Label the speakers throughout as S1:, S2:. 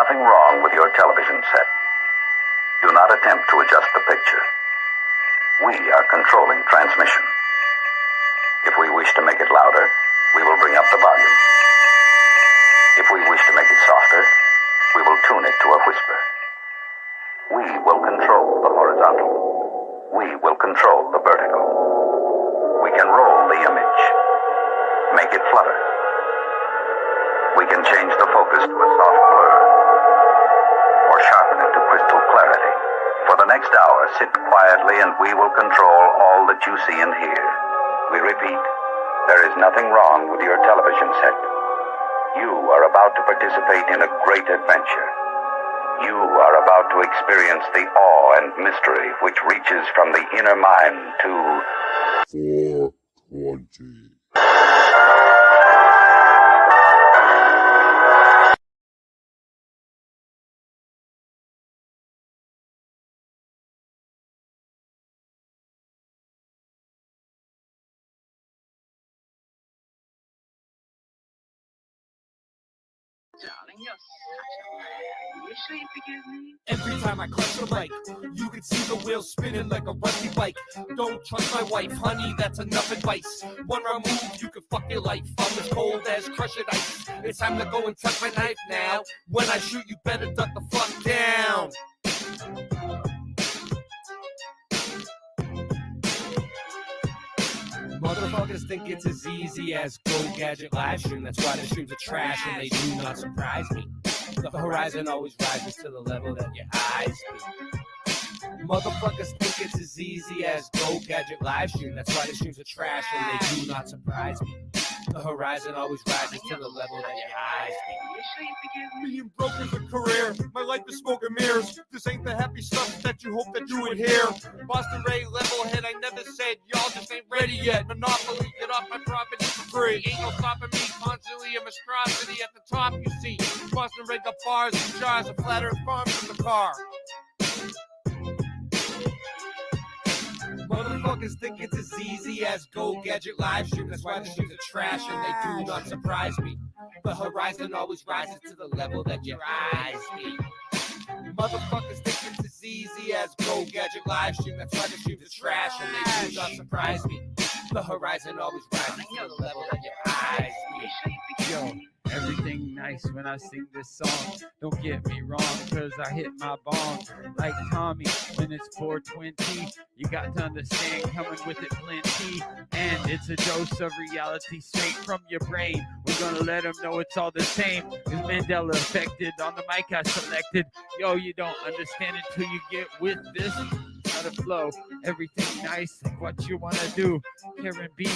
S1: nothing wrong with your television set. Do not attempt to adjust the picture. We are controlling transmission. If we wish to make it louder, we will bring up the volume. If we wish to make it softer, we will tune it to a whisper. We will control the horizontal. We will control the vertical. We can roll the image, make it flutter. We can change the focus to a soft blur, or sharpen it to crystal clarity. For the next hour, sit quietly and we will control all that you see and hear. We repeat, there is nothing wrong with your television set. You are about to participate in a great adventure. You are about to experience the awe and mystery which reaches from the inner mind to 420.
S2: Darling, you're such a man. You sure you forgive me?
S3: Every time I clutch the mic, you can see the wheels spinning like a rusty bike. Don't trust my wife, honey, that's enough advice. One wrong move, you can fuck your life. I'm as cold as crushed ice. It's time to go and tuck my knife now. When I shoot, you better duck the fuck down. Motherfuckers think it's as easy as Go Gadget live stream. That's why the streams are trash and they do not surprise me. The horizon always rises to the level that your eyes be. Motherfuckers think it's as easy as Go Gadget live stream. That's why the streams are trash and they do not surprise me. The horizon always rises to the level that your eyes be.
S2: You sure you forgive me?
S3: Being broke is a career. My life is smoke and mirrors. This ain't the happy stuff that you hope that you would hear. Boston Ray, level head, I never said y'all just ain't ready yet. Monopoly, get off my property for free. Ain't no stopping me. Constantly a monstrosity at the top, you see. Boston Ray got bars and jars of flatter farms in the car. Motherfuckers think it's as easy as Go Gadget live stream. That's why the streams are trash and they do not surprise me. The horizon always rises to the level that your eyes be. Motherfuckers think it's as easy as Go Gadget live stream. That's why the streams are trash and they do not surprise me. The horizon always rises to the level that your eyes be.
S4: Yo, everything nice when I sing this song. Don't get me wrong, cause I hit my bong like Tommy when it's 420. You got to understand, coming with it plenty. And it's a dose of reality straight from your brain. We're gonna let them know it's all the same. Cause Mandela affected on the mic I selected. Yo, you don't understand until you get with this. Gotta flow, everything nice, like what you wanna do. Karen B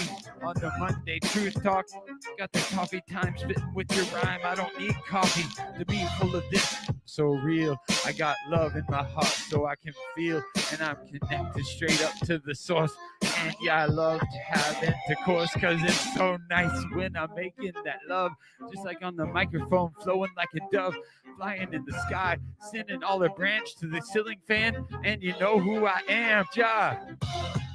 S4: on the Monday Truth Talk. Got the coffee time, spitting with your rhyme. I don't need coffee to be full of this. So real, I got love in my heart so I can feel, and I'm connected straight up to the source. And yeah, I love to have intercourse cause it's so nice when I'm making that love. Just like on the microphone, flowing like a dove, flying in the sky, sending all the branch to the ceiling fan. And you know who I am, Ja.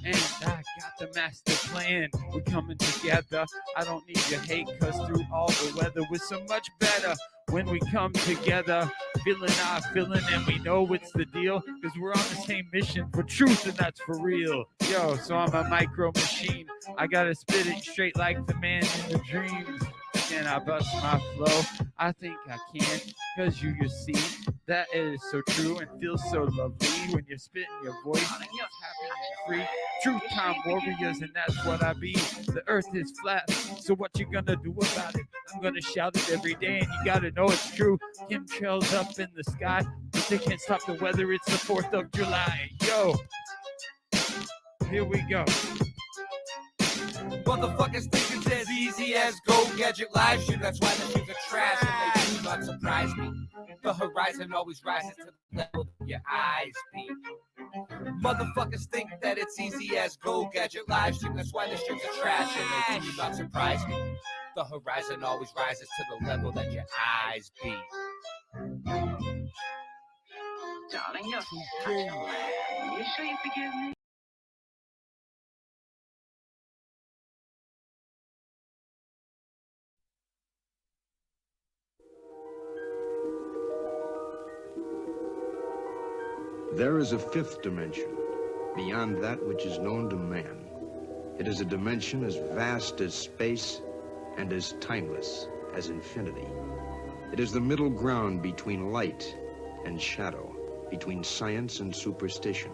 S4: And I got the master plan. We're coming together. I don't need your hate, cause through all the weather, we're so much better when we come together. Feeling our feeling, and we know it's the deal, cause we're on the same mission for truth, and that's for real. Yo, so I'm a micro machine. I gotta spit it straight like the man in the dreams. Can I bust my flow? I think I can, cause you see that is so true and feels so lovely when you're spitting your voice. It's happy and free. Truth time warriors, and that's what I be. The earth is flat, so what you gonna do about it? I'm gonna shout it every day, and you gotta know it's true. Chemtrails up in the sky, but they can't stop the weather. It's the 4th of July. Yo, here we go.
S3: Motherfuckers think it's as easy as Go Gadget live stream. That's why the streams are trash and they do not surprise me. The horizon always rises to the level that your eyes be. Motherfuckers think that it's easy as Go Gadget live stream. That's why the streams are trash and they do not surprise me. The horizon always rises to the level that your eyes be.
S2: Darling, you're such a man. You sure you forgive me?
S5: There is a fifth dimension, beyond that which is known to man. It is a dimension as vast as space and as timeless as infinity. It is the middle ground between light and shadow, between science and superstition,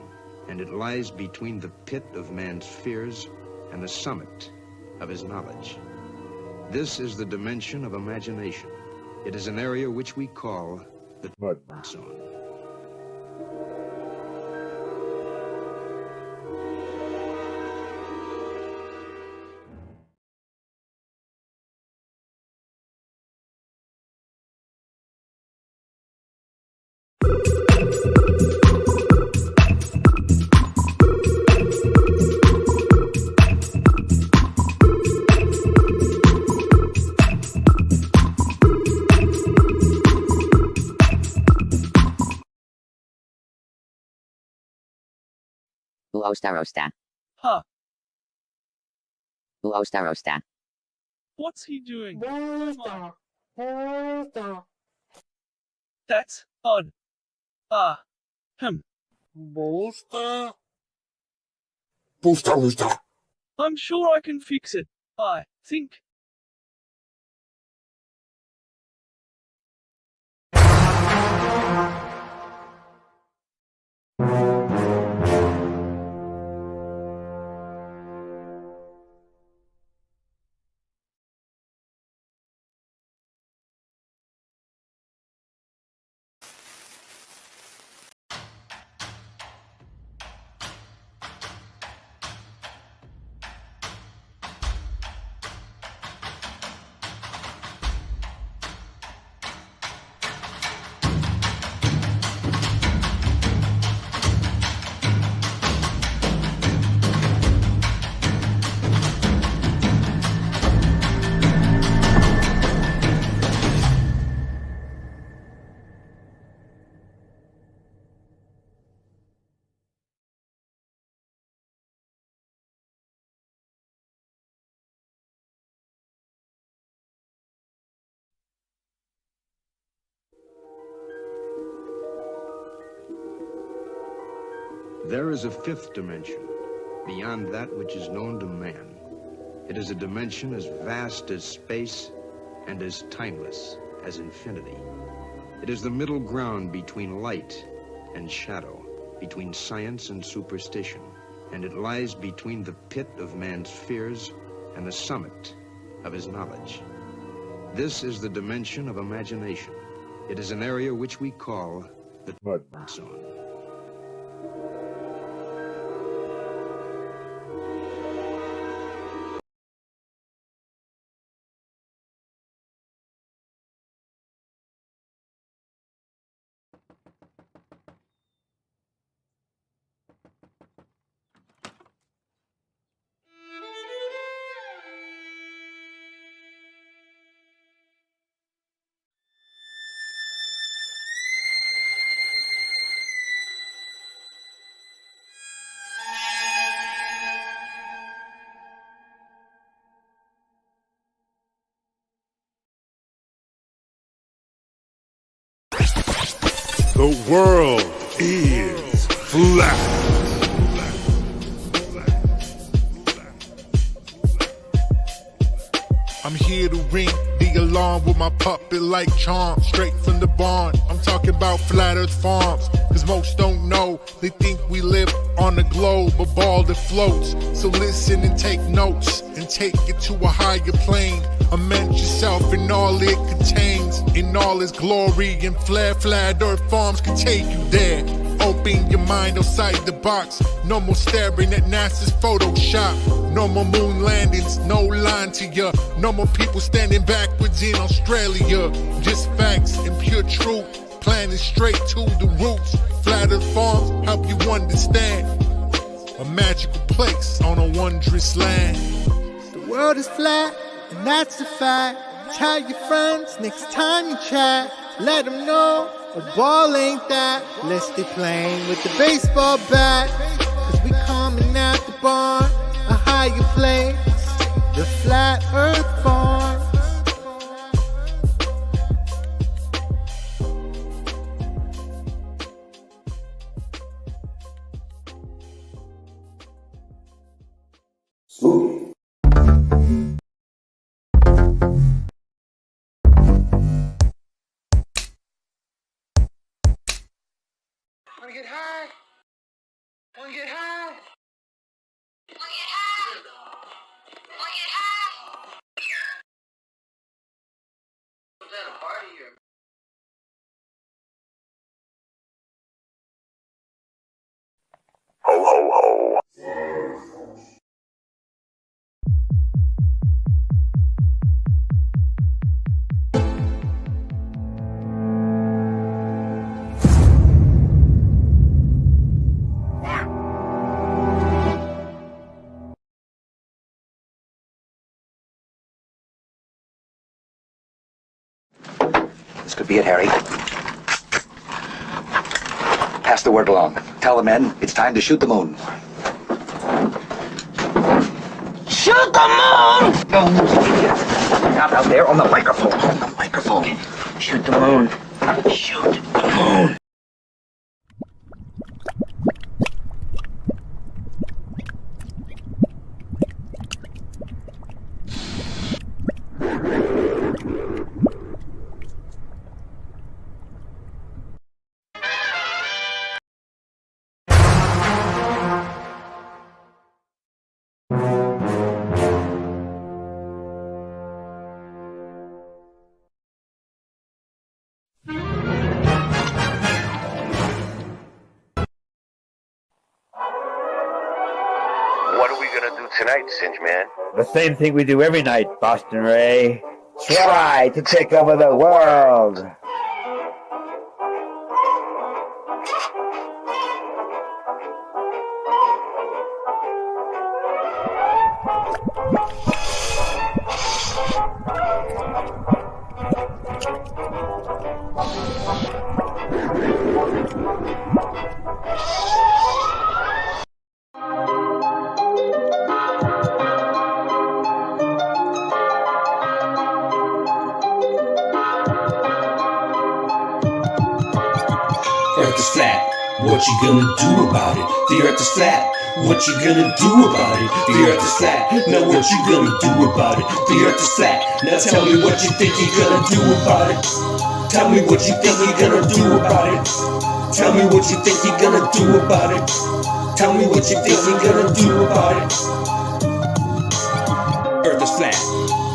S5: and it lies between the pit of man's fears and the summit of his knowledge. This is the dimension of imagination. It is an area which we call the mud zone.
S6: Uostarosta.
S7: Huh.
S6: Uostarosta.
S7: What's he doing? That's odd.
S8: Booster.
S7: I'm sure I can fix it. I think.
S5: There is a fifth dimension, beyond that which is known to man. It is a dimension as vast as space and as timeless as infinity. It is the middle ground between light and shadow, between science and superstition, and it lies between the pit of man's fears and the summit of his knowledge. This is the dimension of imagination. It is an area which we call the mud zone.
S8: The world is flat. I'm here to ring the alarm with my puppet-like charm, straight from the barn. I'm talking about Flat Earth Farms, cause most don't know. They think we live on a globe, a ball that floats. So listen and take notes, and take it to a higher plane. Immerse yourself in all it contains, in all its glory, and Flat Earth Farms can take you there. Open your mind outside the box. No more staring at NASA's Photoshop. No more moon landings, no line to ya. No more people standing backwards in Australia. Just facts and pure truth, planning straight to the roots. Flat Earth Farms help you understand. A magical place on a wondrous land.
S9: The world is flat, and that's a fact. Tell your friends next time you chat. Let them know a ball ain't that. Let's stay playing with the baseball bat. Cause we coming out the barn, a higher place, the Flat Earth Farms.
S1: Ho, ho, ho.
S6: This could be it, Harry. Pass the word along. Tell the men it's time to shoot the moon.
S10: Shoot the moon!
S6: Not out there on the microphone. On the microphone.
S10: Shoot the moon. Shoot the moon.
S11: What are we gonna do tonight, Singe Man?
S12: The same thing we do every night, Boston Ray. Try to take over the world.
S3: Earth is flat, what you gonna do about it? The earth is flat, what you gonna do about it? The earth is flat, now what you gonna do about it? The earth is flat, now tell me what you think you're gonna do about it. Tell me what you think you're gonna do about it. Tell me what you think you're gonna do about it. Tell me what you think you're gonna do about it. Earth is flat.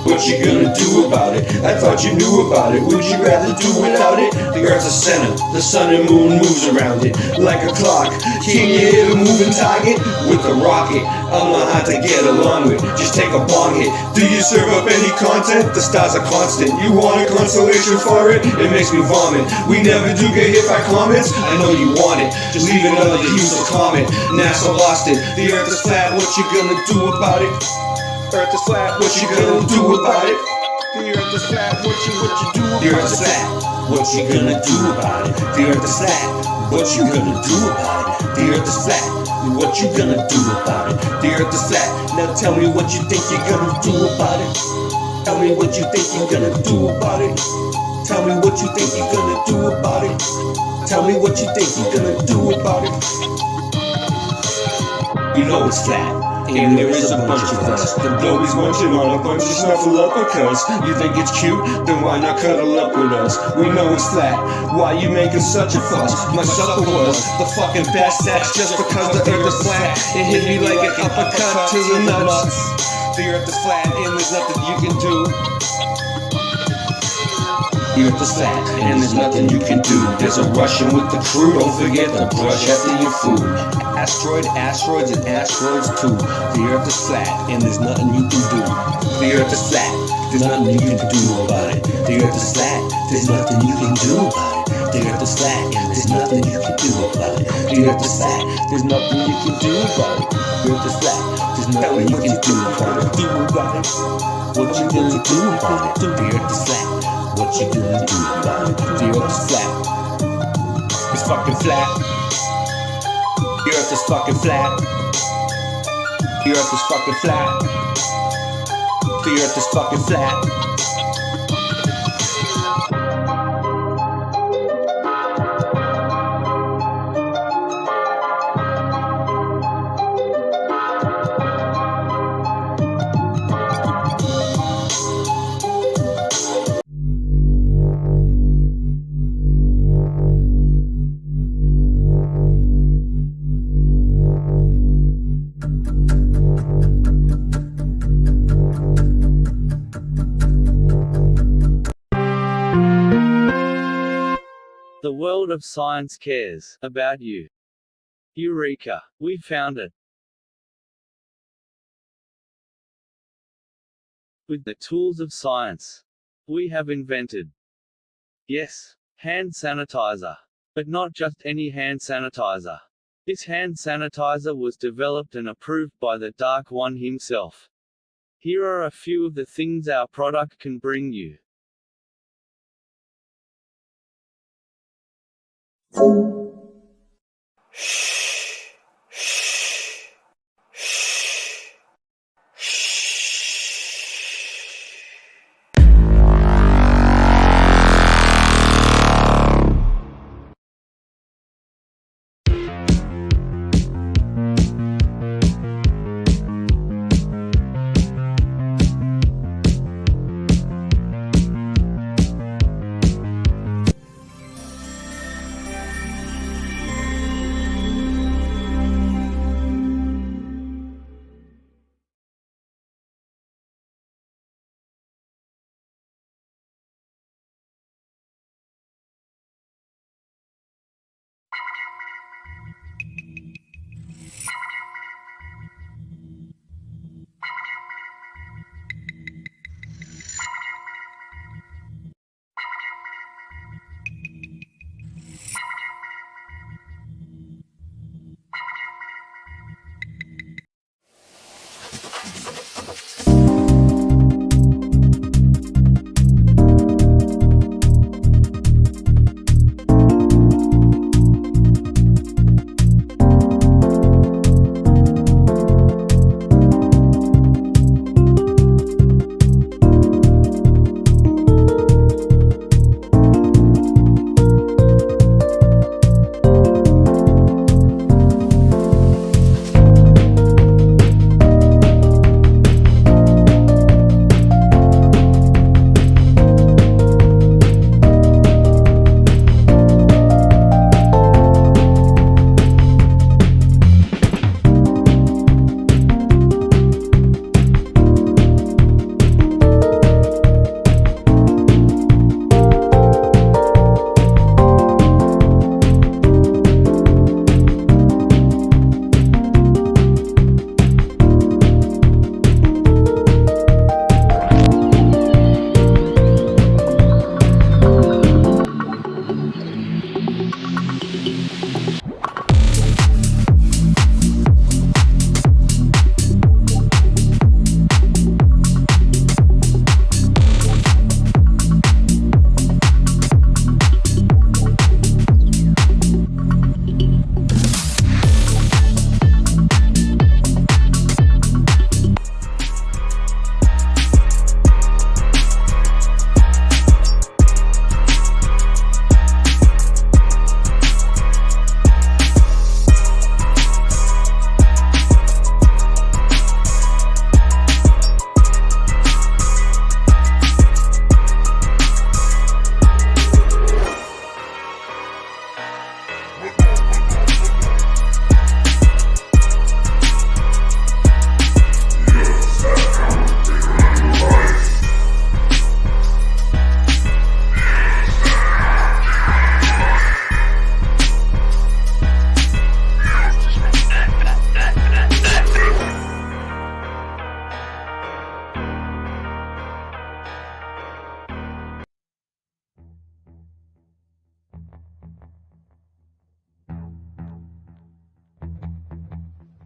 S3: What you gonna do about it? I thought you knew about it. Would you rather do without it? The earth's a center, the sun and moon moves around it like a clock. Can you hit a moving target with a rocket? I'm not hard to get along with, just take a bong hit. Do you serve up any content? The stars are constant. You want a consolation for it? It makes me vomit. We never do get hit by comets. I know you want it, just leave another useless comment. NASA lost it. The earth is flat, what you gonna do about it? Earth is flat, what you gonna do about it? The earth is flat, what you do about it? The earth is flat, what you gonna do about it? The earth is flat, what you gonna do about it? The earth is flat, what you gonna do about it? The earth is flat, now tell me what you think you're gonna do about it. Tell me what you think you're gonna do about it. Tell me what you think you're gonna do about it. Tell me what you think you're gonna do about it. You know it's flat. And there is a bunch of us. The globe is munching on a bunch of snuffleupagus. You think it's cute? Then why not cuddle up with us? We know it's flat. Why you making such a fuss? My supper was the fucking best sex just because the earth is flat. It hit me like an uppercut to the nuts. The earth is flat and there's nothing you can do. The earth is flat and there's nothing you can do. There's a Russian with the crew. Don't forget to brush after your food. Asteroids and asteroids too. The earth is flat and there's nothing you can do. The earth is flat, there's nothing you can do about it. The earth is flat, there's nothing you can do about it. The earth is flat and there's nothing you can do about it. The earth is flat, there's nothing you can do about it. The earth is flat, there's nothing you can do about it. What you gonna do about it? The earth is flat. What you gonna do about it? The earth is flat. It's fucking flat. The earth is fucking flat. The earth is fucking flat. The earth is fucking flat.
S7: The world of science cares about you. Eureka! We found it! With the tools of science, we have invented, yes, hand sanitizer. But not just any hand sanitizer. This hand sanitizer was developed and approved by the Dark One himself. Here are a few of the things our product can bring you.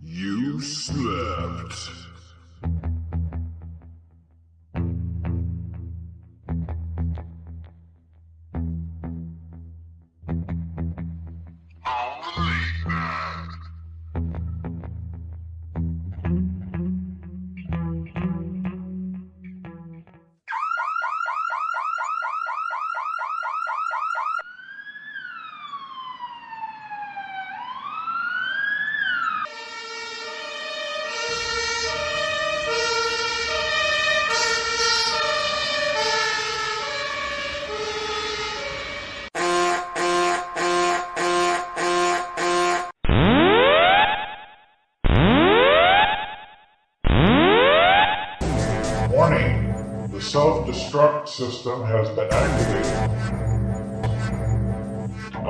S8: You slept. Warning, the self-destruct system has been activated.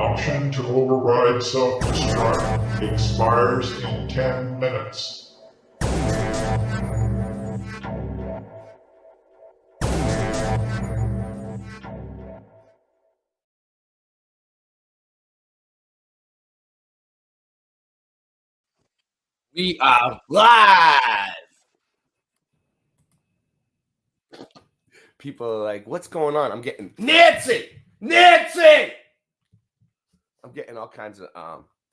S8: Option to override self-destruct expires in 10 minutes.
S13: We are live. People are like, what's going on? I'm getting Nancy. I'm getting all kinds of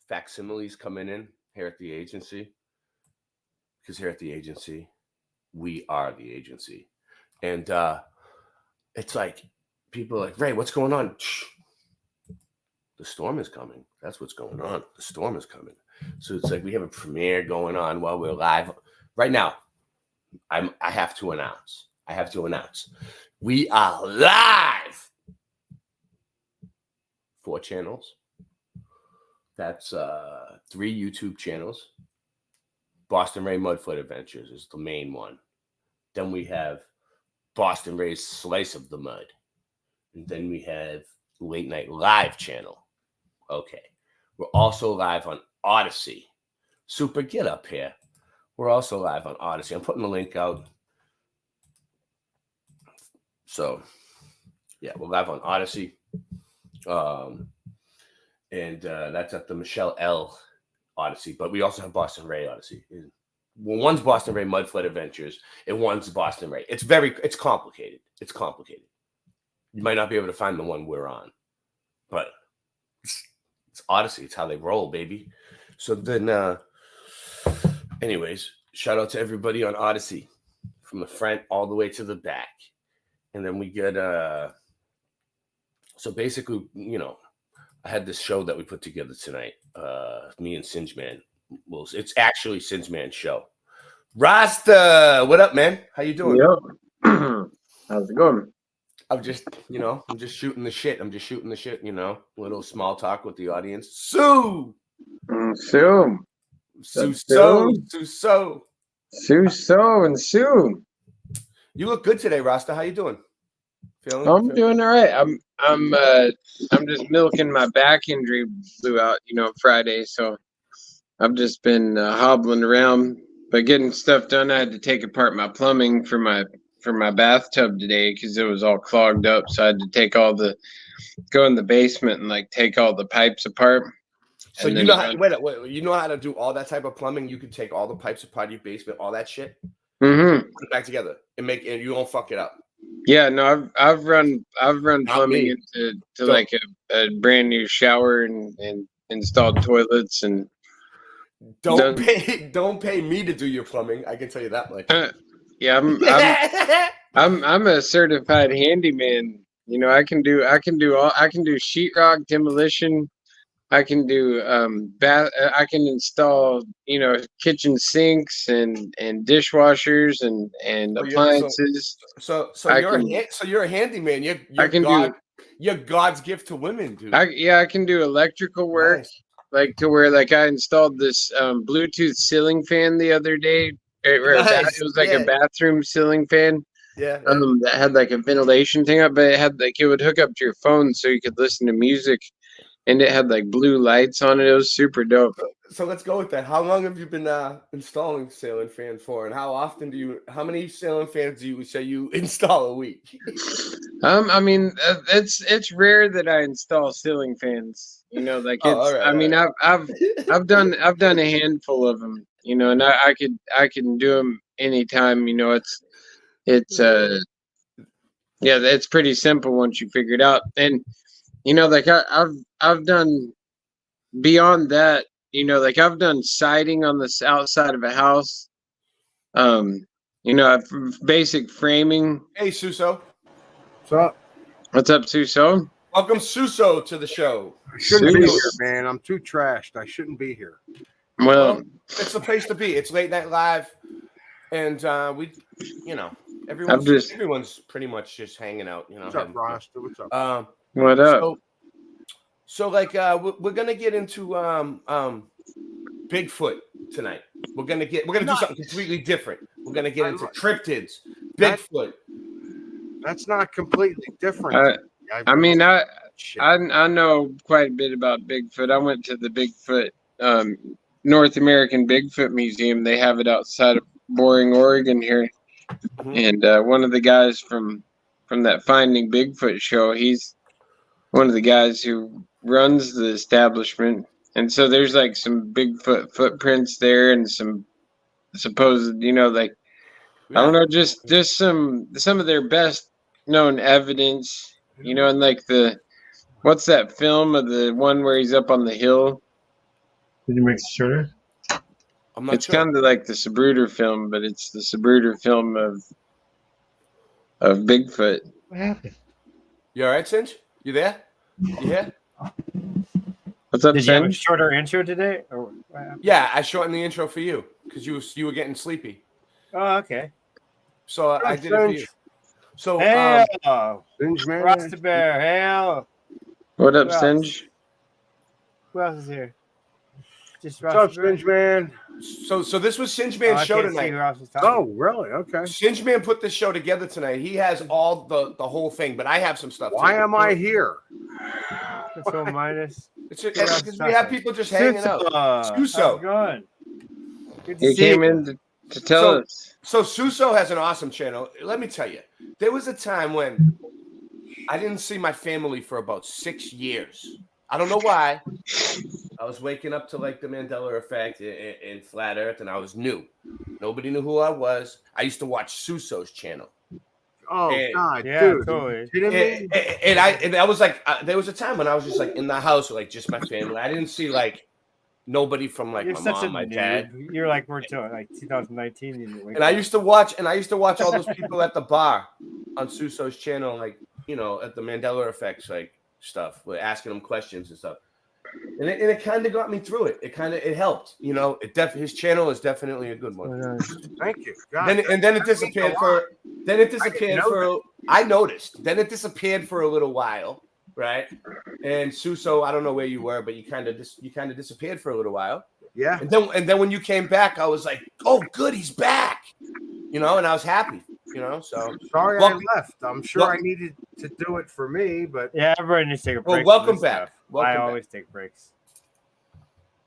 S13: facsimiles coming in here at the agency. Because here at the agency, we are the agency. And it's like, people are like, Ray, what's going on? Shh. The storm is coming. That's what's going on. The storm is coming. So it's like we have a premiere going on while we're live. Right now, I have to announce. We are live. 4 channels. That's 3 YouTube channels. Boston Ray Mudfoot Adventures is the main one. Then we have Boston Ray's Slice of the Mud. And then we have Late Night Live channel. Okay. We're also live on Odyssey. Super, get up here. We're also live on Odyssey. I'm putting the link out. So, yeah, we're live on Odyssey. And that's at the Michelle L. Odyssey. But we also have Boston Ray Odyssey. Well, one's Boston Ray Mudfoot Adventures, and one's Boston Ray. It's complicated. It's complicated. You might not be able to find the one we're on. But it's Odyssey. It's how they roll, baby. So then, anyways, shout out to everybody on Odyssey from the front all the way to the back. And then we get, so basically, you know, I had this show that we put together tonight, me and Singe Man. Well, it's actually Singe Man's show. Rasta, what up, man? How you doing?
S14: Yep. How's it going?
S13: I'm just shooting the shit. You know, a little small talk with the audience. Susso. You look good today, Rasta. How you doing?
S14: I'm doing all right. I'm just milking my back injury. Blew out, you know, Friday, so I've just been hobbling around, but getting stuff done. I had to take apart my plumbing for my bathtub today because it was all clogged up. So I had to go in the basement and like take all the pipes apart.
S13: So you know how, wait, you know how to do all that type of plumbing? You can take all the pipes apart of your basement, all that shit, put it back together and you won't fuck it up.
S14: Yeah, no, I've run plumbing into like a brand new shower and installed toilets and
S13: don't pay me to do your plumbing. I can tell you that much.
S14: Yeah, I'm a certified handyman. You know, I can do sheetrock, demolition. I can do I can install, you know, kitchen sinks and dishwashers and appliances.
S13: So you're a handyman. You're God's gift to women, dude.
S14: I can do electrical work. Nice. Like to where like I installed this Bluetooth ceiling fan the other day. It was like a bathroom ceiling fan.
S13: Yeah.
S14: That had like a ventilation thing up, but it would hook up to your phone so you could listen to music. And it had like blue lights on it. It was super dope.
S13: So let's go with that. How long have you been installing ceiling fans for? And how many ceiling fans do you say you install a week?
S14: I mean, it's rare that I install ceiling fans. You know, like I've done a handful of them. You know, and I can do them anytime. You know, it's pretty simple once you figure it out. And you know, like I've done beyond that, you know, like I've done siding on the outside of a house. You know, basic framing.
S13: Hey, Susso.
S15: What's up?
S14: What's up, Susso?
S13: Welcome, Susso, to the show.
S15: I shouldn't be here, man. I'm too trashed. I shouldn't be here.
S14: Well,
S13: it's the place to be. It's Late Night Live. And we, you know, everyone's pretty much just hanging out. You know,
S15: what's up, Rasta? What's up?
S14: What up?
S13: So like we're gonna get into Bigfoot tonight. We're gonna do something completely different. We're gonna get into cryptids, Bigfoot.
S15: That's not completely different.
S14: I mean, I know quite a bit about Bigfoot. I went to the Bigfoot North American Bigfoot Museum. They have it outside of Boring, Oregon here. And one of the guys from that Finding Bigfoot show, he's one of the guys who runs the establishment. And so there's like some Bigfoot footprints there and some supposed, like I don't know, just some of their best known evidence, and like what's that film of the one where he's up on the hill?
S16: Did you make it shorter?
S13: I'm not
S14: It's
S13: sure.
S14: kind of like the Sabruder film, but it's the Sabruder film of Bigfoot.
S16: What happened?
S13: You all right, Cinch? You there? You here?
S14: What's up,
S16: Did you have a
S14: Cinch?
S16: shorter intro today? Or what happened?
S13: Yeah, I shortened the intro for you because you were getting sleepy.
S16: Oh, okay.
S13: So I did it for you. So
S16: Hail!
S15: Singe man.
S16: Rasta Bear, hail!
S14: What up,
S16: Who else?
S14: Singe?
S16: Who else is here? Just
S15: What's up,
S16: Rasta Bear?
S15: Singe man?
S13: So this was Singe Man's
S16: I
S13: show
S16: can't see
S13: tonight.
S16: who else is talking.
S15: Oh, really? Okay.
S13: Singe Man put this show together tonight. He has all the whole thing, but I have some stuff.
S15: Why
S13: too.
S15: am I here?
S16: Control minus.
S13: It's because we have people just hanging out.
S16: How's it
S13: Susso.
S16: going? Good to
S14: He
S16: see
S14: came
S16: you.
S14: in to tell us.
S13: So Susso has an awesome channel. Let me tell you, there was a time when I didn't see my family for about 6 years. I don't know why. I was waking up to like the Mandela effect in Flat Earth, and I was new. Nobody knew who I was. I used to watch Susso's channel.
S15: Oh,
S13: And-
S15: God,
S16: Yeah,
S15: dude.
S16: totally.
S15: You kidding me?
S13: And I was like, there was a time when I was just like in the house, like just my family. I didn't see like nobody from like
S16: You're
S13: my
S16: such
S13: mom,
S16: a
S13: my
S16: noob.
S13: dad.
S16: You're like we're to like 2019.
S13: And I used to watch all those people at the bar on Susso's channel, like at the Mandela effects, like stuff, like asking them questions and stuff. And it kind of got me through it. It helped. His channel is definitely a good one.
S15: Thank you. God,
S13: Then it disappeared for. Then it disappeared
S15: know
S13: for. I noticed. Then it disappeared for a little while, right? And Susso, I don't know where you were, but you kind of disappeared for a little while.
S15: Yeah.
S13: And then when you came back, I was like, oh, good, he's back. And I was happy. So
S15: Sorry
S13: welcome,
S15: I left. I'm sure I needed to do it for me, but
S16: Yeah, everybody needs to take a break.
S13: Well, welcome
S16: from this
S13: back.
S16: stuff.
S13: Welcome
S16: I
S13: back.
S16: always take breaks.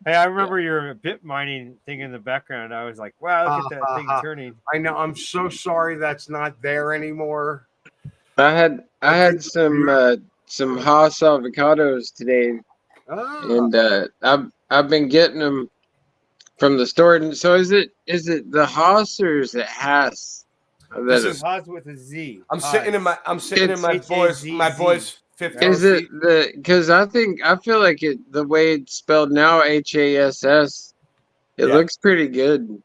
S16: Hey, I remember your bit mining thing in the background. I was like, wow, look at that thing turning.
S15: I know. I'm so sorry that's not there anymore.
S14: I had some Haas avocados today, and I've been getting them from the store. And so is it the Haas or is it Haas?
S13: This is
S16: Haas with a Z.
S13: I'm sitting in my
S16: H-A-Z-Z.
S13: boys fifth row
S14: Is it
S13: seat.
S14: because I feel like the way it's spelled now, HASS, it
S13: Yeah.
S14: looks pretty good.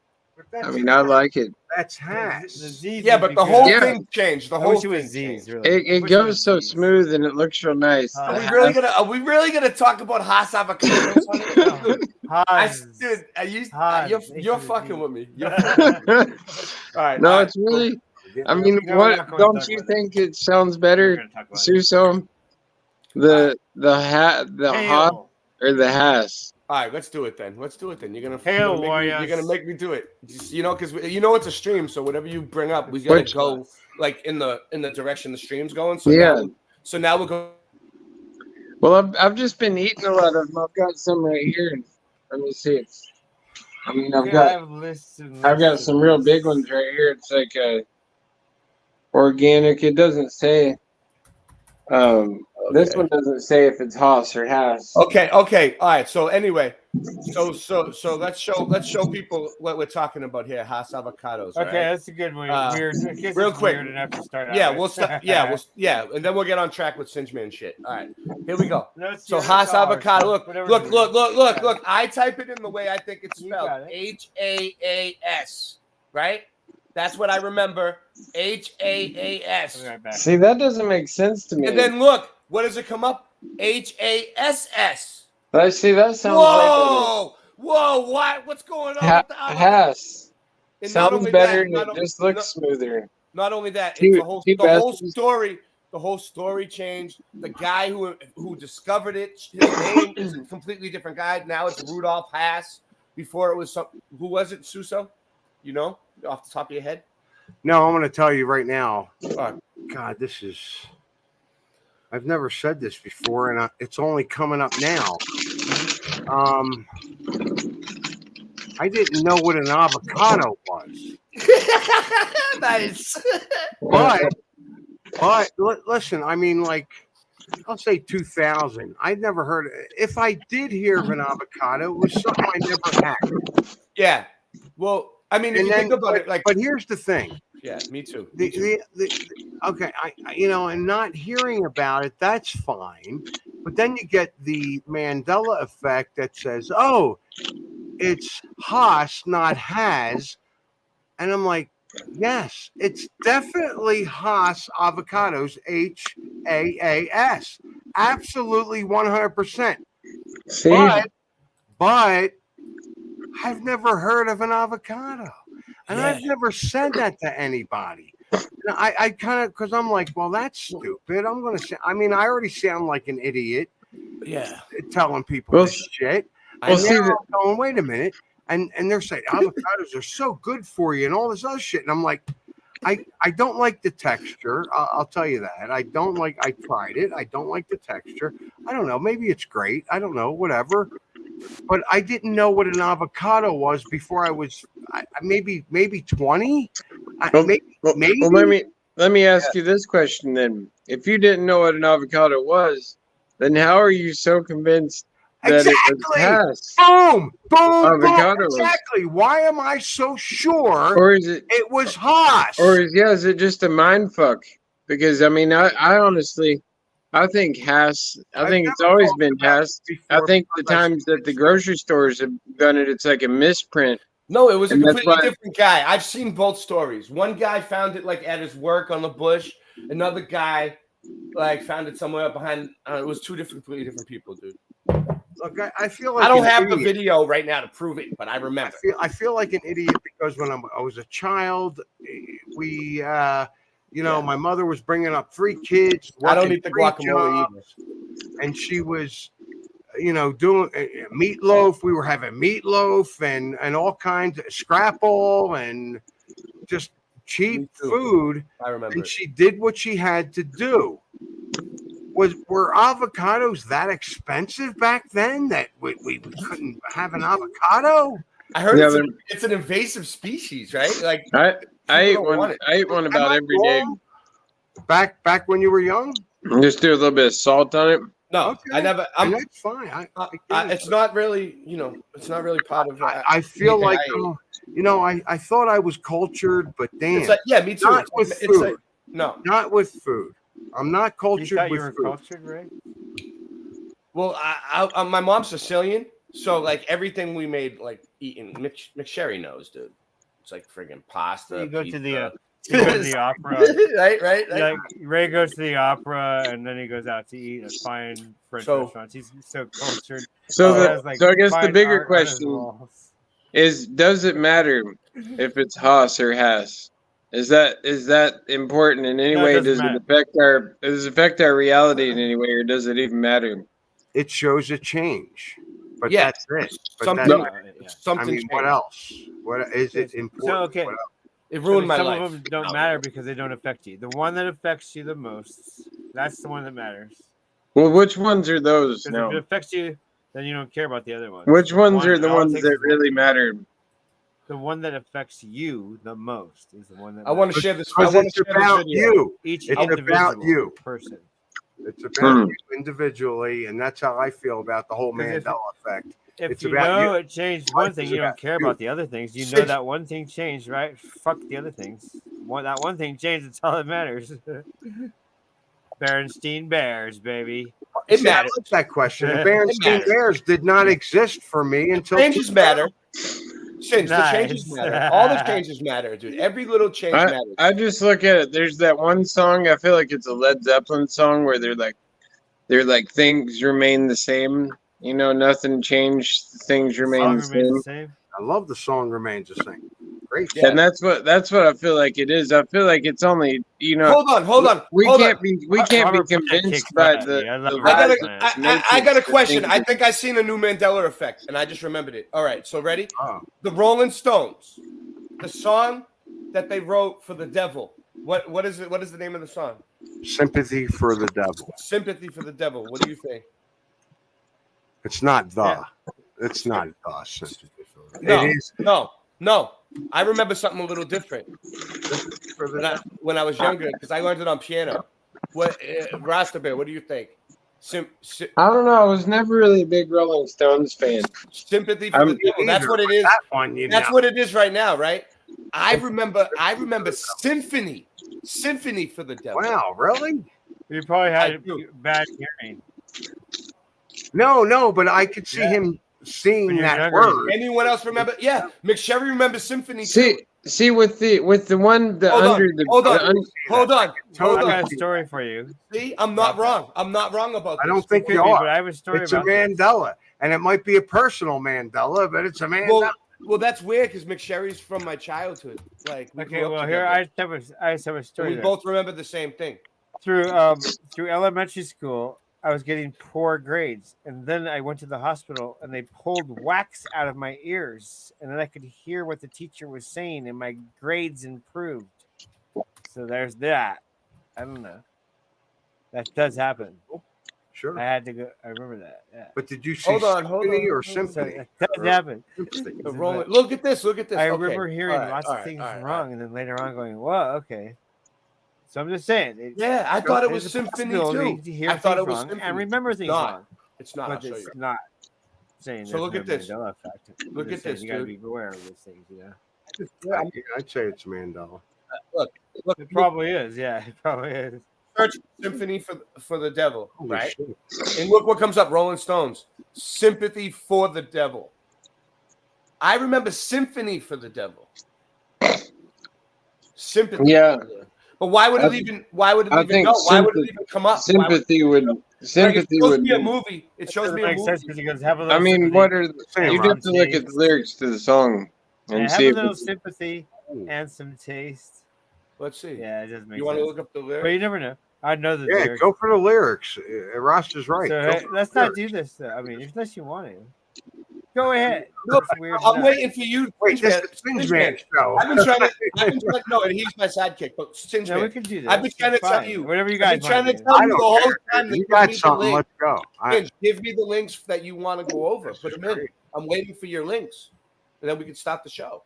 S14: I mean, I like it.
S15: That's Haas.
S16: The Z.
S13: Yeah, but the whole thing changed. The
S16: I
S13: whole
S16: wish it was
S13: thing
S16: Z's.
S13: changed.
S16: Really.
S14: It goes so smooth and it looks real nice.
S13: Are we really gonna talk about Haas avocados? You're fucking with me. You're all right.
S14: No,
S13: all
S14: it's really. I mean,
S16: No, we're not
S14: what
S16: going to
S14: don't
S16: talk
S14: you
S16: about
S14: think it sounds better,
S16: gonna talk about it.
S14: Suso? The Haas or the Haas?
S13: All right, let's do it then. You're gonna
S16: Hail,
S13: you're gonna make me do it. Just, because it's a stream. So whatever you bring up, we gotta go like in the direction the stream's going. So
S14: Yeah.
S13: now we're going.
S14: Well, I've just been eating a lot of them. I've got some right here. Let me see. I mean, I've got some real big ones right here. It's like organic. It doesn't say. This one doesn't say if it's Haas or Haas.
S13: Okay. All right. So anyway, so let's show people what we're talking about here. Haas avocados.
S16: Okay,
S13: right?
S16: that's a good one. Weird. I guess
S13: Real
S16: it's
S13: quick.
S16: Weird enough to start out
S13: Yeah,
S16: with.
S13: we'll start. Yeah, and then we'll get on track with Singe Man shit. All right, here we go.
S16: No, it's
S13: So
S16: your
S13: Haas
S16: call,
S13: avocado.
S16: whatever
S13: Look.
S16: it is.
S13: I type it in the way I think it's spelled.
S16: got
S13: HAAS. Right. That's what I remember. HAAS.
S16: I'll be right back.
S14: See, that doesn't make sense to me.
S13: And then look, what does it come up? HASS.
S14: I see. That sounds
S13: Whoa! What's going on?
S14: like
S13: with the avocado?
S14: Haas.
S13: And not
S14: Sounds
S13: only
S14: better.
S13: that,
S14: And
S13: not
S14: it
S13: o-
S14: just looks smoother.
S13: Not only that,
S14: Two-
S13: it's
S14: two
S13: the whole
S14: bastards.
S13: story. The whole story changed. The guy who discovered it, his name is a completely different guy. Now it's Rudolph Haas. Before it was who was it? Suso? Off the top of your head.
S15: No, I'm going to tell you right now.
S13: All right.
S15: God, this is. I've never said this before, and it's only coming up now. I didn't know what an avocado was.
S13: Nice.
S15: But listen, I mean, like, I'll say 2000. I'd never heard. If I did hear of an avocado, it was something I never had.
S13: Yeah. Well, I mean, if you think about it, like,
S15: but here's the thing.
S13: Yeah, me too.
S15: Okay, and not hearing about it, that's fine. But then you get the Mandela effect that says, "Oh, it's Haas, not has," and I'm like, yes, it's definitely Haas avocados, HAAS, absolutely 100%. But I've never heard of an avocado, and I've never said that to anybody. And I kind of, because I'm like, well, that's stupid. I'm gonna say, I mean, I already sound like an idiot.
S13: Yeah,
S15: telling people this shit. And now I'm going, wait a minute. And they're saying avocados are so good for you and all this other shit. And I'm like, I don't like the texture. I'll tell you that. I tried it. I don't like the texture. I don't know. Maybe it's great. I don't know. Whatever. But I didn't know what an avocado was before I was maybe 20.
S14: Let me ask you this question then. If you didn't know what an avocado was, then how are you so convinced that it was Haas?
S15: Boom,
S14: avocados?
S15: Exactly. Why am I so sure?
S14: Or is it
S15: was Haas?
S14: Or is it just a mind fuck? Because I mean, I honestly, I think Haas. I think it's always been Haas. I think the times that the grocery stores have done it, it's like a misprint.
S13: No, it was a completely different guy. I've seen both stories. One guy found it like at his work on the bush. Another guy like found it somewhere behind. It was two completely different people, dude.
S15: Look, I feel like
S13: I don't have the video right now to prove it, but I remember.
S15: I feel like an idiot because when I was a child, we, my mother was bringing up 3 kids.
S13: I don't eat the guacamole either.
S15: And she was, doing meatloaf. We were having meatloaf and all kinds of scrapple and just cheap food.
S13: I remember.
S15: And she did what she had to do. Were avocados that expensive back then that we couldn't have an avocado?
S13: I heard it's an invasive species, right? Like
S14: I ate one about every day.
S15: Back when you were young?
S14: Just do a little bit of salt on it.
S13: No,
S15: okay.
S13: I never.
S15: That's fine.
S13: It's not really, it's not really part of.
S15: I feel like, I thought I was cultured, but damn.
S13: It's like, yeah, me too.
S15: Not with food.
S13: No,
S15: not with food. I'm not cultured.
S16: You thought
S15: with
S16: you were
S15: food.
S16: cultured, right?
S13: Well, my mom's Sicilian, so like everything we made, like eating, McSherry knows, dude. It's like friggin' pasta.
S16: You go
S13: pizza.
S16: to the opera,
S13: right?
S16: Like Ray goes to the opera, and then he goes out to eat at fine French restaurants. He's so cultured.
S14: So I guess the bigger question is: does it matter if it's Haas or Haas? Is that important in any way? Does it affect our reality in any way, or does it even matter?
S15: It shows a change, but
S13: yeah,
S15: that's it. But
S13: something.
S15: I mean, what else? What is it important?
S16: So okay,
S13: it ruined my life.
S16: Some of them don't matter because they don't affect you. The one that affects you the most, that's the one that matters.
S14: Well, which ones are those?
S16: If it affects you, then you don't care about the other ones.
S14: Which ones are the ones that really matter?
S16: The one that affects you the most is the one that
S13: I want to share this.
S15: It's about you.
S16: Each
S15: it's about you,
S16: person.
S15: It's about you individually, and that's how I feel about the whole Mandela effect.
S16: If
S15: it's
S16: you
S15: about
S16: know
S15: you.
S16: it changed one thing, you don't care about the other things. You know that one thing changed, right? Fuck the other things. That one thing changed. That's all that matters. Berenstein Bears, baby.
S15: It matters. I like that question. The Berenstein Bears did not exist for me until
S13: changes matter. The changes matter. All the changes matter, dude. Every little change matters.
S14: I just look at it. There's that one song. I feel like it's a Led Zeppelin song where they're like things remain the same. Nothing changed. Things remain the same.
S15: I love the song "Remains the Same." Great.
S14: Yeah. And that's what I feel like it is. I feel like it's only
S13: Hold on.
S14: We can't be convinced by the
S13: I got a question. I think I seen a new Mandela effect, and I just remembered it. All right, so ready? The Rolling Stones, the song that they wrote for the devil. What is it? What is the name of the song?
S15: Sympathy for the devil.
S13: Sympathy for the devil. What do you think?
S15: It's not the. It's not the sympathy for the
S13: No,
S15: It is.
S13: no. I remember something a little different when I was younger because I learned it on piano. What, Rasta Bear? What do you think?
S14: I don't know. I was never really a big Rolling Stones fan.
S13: Sympathy for the devil. That's what it is.
S15: That one,
S13: That's what it is right now, right? I remember Symphony for the devil.
S15: Wow, really?
S16: You probably had bad hearing.
S15: No, but I could see him seeing that word.
S13: Anyone else remember? Yeah, McSherry remembers Symphony.
S14: See, with the one
S13: Hold on.
S16: I got a story for you.
S13: See, I'm not wrong. I'm not wrong about this.
S15: I don't think you are.
S16: But I have a story
S15: it's
S16: about
S15: a Mandela, and it might be a personal Mandela, but it's a Mandela.
S13: Well, that's weird because McSherry's from my childhood. Like,
S16: Okay, well, here I just have a story.
S13: We both remember the same thing.
S16: Through elementary school, I was getting poor grades, and then I went to the hospital, and they pulled wax out of my ears, and then I could hear what the teacher was saying, and my grades improved. So there's that. I don't know. That does happen.
S15: Sure.
S16: I had to go. I remember that. Yeah.
S15: But did you see
S13: Hold on.
S15: sympathy?
S16: That does happen.
S13: Look at this.
S16: I remember hearing lots of things wrong, and then later on going, "Whoa, okay." So I'm just saying.
S13: Yeah, I thought it was Symphony too.
S16: I thought it was Symphony. And remember things wrong.
S13: It's not.
S16: But it's not saying.
S13: So look at this. Look at this.
S16: You got to be aware of these things, you know.
S15: I'd say it's Mandela.
S13: Look.
S16: It probably is. Yeah, it probably is.
S13: Search Symphony for the devil,
S15: Holy
S13: right?
S15: shit.
S13: And look what comes up. Rolling Stones. Sympathy for the devil. I remember Symphony for the devil. Sympathy.
S14: Yeah.
S13: But why would it even? Why would it even go? Why would it even come up?
S14: Sympathy would. Sympathy
S13: would
S14: be
S13: a movie. It shows me a movie.
S14: I mean, what are? You'd have to look at the lyrics to the song and see
S16: have
S14: if
S16: a little
S14: it's.
S16: sympathy and some taste.
S13: Let's see.
S16: Yeah, it does make.
S13: You want to look up the lyrics?
S16: But you never know. I know the
S15: Yeah,
S16: lyrics.
S15: go for the lyrics. Ross is right.
S16: So, hey, let's not do this. Though. I mean, unless you want to. Go ahead.
S13: No,
S16: It's weird
S13: I'm
S16: enough.
S13: waiting for you.
S15: Wait, this is Singe Man show.
S13: I've been trying to. No, he's my sidekick. But Singe
S16: No,
S13: Man.
S16: we can do that.
S13: I've been trying to tell
S16: Fine.
S13: you.
S16: Whatever you
S13: I've
S16: guys
S13: been trying
S16: want
S13: to
S16: to do.
S13: tell you the whole time.
S15: You got something.
S13: Link.
S15: Let's go.
S13: Singe, give me the links that you want to go over. Put them in. I'm waiting for your links, and then we can stop the show.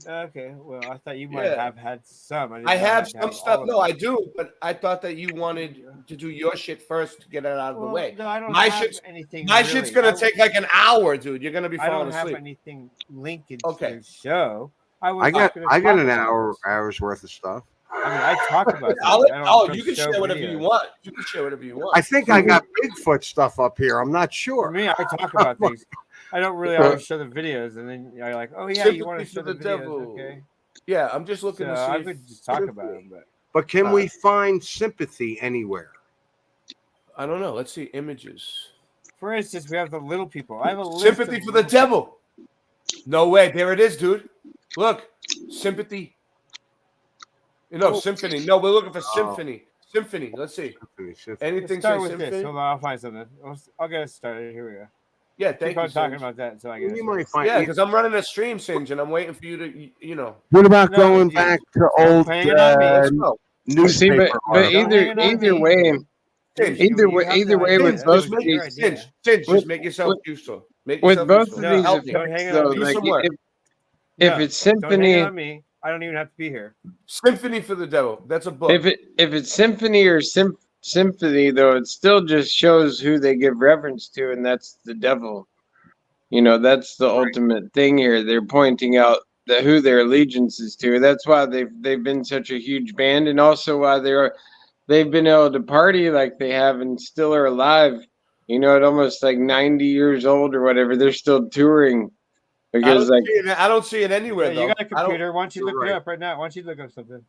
S16: Okay, well, I thought you might have had some.
S13: I have some stuff. No, I do, but I thought that you wanted to do your shit first to get it out of the way.
S16: No, I don't
S13: my
S16: have
S13: shit's
S16: anything.
S13: my
S16: really.
S13: shit's gonna take like an hour, dude. You're gonna be
S16: I
S13: falling
S16: don't have
S13: asleep.
S16: anything linked to
S13: Okay.
S16: the show.
S15: I got an hour's worth of stuff.
S16: I mean, I talk about.
S13: You can share whatever you want. You can share whatever you want.
S15: I think I got Bigfoot stuff up here. I'm not sure.
S16: For me, I talk about things. I don't really always show the videos, and then you're like, "Oh yeah, you want to show the videos?" Okay.
S13: Yeah, I'm just looking to see.
S16: I could just talk about them,
S15: But can we find sympathy anywhere?
S13: I don't know. Let's see images.
S16: For instance, we have the little people. I have a list
S13: Sympathy for the devil. No way. There it is, dude. Look, sympathy. Symphony. No, we're looking for symphony. Symphony. Let's see. Anything
S16: start
S13: say
S16: with
S13: symphony?
S16: this. Hold on, I'll find something. I'll get us started. Here we go.
S13: Yeah, thank
S16: Keep
S13: you.
S16: on talking
S13: Singe.
S16: about that until I get.
S15: You might find.
S13: Yeah, because I'm running a stream, Singe, and I'm waiting for you to,
S15: What about going back to old newspaper?
S14: But either way, with both of these,
S13: Singe, just make yourself useful.
S14: With both of these effects, though,
S13: do
S14: like
S13: some work.
S14: if it's symphony,
S16: don't hang on me. I don't even have to be here.
S13: Symphony for the Devil. That's a book.
S14: If it's symphony or symphony, though, it still just shows who they give reference to, and that's the devil. That's the ultimate thing here. They're pointing out who their allegiance is to. That's why they've been such a huge band, and also why they've been able to party like they have and still are alive. At almost like 90 years old or whatever, they're still touring. Because
S13: I don't see it anywhere.
S16: You got a computer. Why don't you look it up right now? Why don't you look up something?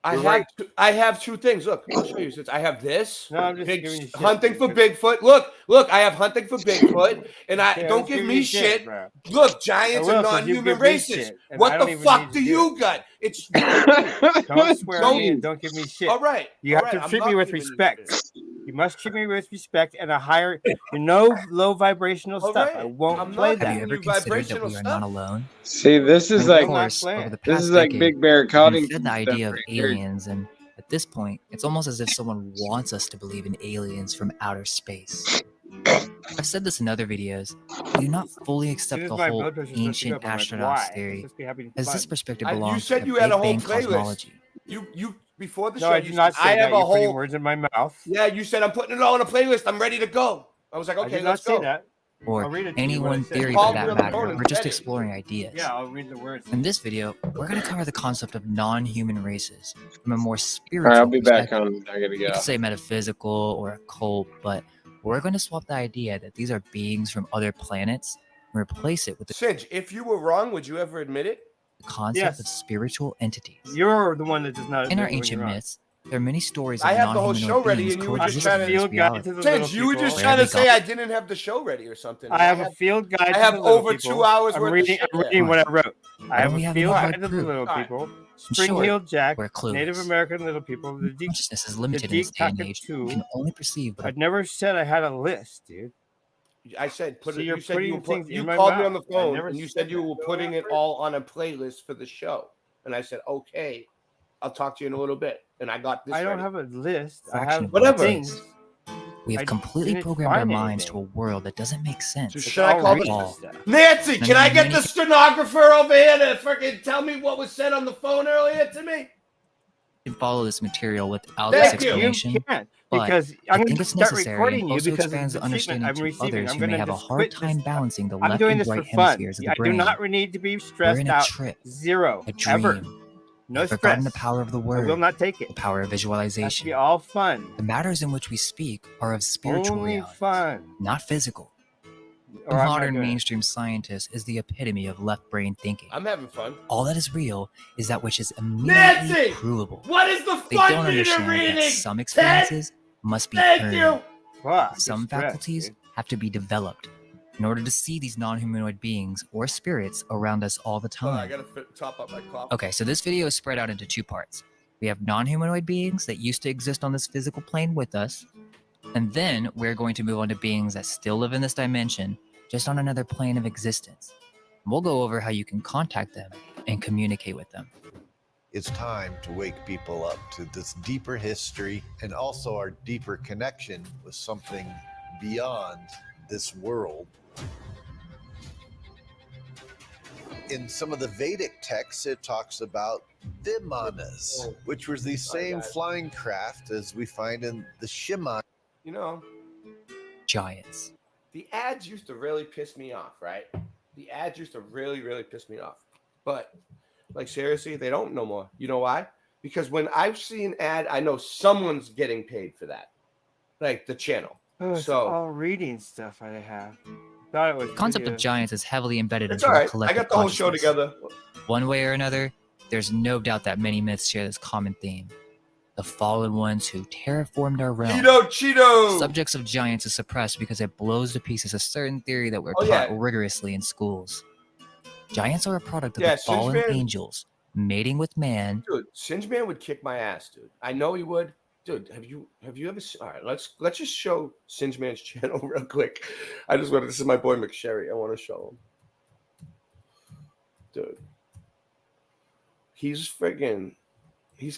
S13: I have two things. Look, I'll show you. Since I have this,
S16: no, I'm just giving you shit.
S13: Hunting for Bigfoot. Look, I have hunting for Bigfoot, and don't give me shit. Look, giants and non-human races. What the fuck do you got? It's
S16: don't swear at me and don't give me shit.
S13: All right,
S16: you have to treat me with respect. You must treat me with respect and a higher, low vibrational stuff. I won't play that.
S17: Have you ever considered that we are not alone?
S14: See, this is like
S17: Over the
S14: this
S17: past
S14: is like
S17: decade,
S14: Big Bear Cotting.
S17: we've fed the idea of aliens and At this point, it's almost as if someone wants us to believe in aliens from outer space. I've said this in other videos. I do not fully accept the whole ancient astronauts theory, as this perspective
S13: You
S17: belongs to
S13: said
S17: the
S13: you had a
S17: Big
S13: whole
S17: Bang
S13: playlist.
S17: cosmology.
S13: You before the
S16: No,
S13: show.
S16: I did not say that. You're putting words in my mouth.
S13: Yeah, you said I'm putting it all in a playlist. I'm ready to go. I was like,
S16: I
S13: okay,
S16: did not
S13: let's
S16: say
S13: go.
S16: that.
S17: Or
S16: I'll read it to
S17: any
S16: you what I
S17: one
S16: said.
S17: theory
S13: Call
S17: for
S13: me
S17: that
S13: on the
S17: matter.
S13: phone and
S17: We're just
S13: said it.
S17: exploring ideas.
S16: Yeah, I'll read the words.
S17: In this video, we're going to cover the concept of non-human races from a more
S14: All
S17: spiritual
S14: right, I'll be back
S17: perspective.
S14: on. I gotta
S17: You
S14: go.
S17: could say metaphysical or occult, but we're going to swap the idea that these are beings from other planets and replace it with the
S13: Cinch, if you were wrong, would you ever admit it?
S17: concept of spiritual entities.
S16: You're the one that does not.
S17: In our
S16: admit when
S17: ancient
S16: you're wrong.
S17: myths, there are many stories of
S13: I have the whole
S17: non-humanoid
S13: show ready,
S17: beings
S13: and you were just
S17: coexisting
S13: trying
S17: in
S13: to
S17: this
S16: field guide
S17: reality.
S16: to the
S13: Cinch,
S16: little
S13: you were just
S16: people.
S13: trying to
S17: Wherever
S13: say
S17: they
S13: I didn't have the show ready or something.
S16: I have a field guide.
S13: I have
S16: to the little
S13: over
S16: people.
S13: 2 hours
S16: I'm
S13: worth
S16: reading.
S13: of shit.
S16: I'm reading what I wrote. I have
S17: we
S16: a
S17: have
S16: field
S17: any
S16: guide
S17: hard
S16: to the
S17: proof?
S16: little
S13: All right.
S16: people.
S17: In
S16: Spring
S17: short,
S16: Heel Jack,
S17: we're clueless.
S16: Native American little people. The Deep.
S17: Consciousness is
S16: The
S17: limited in this
S16: Deep
S17: day and
S16: Pocket
S17: age.
S16: 2.
S17: We can only perceive what
S16: I've never said I had a list, dude.
S13: I said put
S16: See,
S13: it.
S16: you're
S13: You said you
S16: putting
S13: were put,
S16: things
S13: you
S16: in my
S13: called me on
S16: mouth.
S13: the
S16: I
S13: phone
S16: never
S13: and you
S16: said
S13: said you were putting it all on a playlist for the show, and I said okay, I'll talk to you in a little bit. And I got this.
S16: I don't
S13: ready.
S16: have a list. I
S17: fraction
S16: have
S17: of what it
S16: things.
S17: is. We have
S16: I
S17: completely
S16: didn't
S17: programmed our
S16: find
S17: minds
S16: anything.
S17: to a world that doesn't make sense.
S13: So
S16: It's
S13: should I
S16: all
S13: call
S16: racist
S17: all.
S16: stuff.
S13: Nancy?
S17: And
S13: Can I get
S17: many-
S13: the stenographer over here to freaking tell me what was said on the phone earlier to me?
S17: You can follow this material without
S13: Thank
S17: this
S13: you.
S17: explanation.
S16: You can't
S17: but
S16: because
S17: I
S16: I'm going
S17: think
S16: to
S17: it's
S16: start
S17: necessary
S16: recording
S17: and
S16: you
S17: also
S16: because
S17: expands
S16: of
S17: the
S16: the treatment
S17: understanding
S16: I'm
S17: to
S16: receiving.
S17: others
S16: I'm
S17: who may
S16: going to
S17: have a
S16: just
S17: hard
S16: quit
S17: time
S16: this.
S17: balancing the
S16: I'm
S17: left
S16: doing
S17: and
S16: this
S17: right
S16: for fun.
S17: hemispheres of the
S16: I do
S17: brain.
S16: not need to be
S17: We're
S16: stressed
S17: in a
S16: out.
S17: trip,
S16: Zero.
S17: a dream.
S16: Ever. No
S17: We've forgotten
S16: stress.
S17: the power of the
S16: I
S17: word,
S16: will not take it.
S17: the power of
S16: It has to
S17: visualization.
S16: be all fun.
S17: The matters in which we speak are of spiritual
S16: Only
S17: reality,
S16: fun.
S17: not physical. The
S16: Or I'm not
S17: modern
S16: doing it.
S17: mainstream scientist is the epitome of left brain thinking.
S13: I'm having fun.
S17: All that is real is that which is immediately
S13: Nancy!
S17: provable.
S13: What is the
S17: They
S13: fun
S17: don't
S13: meter
S17: understand
S13: reading?
S17: that some experiences must be
S13: Thank
S17: earned.
S13: you.
S16: Fuck,
S17: Some
S16: you're stressed,
S17: faculties
S16: dude.
S17: have to be developed in order to see these non-humanoid beings or spirits around us all the
S13: Oh, I
S17: time.
S13: gotta top up my coffee.
S17: Okay, so this video is spread out into two parts. We have non-humanoid beings that used to exist on this physical plane with us, and then we're going to move on to beings that still live in this dimension, just on another plane of existence. We'll go over how you can contact them and communicate with them.
S18: It's time to wake people up to this deeper history and also our deeper connection with something beyond this world. In some of the Vedic texts, it talks about Vimanas, which was the same flying craft as we find in the Shema.
S13: You know,
S17: Giants.
S13: the ads used to really piss me off, right? The ads used to really, really piss me off. But, like, seriously, they don't no more. You know why? Because when I see an ad, I know someone's getting paid for that. Like, the channel.
S16: Oh, it's
S13: So-
S16: all reading stuff I have. Thought it was
S17: The concept
S16: video.
S17: of giants is heavily embedded
S13: It's
S17: into
S13: all
S17: our
S13: right. I
S17: collective
S13: got the whole show
S17: consciousness.
S13: together.
S17: One way or another, there's no doubt that many myths share this common theme. The fallen ones who terraformed our realm.
S13: Cheeto!
S17: Subjects of giants is suppressed because it blows to pieces a certain theory that we're
S13: Oh,
S17: taught
S13: yeah.
S17: rigorously in schools. Giants are a product of
S13: Yeah,
S17: the fallen
S13: Singe Man-
S17: angels mating with man.
S13: Dude, Singe Man would kick my ass, dude. I know he would. Dude, have you ever all right, let's just show Singe Man's channel real quick. I just want this is my boy McSherry. I want to show him. Dude. He's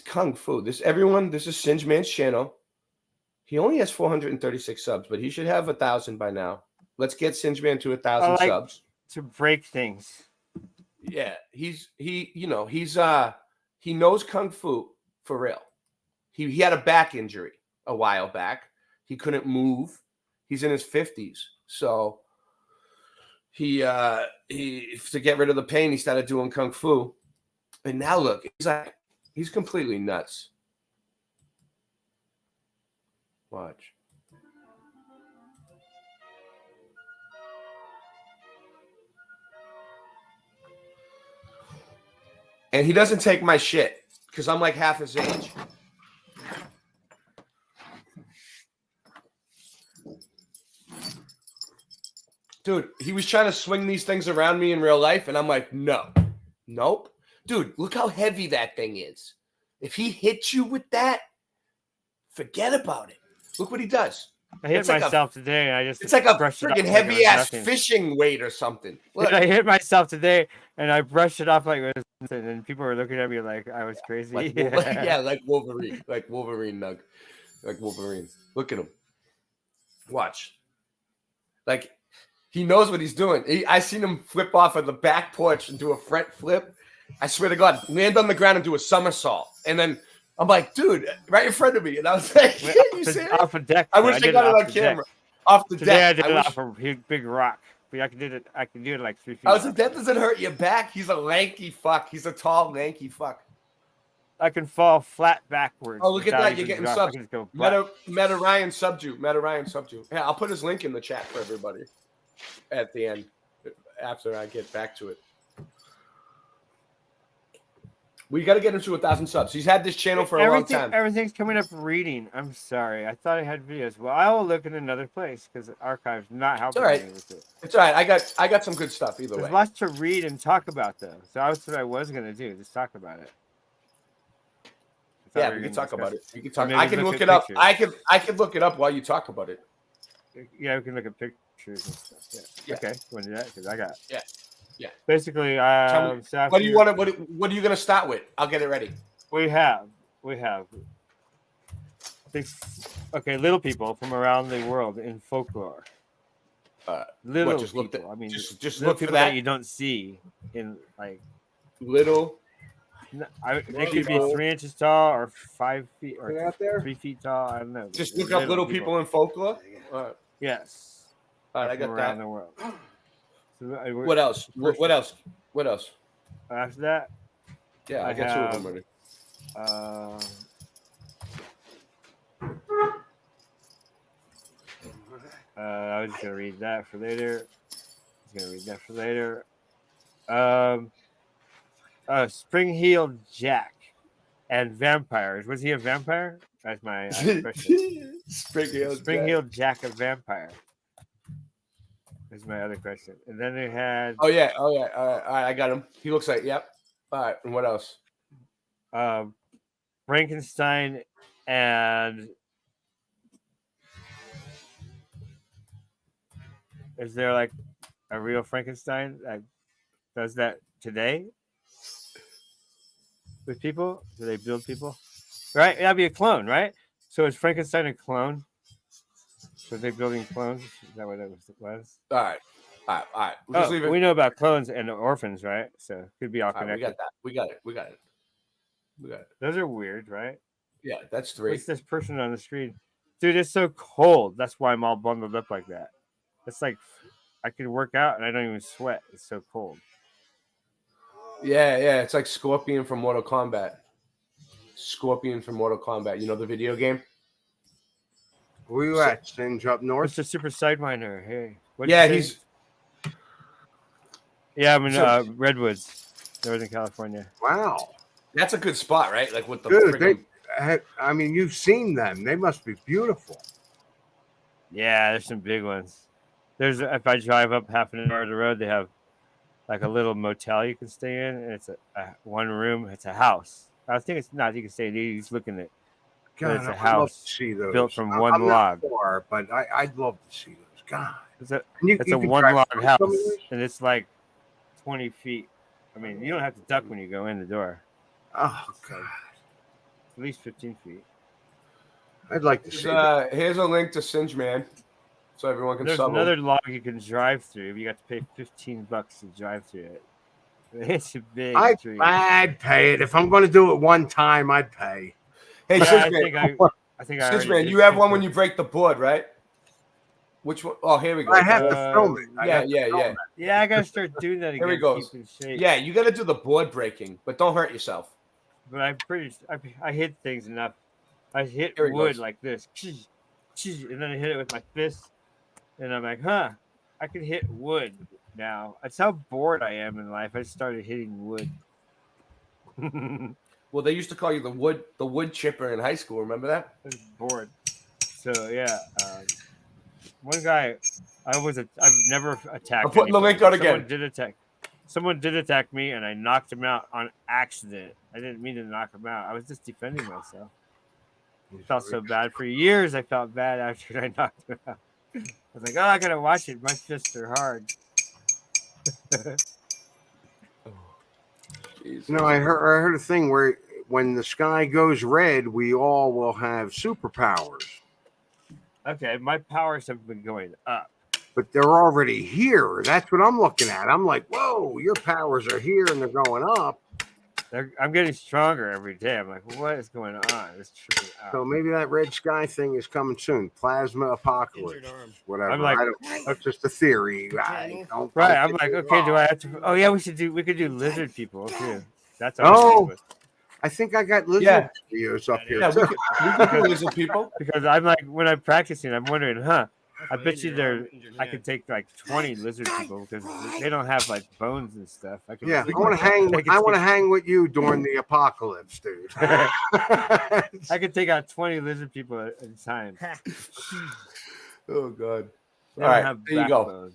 S13: kung fu. This is Singe Man's channel. He only has 436 subs, but he should have 1,000 by now. Let's get Singe Man to 1,000
S16: I like
S13: subs.
S16: to break things.
S13: Yeah, he knows kung fu for real. He had a back injury a while back. He couldn't move. He's in his 50s. So he to get rid of the pain, he started doing kung fu. And now look, he's completely nuts. Watch. And he doesn't take my shit because I'm like half his age. Dude, he was trying to swing these things around me in real life, and I'm like, nope. Dude, look how heavy that thing is. If he hits you with that, forget about it. Look what he does.
S16: I hit
S13: It's like
S16: myself today, and I just
S13: It's like a
S16: brushed it off
S13: friggin'
S16: like it
S13: heavy
S16: was
S13: ass
S16: nothing.
S13: fishing weight or something. Look,
S16: Dude, I hit myself today, and I brushed it off like it was nothing, and people were looking at me like I was crazy.
S13: like yeah, like Wolverine, Nug, like Wolverine. Look at him. Watch. Like he knows what he's doing. I seen him flip off of the back porch and do a front flip. I swear to God, land on the ground and do a somersault, and then I'm like, dude, right in front of me, and I was like, you serious?
S16: Off a deck.
S13: I wish I got it on camera. Off the
S16: Today
S13: deck.
S16: I did it
S13: wish...
S16: off a big rock. But I can do it. I can do it like 3 feet.
S13: I was like, that doesn't hurt your back. He's a lanky fuck. He's a tall, lanky fuck.
S16: I can fall flat backwards.
S13: Oh, look at that. You're getting subs.
S16: Meta
S13: Ryan subbed you. Meta Ryan subbed you. Yeah, I'll put his link in the chat for everybody at the end after I get back to it. We got to get him to 1,000 subs. He's had this channel for a long time.
S16: Everything's coming up reading. I'm sorry. I thought I had videos. Well, I will look in another place because the archive's not helping me with it.
S13: It's all right. I got some good stuff either way.
S16: There's lots to read and talk about, though. So that's what I was going to do. Just talk about it.
S13: Yeah, we can talk about it. You can talk. I can look it up. I can look it up while you talk about it.
S16: Yeah, we can look at pictures and stuff. Yeah. Okay. Want to do that? Because I got.
S13: Yeah. Yeah.
S16: Basically,
S13: what do you want to? What are you going to start with? I'll get it ready.
S16: We have. Little people from around the world in folklore. Little people. I mean,
S13: just
S16: little
S13: look for
S16: people
S13: that.
S16: that you don't see in like
S13: little.
S16: They could be 3 inches tall or 5 feet or 3 feet tall. I don't know.
S13: Just look up little people in folklore.
S16: Yes.
S13: All right, I got
S16: around
S13: that.
S16: the world. So
S13: what else? What else? What else?
S16: After that,
S13: yeah, I got 2 of them ready.
S16: I was just gonna read that for later. Spring-heeled Jack and vampires. Was he a vampire? That's my question. Spring-heeled Jack, a vampire. That's my other question. And then they had.
S13: Oh yeah. All right. I got him. He looks like. Yep. All right. And what else?
S16: Frankenstein and. Is there like a real Frankenstein that does that today with people? Do they build people? Right? That'd be a clone, right? So is Frankenstein a clone? So they building clones? Is that what it was?
S13: All right. We'll just leave it.
S16: We know about clones and orphans, right? So it could be all connected.
S13: We got that. We got it.
S16: Those are weird, right?
S13: Yeah, that's 3.
S16: What's this person on the screen? Dude, it's so cold. That's why I'm all bundled up like that. It's like I could work out and I don't even sweat. It's so cold.
S13: Yeah. It's like Scorpion from Mortal Kombat. You know the video game?
S15: Where you at, Singe, up north?
S16: It's a super sidewinder. Hey. Yeah, I'm in Redwoods, Northern California.
S15: Wow.
S13: That's a good spot, right? Like with the
S15: I mean, you've seen them. They must be beautiful.
S16: Yeah, there's some big ones. If I drive up half an hour of the road, they have like a little motel you can stay in, and it's a one room. It's a house. I think it's not. You can stay there. You just look in it.
S15: God,
S16: it's a
S15: I'd
S16: house
S15: love to see those.
S16: built from
S15: I'm
S16: one log.
S15: Not far, but I'd love to see those. God,
S16: it's a one log house, and it's like 20 feet. I mean, you don't have to duck when you go in the door.
S15: Oh God,
S16: at least 15 feet.
S15: I'd like to see that.
S13: Here's a link to Singe Man, so everyone can.
S16: There's another log you can drive through. You got to pay $15 to drive through it. It's a big tree.
S15: I'd pay it if I'm going to do it one time. I'd pay.
S13: Hey, Singe Man,
S16: I think
S13: Singe Man, you have one when you break the board, right? Which one? Oh, here we go.
S15: I have to film it.
S16: Yeah, I got to start doing that again.
S13: Here we go. Yeah, you got to do the board breaking, but don't hurt yourself.
S16: But I hit things enough. I hit wood like this, and then I hit it with my fist, and I'm like, I can hit wood now. That's how bored I am in life. I started hitting wood.
S13: Well, they used to call you the wood chipper in high school. Remember that?
S16: I was bored. So yeah, one guy, I've never attacked.
S13: I'm putting the link out again.
S16: Someone did attack me, and I knocked him out on accident. I didn't mean to knock him out. I was just defending myself. felt so bad for years. I felt bad after I knocked him out. I was like, oh, I gotta watch it. My fists are hard.
S15: No, I heard a thing where when the sky goes red, we all will have superpowers.
S16: Okay, my powers have been going up.
S15: But they're already here. That's what I'm looking at. I'm like, whoa, your powers are here and they're going up.
S16: I'm getting stronger every day. I'm like, what is going on? It's tripping out.
S15: So maybe that red sky thing is coming soon. Plasma apocalypse, whatever.
S16: I'm like,
S15: it's just a theory.
S16: Right. I'm like, okay, do I have to? Oh yeah, we could do lizard people too. That's
S15: I think I got lizard videos up here.
S13: Yeah, we could do lizard people.
S16: Because I'm like, when I'm practicing, I'm wondering, I bet you I could take like 20 lizard people because they don't have like bones and stuff. I
S15: want to hang with you during the apocalypse, dude.
S16: I could take out 20 lizard people at a time.
S13: Oh God!
S16: They
S13: All
S16: don't
S13: right,
S16: have
S13: there you go.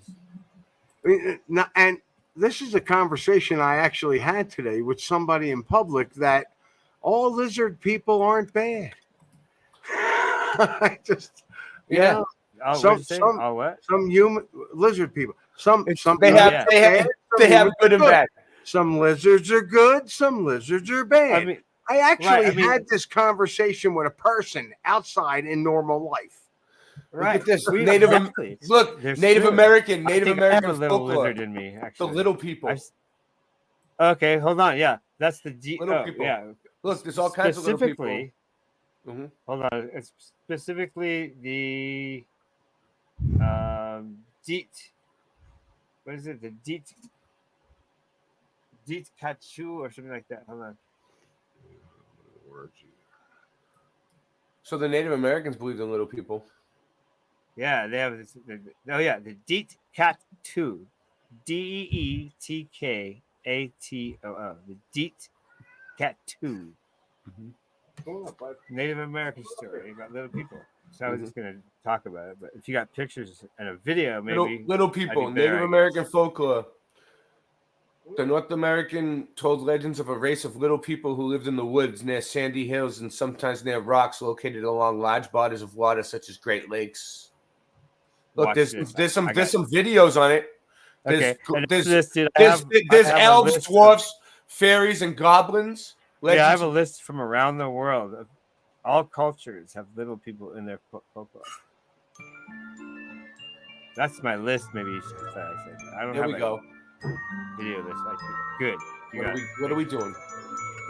S16: backbones.
S15: And this is a conversation I actually had today with somebody in public that all lizard people aren't bad. I just, you know. Some human lizard people. They
S13: have good and bad.
S15: Some lizards are good. Some lizards are bad. I actually had this conversation with a person outside in normal life.
S13: Right. Look at this. Native American
S16: I have a little
S13: folklore.
S16: lizard in me. Actually,
S13: The little people.
S16: Okay, hold on. Yeah, that's the
S13: little people.
S16: Yeah.
S13: Look, there's all kinds of little people.
S16: Hold on. It's specifically the Deet. What is it? The Deet Kachu or something like that. Hold on.
S13: So the Native Americans believed in little people.
S16: Yeah, they have this. The Deet Cat 2. DEETKATOO. The Deet Cat 2. Native American story about little people. So I was just going to talk about it, but if you got pictures and a video, maybe
S13: little people, Native American folklore. The North American told legends of a race of little people who lived in the woods near sandy hills and sometimes near rocks located along large bodies of water such as Great Lakes. Look, there's some videos on it. There's elves, dwarfs, fairies, and goblins.
S16: Legends. Yeah, I have a list from around the world of all cultures have little people in their folklore. That's my list. Maybe you should say. I don't have a video list. Good.
S13: What are we doing?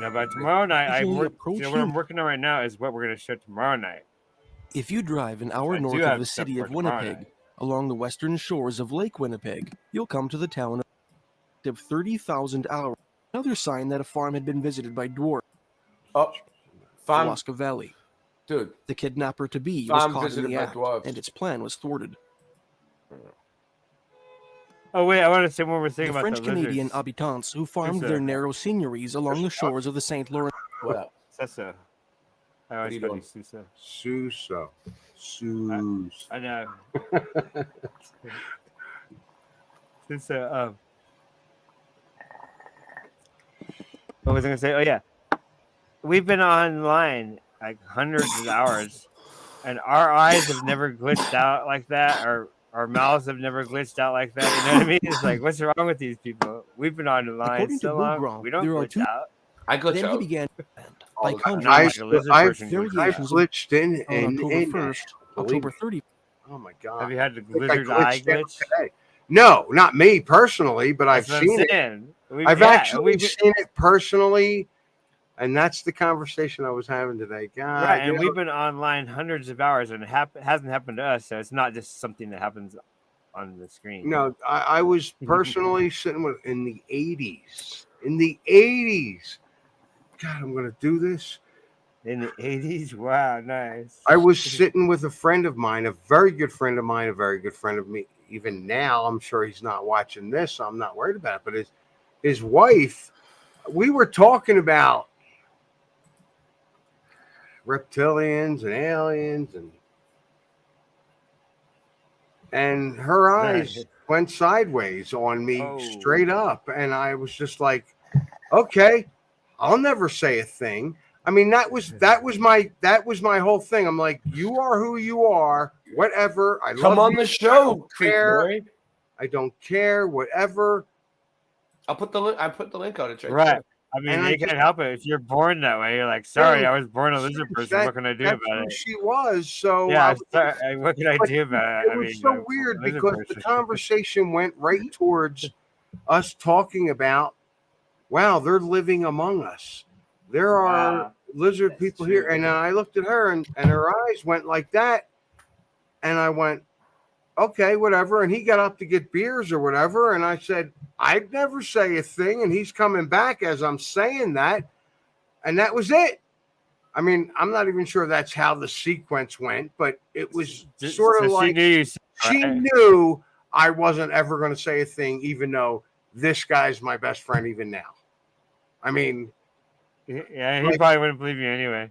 S16: Now, by tomorrow night, what I'm working on right now is what we're going to show tomorrow night.
S19: If you drive an hour north of the city of Winnipeg, along the western shores of Lake Winnipeg, you'll come to the town of 30,000 hours. Another sign that a farm had been visited by dwarves. Alaska Valley.
S13: Dude.
S19: The kidnapper-to-be was caught in the act, and its plan was thwarted.
S16: Oh, wait, I want to say one more thing
S19: the
S16: about
S19: French-Canadian habitants who farmed their narrow seigneuries along the shores of the St. Lawrence.
S13: What up?
S16: Susso. I always call you Susso.
S15: Susso.
S16: I know. Susso. What was I going to say? Oh, yeah. We've been online like hundreds of hours, and our eyes have never glitched out like that. Our mouths have never glitched out like that. You know what I mean? It's like, what's wrong with these people? We've been online so long. We don't glitch out.
S13: I glitch
S19: out. He began by
S15: I've glitched in
S19: October 1st, October 30th.
S15: Oh my God.
S16: Have you had the lizard eye glitch?
S15: No, not me personally, but I've seen it. I've actually seen it personally, and that's the conversation I was having today. God,
S16: right, and we've been online hundreds of hours, and it hasn't happened to us, so it's not just something that happens on the screen.
S15: No, I was personally sitting with in the 80s. In the 80s. God, I'm going to do this.
S16: In the 80s? Wow, nice.
S15: I was sitting with a friend of mine, a very good friend of mine, a very good friend of me. Even now, I'm sure he's not watching this, so I'm not worried about it. But his wife, we were talking about reptilians and aliens, and her eyes went sideways on me straight up. And I was just like, okay, I'll never say a thing. I mean, that was my whole thing. I'm like, you are who you are, whatever. I
S13: Come
S15: love
S13: on
S15: you.
S13: the show, Creek Boy.
S15: I don't care, whatever.
S13: I put the link on it
S16: Right.
S13: there.
S16: I mean,
S15: And
S16: you
S15: I
S16: can't
S15: just-
S16: help it. If you're born that way, you're like, sorry,
S15: Dude,
S16: I was born a lizard person. What can I do
S15: that's
S16: about
S15: who
S16: it?
S15: she was. So
S16: Yeah,
S15: I was-
S16: sorry, what can I
S15: but
S16: do about it?
S15: It
S16: I
S15: was
S16: mean,
S15: so weird
S16: a lizard
S15: because the
S16: person.
S15: conversation went right towards us talking about, wow, they're living among us. There are lizard people here. And I looked at her and her eyes went like that. And I went, okay, whatever. And he got up to get beers or whatever. And I said, I'd never say a thing. And he's coming back as I'm saying that. And that was it. I mean, I'm not even sure that's how the sequence went, but it was sort of like she knew I wasn't ever going to say a thing, even though this guy's my best friend even now. I mean,
S16: yeah, he probably wouldn't believe you anyway.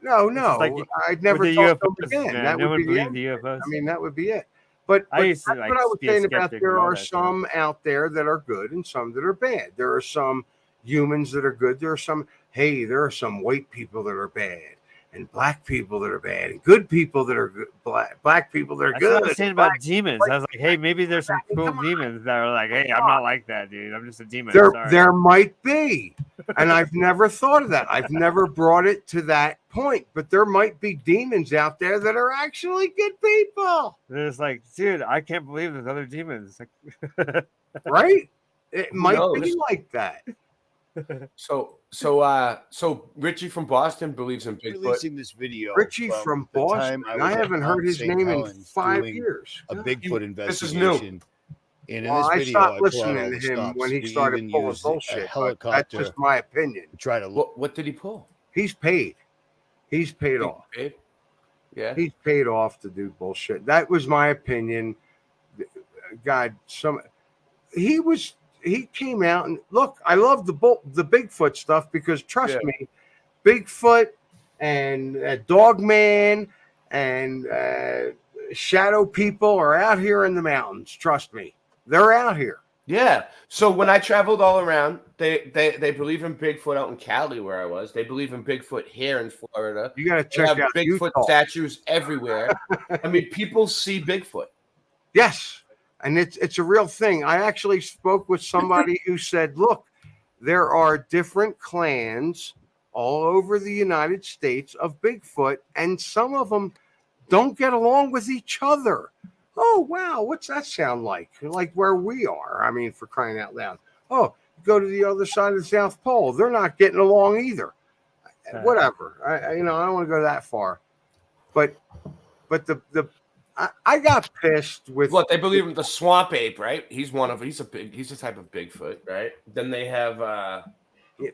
S15: No,
S16: like
S15: I'd never
S16: with the
S15: talk to him
S16: UFOs,
S15: again.
S16: man.
S15: That
S16: No
S15: would
S16: one
S15: be the
S16: believed
S15: end.
S16: the UFOs.
S15: I mean, that would be it. But
S16: I used to,
S15: that's
S16: like,
S15: what I was
S16: be a
S15: saying about
S16: skeptic
S15: there
S16: of all
S15: are
S16: that
S15: some out there that are good and some that are bad. There are some humans that are good. There are some, hey, there are some white people that are bad and black people that are bad and good people that are good, black people that are
S16: That's
S15: good.
S16: what I was saying about
S15: black-
S16: demons. I was like, hey, maybe there's some cool demons that are like, hey, I'm not like that, dude. I'm just a demon. Sorry.
S15: There might be. And I've never thought of that. I've never brought it to that point. But there might be demons out there that are actually good people.
S16: There's like, dude, I can't believe there's other demons.
S15: Right? It
S13: Who
S15: might
S13: knows?
S15: be like that.
S13: So Richie from Boston believes in Bigfoot.
S18: Releasing this video.
S15: Richie from
S18: the
S15: Boston.
S18: time
S15: I
S18: was
S15: haven't
S18: at
S15: heard
S18: Mount
S15: his
S18: St.
S15: name in
S18: Helens
S15: 5
S18: doing
S15: years.
S18: A Bigfoot
S13: This is new.
S18: investigation. And in
S15: Well,
S18: this
S15: I
S18: video,
S15: stopped
S18: I pull out
S15: listening
S18: all
S15: to
S18: the
S15: him
S18: stops.
S15: when he
S18: We
S15: started
S18: even
S15: pulling
S18: used
S15: bullshit.
S18: a
S15: But
S18: helicopter
S15: that's just my opinion.
S18: to try to
S13: What did he pull?
S15: He's paid. He's paid off.
S13: Paid? Yeah.
S15: He's paid off to do bullshit. That was my opinion. God, he came out and look, I love the Bigfoot stuff because trust me, Bigfoot and Dogman and shadow people are out here in the mountains. Trust me, they're out here.
S13: Yeah. So when I traveled all around, they believe in Bigfoot out in Cali where I was. They believe in Bigfoot here in Florida.
S15: You got to
S13: They
S15: check
S13: have
S15: out
S13: Bigfoot
S15: Utah.
S13: statues everywhere. I mean, people see Bigfoot.
S15: Yes, and it's a real thing. I actually spoke with somebody who said, look, there are different clans all over the United States of Bigfoot, and some of them don't get along with each other. Oh, wow, what's that sound like? Like where we are. I mean, for crying out loud. Oh, go to the other side of the South Pole. They're not getting along either. Whatever. I don't want to go that far. But I got pissed with
S13: what they believe in the swamp ape, right? He's a type of Bigfoot, right? Then they have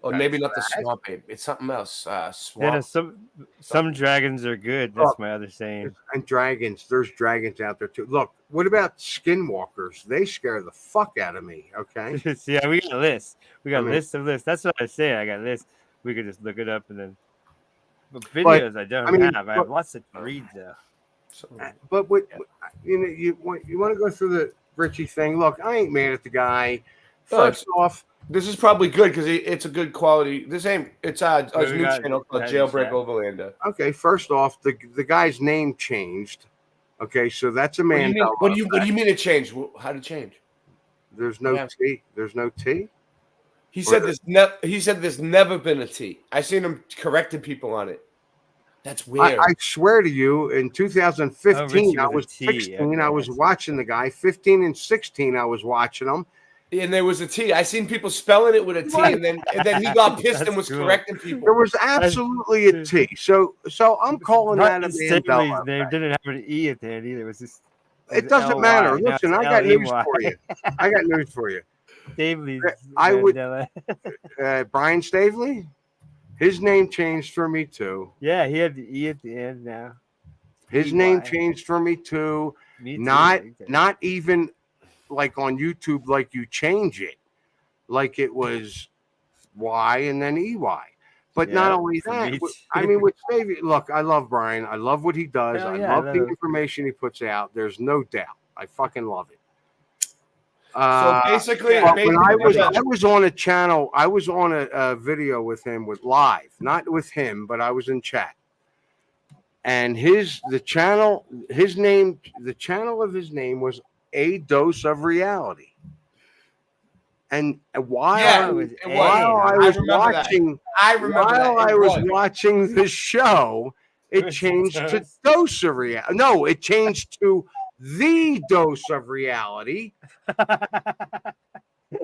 S13: or maybe not the swamp ape. It's something else. Swamp.
S16: Yeah, some dragons are good. That's my other saying.
S15: And dragons, there's dragons out there too. Look, what about skinwalkers? They scare the fuck out of me. Okay.
S16: Yeah, we got a list. We got
S15: I mean-
S16: lists of lists. That's what I say. I got a list. We could just look it up and then. But videos I don't have. I have lots to read though.
S15: But what you want to go through the Richie thing? Look, I ain't mad at the guy. First off,
S13: this is probably good because it's a good quality. It's a
S15: we
S13: new
S15: got-
S13: channel called
S15: that is
S13: Jailbreak
S15: that.
S13: Overlander.
S15: okay. First off, the guy's name changed. Okay, so that's a man.
S13: What do you mean it changed? How did it change?
S15: There's no T. There's no T.
S13: He said there's never been a T. I seen him correcting people on it. That's weird.
S15: I swear to you, in 2015,
S13: Richie
S15: I
S13: with a
S15: was
S13: T,
S15: 16.
S13: yeah,
S15: I was watching the guy. 15 and 16, I was watching him.
S13: And there was a T. I seen people spelling it with a T, and then he got pissed and was correcting people.
S15: There was absolutely a T. So I'm calling that a
S16: Stanley's
S15: Mandela.
S16: name didn't have an E at the end either. It was just.
S15: It doesn't matter. Listen, I got news for you. I got news for you.
S16: Stavely's
S15: I would.
S16: Mandela.
S15: Brian Stavely, his name changed for me too.
S16: Yeah, he had the E at the end now.
S15: His name changed for me too.
S16: Me too,
S15: Not even like on YouTube, like you change it, like it was Y and then EY. But not
S16: Yeah,
S15: only
S16: for
S15: that,
S16: me
S15: I mean, with Stavely, look, I love Brian. I love what he does.
S16: Hell
S15: I
S16: yeah, I
S15: love
S16: love
S15: the
S16: it.
S15: information he puts out. There's no doubt. I fucking love it.
S13: So basically,
S15: when I was on a channel, I was on a video with him with live, not with him, but I was in chat. And the channel of his name was A Dose of Reality. And while I was watching the show, it changed to Dose of Reality. No, it changed to The Dose of Reality.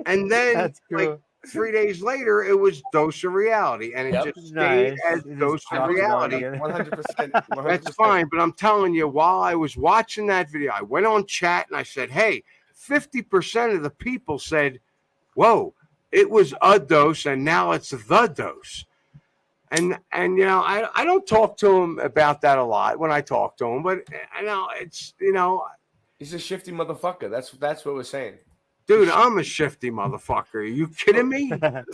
S15: And then, like 3 days later, it was Dose of Reality, and it just stayed as Dose of Reality.
S13: 100%.
S15: That's fine, but I'm telling you, while I was watching that video, I went on chat and I said, "Hey, 50% of the people said, whoa, it was a dose, and now it's the dose." And you know, I don't talk to him about that a lot when I talk to him, but I know it's, you know,
S13: he's a shifty motherfucker. That's what we're saying.
S15: Dude, I'm a shifty motherfucker. Are you kidding me?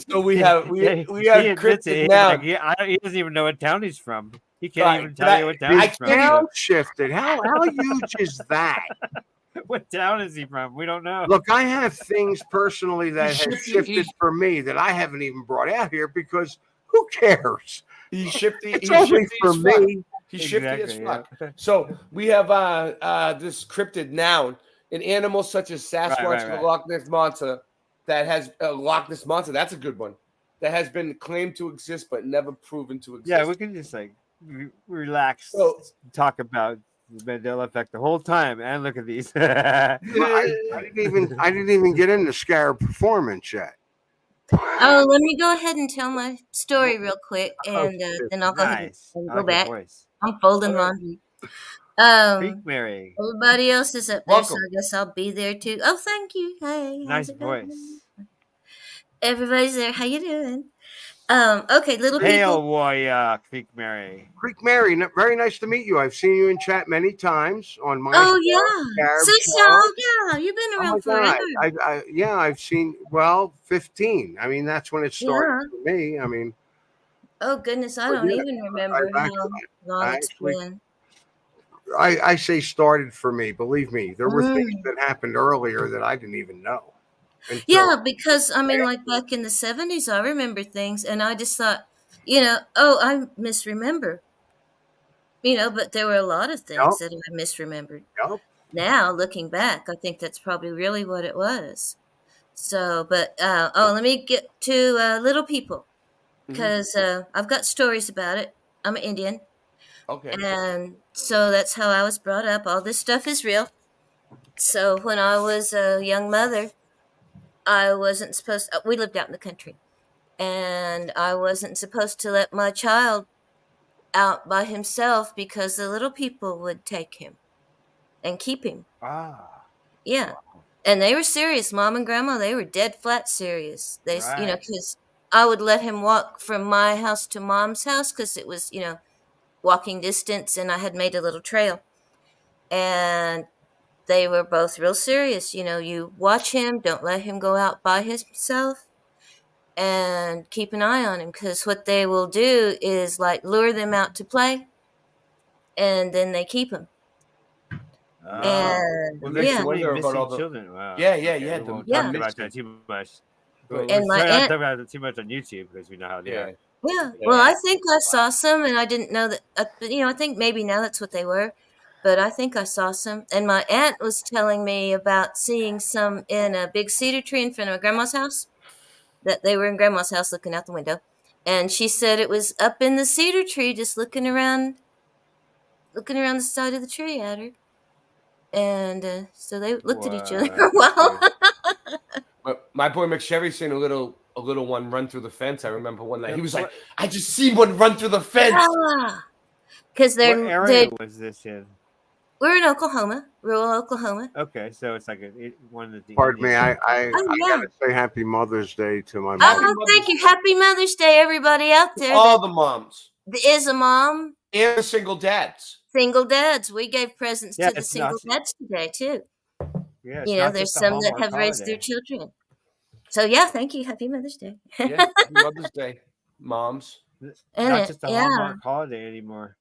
S13: So we have cryptid now.
S16: He doesn't even know what town he's from. He can't even tell you what town he's from.
S15: Town shifted. How huge is that?
S16: What town is he from? We don't know.
S15: Look, I have things personally that have shifted for me that I haven't even brought out here because who cares?
S13: He's shifty.
S15: It's only for me.
S13: He's shifty as fuck. So we have this cryptid noun. An animal such as Sasquatch, the Loch Ness Monster, that has Loch Ness Monster. That's a good one. That has been claimed to exist but never proven to exist.
S16: Yeah, we can just like relax, talk about the Mandela effect the whole time, and look at these.
S15: I didn't even get into Scarab performance yet.
S20: Oh, let me go ahead and tell my story real quick, and then I'll go ahead and go back. I'm folding laundry.
S16: Freak Mary.
S20: Everybody else is up there, so I guess I'll be there too. Oh, thank you. Hey,
S16: nice voice.
S20: Everybody's there. How you doing? Okay, little
S16: Hail
S20: people.
S16: warrior, Freak Mary.
S15: Freak Mary, very nice to meet you. I've seen you in chat many times on my.
S20: Oh yeah, yeah. You've been around forever.
S15: I've seen 15. I mean, that's when it started for me. I mean.
S20: Oh goodness, I don't even remember how long it's been.
S15: I say started for me. Believe me, there were things that happened earlier that I didn't even know.
S20: Yeah, because I mean, like back in the 70s, I remember things, and I just thought, I misremember. But there were a lot of things that I misremembered. Now, looking back, I think that's probably really what it was. So, but let me get to Little People, because I've got stories about it. I'm an Indian.
S13: Okay.
S20: And so that's how I was brought up. All this stuff is real. So when I was a young mother, I wasn't supposed to, we lived out in the country, and I wasn't supposed to let my child out by himself because the little people would take him and keep him. Yeah. And they were serious. Mom and Grandma, they were dead flat serious. They, because I would let him walk from my house to Mom's house because it was, walking distance, and I had made a little trail. And they were both real serious. You watch him, don't let him go out by himself, and keep an eye on him, because what they will do is like lure them out to play, and then they keep them. And
S16: there's so many missing children. Wow.
S13: Yeah.
S16: We won't talk about that too much. And
S20: my aunt,
S16: talk about it too much on YouTube because we know how they are.
S20: Yeah. Well, I think I saw some, and I didn't know that. I think maybe now that's what they were, but I think I saw some. And my aunt was telling me about seeing some in a big cedar tree in front of my grandma's house. That they were in Grandma's house looking out the window, and she said it was up in the cedar tree, just looking around the side of the tree at her. And so they looked at each other for a while.
S13: But my boy McSherry seen a little one run through the fence. I remember one night he was like, "I just seen one run through the fence."
S20: Because
S16: what area was this in?
S20: We're in Oklahoma, rural Oklahoma.
S16: Okay, so it's like one of the.
S15: Pardon me, I gotta say Happy Mother's Day to my mom.
S20: Oh, thank you. Happy Mother's Day, everybody out there.
S13: All the moms.
S20: There is a mom.
S13: And the single dads.
S20: Single dads. We gave presents to the single dads today, too.
S16: Yeah,
S20: there's some that have raised their children. So, yeah, thank you. Happy Mother's Day.
S13: Yeah, Happy Mother's Day, moms.
S16: Not just a Hallmark holiday anymore.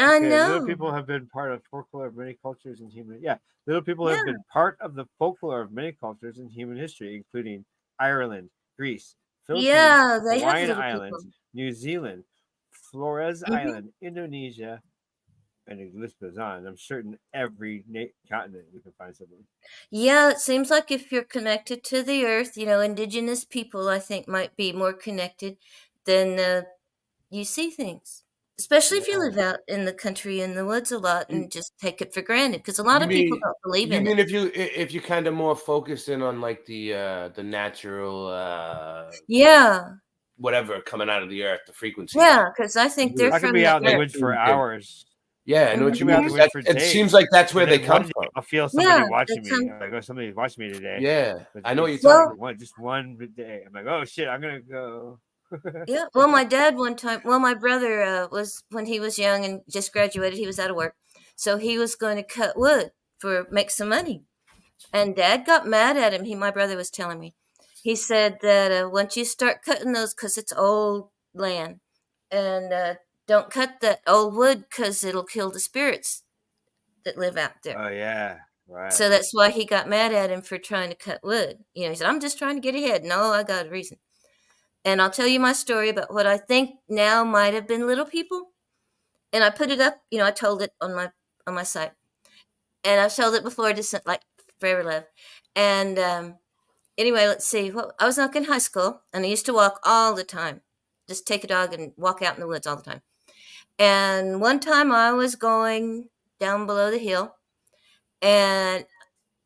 S20: I
S16: Okay, little
S20: know.
S16: people have been part of folklore of many cultures in human. Yeah, little people
S20: Yeah.
S16: have been part of the folklore of many cultures in human history, including Ireland, Greece, Philippines,
S20: Yeah, they have
S16: Hawaiian
S20: little
S16: Islands,
S20: people.
S16: New Zealand, Flores
S20: Hmm.
S16: Island, Indonesia, and the list goes on. I'm certain every continent we can find something.
S20: Yeah, it seems like if you're connected to the earth, indigenous people, I think, might be more connected than you see things. Especially if you
S13: Yeah.
S20: live out in the country in the woods a lot
S13: You,
S20: and just take it for granted, because a lot
S13: you
S20: of people
S13: mean
S20: don't believe
S13: you
S20: in it.
S13: mean if you kind of more focus in on like the natural
S20: Yeah,
S13: whatever coming out of the earth, the frequencies.
S20: yeah, because I think they're
S13: You're
S16: I could
S20: from
S16: be
S20: the
S16: out in the
S20: earth.
S16: woods for
S13: good.
S16: hours.
S13: Yeah, I know
S16: I
S13: what
S16: could
S13: you
S16: be out
S13: mean.
S16: in the
S13: 'Cause
S16: woods for
S13: it seems
S16: days,
S13: like that's where
S16: and
S13: they
S16: then one
S13: come
S16: day
S13: from.
S16: I'll feel somebody
S20: Yeah, they
S16: watching me.
S20: come.
S16: I'm like, oh, somebody's watching me today.
S13: Yeah,
S16: But
S13: I know what you're
S16: it's
S13: talking
S16: like
S20: Well,
S13: about.
S16: just one day. I'm like, oh shit, I'm gonna go.
S20: yeah. Well, my dad one time. Well, my brother was when he was young and just graduated. He was out of work, so he was going to cut wood for make some money. And Dad got mad at him. My brother was telling me. He said that once you start cutting those, because it's old land, and don't cut that old wood because it'll kill the spirits that live out there.
S16: Oh yeah, right.
S20: So that's why he got mad at him for trying to cut wood. He said, "I'm just trying to get ahead." No, I got a reason. And I'll tell you my story about what I think now might have been little people. And I put it up. I told it on my site, and I've told it before, just like Forever Love. And anyway, let's see. Well, I was like in high school, and I used to walk all the time. Just take a dog and walk out in the woods all the time. And one time I was going down below the hill, and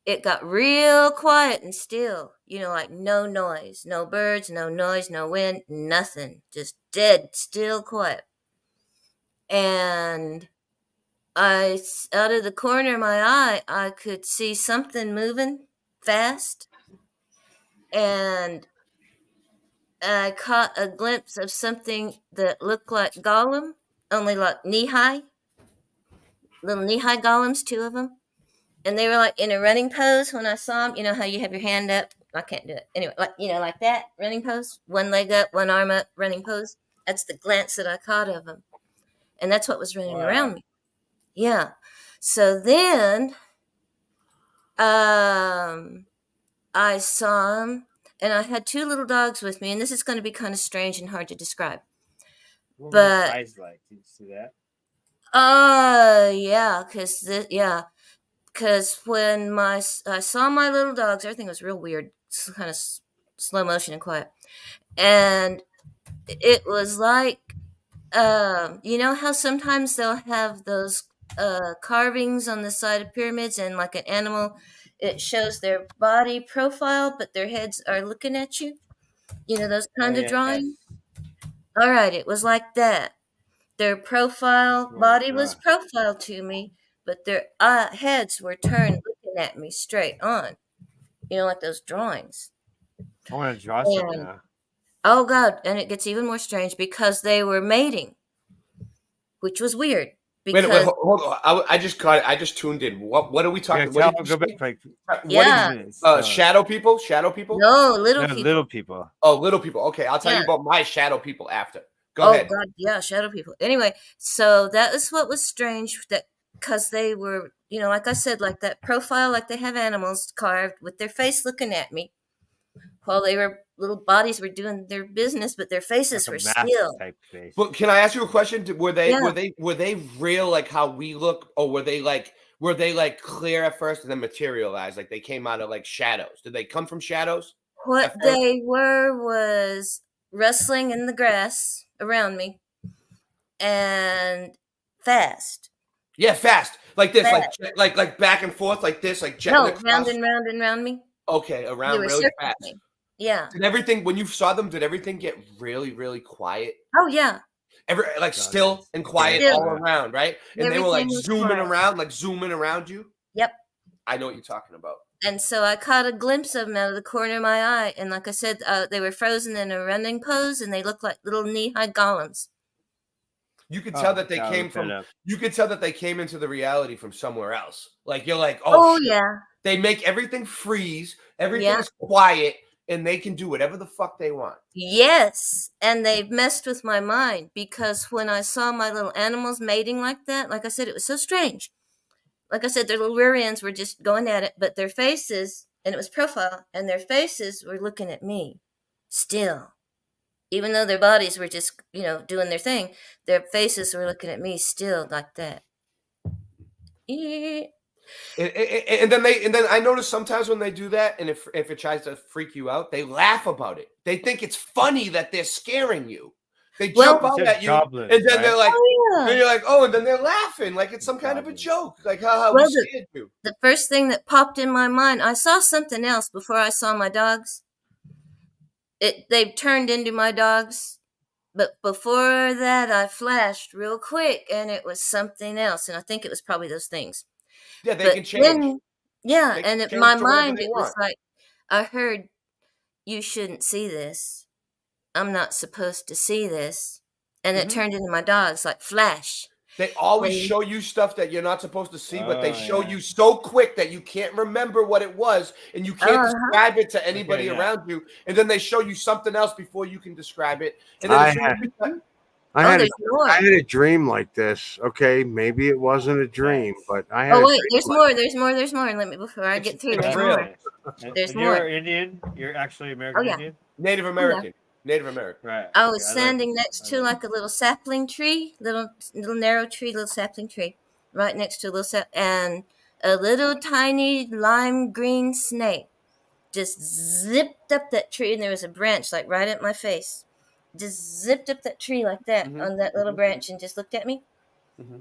S20: it got real quiet and still. Like no noise, no birds, no noise, no wind, nothing. Just dead, still quiet. And out of the corner of my eye, I could see something moving fast, and I caught a glimpse of something that looked like Gollum, only like knee high, little knee high golems, two of them. And they were like in a running pose when I saw them. You know how you have your hand up? I can't do it. Anyway, like that running pose, one leg up, one arm up, running pose. That's the glance that I caught of them. And that's what was running
S16: Wow.
S20: around me. Yeah. So then I saw them, and I had two little dogs with me, and this is going to be kind of strange and hard to describe.
S16: What were their
S20: But
S16: eyes like? Did you see that?
S20: yeah, because when I saw my little dogs, everything was real weird, kind of slow motion and quiet, and it was like, you know how sometimes they'll have those carvings on the side of pyramids, and like an animal, it shows their body profile, but their heads are looking at you. Those
S16: Oh
S20: kind of
S16: yes.
S20: drawings. All right, it was like that. Their
S16: Oh my
S20: body was
S16: god.
S20: profile to me, but their heads were turned looking at me straight on. Like those drawings.
S16: I want to draw some
S20: And
S16: now.
S20: oh god, and it gets even more strange because they were mating, which was weird
S13: Wait,
S20: because
S13: hold on. I just got it. I just tuned in. What are we
S16: Yeah,
S13: talking? What did you
S16: go back
S13: say?
S16: like
S13: What did
S20: yeah,
S16: minutes.
S13: shadow people? Shadow people?
S20: no little
S16: No,
S20: people.
S16: little people.
S13: Oh, little people. Okay, I'll tell
S20: Yeah.
S13: you about my shadow people after. Go
S20: Oh
S13: ahead.
S20: god, yeah, shadow people. Anyway, so that was what was strange, that because they were, like I said, like that profile, like they have animals carved with their face looking at me, while they were little bodies were doing their business, but their faces
S16: Like
S20: were
S16: a mask
S20: still.
S16: type face.
S13: But can I ask you a question? Were
S20: Yeah.
S13: they real like how we look, or were they like clear at first and then materialized, like they came out of like shadows? Did they come from shadows
S20: What
S13: at first?
S20: they were was rustling in the grass around me, and fast.
S13: Yeah, fast, like this,
S20: Fast.
S13: like back and forth, like this, like jetting
S20: No,
S13: across.
S20: round and round and round me.
S13: Okay,
S20: They
S13: around
S20: were
S13: really
S20: circling
S13: fast.
S20: me. Yeah.
S13: Did everything when you saw them? Did everything get really, really quiet?
S20: Oh yeah.
S13: Still and quiet
S20: Still.
S13: all around, right? And they were like
S20: Everything was
S13: zooming around you.
S20: Yep.
S13: I know what you're talking about.
S20: And so I caught a glimpse of them out of the corner of my eye, and like I said, they were frozen in a running pose, and they looked like little knee-high golems.
S13: You could tell that they
S16: God,
S13: came
S16: look
S13: from.
S16: that up.
S13: You could tell that they came into the reality from somewhere else. Like you're like,
S20: Oh
S13: shit.
S20: yeah.
S13: They make everything freeze. Everything
S20: Yeah.
S13: is quiet, and they can do whatever the fuck they want.
S20: Yes, and they've messed with my mind because when I saw my little animals mating like that, like I said, it was so strange. Like I said, their little rear ends were just going at it, but their faces, and it was profile, and their faces were looking at me still. Even though their bodies were just, doing their thing, their faces were looking at me still like that.
S13: And then I notice sometimes when they do that, and if it tries to freak you out, they laugh about it. They think it's funny that they're scaring you. They jump out at you,
S16: goblins,
S13: and then
S16: right?
S13: they're like,
S20: Oh, yeah.
S13: and you're like, oh, and then they're laughing like it's some kind of a joke. Like, haha, we
S20: Well,
S13: scared you.
S20: the first thing that popped in my mind, I saw something else before I saw my dogs. They turned into my dogs, but before that, I flashed real quick, and it was something else, and I think it was probably those things.
S13: Yeah, they
S20: But
S13: can change.
S20: then, yeah,
S13: They
S20: and
S13: can
S20: in
S13: change
S20: my
S13: to whatever
S20: mind,
S13: they
S20: it was
S13: want.
S20: like I heard, "You shouldn't see this. I'm not supposed to see this," and it turned into my dogs like flash.
S13: They always
S20: And-
S13: show you stuff that you're not supposed to see, but they
S16: Oh,
S13: show
S16: yeah.
S13: you so quick that you can't remember what it was, and you can't describe it to anybody
S16: yeah.
S13: around you. And then they show you something else before you can describe it. And then
S15: I
S13: as soon as
S15: had-
S13: you start-
S15: I had a dream like this. Okay, maybe it wasn't a dream, but I had.
S20: Oh
S15: a
S20: wait,
S15: dream
S20: there's
S15: like
S20: more. There's more. There's more. Let me before I get through. There's more. There's
S16: And you're
S20: more.
S16: Indian. You're actually American
S20: Oh, yeah.
S16: Indian.
S13: Native American. Native American.
S16: Right.
S20: I was standing next to like a little sapling tree, little narrow tree, little sapling tree, right next to a little and a little tiny lime green snake just zipped up that tree, and there was a branch like right at my face. Just zipped up that tree like that on that little branch and just looked at me.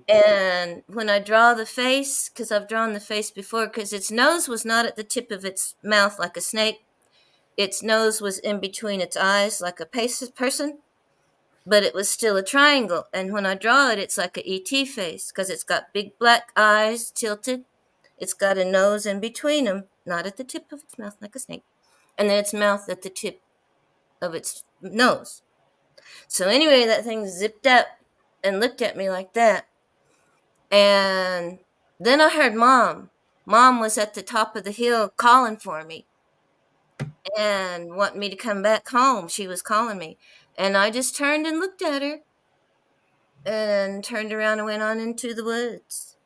S20: And when I draw the face, because I've drawn the face before, because its nose was not at the tip of its mouth like a snake. Its nose was in between its eyes like a person, but it was still a triangle. And when I draw it, it's like an ET face because it's got big black eyes tilted. It's got a nose in between them, not at the tip of its mouth like a snake. And then its mouth at the tip of its nose. So anyway, that thing zipped up and looked at me like that. And then I heard Mom. Mom was at the top of the hill calling for me and wanting me to come back home. She was calling me. And I just turned and looked at her and turned around and went on into the woods.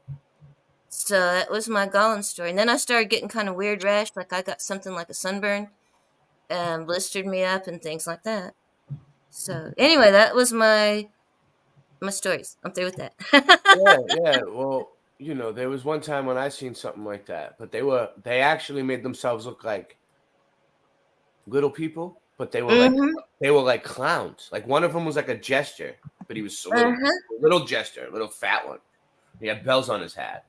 S20: So that was my golem story. And then I started getting kind of weird rash, like I got something like a sunburn and blistered me up and things like that. So anyway, that was my stories. I'm through with that.
S13: yeah. Well, there was one time when I seen something like that, but they actually made themselves look like little people, but they were like clowns. Like one of them was like a jester, but he was a little jester, a little fat one. He had bells on his hat.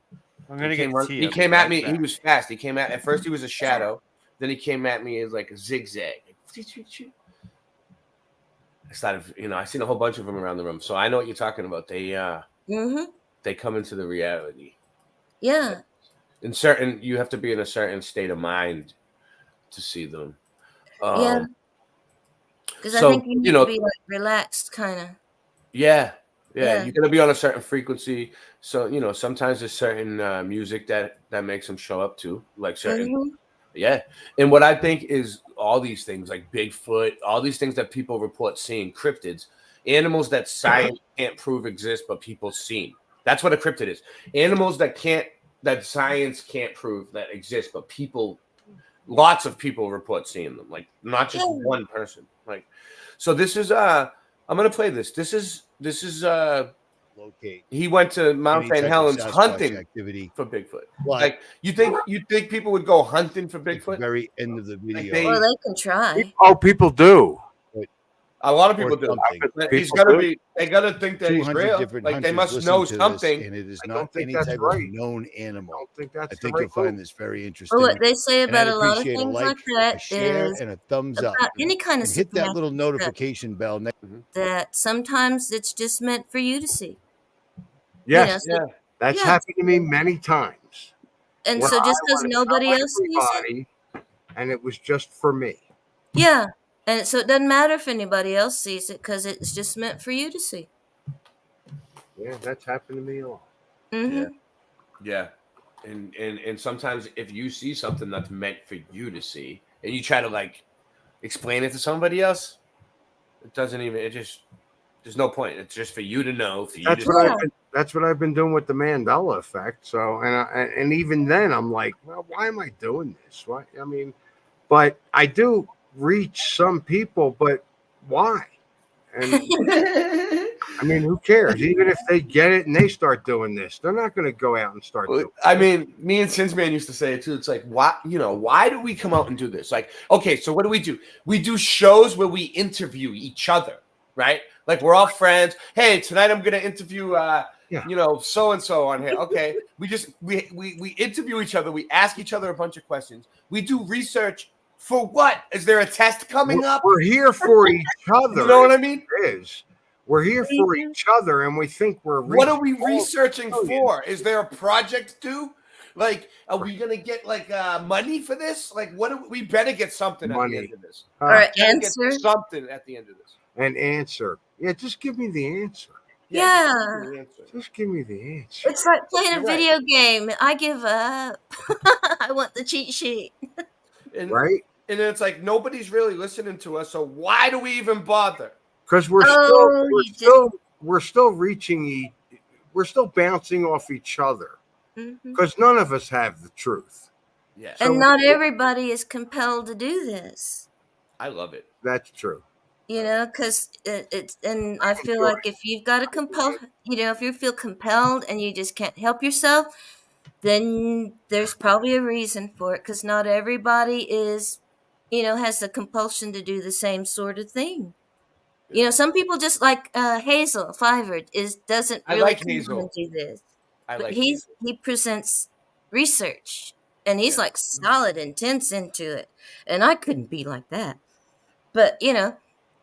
S13: He came at me. He was fast. He came at first. He was a shadow. Then he came at me as like a zigzag. I started, I seen a whole bunch of them around the room, so I know what you're talking about. They come into the reality.
S20: Yeah.
S13: You have to be in a certain state of mind to see them.
S20: Yeah. Because I think you need to be like relaxed, kind of.
S13: Yeah. You're gonna be on a certain frequency. So sometimes there's certain music that makes them show up too, like certain. Yeah, and what I think is all these things like Bigfoot, all these things that people report seeing, cryptids, animals that science can't prove exist but people seen. That's what a cryptid is. Animals that science can't prove that exist but lots of people report seeing them, like not just one person. Like, so this is I'm gonna play this. This is
S18: locate.
S13: He went to Mount St. Helens hunting
S18: activity
S13: for Bigfoot.
S18: But
S13: like you think people would go hunting for Bigfoot?
S18: Very end of the video.
S20: Well, they can try.
S15: Oh, people do.
S13: A lot of people do. He's gonna be. They gotta think that he's real. Like they must know something.
S18: And it is not any type of known animal. I think you'll find this very interesting.
S20: Well, what they say
S18: And
S20: about
S18: I'd
S20: a lot of
S18: appreciate
S20: things
S18: like,
S20: like that
S18: a share,
S20: is
S18: and a thumbs up.
S20: about any kind of
S18: And hit that little
S20: supernatural
S18: notification bell.
S20: that sometimes it's just meant for you to see.
S15: Yes,
S20: You know, so-
S15: that's
S20: yeah.
S15: happened to me many times.
S20: And
S15: where
S20: so just
S15: I
S20: because
S15: wanted
S20: nobody
S15: to tell
S20: else sees it,
S15: everybody, and it was just for me.
S20: yeah. And so it doesn't matter if anybody else sees it because it's just meant for you to see.
S15: Yeah, that's happened to me a lot.
S20: Mm-hmm.
S13: Yeah. And sometimes if you see something that's meant for you to see, and you try to like explain it to somebody else, it doesn't even. It just there's no point. It's just for you to know. For you
S15: That's what I've been doing with the Mandela effect. So, and even then, I'm like, well, why am I doing this? Why? I mean, but I do reach some people, but why? And I mean, who cares? Even if they get it and they start doing this, they're not going to go out and start doing
S13: I mean, me and Sinsman used to say it too. It's like, why do we come out and do this? Like, okay, so what do? We do shows where we interview each other, right? Like we're all friends. Hey, tonight I'm going to interview, so and so on here. Okay, we interview each other. We ask each other a bunch of questions. We do research for what? Is there a test coming up?
S15: We're here for each other.
S13: You know what I mean?
S15: It is. We're here for each other, and we think we're.
S13: What are we researching for? Is there a project due? Like, are we gonna get like money for this? Like, we better get something at the end of this,
S20: or answer
S13: something at the end of this.
S15: An answer. Yeah, just give me the answer.
S20: Yeah.
S15: Just give me the answer.
S20: It's like playing a video game. I give up. I want the cheat sheet.
S15: Right?
S13: And then it's like nobody's really listening to us. So why do we even bother?
S15: Because we're still reaching we're still bouncing off each other. Because none of us have the truth.
S13: Yeah.
S20: And not everybody is compelled to do this.
S13: I love it.
S15: That's true.
S20: You know, because and I feel like if you've got to if you feel compelled and you just can't help yourself, then there's probably a reason for it. Because not everybody is, has the compulsion to do the same sort of thing. You know, some people just like Hazel Fiver doesn't really
S13: like
S20: come
S13: Hazel.
S20: on and do this. But
S13: Hazel.
S20: he presents research and he's like solid, intense into it. And I couldn't be like that. But,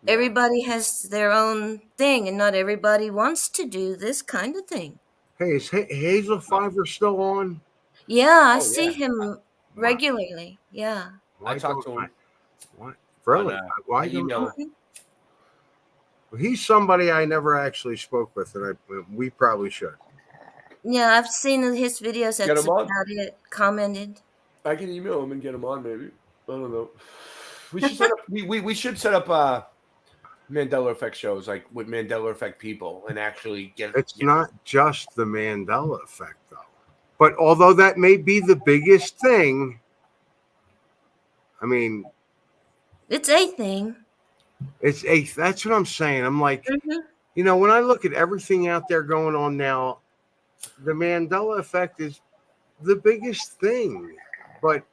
S20: everybody has their own thing and not everybody wants to do this kind of thing.
S15: Hey, is Hazel Fiver still on?
S20: Yeah, I see him regularly. Yeah.
S13: I talk to him.
S15: What? Really? Why email? He's somebody I never actually spoke with, and we probably should.
S20: Yeah, I've seen his videos. That's about it. Commented.
S13: I can email him and get him on. Maybe I don't know. We should set up. We should set up Mandela Effect shows like with Mandela Effect people and actually get.
S15: It's not just the Mandela Effect though, but although that may be the biggest thing, I mean,
S20: it's a thing.
S15: That's what I'm saying. I'm like, when I look at everything out there going on now, the Mandela Effect is the biggest thing. But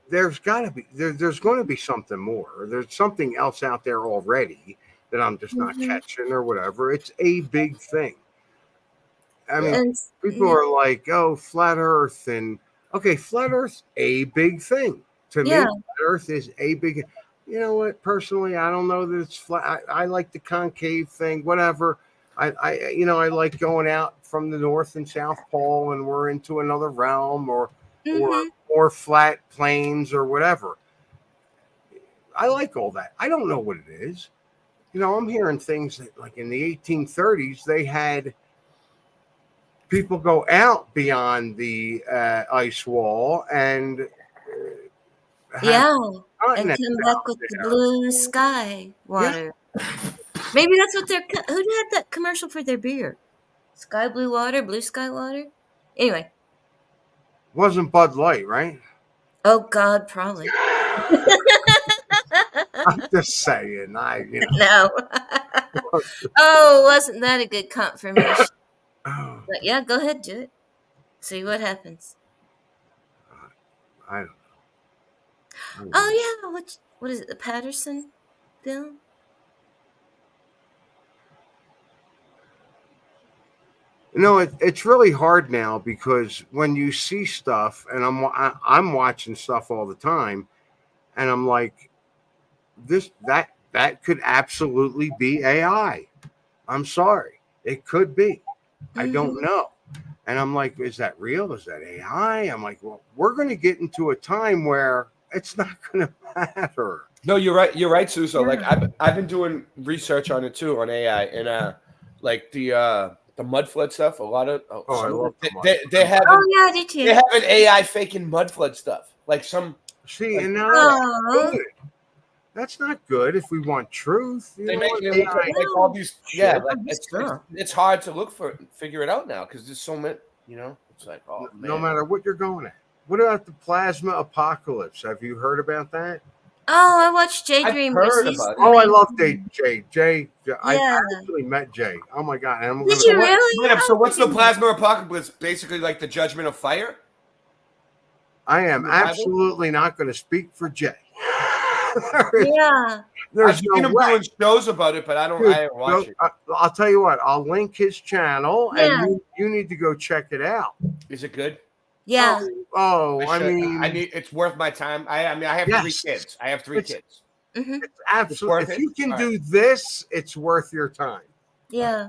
S15: there's got to be there's going to be something more. There's something else out there already that I'm just not catching or whatever. It's a big thing. I mean, people are like, "Oh, flat Earth," and okay, flat Earth's a big thing to me. Flat Earth is a big. You know what? Personally, I don't know that it's flat. I like the concave thing. Whatever. I like going out from the North and South Pole, and we're into another realm, or flat plains, or whatever. I like all that. I don't know what it is. I'm hearing things that, like in the 1830s, they had people go out beyond the ice wall and
S20: and come back with the blue sky water. Maybe that's what who had that commercial for their beer? Sky blue water, blue sky water. Anyway,
S15: wasn't Bud Light, right?
S20: Oh God, probably.
S15: I'm just saying.
S20: No. Oh, wasn't that a good confirmation? But yeah, go ahead, do it. See what happens.
S15: I don't know.
S20: Oh yeah, what is it? The Patterson film?
S15: It's really hard now because when you see stuff, and I'm watching stuff all the time, and I'm like, that could absolutely be AI. I'm sorry, it could be. I don't know, and I'm like, is that real? Is that AI? I'm like, well, we're going to get into a time where it's not going to matter.
S13: No, you're right. You're right, Suso. Like I've been doing research on it too on AI, and like the mud flood stuff. A lot of
S15: I love
S13: they have
S20: I do too.
S13: They have an AI faking mud flood stuff. Like some
S15: See,
S13: Like,
S15: and now that's
S20: Oh.
S15: good. That's not good if we want truth. You
S13: they
S15: know
S13: make
S15: what?
S13: it look like all these. Yeah, like it's hard to figure it out now because there's so many. You know, it's like, oh man.
S15: No matter what you're going at. What about the plasma apocalypse? Have you heard about that?
S20: Oh, I watched Jay Dreamers.
S15: Oh, I love Jay. Jay. I
S20: Yeah.
S15: actually met Jay. Oh my god! And
S20: Did you really?
S13: Wait up, so
S20: Oh,
S13: what's the
S20: goodness.
S13: plasma apocalypse? Basically, like the judgment of fire.
S15: I am
S13: The Bible?
S15: absolutely not going to speak for Jay.
S20: Yeah.
S15: There's
S13: I've seen
S15: no
S13: him
S15: way.
S13: doing shows about it, but I don't.
S15: Dude,
S13: I didn't watch it.
S15: I'll tell you what. I'll link his channel,
S20: Yeah.
S15: and you need to go check it out.
S13: Is it good?
S20: Yeah.
S15: I mean,
S13: I need. It's worth my time. I mean, I have
S15: Yes.
S13: 3 kids. I have 3 kids.
S20: Mm-hmm.
S15: It's absolutely.
S13: It's worth
S15: If you
S13: it?
S15: can
S13: All
S15: do this, it's worth your time.
S20: Yeah.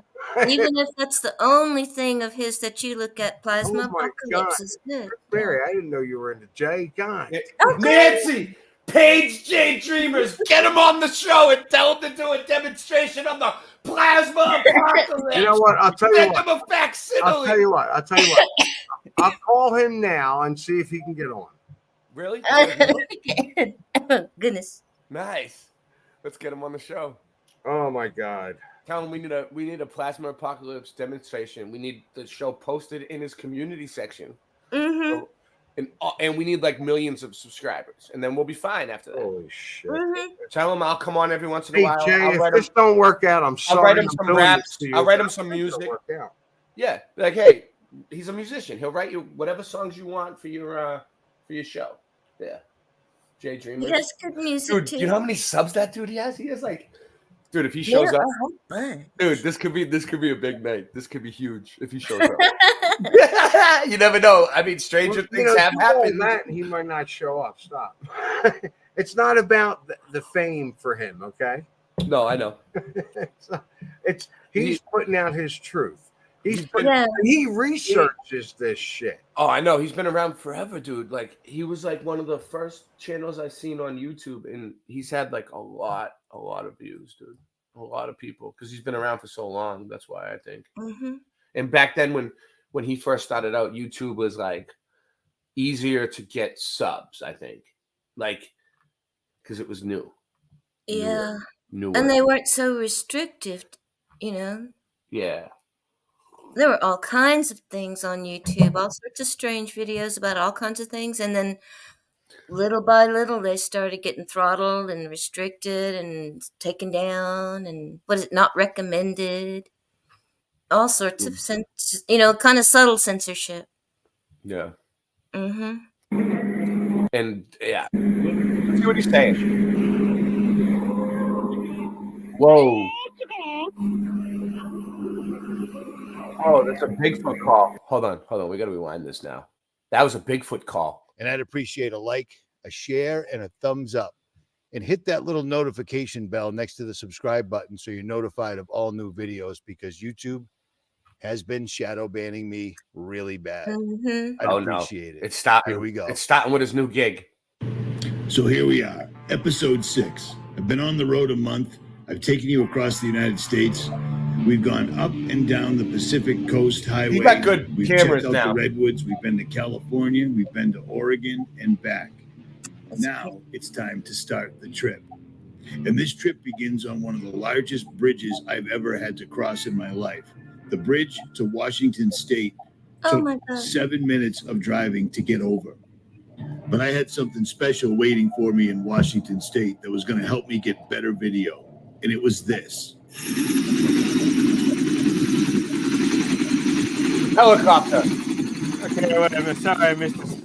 S20: Even if that's the only thing of his that you look at, Plasma
S15: Oh my
S20: Apocalypse
S15: God.
S20: is good.
S15: Mary, I didn't know you were into Jay. God.
S13: Nancy, Page J Dreamers, get him on the show and tell him to do a demonstration of the plasma apocalypse.
S15: You know what? I'll tell you
S13: Send
S15: what.
S13: him a facsimile.
S15: I'll tell you what. I'll call him now and see if he can get on.
S13: Really?
S20: Oh, goodness.
S13: Nice. Let's get him on the show.
S15: Oh my God.
S13: Tell him we need a plasma apocalypse demonstration. We need the show posted in his community section.
S20: Mm-hmm.
S13: And we need like millions of subscribers, and then we'll be fine after that.
S15: Holy shit.
S20: Mm-hmm.
S13: Tell him I'll come on every once in a
S15: Hey,
S13: while.
S15: Jay,
S13: I'll
S15: if
S13: write
S15: this don't work out, I'm sorry.
S13: I'll write him
S15: I'm
S13: some
S15: doing
S13: raps.
S15: this to you,
S13: I'll write
S15: but
S13: him some
S15: it's gonna
S13: music.
S15: work out.
S13: Yeah, like hey, he's a musician. He'll write you whatever songs you want for your show. Yeah, Jay Dreamers.
S20: He has good music
S13: Dude,
S20: too.
S13: do you know how many subs that dude he has? He has like, dude, if he shows
S20: Yeah,
S13: up,
S20: a whole bunch.
S13: dude, this could be a big night. This could be huge if he shows up. You never know. I mean, stranger things have happened.
S15: That he might not show up. Stop. It's not about the fame for him. Okay.
S13: No, I know.
S15: He's putting out his truth. He researches this shit.
S13: Oh, I know. He's been around forever, dude. Like he was like one of the first channels I seen on YouTube, and he's had like a lot of views, dude. A lot of people because he's been around for so long. That's why I think.
S20: Mm-hmm.
S13: And back then, when he first started out, YouTube was like easier to get subs. I think, like because it was new.
S20: Yeah.
S13: Newer.
S20: And they weren't so restrictive, you know.
S13: Yeah.
S20: There were all kinds of things on YouTube, all sorts of strange videos about all kinds of things, and then little by little they started getting throttled and restricted and taken down, and what is it, not recommended? All sorts of kind of subtle censorship.
S13: Yeah.
S20: Mm-hmm.
S13: And yeah, let's see what he's saying. Whoa. Oh, that's a Bigfoot call. Hold on. We got to rewind this now. That was a Bigfoot call.
S21: And I'd appreciate a like, a share, and a thumbs up. And hit that little notification bell next to the subscribe button so you're notified of all new videos because YouTube has been shadow banning me really bad.
S20: Mm-hmm.
S21: I'd appreciate it.
S13: It's starting.
S21: Here we go.
S13: It's starting with his new gig.
S22: So here we are, episode 6. I've been on the road a month. I've taken you across the United States. We've gone up and down the Pacific Coast Highway.
S13: You got good
S22: We've
S13: cameras
S22: checked out
S13: now.
S22: the Redwoods. We've been to California. We've been to Oregon and back. Now it's time to start the trip. And this trip begins on one of the largest bridges I've ever had to cross in my life. The bridge to Washington State took 7 minutes of driving to get over. But I had something special waiting for me in Washington State that was going to help me get better video. And it was this.
S13: Helicopter.
S16: Okay, whatever. Sorry, I missed this.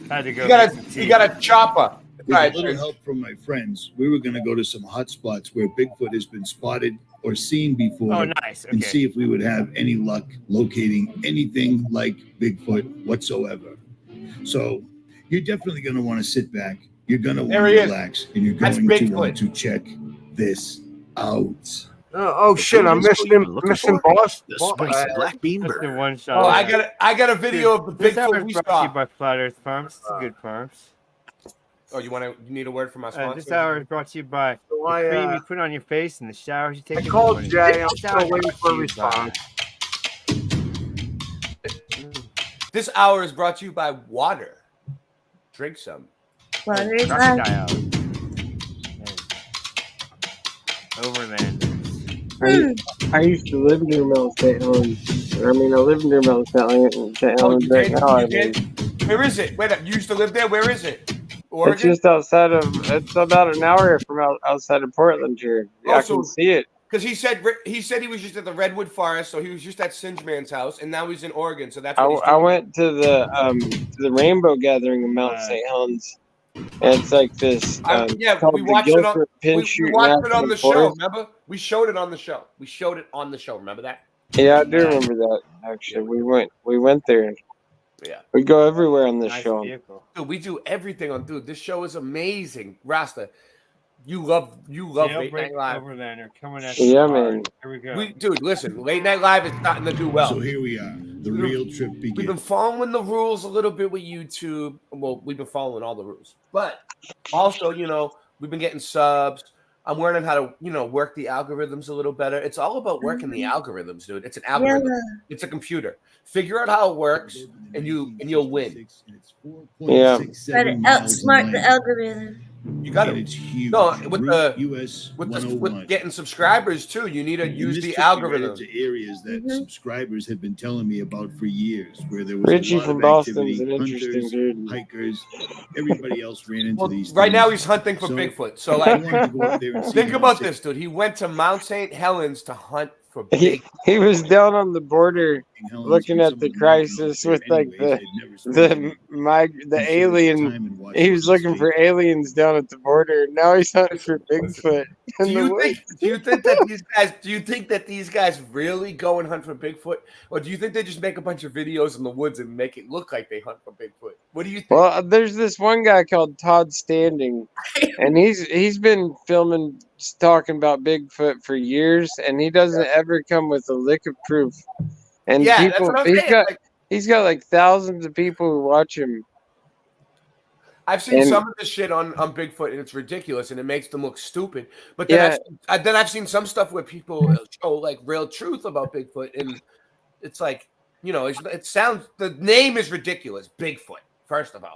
S16: Had to go.
S13: You got a chopper.
S22: With a little help from my friends, we were going to go to some hot spots where Bigfoot has been spotted or seen before.
S16: Oh, nice.
S22: And
S16: Okay.
S22: see if we would have any luck locating anything like Bigfoot whatsoever. So you're definitely going to want to sit back. You're going to want to relax. And you're going to want to check this out.
S15: Oh shit! I'm missing boss.
S16: The spicy black bean burger. One shot.
S13: Oh, I got a video of the
S16: This hour
S13: Bigfoot
S16: is
S13: we
S16: brought to you
S13: saw.
S16: by Flat Earth Farms. It's good farms.
S13: Oh, you need a word from my sponsor?
S16: This hour is brought to you by the cream you put on your face and the showers you take.
S15: I
S16: in the
S15: called
S16: morning.
S15: Jay. I'm
S16: This
S15: still
S16: hour is
S15: waiting
S16: brought
S15: for a
S16: to you by-
S15: response.
S13: This hour is brought to you by water. Drink some.
S16: and
S20: is
S16: crocodiles, and overlanders.
S14: I used to live near Mount St. Helens. I mean, I live near Mount St. Helens
S13: you
S14: right
S13: did?
S14: now.
S13: You
S14: I mean,
S13: did? Where is it? Wait up. You used to live there? Where is it?
S14: it's
S13: Oregon?
S14: just outside of. It's about an hour from outside of Portland here. Yeah, I can see it.
S13: Because he said he was just at the Redwood Forest, so he was just at Singe Man's house, and now he's in Oregon. So that's what he's doing.
S14: I went to the Rainbow Gathering in Mount St. Helens. And it's like this.
S13: Yeah,
S14: called
S13: we
S14: the
S13: watched it on
S14: Guilford Pin
S13: we
S14: Shoot
S13: watched it on
S14: National
S13: the show.
S14: Forest.
S13: Remember, we showed it on the show. We showed it on the show. Remember that?
S14: Yeah, I do remember that. Actually, we went there.
S13: Yeah,
S14: we go everywhere on this show.
S13: Dude, we do everything on. Dude, this show is amazing. Rasta, you love Late Night Live.
S16: Overlander coming at
S14: Yeah,
S16: you hard.
S14: man.
S16: Here we go.
S13: Dude, listen, Late Night Live is starting to do well.
S22: So here we are. The real trip begins.
S13: We've been following the rules a little bit with YouTube. Well, we've been following all the rules, but also, we've been getting subs. I'm learning how to, work the algorithms a little better. It's all about working the algorithms, dude. It's an algorithm.
S20: Yeah.
S13: It's a computer. Figure out how it works, and you'll win.
S14: Yeah.
S20: Try to outsmart the algorithm.
S13: You got to.
S22: It's huge.
S13: No, with the
S22: US
S13: with
S22: 101.
S13: getting subscribers too, you need to
S22: And
S13: use
S22: this
S13: the
S22: took me right
S13: algorithm.
S22: into areas that subscribers had been telling me about for years, where there was
S14: Richie
S22: a lot
S14: from
S22: of
S14: Boston's
S22: activity.
S14: an interesting
S22: Hunters,
S14: dude.
S22: hikers, everybody else ran into these.
S13: Right
S22: things.
S13: now, he's hunting for
S22: So,
S13: Bigfoot. So,
S22: I
S13: like,
S22: wanted to go up there and see
S13: think
S22: Mount
S13: about
S22: St.
S13: this, dude. He went to Mount St. Helens to hunt for
S14: He
S13: Bigfoot.
S14: was down on the border looking at the crisis with like the alien. He was looking for aliens down at the border. Now he's hunting for Bigfoot in
S13: Do
S14: the
S13: you
S14: woods.
S13: think that these guys really go and hunt for Bigfoot, or do you think they just make a bunch of videos in the woods and make it look like they hunt for Bigfoot? What do you think?
S14: Well, there's this one guy called Todd Standing, and he's been filming, talking about Bigfoot for years, and he doesn't ever come with a lick of proof. And
S13: Yeah, that's
S14: people,
S13: what I'm saying.
S14: he's got like thousands of people who watch him.
S13: I've seen
S14: And-
S13: some of the shit on Bigfoot, and it's ridiculous, and it makes them look stupid. But then, I've seen some stuff where people show like real truth about Bigfoot, and it's like, it sounds, the name is ridiculous, Bigfoot, first of all,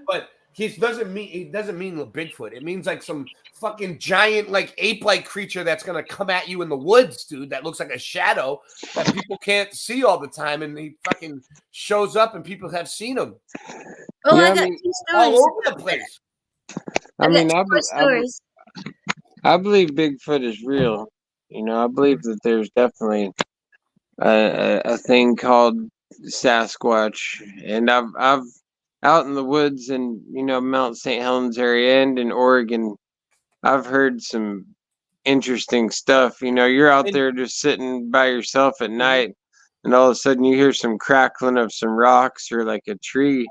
S13: but he doesn't mean the Bigfoot. It means like some fucking giant, like ape-like creature that's gonna come at you in the woods, dude. That looks like a shadow that people can't see all the time, and he fucking shows up, and people have seen him.
S20: Oh,
S14: Yeah,
S20: I
S14: I
S20: got
S14: mean-
S20: 2 stories.
S13: All over the place.
S14: I mean,
S20: got 2 more stories.
S14: I believe Bigfoot is real. I believe that there's definitely a thing called Sasquatch, and I've out in the woods in Mount St. Helens area and in Oregon, I've heard some interesting stuff. You're out there just sitting by yourself at night, and all of a sudden you hear some crackling of some rocks or like a tree.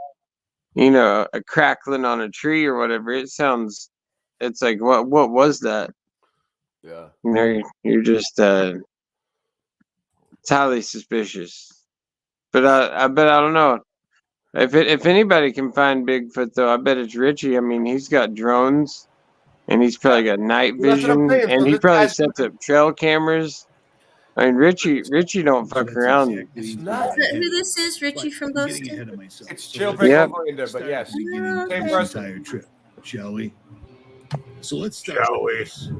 S14: A crackling on a tree or whatever. It's like what was that?
S13: Yeah.
S14: You're just it's highly suspicious. But I bet I don't know. If anybody can find Bigfoot though, I bet it's Richie. I mean, he's got drones, and he's probably got night
S13: Well, that's what I'm
S14: vision,
S13: saying.
S14: and
S13: So
S14: he
S13: this
S14: probably
S13: guy's-
S14: sets up trail cameras. I mean, Richie don't fuck around.
S13: It's not.
S20: Is that who this is? Richie from
S22: I'm getting
S20: Boston?
S22: ahead of myself.
S13: It's
S22: So
S13: Jailbreak
S14: Yep.
S13: Overlander, but yes,
S22: beginning
S13: same
S22: of
S13: person.
S22: this entire trip, shall we? So let's start with this.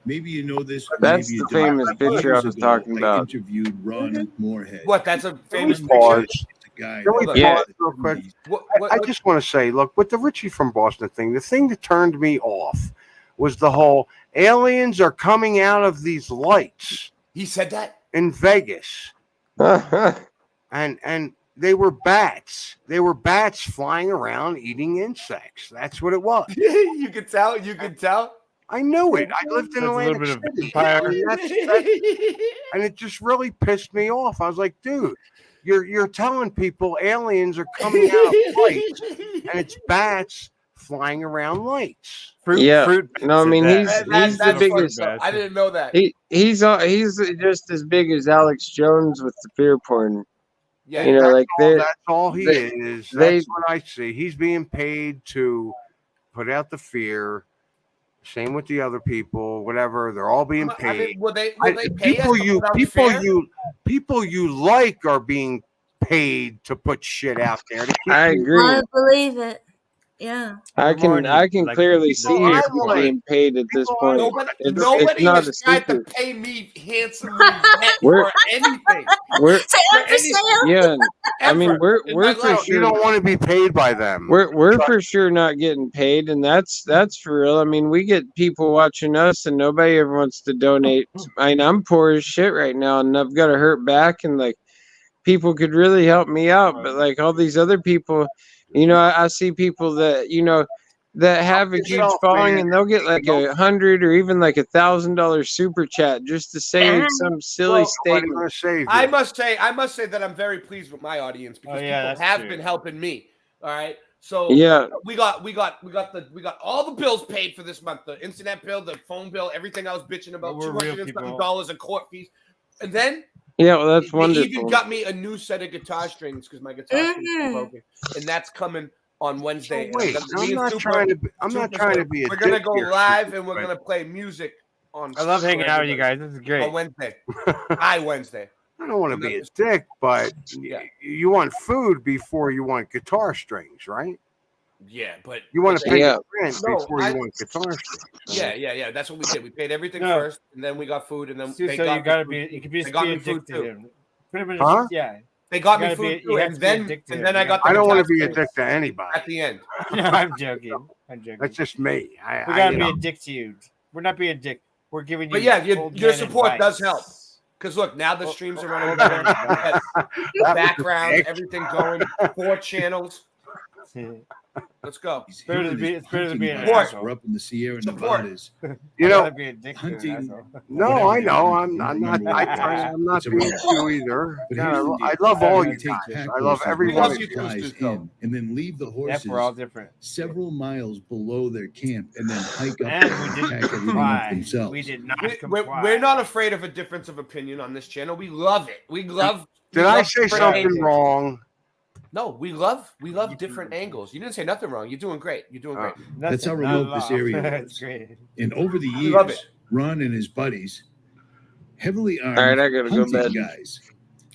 S22: Maybe you know this.
S14: That's
S22: maybe you
S14: the
S22: don't.
S14: famous picture I
S22: Years
S14: was
S22: ago,
S14: talking
S22: I
S14: about.
S22: interviewed Ron Moorhead.
S13: What? That's a famous
S22: He's
S13: picture.
S22: It's a guy.
S15: Can we
S22: that-
S14: Yeah.
S15: pause real quick?
S13: What,
S15: I just want to say, look, with the Richie from Boston thing, the thing that turned me off was the whole aliens are coming out of these lights
S13: he said that?
S15: in Vegas, and they were bats. They were bats flying around eating insects. That's what it was.
S13: You could tell. You could tell.
S15: I knew it. I lived in
S16: That's a little
S15: Atlantic
S16: bit of
S15: City.
S16: empire.
S15: I mean, and it just really pissed me off. I was like, dude, you're telling people aliens are coming out of lights, and it's bats flying around lights.
S14: Yeah. No, I mean he's
S13: That's
S14: the biggest.
S13: fucked up. I didn't know that.
S14: He's just as big as Alex Jones with the fear porn.
S13: Yeah,
S15: That's all he
S14: they-
S15: is.
S14: they-
S15: That's what I see. He's being paid to put out the fear. Same with the other people, whatever. They're all being
S13: I
S15: paid.
S13: mean, will they pay us
S15: people
S13: to
S15: you
S13: put out
S15: people
S13: fair?
S15: you like are being paid to put shit out there. To keep
S14: I
S15: you-
S14: agree.
S20: I believe it. Yeah.
S14: I can clearly see you're being paid at this point.
S3: Nobody
S14: not
S3: has
S14: a
S3: tried to
S14: secret.
S3: pay me handsomely yet
S14: We're-
S3: for anything.
S14: We're
S3: Ever
S14: I mean
S3: in
S14: we're
S3: my
S14: for
S3: life.
S14: sure
S15: You don't want to be paid by them.
S14: we're for sure not getting paid, and that's for real. I mean, we get people watching us, and nobody ever wants to donate. I mean, I'm poor as shit right now, and I've got a hurt back, and like people could really help me out, but like all these other people, I see people that that have a huge
S15: yourself,
S14: following,
S15: man.
S14: and they'll get like $100 or even like $1,000 super chat just to say some silly statement.
S3: I must say that I'm very pleased with my audience because
S16: yeah,
S3: people
S16: that's
S3: have
S16: true.
S3: been helping me. All right. So
S14: Yeah.
S3: we got all the bills paid for this month. The internet bill, the phone bill, everything I was bitching about,
S16: Well, we're real
S3: $200 in court fees. And then
S14: Yeah, well, that's
S3: they
S14: wonderful.
S3: even got me a new set of guitar strings because my guitar strings are broken. And that's coming on Wednesday.
S15: Oh, wait,
S3: And
S15: I'm not trying to be a
S3: We're gonna
S15: dick
S3: go
S15: here,
S3: live and we're
S15: but-
S3: gonna play music on.
S16: I love hanging
S3: for
S16: out with you
S3: everybody
S16: guys. This is great.
S3: on Wednesday. Wednesday.
S15: I don't want to be a dick, but you want food before you want guitar strings, right?
S3: Yeah, but
S15: You want to pay
S14: Yeah.
S15: rent before you want guitar strings.
S3: Yeah. That's what we did. We paid everything
S16: No.
S3: first, and then we got food, and then
S16: So
S3: they
S16: you
S3: got
S16: gotta
S3: me
S16: be.
S3: food.
S16: You can be
S3: They got
S16: a
S3: me
S16: dick
S3: food
S16: to
S3: too.
S16: him. Pretty much.
S15: Huh?
S16: Yeah.
S3: They got
S16: You
S3: me
S16: gotta
S3: food
S16: be-
S3: too,
S16: you have
S3: and
S16: to be a
S3: then
S16: dick to him.
S3: I
S16: You
S3: got the
S15: I don't want to
S3: guitar
S15: be a
S3: strings
S15: dick to anybody.
S3: at the end.
S16: No, I'm joking.
S15: That's just me.
S16: We
S15: I
S16: gotta
S15: you
S16: be
S15: know.
S16: a dick to you. We're not being a dick. We're giving you.
S3: But yeah,
S16: old
S3: your
S16: man
S3: support
S16: advice.
S3: does help. Because look, now the streams are running
S16: old
S3: better.
S16: man advice.
S3: The background, everything going. 4 channels. Let's go.
S16: It's better to be. It's better to be an
S3: Support.
S16: asshole.
S22: We're up in the Sierra
S3: Support.
S22: Nevadas.
S15: You know,
S16: I'd be a dick to an
S22: hunting-
S16: asshole.
S15: No, I know. I'm not.
S22: Remember
S15: I'm not
S22: it's a
S15: being
S22: rough
S15: you either.
S22: But
S15: Yeah,
S22: here's the
S15: I
S22: deal.
S15: love all
S22: You
S15: you
S22: take
S15: guys.
S22: pack
S15: I love
S22: horses
S15: every
S22: with
S15: one of
S3: love
S15: you.
S3: you too,
S22: supplies
S3: Suso.
S22: in, and then leave the
S16: Yep,
S22: horses
S16: we're all different.
S22: several miles below their camp, and then hike up
S16: And we
S22: and
S16: didn't
S22: pack everything up
S16: comply.
S22: themselves.
S16: We did not
S3: We're,
S16: comply.
S3: we're not afraid of a difference of opinion on this channel. We love it. We love.
S15: Did
S3: we
S15: I
S3: love
S15: say
S3: different
S15: something
S3: angles.
S15: wrong?
S3: No, we love different angles. You didn't say nothing wrong. You're doing great. You're doing great.
S22: That's how
S16: Nothing, not
S22: remote
S16: at
S22: this
S16: all.
S22: area
S16: That's
S22: was.
S16: great.
S22: And over the
S3: We love
S22: years, Ron and his buddies, heavily armed
S14: All right, I gotta go
S22: hunting
S14: bed.
S22: guys,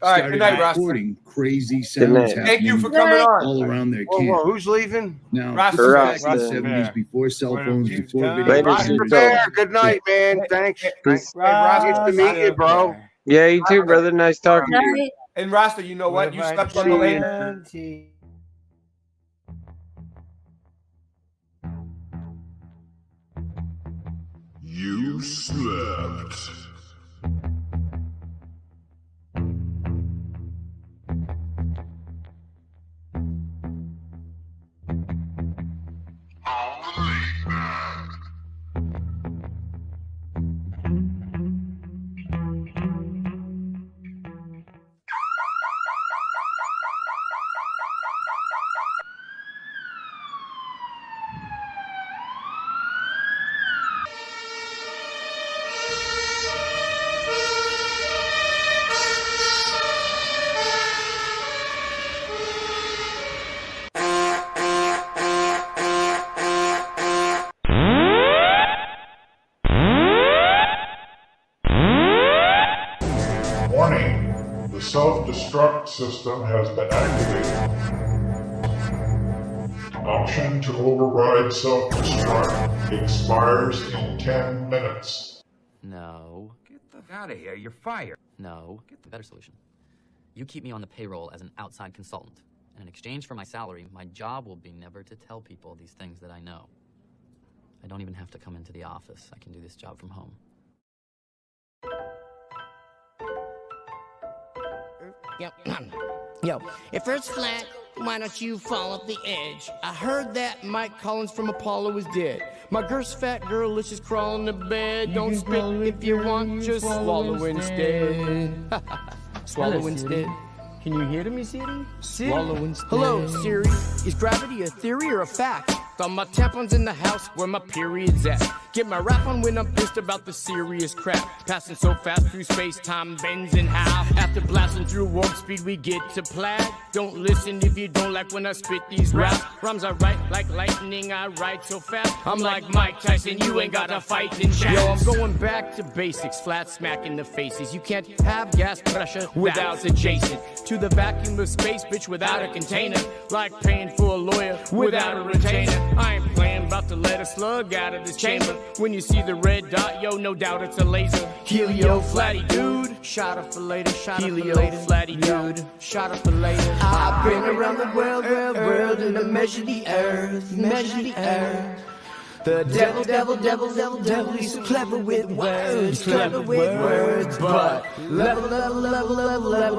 S3: All right,
S22: started
S3: good night, Rasta.
S22: recording crazy
S14: night.
S22: sounds
S3: Thank you for
S22: happening
S3: coming on.
S22: all around their
S15: Whoa,
S22: camp.
S15: whoa, who's leaving?
S22: Now,
S3: Rasta
S22: this is
S3: Bear.
S22: back in the
S14: Rasta
S22: 70s,
S16: Bear.
S22: before cell
S16: What
S22: phones,
S16: have you
S22: before
S16: done?
S22: video.
S14: Later,
S15: Roger
S14: Suso.
S15: Bear. Good night, man. Thanks.
S14: Peace.
S15: Nice to meet you, bro.
S14: Yeah, you too, brother. Nice talking to you.
S20: Night.
S3: And Rasta, you know what? You slept on the lady.
S8: You slept. Warning, the self-destruct system has been activated. Option to override self-destruct expires in 10 minutes.
S6: No. Get the fuck out of here. You're fired. No. Get the better solution. You keep me on the payroll as an outside consultant. And in exchange for my salary, my job will be never to tell people these things that I know. I don't even have to come into the office. I can do this job from home.
S10: Yo, if Earth's flat, why don't you fall off the edge? I heard that Mike Collins from Apollo is dead. My girl's fat girl, let's just crawl in the bed. Don't spit if you want, just swallow instead. Swallow instead. Can you hear me, Siri? Swallow instead. Hello, Siri. Is gravity a theory or a fact? Got my tampons in the house where my period's at. Get my rap on when I'm pissed about the serious crap. Passing so fast through space, time bends in half. After blasting through warp speed, we get to plaid. Don't listen if you don't like when I spit these raps. Rhymes I write like lightning, I write so fast. I'm like Mike Tyson, you ain't got a fighting chance. Yo, I'm going back to basics, flat smack in the faces. You can't have gas pressure without adjacent to the vacuum of space, bitch, without a container. Like paying for a lawyer without a retainer. I ain't playing about to let a slug out of this chamber. When you see the red dot, yo, no doubt it's a laser. Helio flatty dude, shot up for later. Shot Helio up for later. Flatty dude, shot up for later. I've been around the world, and I measure the earth, measure the earth. The devil, he's so clever with words, but level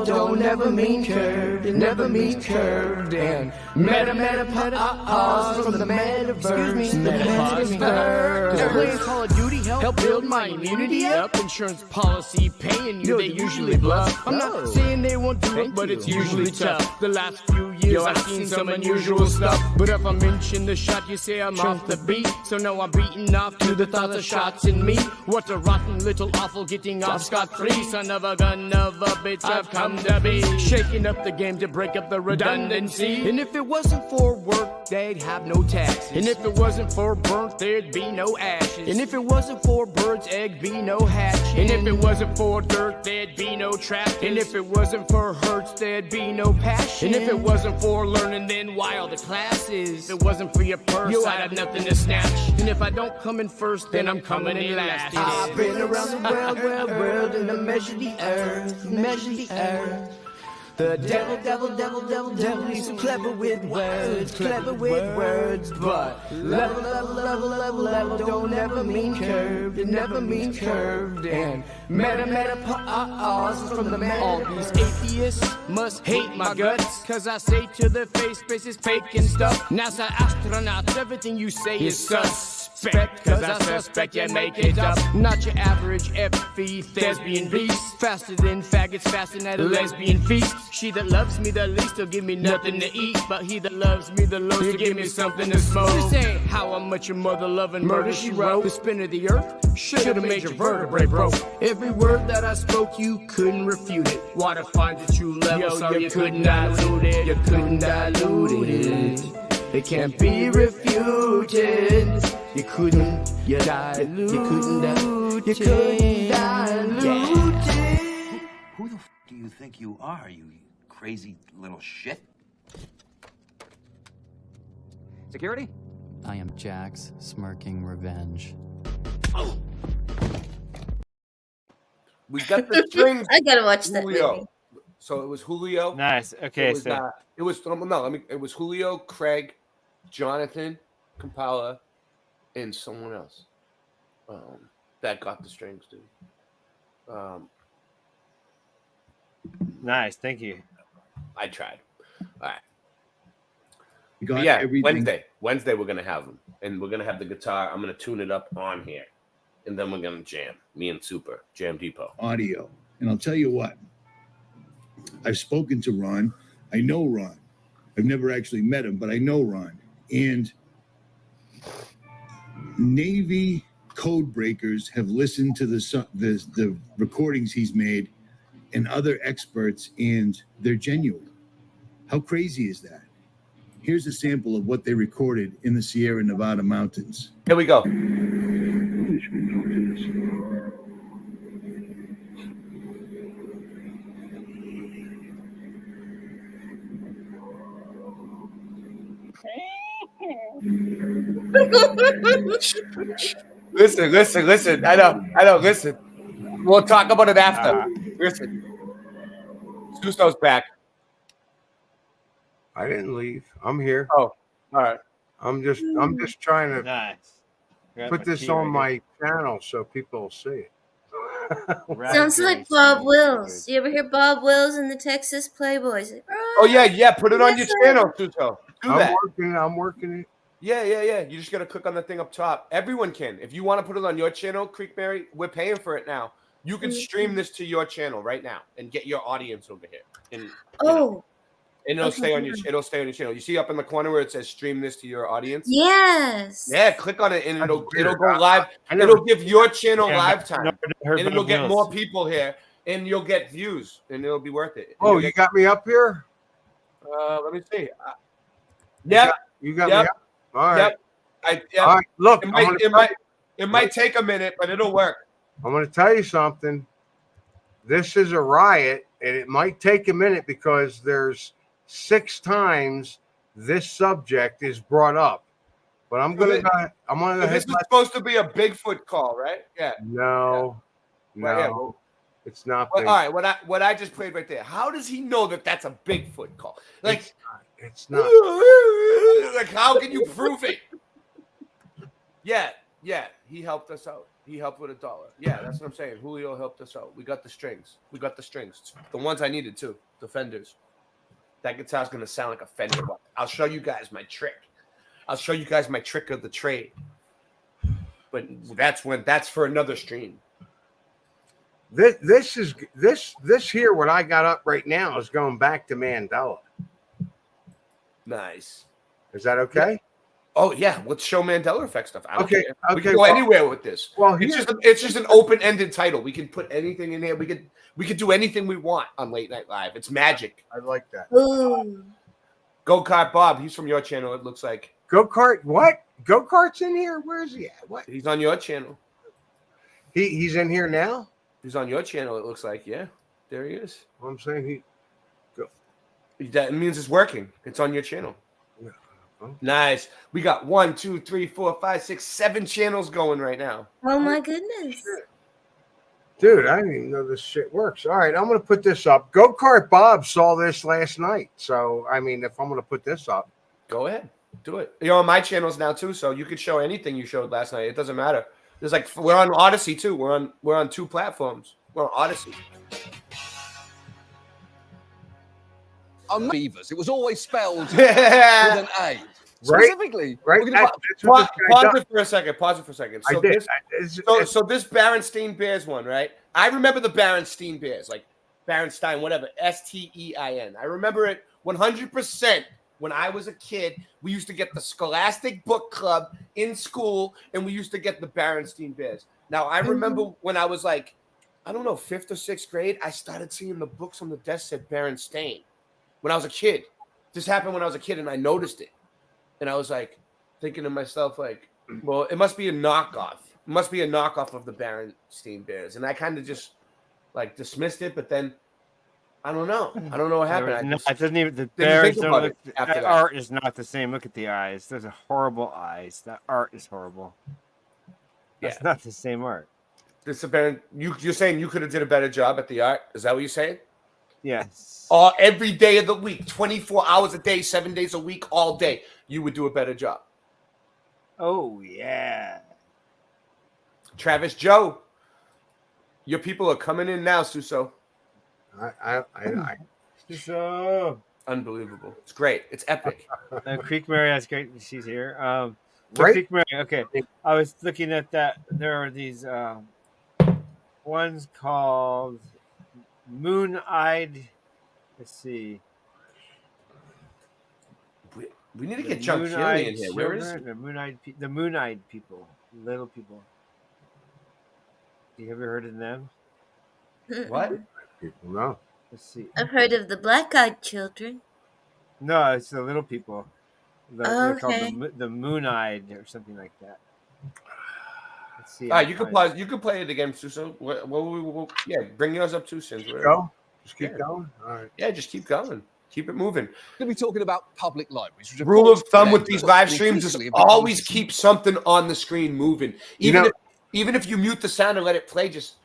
S10: don't ever mean curved, it never means curved, and meta, from the metaverse, metaverse. Playing Call of Duty help build my immunity up. Insurance policy paying you, they usually bluff. I'm not saying they won't do it, but it's usually tough. The last few years I've seen some unusual stuff, but if I mention the shot, you say I'm off the beat. So now I'm beating off to the thoughts of shots in me. What a rotten little awful getting off scot-free. Son of a gun of a bitch I've come to be. Shaking up the game to break up the redundancy. And if it wasn't for work, they'd have no taxes. And if it wasn't for burnt, there'd be no ashes. And if it wasn't for birds, egg be no hatching. And if it wasn't for dirt, there'd be no traffic. And if it wasn't for hurts, there'd be no passion. And if it wasn't for learning, then why all the classes? If it wasn't for your purse, I'd have nothing to snatch. And if I don't come in first, then I'm coming in last. I've been around the world, and I measure the earth, measure the earth. The devil, he's so clever with words, but level don't ever mean curved, it never means curved, and meta, from the meta. All these atheists must hate my guts, cause I say to their face, space is fake and stuff. NASA astronauts, everything you say is suspect, cause I suspect you make it up. Not your average FE thespian beast, faster than faggots, fasting at a lesbian feast. She that loves me the least will give me nothing to eat, but he that loves me the most will give me something to smoke. This ain't how much your mother loving murder she wrote. The spin of the earth should have made your vertebrae broke. Every word that I spoke, you couldn't refute it. Water finds a true level, so you couldn't dilute it. You couldn't dilute it. It can't be refuted. You couldn't dilute. You couldn't dilute. You couldn't dilute it.
S2: Who the f do you think you are, you crazy little shit?
S6: Security? I am Jack's smirking revenge.
S13: We got the strings.
S20: I gotta watch that
S13: Julio.
S20: movie.
S13: So it was Julio.
S16: Nice. Okay,
S13: It was Julio, Craig, Jonathan, Kampala, and someone else. That got the strings, dude.
S16: Nice. Thank you.
S13: I tried. All right.
S22: We got
S13: But yeah,
S22: everything.
S13: Wednesday we're gonna have them, and we're gonna have the guitar. I'm gonna tune it up on here, and then we're gonna jam. Me and Super Jam Depot
S22: Audio. And I'll tell you what, I've spoken to Ron. I know Ron. I've never actually met him, but I know Ron. And Navy code breakers have listened to the recordings he's made and other experts, and they're genuine. How crazy is that? Here's a sample of what they recorded in the Sierra Nevada mountains.
S13: Here we go. Listen. I know. Listen. We'll talk about it after. Listen. Susso's back.
S15: I didn't leave. I'm here.
S13: Oh, all right.
S15: I'm just trying to
S16: Nice.
S15: put this on my channel so people will see it.
S20: Sounds like Bob Wills. You ever hear Bob Wills in the Texas Playboys?
S13: Oh yeah. Put it on your channel, Susso. Do that.
S15: I'm working it.
S13: Yeah. You just gotta click on the thing up top. Everyone can. If you want to put it on your channel, Creek Mary, we're paying for it now. You can stream this to your channel right now and get your audience over here. And And it'll
S20: Okay.
S13: stay on your channel. You see up in the corner where it says stream this to your audience?
S20: Yes.
S13: Yeah, click on it and it'll
S15: weird.
S13: go live. It'll give your channel live time.
S16: heard
S13: And
S16: Bob
S13: it'll get
S16: Mills.
S13: more people here and you'll get views and it'll be worth it. And
S15: Oh,
S13: you'll
S15: you
S13: get-
S15: got me up here?
S13: let me see.
S15: You got me up? All right.
S13: Yep.
S15: All right, look,
S13: it might take a minute, but it'll work.
S15: I'm going to tell you something. This is a riot, and it might take a minute because there's 6 times this subject is brought up. But I'm going to.
S13: This is supposed to be a Bigfoot call, right? Yeah.
S15: No,
S13: Well, yeah, well-
S15: it's not.
S13: Well,
S15: big.
S13: all right, what I just played right there. How does he know that that's a Bigfoot call? Like,
S15: it's not.
S13: Like, how can you prove it? Yeah, he helped us out. He helped with $1. Yeah, that's what I'm saying. Julio helped us out. We got the strings. The ones I needed too. The Fenders. That guitar's gonna sound like a Fender. I'll show you guys my trick. I'll show you guys my trick of the trade. But that's for another stream.
S15: This here, what I got up right now is going back to Mandela.
S13: Nice.
S15: Is that okay?
S13: Oh yeah, let's show Mandela effect stuff. I don't
S15: Okay,
S13: care.
S15: okay,
S13: We can go
S15: well-
S13: anywhere with this.
S15: well,
S13: it's just an open-ended title. We can put anything in here. We could do anything we want on Late Night Live. It's magic.
S15: I like that.
S20: Ooh.
S13: Go Kart Bob. He's from your channel. It looks like
S15: Go Kart. What? Go Kart's in here? Where is he at? What?
S13: he's on your channel.
S15: He's in here now.
S13: He's on your channel. It looks like there he is.
S15: I'm saying
S13: That means it's working. It's on your channel. Nice. We got 1, 2, 3, 4, 5, 6, 7 channels going right now.
S20: Oh my goodness.
S15: Dude, I didn't even know this shit works. All right, I'm going to put this up. Go Kart Bob saw this last night. So, I mean, if I'm going to put this up.
S13: Go ahead. Do it. You're on my channels now too, so you could show anything you showed last night. It doesn't matter. There's like we're on Odyssey too. We're on 2 platforms. We're on Odyssey.
S4: Beavers. It was always spelled with an A. Specifically.
S15: Right.
S13: Pause it for a second. So
S15: I did.
S13: So this Berenstein Bears one, right? I remember the Berenstein Bears, like Berenstein, whatever, Stein. I remember it 100%. When I was a kid, we used to get the Scholastic Book Club in school, and we used to get the Berenstein Bears. Now, I remember when I was like, I don't know, 5th or 6th grade, I started seeing the books on the desk said Berenstain. When I was a kid. This happened when I was a kid, and I noticed it. And I was like, thinking to myself, like, well, it must be a knockoff. It must be a knockoff of the Berenstein Bears. And I kind of just, like, dismissed it, but then I don't know. I don't know what happened.
S16: It doesn't even. The
S13: didn't
S16: bears
S13: think
S16: don't
S13: about
S16: look.
S13: it after
S16: That
S13: that.
S16: art is not the same. Look at the eyes. Those are horrible eyes. That art is horrible. That's not the same art.
S13: This you're saying you could have did a better job at the art? Is that what you're saying?
S16: Yes.
S13: Every day of the week, 24 hours a day, 7 days a week, all day, you would do a better job.
S16: Oh yeah.
S13: Travis Joe, your people are coming in now, Suso.
S16: So
S13: unbelievable. It's great. It's epic.
S16: Creek Mary, that's great. She's here.
S15: Right?
S16: Creek Mary. Okay. I was looking at that. There are these ones called Moon-Eyed. Let's see.
S13: We need to get John Keely in here. Where is he?
S16: The Moon-Eyed people, little people. Have you ever heard of them?
S13: What?
S15: No.
S16: Let's see.
S20: I've heard of the black-eyed children.
S16: No, it's the little people. They're called
S20: Okay.
S16: the Moon-Eyed or something like that. Let's see.
S13: All right, you can pause. You can play it again, Suso. Yeah, bring yours up too, Sins.
S15: Go. Just keep going. All right.
S13: Yeah, just keep going. Keep it moving.
S4: We're going to be talking about public libraries. Which
S13: Rule of thumb with
S4: course,
S13: these live streams is
S4: increasingly
S13: always
S4: becomes-
S13: keep something on the screen moving. Even if you mute the sound and let it play, just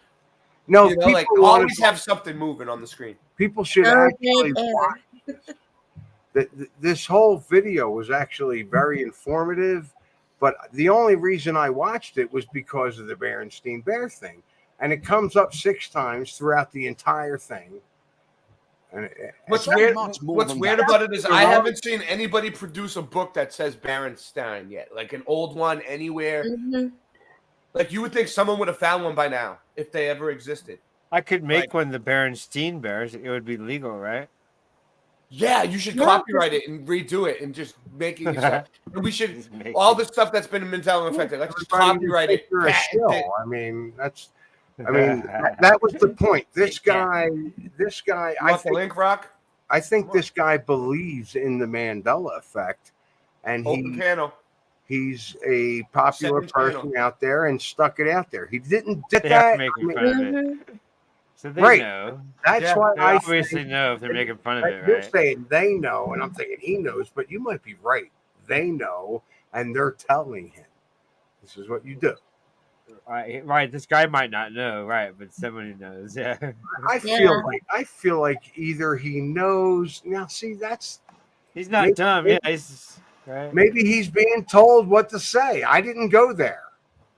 S13: like always have something moving on the screen.
S15: People should actually watch this whole video was actually very informative, but the only reason I watched it was because of the Berenstein Bear thing, and it comes up 6 times throughout the entire thing. And
S13: What's weird about it is I haven't seen anybody produce a book that says Berenstein yet, like an old one anywhere.
S20: Mm-hmm.
S13: Like you would think someone would have found one by now if they ever existed.
S16: I could make one the Berenstein Bears. It would be legal, right?
S13: Yeah, you should
S20: Yeah.
S13: copyright it and redo it and just make it yourself. And we should all the stuff that's been Mandela affected. Let's just
S15: Everybody
S13: copyright
S15: think
S13: it.
S15: you're a
S13: patent it.
S15: shill. I mean, that was the point. This guy,
S13: You want the link, Rock?
S15: I think this guy believes in the Mandela effect, and
S13: Open panel.
S15: he's a popular
S13: Second
S15: person
S13: channel.
S15: out there and stuck it out there. He didn't did
S16: They have
S15: that.
S16: to make fun of it. So they
S15: Right.
S16: know.
S15: That's why
S16: they
S15: I
S16: obviously
S15: think-
S16: know if they're making fun of it,
S15: You're
S16: right?
S15: saying they know, and I'm thinking he knows, but you might be right. They know, and they're telling him, "This is what you do."
S16: Right. This guy might not know, right? But somebody knows. Yeah.
S15: I feel like either he knows. Now, see, that's
S16: He's not dumb. Yeah. He's right.
S15: Maybe he's being told what to say. I didn't go there.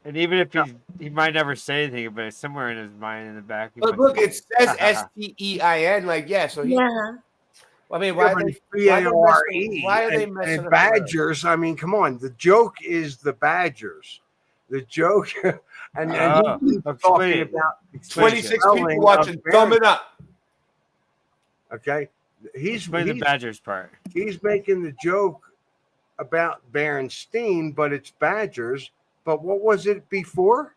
S16: And even if he might never say anything, but somewhere in his mind, in the back. he
S13: But
S16: must
S13: look, it says STEIN. Like, yeah. So he.
S20: Yeah.
S13: I mean,
S15: Yeah, but it's B-A-R-E,
S13: why are they
S15: and
S13: messing around?
S15: Badgers? I mean, come on. The joke is the Badgers. The joke, and he's talking about
S13: 26
S15: spelling
S13: people watching.
S15: of
S13: Thumb it up.
S15: Okay, he's
S16: the Badgers part.
S15: He's making the joke about Berenstain, but it's Badgers. But what was it before?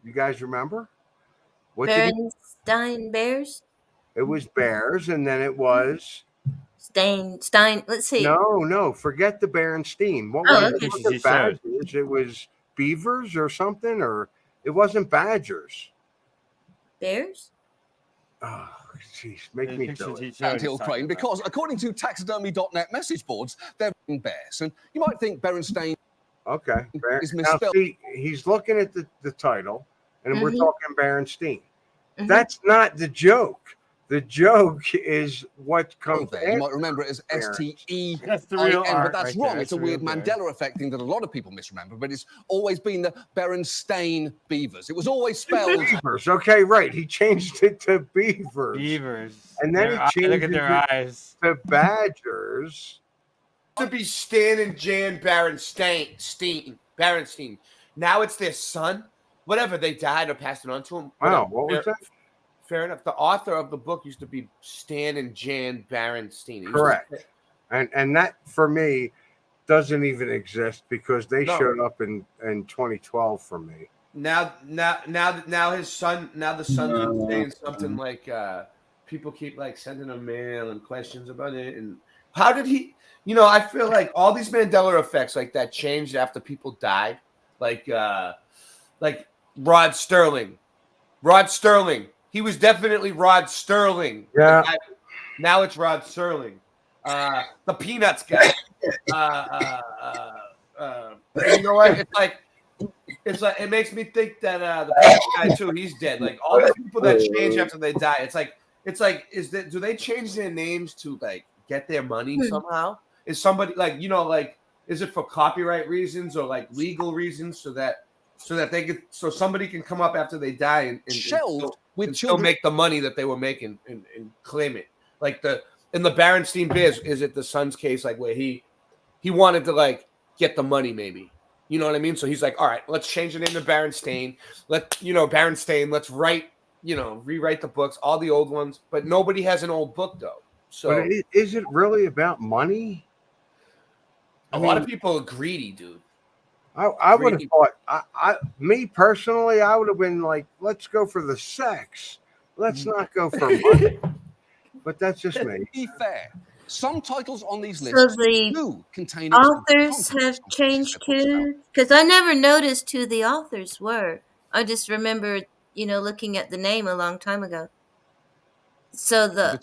S15: You guys remember? What did
S20: Berenstain Bears?
S15: it was Bears, and then it was
S20: Stein. Let's see.
S15: no. Forget the Berenstain. What
S20: Oh,
S15: was
S20: okay.
S15: it? It wasn't Badgers. It was Beavers or something, or it wasn't Badgers.
S20: Bears?
S15: Oh, jeez, make me do it.
S4: Anthill crane, because according to taxidermy.net message boards, they're bears. And you might think Berenstain
S15: Okay.
S4: is
S15: Now,
S4: misspelled.
S15: see, he's looking at the title, and we're
S20: Mhm.
S15: talking Berenstain.
S20: Mhm.
S15: That's not the joke. The joke is what comes
S4: There. You
S15: after.
S4: might remember it as STEIN,
S16: That's the real
S4: but
S16: art
S4: that's
S16: right
S4: wrong.
S16: there.
S4: It's a
S16: That's the
S4: weird
S16: real
S4: Mandela effect thing that a lot of people misremember, but it's always been the Berenstain Beavers. It was always spelled.
S15: Beavers. Okay, right. He changed it to Beavers.
S16: Beavers.
S15: And then
S16: Their
S15: he changed
S16: look at their
S15: it
S16: eyes.
S15: to Badgers.
S13: To be Stan and Jan Berenstain. Now it's their son. Whatever, they died or passed it on to him.
S15: Wow,
S13: Whatever.
S15: what was that?
S13: Fair enough. The author of the book used to be Stan and Jan Berenstain.
S15: Correct. And that for me doesn't even exist because they
S13: No.
S15: showed up in 2012 for me.
S13: Now his son. Now the son's been saying something like, people keep like sending him mail and questions about it. And how did he? You know, I feel like all these Mandela effects like that changed after people died. Like Rod Sterling. He was definitely Rod Sterling.
S15: Yeah.
S13: Now it's Rod Sterling. The Peanuts guy. You know what? It's like it makes me think that the Peanuts guy too. He's dead. Like all the people that change after they die. It's like do they change their names to like get their money somehow? Is somebody like is it for copyright reasons or like legal reasons so that somebody can come up after they die and still make the money that they were making and claim it. Like in the Berenstain Bears, is it the son's case like where he wanted to like get the money maybe? You know what I mean? So he's like, all right, let's change the name to Berenstain. Berenstain, let's rewrite the books, all the old ones, but nobody has an old book though. So
S15: But is it really about money?
S13: a lot of people are greedy, dude.
S15: I would have thought, me personally, I would have been like, let's go for the sex. Let's not go for money. But that's just me.
S4: To be fair, some titles on these
S20: So
S4: lists
S20: the
S4: do contain
S20: authors have changed too? Because I never noticed who the authors were. I just remember, looking at the name a long time ago. So the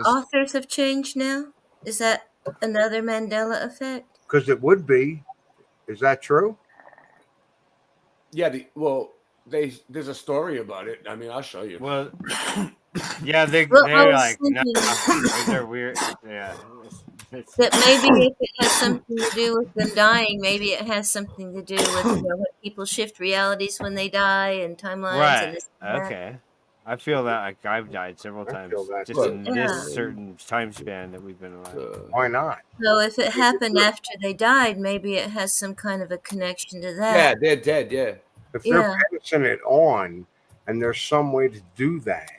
S20: authors have changed now? Is that another Mandela effect?
S15: Because it would be. Is that true?
S13: Yeah, there's a story about it. I mean, I'll show you.
S16: Well, yeah, they're
S20: Well,
S16: like, they're weird. Yeah.
S20: That maybe if it has something to do with them dying, maybe it has something to do with when people shift realities when they die and timelines.
S16: Right.
S20: And this and that.
S16: Okay. I feel that like I've died several times just in this certain time span that we've been alive.
S15: Why not?
S20: So if it happened after they died, maybe it has some kind of a connection to that.
S13: Yeah, they're dead. Yeah.
S15: If they're passing it on, and there's some way to do that,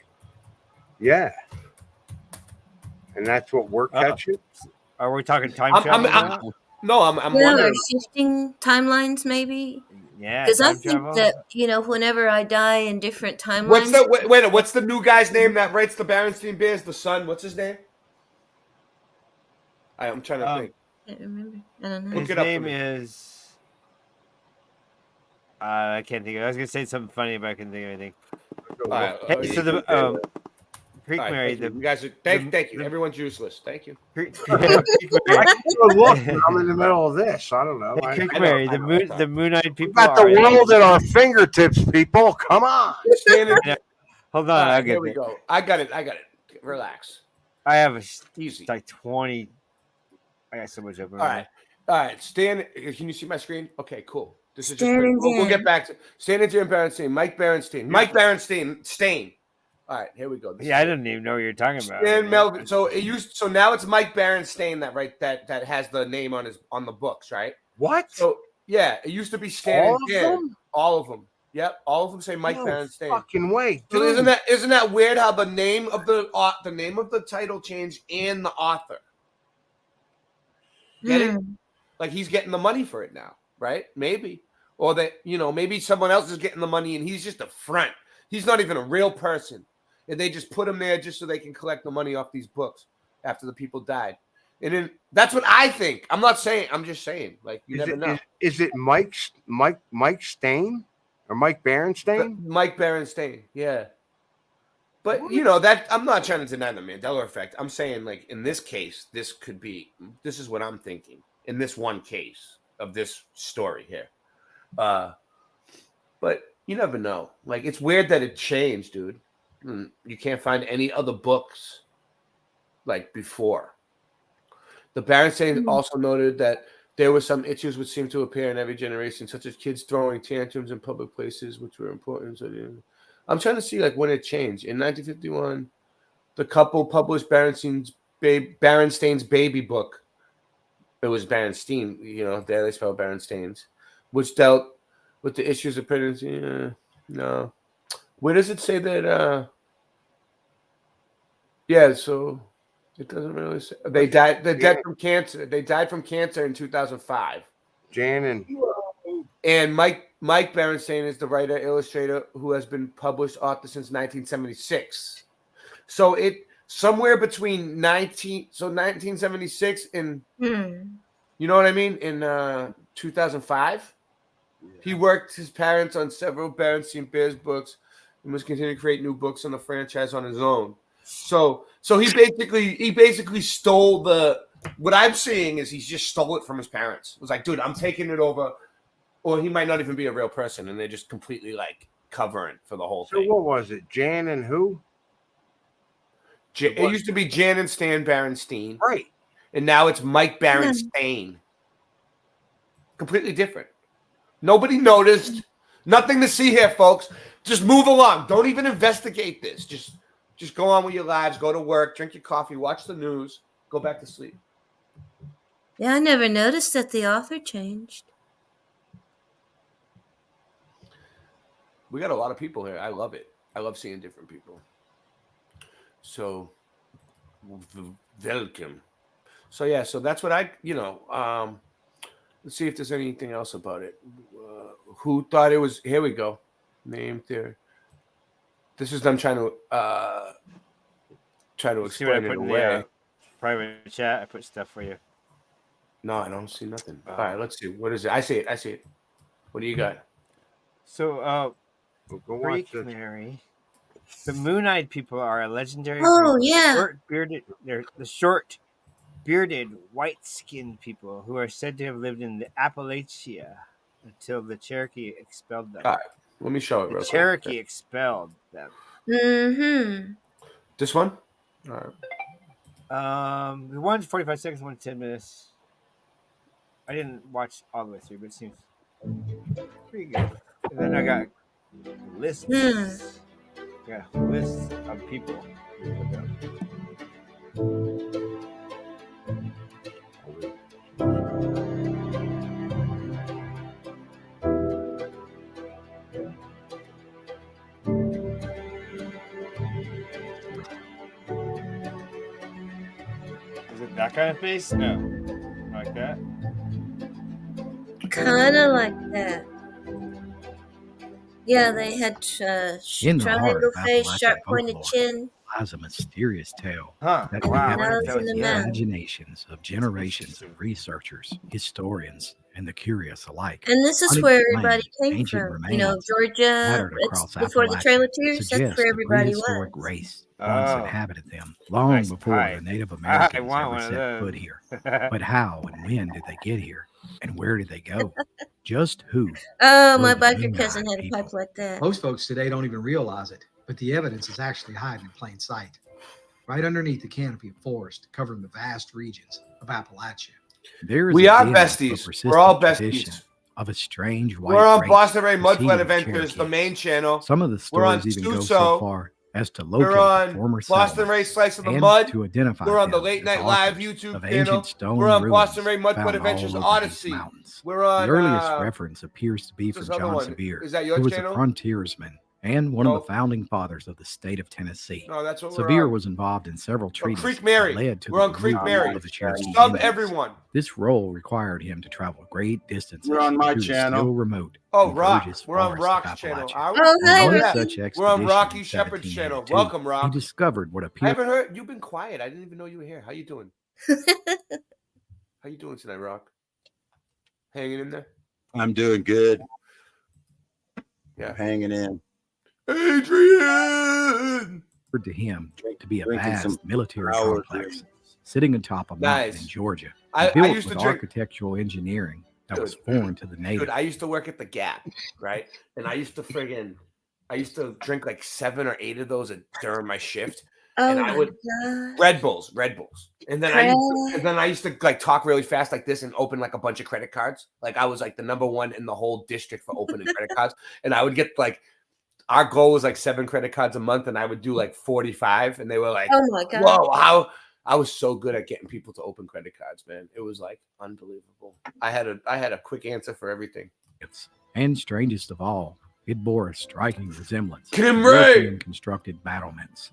S15: yeah. And that's what we're catching?
S16: Are we talking time
S3: I'm
S16: travel now?
S3: I'm
S20: Yeah, or
S3: wondering.
S20: shifting timelines, maybe.
S16: Yeah,
S20: Because I
S16: time
S20: think
S16: travel.
S20: that whenever I die in different timelines,
S3: What's the wait? What's the new guy's name that writes the Berenstain Bears? The son. What's his name? I'm trying to think.
S20: I can't remember. I don't know.
S3: Look
S16: His
S3: it up for
S16: name
S3: me.
S16: is. I can't think of it. I was gonna say something funny, but I couldn't think of anything.
S3: All right.
S16: Hey, so the Creek
S3: All right,
S16: Mary,
S3: thank you. You guys are thank you. Everyone's useless. Thank you.
S16: Creek
S15: I can go look. I'm in the middle of this. I don't know.
S16: Hey, Creek Mary, the moon-eyed people
S15: We got the
S16: are.
S15: world at our fingertips, people. Come on.
S16: Hold on,
S3: All
S16: I'll
S3: right,
S16: get
S3: here we
S16: it.
S3: go. I got it. Relax.
S16: I have
S3: Easy.
S16: Like 20. I got so much open.
S3: All right. Stan, can you see my screen? Okay, cool. This is just
S20: Stan and
S3: we'll
S20: Dan.
S3: get back to Stan and Dan Berenstain, Mike Berenstain, Stain. All right, here we go.
S16: Yeah, I didn't even know what you're talking about.
S3: Stan Melvin. So now it's Mike Berenstain that has the name on the books, right?
S15: What?
S3: So yeah, it used to be Stan
S15: All
S3: and
S15: of
S3: Dan.
S15: them?
S3: All of them. Yep, all of them say Mike
S15: No
S3: Berenstain.
S15: fucking way,
S3: So
S15: dude.
S3: isn't that weird how the name of the title changed and the author? Get it? Like he's getting the money for it now, right? Maybe. Or that, maybe someone else is getting the money and he's just a front. He's not even a real person. And they just put him there just so they can collect the money off these books after the people died. And then that's what I think. I'm just saying. Like you never know.
S15: Is it Mike Stain or Mike Berenstain?
S3: Mike Berenstain, yeah. But that I'm not trying to deny the Mandela effect. I'm saying, like, in this case, this is what I'm thinking in this one case of this story here. But you never know. Like, it's weird that it changed, dude. You can't find any other books like before. The Berenstain also noted that there were some issues which seemed to appear in every generation, such as kids throwing tantrums in public places, which were important. So I'm trying to see like when it changed. In 1951, the couple published Berenstein's baby book. It was Berenstein, there they spell Berenstains, which dealt with the issues of pregnancy. No. Where does it say that? Yeah, so it doesn't really say. They died. They died from cancer. They died from cancer in 2005.
S15: Jan
S3: and Mike Berenstain is the writer illustrator who has been published author since 1976. So it somewhere between 1976 and you know what I mean, in 2005. He worked his parents on several Berenstain Bears books and was continuing to create new books on the franchise on his own. So he basically stole what I'm seeing is he's just stole it from his parents. It was like, dude, I'm taking it over. Or he might not even be a real person and they're just completely like covering for the whole thing.
S15: So what was it? Jan and who?
S3: It used to be Jan and Stan Berenstain.
S15: Right.
S3: And now it's Mike Berenstain. Completely different. Nobody noticed. Nothing to see here, folks. Just move along. Don't even investigate this. Just go on with your lives. Go to work. Drink your coffee. Watch the news. Go back to sleep.
S20: Yeah, I never noticed that the author changed.
S3: We got a lot of people here. I love it. I love seeing different people. So, welcome. So, yeah. So that's what let's see if there's anything else about it. Who thought it was? Here we go. Name theory. This is them trying to explain it away.
S16: Private chat. I put stuff for you.
S3: No, I don't see nothing. All right, let's see. What is it? I see it. What do you got?
S16: So, Creek Mary. The Moon-Eyed people are a legendary
S20: group
S16: they're the short-bearded, white-skinned people who are said to have lived in the Appalachia until the Cherokee expelled them.
S3: All right, let me show it real quick.
S16: Cherokee expelled them.
S20: Mm-hmm.
S3: This one? All
S16: right. One's 45 seconds, one's 10 minutes. I didn't watch all the way through, but it seems pretty good. And then I got lists. Yeah, lists of people. That kind of face? No. Like that?
S20: Kind of like that. Yeah, they had
S5: In the heart
S20: triangle
S5: of
S20: face,
S5: Appalachian
S20: sharp pointed
S5: folklore
S20: chin,
S5: lies a mysterious tale
S16: Huh.
S5: that
S16: Wow, I didn't
S20: nose
S16: tell
S20: in
S5: captivates
S20: the
S5: the
S16: you that.
S20: mouth.
S5: imaginations of generations of researchers, historians, and the curious alike.
S20: And this is where everybody
S5: Unexplained
S20: came
S5: ancient
S20: from. You know,
S5: remains
S20: Georgia,
S5: scattered
S20: it's
S5: across
S20: before the Trail
S5: Appalachia
S20: of Tears, that's
S5: suggest
S20: where
S5: a
S20: everybody
S5: prehistoric
S20: was.
S5: race once
S16: Oh.
S5: inhabited them, long
S16: Nice
S5: before
S16: pie.
S5: the Native
S16: I
S5: Americans
S16: want
S5: ever
S16: one of
S5: set foot
S16: those.
S5: here. But how and when did they get here? And where did they go? Just who
S20: Oh,
S5: were
S20: my
S5: the
S20: biker cousin
S5: Moon-eyed
S20: had a
S5: people?
S20: pipe like that.
S9: Most folks today don't even realize it, but the evidence is actually hiding in plain sight, right underneath the canopy of forest covering the vast regions of Appalachia.
S5: There is
S13: We
S5: a
S13: are
S5: dim but
S13: besties.
S5: persistent
S13: We're all
S5: tradition
S13: besties.
S5: of a strange white
S13: We're on
S5: race
S13: Boston Ray Mudflat
S5: preceding the
S13: Adventures, the
S5: Cherokees.
S13: main channel.
S5: Some of the
S13: We're on
S5: stories even go so
S13: Susso.
S5: far as to
S13: We're
S5: locate the
S13: on
S5: former
S13: Boston Ray
S5: settlements
S13: Slice of the
S5: and
S13: Mud.
S5: to identify
S13: We're on the
S5: them
S13: Late
S5: as
S13: Night Live
S5: authors
S13: YouTube
S5: of
S13: channel.
S5: ancient stone
S13: We're on
S5: ruins
S13: Boston Ray Mudflat
S5: found
S13: Adventures
S5: all over these
S13: Odyssey.
S5: mountains.
S13: We're on
S5: The earliest reference appears to be
S13: what's
S5: from
S13: this other
S5: John
S13: one?
S5: Sevier,
S13: Is that your
S5: who was
S13: channel?
S5: a frontiersman and one of
S13: No.
S5: the founding fathers of the state of Tennessee.
S13: No, that's what we're
S5: Sevier
S13: on.
S5: was involved in several treaties
S13: Creek
S5: that
S13: Mary.
S5: led to
S13: We're
S5: the
S13: on Creek
S5: removal
S13: Mary.
S5: of the Cherokee
S13: Sub
S5: Indians.
S13: everyone.
S5: This role required him to travel great distances
S18: You're on my
S5: through the
S18: channel.
S5: still remote
S13: Oh,
S5: and
S13: Rock.
S5: gorgeous
S13: We're on
S5: forests of
S13: Rock's channel.
S5: Appalachia.
S13: Are we?
S20: Oh, hi,
S5: On one
S20: Rocky.
S5: such
S13: We're
S5: expedition
S13: on Rocky
S5: in
S13: Shepherd's channel.
S5: 1782,
S13: Welcome, Rock.
S5: he discovered what
S13: I
S5: appeared
S13: haven't heard. You've been quiet. I didn't even know you were here. How you doing? How you doing tonight, Rock? Hanging in there?
S23: I'm doing good.
S13: Yeah.
S23: Hanging in.
S13: Adrian!
S5: to him to be a
S23: Drinking
S5: vast
S23: some
S5: military
S23: hours
S5: complex sitting atop a mountain
S13: Nice.
S5: in Georgia,
S13: I
S5: built
S13: used to
S5: with
S13: drink-
S5: architectural engineering that was
S13: Dude.
S5: foreign to the
S13: Dude,
S5: natives.
S13: I used to work at the Gap, right? And I used to drink like 7 or 8 of those during my shift.
S20: Oh,
S13: And I
S20: my
S13: would
S20: God.
S13: Red Bulls. And then I used to like talk really fast like this and open like a bunch of credit cards. Like I was like the number one in the whole district for opening credit cards. And I would get like, our goal was like 7 credit cards a month, and I would do like 45. And they were like,
S20: Oh, my God.
S13: whoa, how I was so good at getting people to open credit cards, man. It was like unbelievable. I had a quick answer for everything.
S5: And strangest of all, it bore a striking resemblance to
S13: Kim Ray!
S5: European constructed battlements.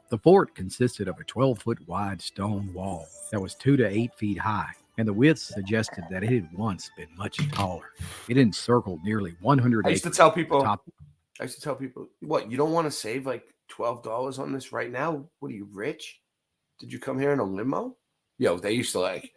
S5: The fort consisted of a 12-foot wide stone wall that was 2 to 8 feet high, and the width suggested that it had once been much taller. It encircled nearly 100
S13: I used to
S5: acres
S13: tell
S5: at the
S13: people,
S5: top.
S13: what, you don't want to save like $12 on this right now? What are you, rich? Did you come here in a limo? Yo, they used to like,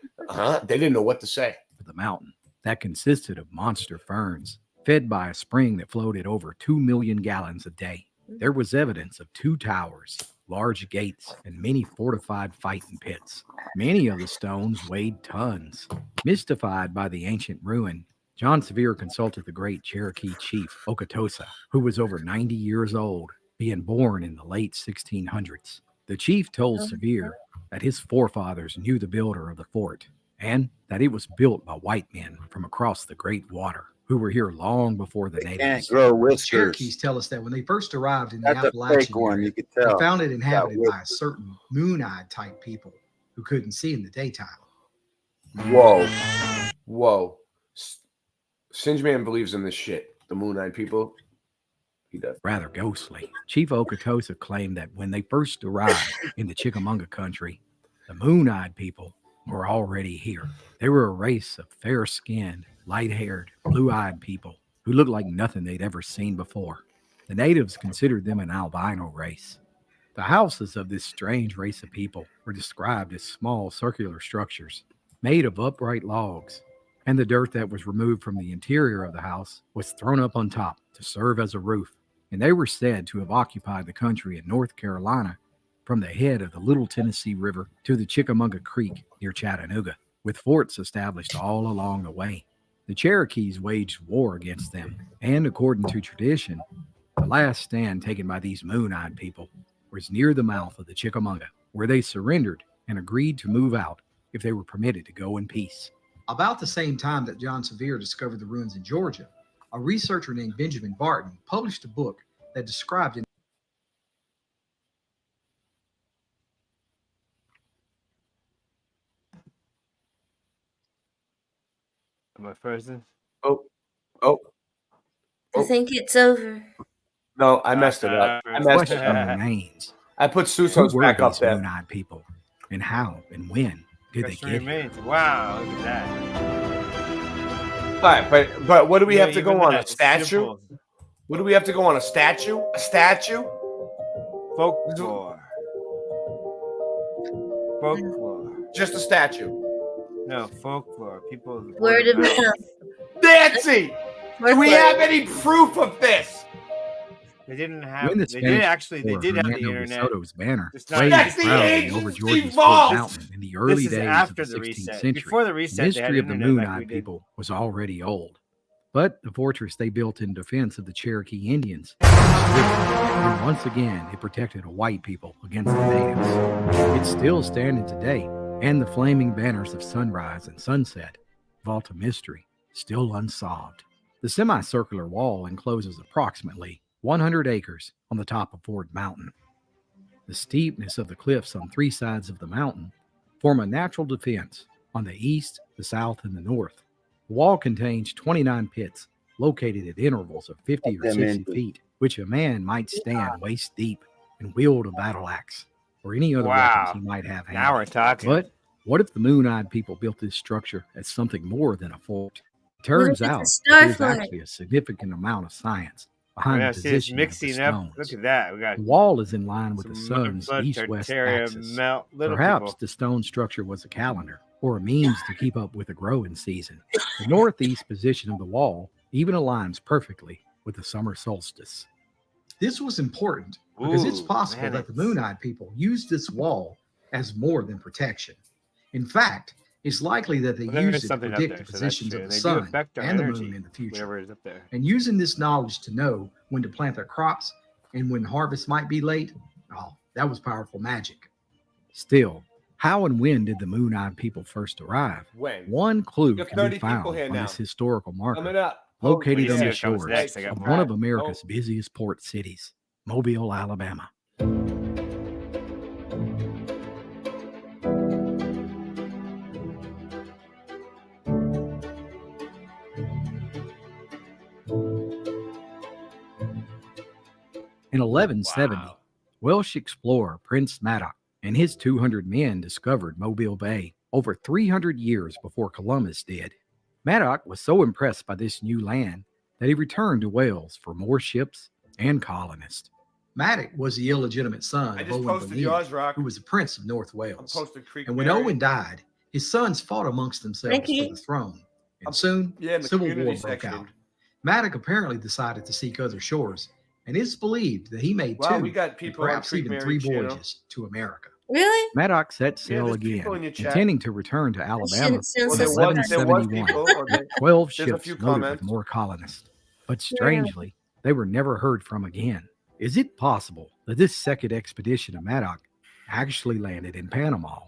S13: they didn't know what to say.
S5: The mountain that consisted of monster ferns, fed by a spring that flowed at over 2 million gallons a day. There was evidence of 2 towers, large gates, and many fortified fighting pits. Many of the stones weighed tons. Mystified by the ancient ruin, John Sevier consulted the great Cherokee chief Okatosa, who was over 90 years old, being born in the late 1600s. The chief told Sevier that his forefathers knew the builder of the fort, and that it was built by white men from across the great water, who were here long before the natives.
S23: Can't grow whiskers.
S9: Cherokees tell us that when they first arrived in the
S23: That's a
S9: Appalachian
S23: fake one,
S9: area,
S23: you could
S9: they
S23: tell.
S9: found it
S23: Got
S9: inhabited by a
S23: whiskers.
S9: certain moon-eyed type people who couldn't see in the daytime.
S13: Whoa. Singe Man believes in this shit. The Moon-Eyed people. He does.
S5: Rather ghostly. Chief Okatosa claimed that when they first arrived in the Chickamauga country, the Moon-Eyed people were already here. They were a race of fair-skinned, light-haired, blue-eyed people who looked like nothing they'd ever seen before. The natives considered them an albino race. The houses of this strange race of people were described as small circular structures made of upright logs, and the dirt that was removed from the interior of the house was thrown up on top to serve as a roof. And they were said to have occupied the country in North Carolina from the head of the Little Tennessee River to the Chickamauga Creek near Chattanooga, with forts established all along the way. The Cherokees waged war against them, and according to tradition, the last stand taken by these moon-eyed people was near the mouth of the Chickamauga, where they surrendered and agreed to move out if they were permitted to go in peace.
S9: About the same time that John Sevier discovered the ruins in Georgia, a researcher named Benjamin Barton published a book that described
S16: Am I frozen?
S13: Oh.
S20: I think it's over.
S13: No, I messed it up. I messed it
S5: Question
S13: up.
S5: remains.
S13: I put
S5: Who
S13: Susso's
S5: were
S13: back up
S5: these
S13: there.
S5: moon-eyed people, and how and when did they
S16: Question
S5: get here?
S16: remains. Wow, look at that.
S13: All right, but what do we
S16: Yeah,
S13: have to
S16: even
S13: go on? A
S16: that
S13: statue?
S16: simple
S13: What do we have to go on? A statue? A statue?
S16: folklore. Folklore.
S13: Just a statue.
S16: No, folklore. People.
S20: Word of mouth.
S13: Nancy, do we have any proof of this?
S16: They didn't have.
S5: When the
S16: They did
S5: Spanish
S16: actually. They
S5: explorer
S16: did have the
S5: Hernando de
S16: internet.
S5: Soto's banner
S16: It's not-
S5: waved
S16: That's the
S5: proudly over
S16: agency
S5: Georgia's
S16: vault!
S5: Fort Mountain in the early
S16: This is
S5: days
S16: after
S5: of the
S16: the
S5: 16th
S16: reset.
S5: century.
S16: Before the reset,
S5: the
S16: they had
S5: history of the
S16: internet like we
S5: Moon-Eyed
S16: did.
S5: people was already old. But the fortress they built in defense of the Cherokee Indians was strict, and once again it protected the white people against the natives. It's still standing today, and the flaming banners of sunrise and sunset vault a mystery still unsolved. The semicircular wall encloses approximately 100 acres on the top of Ford Mountain. The steepness of the cliffs on three sides of the mountain form a natural defense on the east, the south, and the north. The wall contains 29 pits located at intervals of 50 or 60 feet, which a man might stand waist deep and wield a battle axe or any other weapons he might have handy.
S16: Now we're talking.
S5: But what if the Moon-Eyed people built this structure as something more than a fort? It
S20: What if
S5: turns
S20: it's a
S5: out that
S20: star
S5: there's
S20: fort?
S5: actually a significant amount of science behind
S16: Yeah,
S5: the
S16: see, it's
S5: position of the
S16: mixing up.
S5: stones.
S16: Look at that. We got
S5: The wall is in line with the
S16: some
S5: sun's
S16: mudblood,
S5: east-west
S16: Tartaria,
S5: axis.
S16: little
S5: Perhaps
S16: people.
S5: the stone structure was a calendar or a means to keep up with the growing season. The northeast position of the wall even aligns perfectly with the summer solstice.
S9: This was important because it's
S16: Ooh,
S9: possible
S16: man,
S9: that the Moon-Eyed people used this wall as more than protection. In fact, it's likely that they
S16: Well, there is
S9: used it to
S16: something up
S9: predict
S16: there,
S9: the
S16: so that's
S9: positions
S16: true.
S9: of the
S16: They do
S9: sun
S16: affect our
S9: and the
S16: energy,
S9: moon in the future.
S16: whatever is up there.
S9: And using this knowledge to know when to plant their crops and when harvest might be late, oh, that was powerful magic.
S5: Still, how and when did the Moon-Eyed people first arrive?
S13: When?
S5: One clue
S13: You have
S5: can be
S13: 30 people
S5: found
S13: here
S5: on
S13: now.
S5: this historical marker,
S13: Coming up.
S5: located
S13: Oh,
S5: on
S13: yeah.
S5: the shores
S16: next. I got
S5: of
S16: Pat.
S5: one of America's busiest port cities, Mobile, Alabama. In 1170, Welsh explorer Prince Madoc and his 200 men discovered Mobile Bay over 300 years before Columbus did. Madoc was so impressed by this new land that he returned to Wales for more ships and colonists.
S9: Madoc was the illegitimate son
S13: I
S9: of
S13: just
S9: Owen
S13: posted
S9: Boleyn,
S13: yours, Rock.
S9: who was a prince of North Wales.
S13: posted Creek
S9: And when
S13: Mary.
S9: Owen died, his sons fought amongst themselves for
S20: Ricky?
S9: the throne. And soon,
S13: Yeah, in the
S9: civil war
S13: community
S9: broke
S13: section.
S9: out. Madoc apparently decided to seek other shores, and it's believed that he made
S13: Wow,
S9: two,
S13: we got
S9: and
S13: people on
S9: perhaps
S13: Creek
S9: even
S13: Mary
S9: 3
S13: channel.
S9: voyages to America.
S20: Really?
S5: Madoc set sail
S13: there's
S5: again,
S13: people in your chat.
S5: intending to return to Alabama
S20: shouldn't send
S5: in
S20: us
S13: there was
S5: 1171
S13: people, or
S5: with 12
S13: there's a
S5: ships
S13: few
S5: loaded with
S13: comments.
S5: more colonists. But strangely, they were never heard from again. Is it possible that this second expedition of Madoc actually landed in Panama,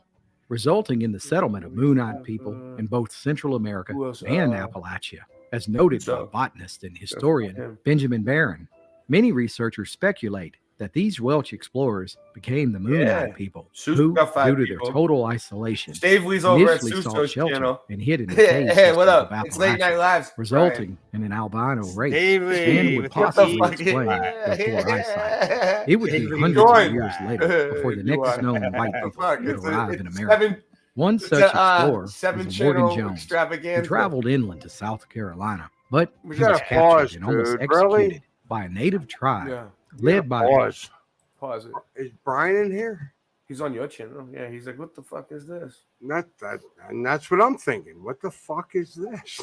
S5: resulting in the settlement of Moon-Eyed people in both Central America
S13: Who else?
S5: and Appalachia, as noted by
S13: So-
S5: botanist and
S13: him.
S5: historian Benjamin Barron? Many researchers speculate that these Welsh explorers became the Moon-Eyed
S13: Yeah.
S5: people,
S13: Susso
S5: who,
S13: got 5
S5: due to their
S13: people.
S5: total isolation,
S13: Stavely's over at
S5: initially sought
S13: Susso's
S5: shelter
S13: channel.
S5: and hid in the
S13: Hey,
S5: cave
S13: hey, what
S5: systems
S13: up?
S5: of
S13: It's Late Night
S5: Appalachia,
S13: Lives,
S5: resulting in an albino race,
S16: Stavely,
S5: and would
S16: with your
S5: possibly
S13: fuck?
S5: explain their poor eyesight. It would be
S16: Stavely,
S5: hundreds
S13: join.
S5: of years later before the
S13: You
S5: next
S13: are.
S5: known white people
S13: Fuck,
S5: would
S13: it's
S5: arrive
S13: it's
S5: in America. One
S13: it's
S5: such explorer was
S13: 7-channel
S5: Morgan Jones, who
S13: extravaganza.
S5: traveled inland to South Carolina, but
S15: We
S5: he was
S15: gotta
S5: captured
S15: pause,
S5: and almost
S15: dude.
S5: executed
S15: Really?
S5: by a native tribe
S13: Yeah.
S5: led by
S15: Pause.
S13: Pause it.
S15: Is Brian in here?
S13: He's on your channel. Yeah, he's like, what the fuck is this?
S15: Not that, and that's what I'm thinking. What the fuck is this?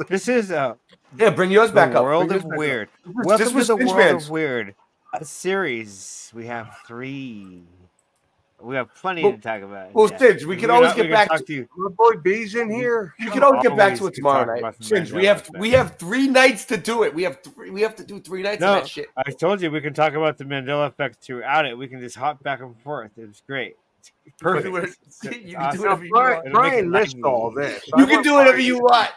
S16: This is
S13: Yeah, bring yours
S16: the
S13: back up.
S16: world
S13: Bring
S16: of
S13: yours back
S16: weird.
S13: up.
S16: Welcome
S13: This
S16: to
S13: was
S16: the world
S13: Finchman's.
S16: of weird. A series. We have 3. We have plenty
S13: Well-
S16: to talk about.
S13: well,
S16: Yeah.
S13: Sidge, we can always get back
S16: talk
S13: to-
S16: to you.
S15: My boy B's in here.
S13: We can always get back to
S16: Always
S13: it
S16: can
S13: tomorrow
S16: talk
S13: night.
S16: about the
S13: Since we
S16: Mandela
S13: have
S16: effect.
S13: we have 3 nights to do it. We have to do 3 nights of
S16: No,
S13: that shit.
S16: I told you we can talk about the Mandela effect throughout it. We can just hop back and forth. It was great. It's perfect.
S13: You
S16: It's
S13: can do
S16: awesome.
S13: whatever you
S15: Brian,
S13: want.
S16: It'll make
S15: Brian
S16: it
S15: missed
S16: lively.
S15: all this.
S13: You can do whatever you want.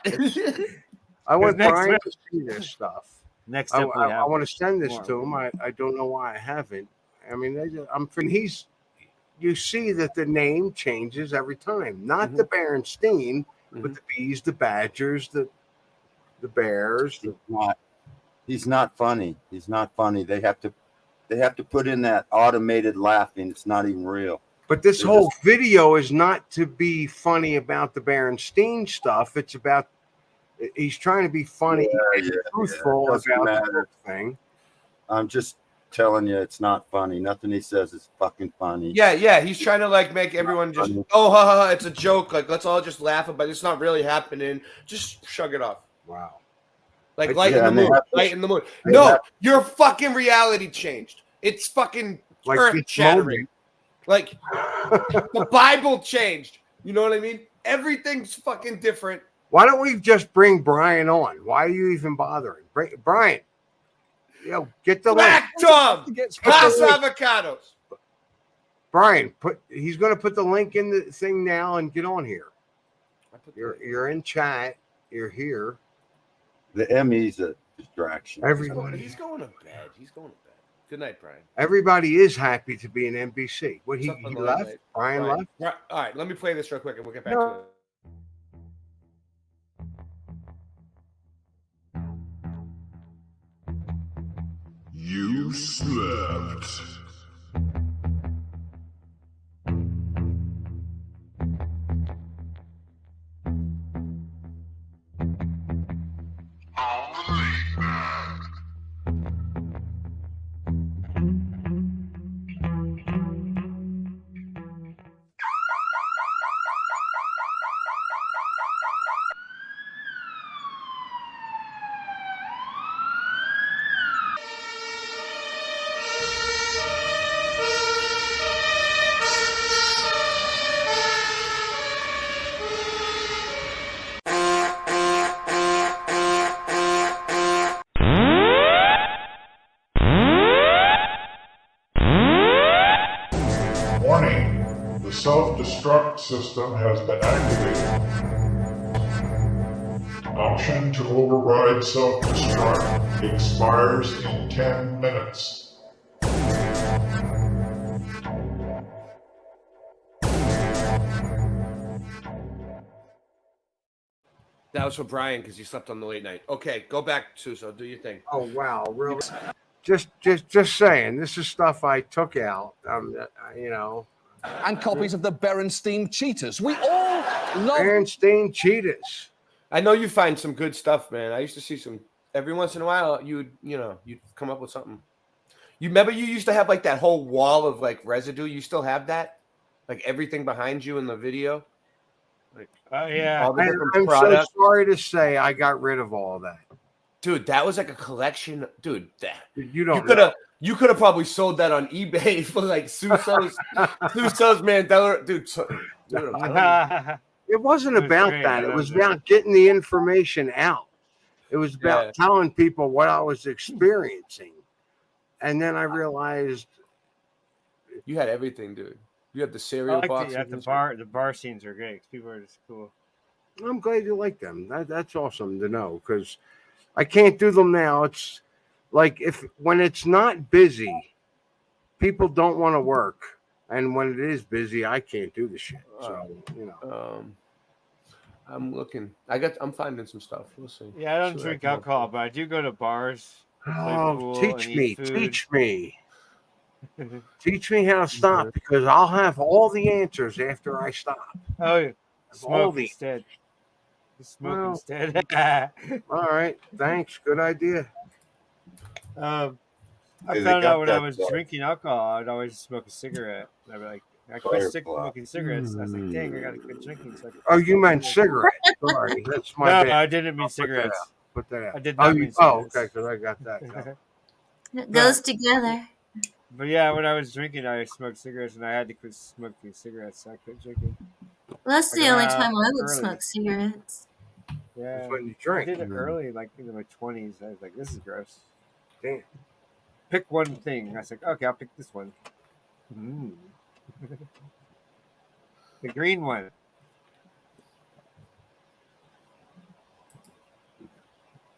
S15: I want
S16: Next
S15: Brian
S16: week-
S15: to see this stuff.
S16: Next
S15: I,
S16: up, we have
S15: want to send this
S16: more.
S15: to him. I don't know why I haven't. I mean, I'm from he's. You see that the name changes every time. Not the Berenstein, but the bees, the badgers, the bears.
S1: He's not funny. He's not funny. They have to put in that automated laughing. It's not even real.
S15: But this
S21: They're
S15: whole video is not to be funny about the Berenstein stuff. It's about he's trying to be funny and truthful
S21: Doesn't
S15: about the
S21: matter.
S15: whole thing.
S21: I'm just telling you, it's not funny. Nothing he says is fucking funny.
S7: Yeah. He's trying to like make everyone just, oh, ha, ha, ha, it's a joke. Like, let's all just laugh about it. It's not really happening. Just shrug it off.
S15: Wow.
S7: Like lighten the mood. Lighten the mood. No, your fucking reality changed. It's fucking
S15: Like
S7: earth
S15: this
S7: shattering. Like the Bible changed. You know what I mean? Everything's fucking different.
S15: Why don't we just bring Brian on? Why are you even bothering? Brian, get the
S7: Black
S15: link.
S7: Tom, Casa Avocados.
S15: Brian, he's going to put the link in the thing now and get on here. You're in chat. You're here.
S21: The ME's a distraction.
S15: Everybody.
S7: He's going to bed. Good night, Brian.
S15: Everybody is happy to be in NBC. What he
S7: What's up on the
S15: left?
S7: late night?
S15: Brian left.
S7: All right, let me play this real quick and we'll get back to it.
S8: You slept. Warning, the self-destruct system has been activated. Option to override self-destruct expires in 10 minutes.
S7: That was for Brian because he slept on the late night. Okay, go back, Suso. Do your thing.
S15: Oh wow, really? Just saying. This is stuff I took out.
S4: And copies of the Berenstein Cheetahs. We all love
S15: Berenstein Cheetahs.
S7: I know you find some good stuff, man. I used to see some every once in a while. You'd come up with something. You remember you used to have like that whole wall of like residue. You still have that, like everything behind you in the video. Like, all the different
S15: I'm
S7: products.
S15: so sorry to say I got rid of all that.
S7: Dude, that was like a collection. Dude, you could have probably sold that on eBay for like Suso's Mandela. Dude,
S15: It wasn't about that. It was about getting the information out. It was about telling people what I was experiencing. And then I realized
S7: you had everything, dude. You had the cereal box.
S16: The bar scenes are great. People are just cool.
S15: I'm glad you like them. That's awesome to know because I can't do them now. It's like when it's not busy, people don't want to work, and when it is busy, I can't do the shit. So
S7: I'm looking. I'm finding some stuff. We'll see.
S16: Yeah, I don't drink alcohol, but I do go to bars.
S15: Oh, teach me. Teach me how to stop because I'll have all the answers after I stop.
S16: Oh, yeah. Smoke instead. Smoke instead.
S15: All right. Thanks. Good idea.
S16: I found out when I was drinking alcohol, I'd always smoke a cigarette. I'd be like, I quit smoking cigarettes. I was like, dang, I got to quit drinking. So
S15: you meant cigarettes. Sorry. That's my bad.
S16: No, I didn't mean cigarettes.
S15: Put that out.
S16: I did not mean cigarettes.
S15: Okay, because I got that.
S20: It goes together.
S16: But yeah, when I was drinking, I smoked cigarettes, and I had to quit smoking cigarettes, so I quit drinking.
S20: Well, that's the only time I would smoke cigarettes.
S16: Yeah,
S15: that's when you drink.
S16: I did it early, like in my 20s. I was like, this is gross.
S15: Damn.
S16: Pick one thing. I was like, okay, I'll pick this one. The green one.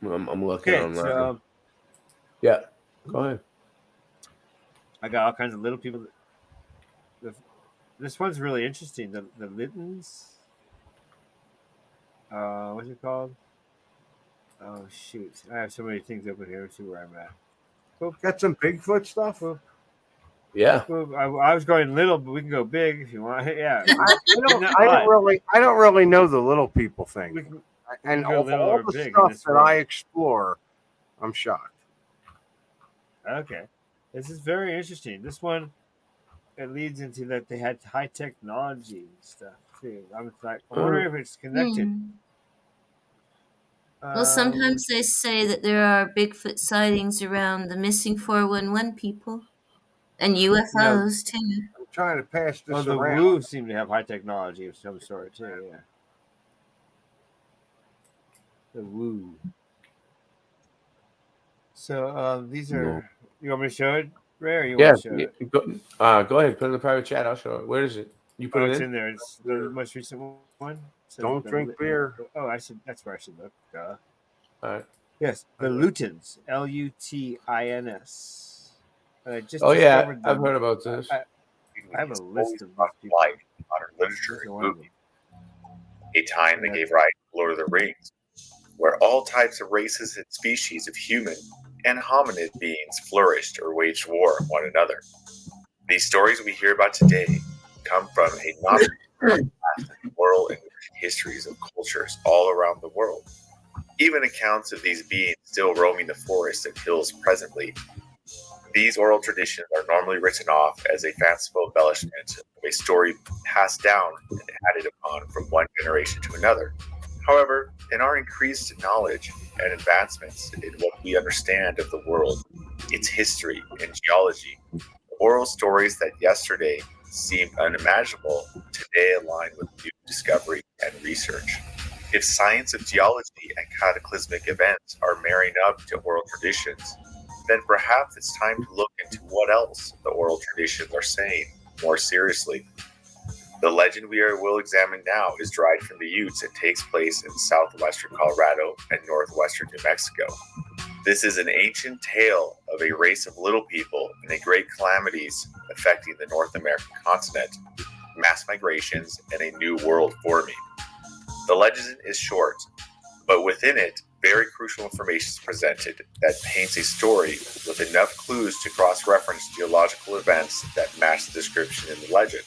S7: I'm looking online.
S16: So,
S7: yeah, go ahead.
S16: I got all kinds of little people. This one's really interesting. The Littons. What's it called? Oh shoot! I have so many things open here. Let's see where I'm at.
S15: Got some Bigfoot stuff.
S13: Yeah.
S16: Well, I was going little, but we can go big if you want. Yeah.
S15: I don't really know the little people thing. And
S16: go
S15: of
S16: little
S15: all
S16: or
S15: the
S16: big in
S15: stuff
S16: this
S15: that
S16: world.
S15: I explore, I'm shocked.
S16: Okay. This is very interesting. This one, it leads into that they had high technology and stuff too. I'm wondering if it's connected.
S20: Well, sometimes they say that there are Bigfoot sightings around the missing 411 people and UFOs too.
S15: I'm trying to pass this
S16: the
S15: around.
S16: Wu seem to have high technology of some sort too. Yeah. The Wu. So these are. You want me to show it, Ray, or you want to show it?
S13: Go ahead. Put it in the private chat. I'll show it. Where is it? You put it
S16: It's
S13: in?
S16: in there. It's the most recent one. So
S15: Don't drink beer.
S16: Oh, that's where I should look.
S13: All right.
S16: Yes, the Lutins. Lutins. I just
S13: Oh yeah,
S16: discovered them.
S13: I've heard about this.
S16: I have a list of these people.
S11: Life in modern literature and movie. A time that gave rise to Lord of the Rings, where all types of races and species of human and hominid beings flourished or waged war on one another. These stories we hear about today come from a not world and histories of cultures all around the world. Even accounts of these beings still roaming the forests and hills presently. These oral traditions are normally written off as a fanciful embellishment of a story passed down and added upon from one generation to another. However, in our increased knowledge and advancements in what we understand of the world, its history and geology, oral stories that yesterday seemed unimaginable today align with new discovery and research. If science of geology and cataclysmic events are marrying up to oral traditions, then perhaps it's time to look into what else the oral traditions are saying more seriously. The legend we will examine now is derived from the Utes and takes place in southwestern Colorado and northwestern New Mexico. This is an ancient tale of a race of little people and the great calamities affecting the North American continent, mass migrations, and a new world forming. The legend is short, but within it, very crucial information is presented that paints a story with enough clues to cross-reference geological events that match the description in the legend.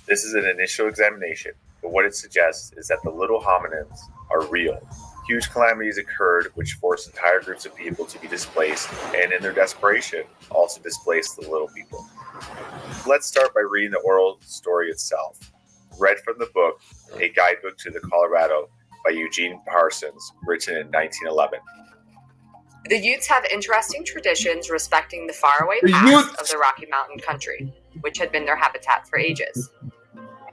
S11: This is an initial examination, but what it suggests is that the little hominins are real. Huge calamities occurred which forced entire groups of people to be displaced, and in their desperation, also displaced the little people. Let's start by reading the oral story itself. Read from the book, A Guidebook to the Colorado, by Eugene Parsons, written in 1911.
S12: The Utes have interesting traditions respecting the faraway past of the Rocky Mountain country, which had been their habitat for ages.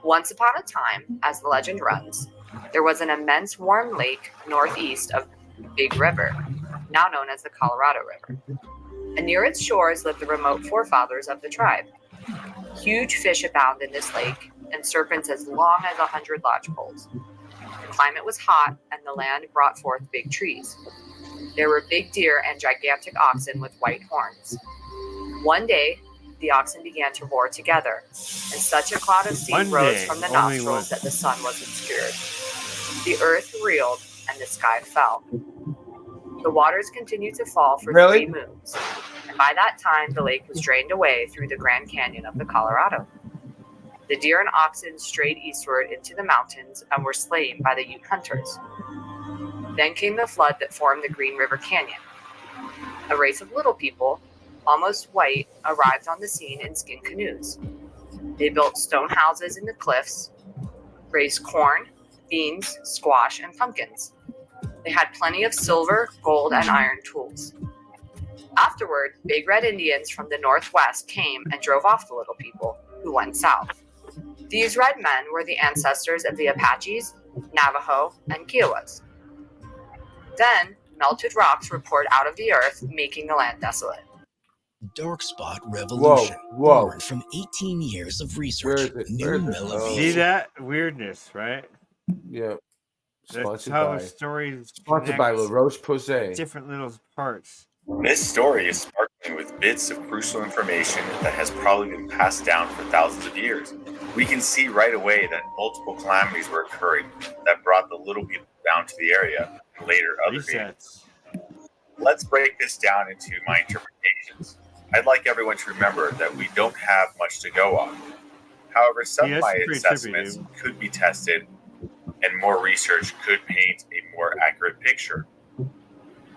S12: Once upon a time, as the legend runs, there was an immense warm lake northeast of Big River, now known as the Colorado River. And near its shores lived the remote forefathers of the tribe. Huge fish abound in this lake, and serpents as long as 100 lodgepoles. The climate was hot, and the land brought forth big trees. There were big deer and gigantic oxen with white horns. One day, the oxen began to roar together, and such a cloud of steam rose from the nostrils that the sun was obscured. The earth reeled, and the sky fell. The waters continued to fall for 3 moons, and by that time, the lake was drained away through the Grand Canyon of the Colorado. The deer and oxen strayed eastward into the mountains and were slain by the Ute hunters. Then came the flood that formed the Green River Canyon. A race of little people, almost white, arrived on the scene in skin canoes. They built stone houses in the cliffs, raised corn, beans, squash, and pumpkins. They had plenty of silver, gold, and iron tools. Afterward, big red Indians from the northwest came and drove off the little people, who went south. These red men were the ancestors of the Apaches, Navajo, and Kiowas. Then, melted rocks were poured out of the earth, making the land desolate.
S17: Dark Spot Revolution.
S13: Whoa.
S17: Born from 18 years of research. New Melody.
S16: See that weirdness, right?
S13: Yeah.
S16: That's
S13: Sponsored
S16: how
S13: by-
S16: a story
S13: Sponsored by La
S16: connects
S13: Roche-Posay.
S16: different little parts.
S11: This story is sparkling with bits of crucial information that has probably been passed down for thousands of years. We can see right away that multiple calamities were occurring that brought the little people down to the area, and later other beings. Let's break this down into my interpretations. I'd like everyone to remember that we don't have much to go on. However, some of my assessments could be tested, and more research could paint a more accurate picture.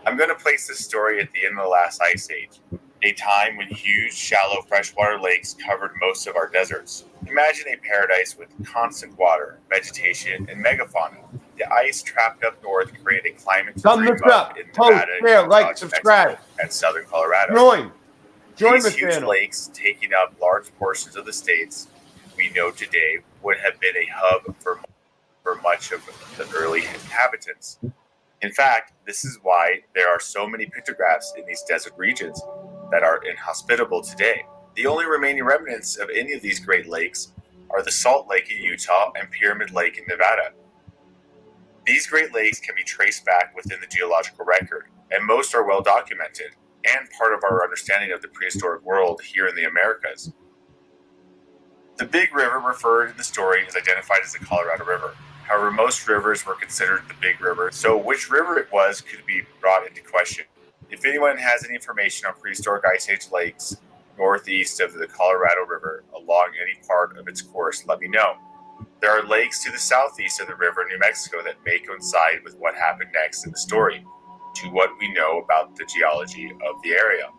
S11: I'm going to place this story at the end of the last ice age, a time when huge, shallow freshwater lakes covered most of our deserts. Imagine a paradise with constant water, vegetation, and megafauna. The ice trapped up north created a climate to dream of in Nevada,
S7: share, like,
S11: Utah,
S7: subscribe,
S11: Mexico, and southern Colorado.
S7: Join
S11: These
S7: the
S11: huge
S7: channel.
S11: lakes, taking up large portions of the states we know today, would have been a hub for much of the early inhabitants. In fact, this is why there are so many pictographs in these desert regions that are inhospitable today. The only remaining remnants of any of these Great Lakes are the Salt Lake in Utah and Pyramid Lake in Nevada. These Great Lakes can be traced back within the geological record, and most are well documented and part of our understanding of the prehistoric world here in the Americas. The Big River referred in the story is identified as the Colorado River. However, most rivers were considered the Big River, so which river it was could be brought into question. If anyone has any information on prehistoric Ice Age lakes northeast of the Colorado River along any part of its course, let me know. There are lakes to the southeast of the river in New Mexico that may coincide with what happened next in the story, to what we know about the geology of the area.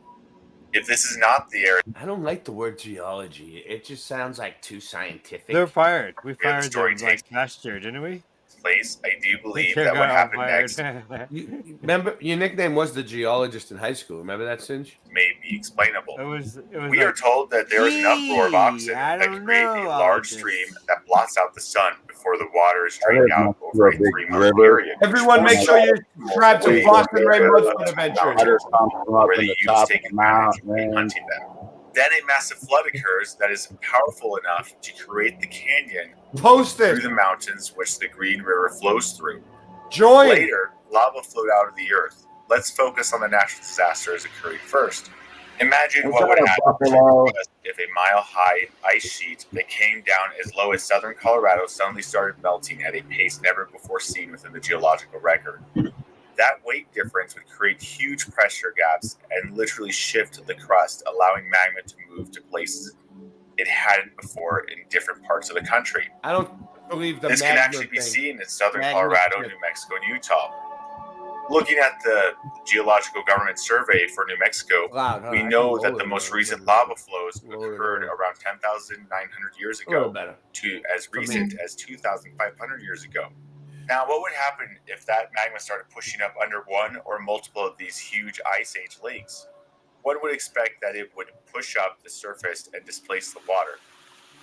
S11: If this is not the area,
S13: I don't like the word geology. It just sounds like too scientific.
S16: They're fired. We
S11: Yeah, the
S16: fired
S11: story
S16: them like last year, didn't we?
S11: place, I do believe
S16: They
S11: that what
S16: got
S11: happened
S16: fired.
S11: next
S7: Remember, your nickname was the geologist in high school. Remember that, Singe?
S11: may be explainable.
S16: It was
S11: We
S16: like,
S11: are told that there is an uproar of oxygen
S16: I
S11: that
S16: don't
S11: creates
S16: know
S11: a
S16: all
S11: large
S16: this.
S11: stream that blots out the sun before the water is
S1: I
S11: drained
S1: heard
S11: out
S1: much
S11: over a
S1: for a big
S11: 3-month
S1: river.
S11: period.
S7: Everyone, make sure you subscribe to Boston Ray Mudfoot Adventures.
S1: Water comes from up
S11: Where
S1: in
S11: the
S1: the
S11: Utes
S1: top
S11: take
S1: of the
S11: advantage of
S1: mountain.
S11: hunting them. Then a massive flood occurs that is powerful enough to create the canyon
S7: Post it.
S11: through the mountains which the Green River flows through.
S7: Join.
S11: Later, lava flowed out of the earth. Let's focus on the natural disasters occurring first. Imagine
S1: Was
S11: what
S1: that
S11: would
S1: a
S11: happen
S1: buffalo?
S11: if a mile-high ice sheet that came down as low as southern Colorado suddenly started melting at a pace never before seen within the geological record. That weight difference would create huge pressure gaps and literally shift the crust, allowing magma to move to places it hadn't before in different parts of the country.
S7: I don't believe the
S11: This can
S7: magma
S11: actually be
S7: thing.
S11: seen in southern
S7: Magma
S11: Colorado,
S7: shift.
S11: New Mexico, and Utah. Looking at the Geological Government Survey for New Mexico,
S7: Loud, huh?
S11: we
S7: I
S11: know
S7: can
S11: that
S7: lower
S11: the
S7: it
S11: most
S7: a
S11: recent
S7: little
S11: lava flows
S7: Lower it a
S11: occurred
S7: little.
S11: around 10,900 years
S7: A little
S11: ago
S7: better.
S11: to as recent as 2,500 years ago. Now, what would happen if that magma started pushing up under one or multiple of these huge ice age lakes? One would expect that it would push up the surface and displace the water,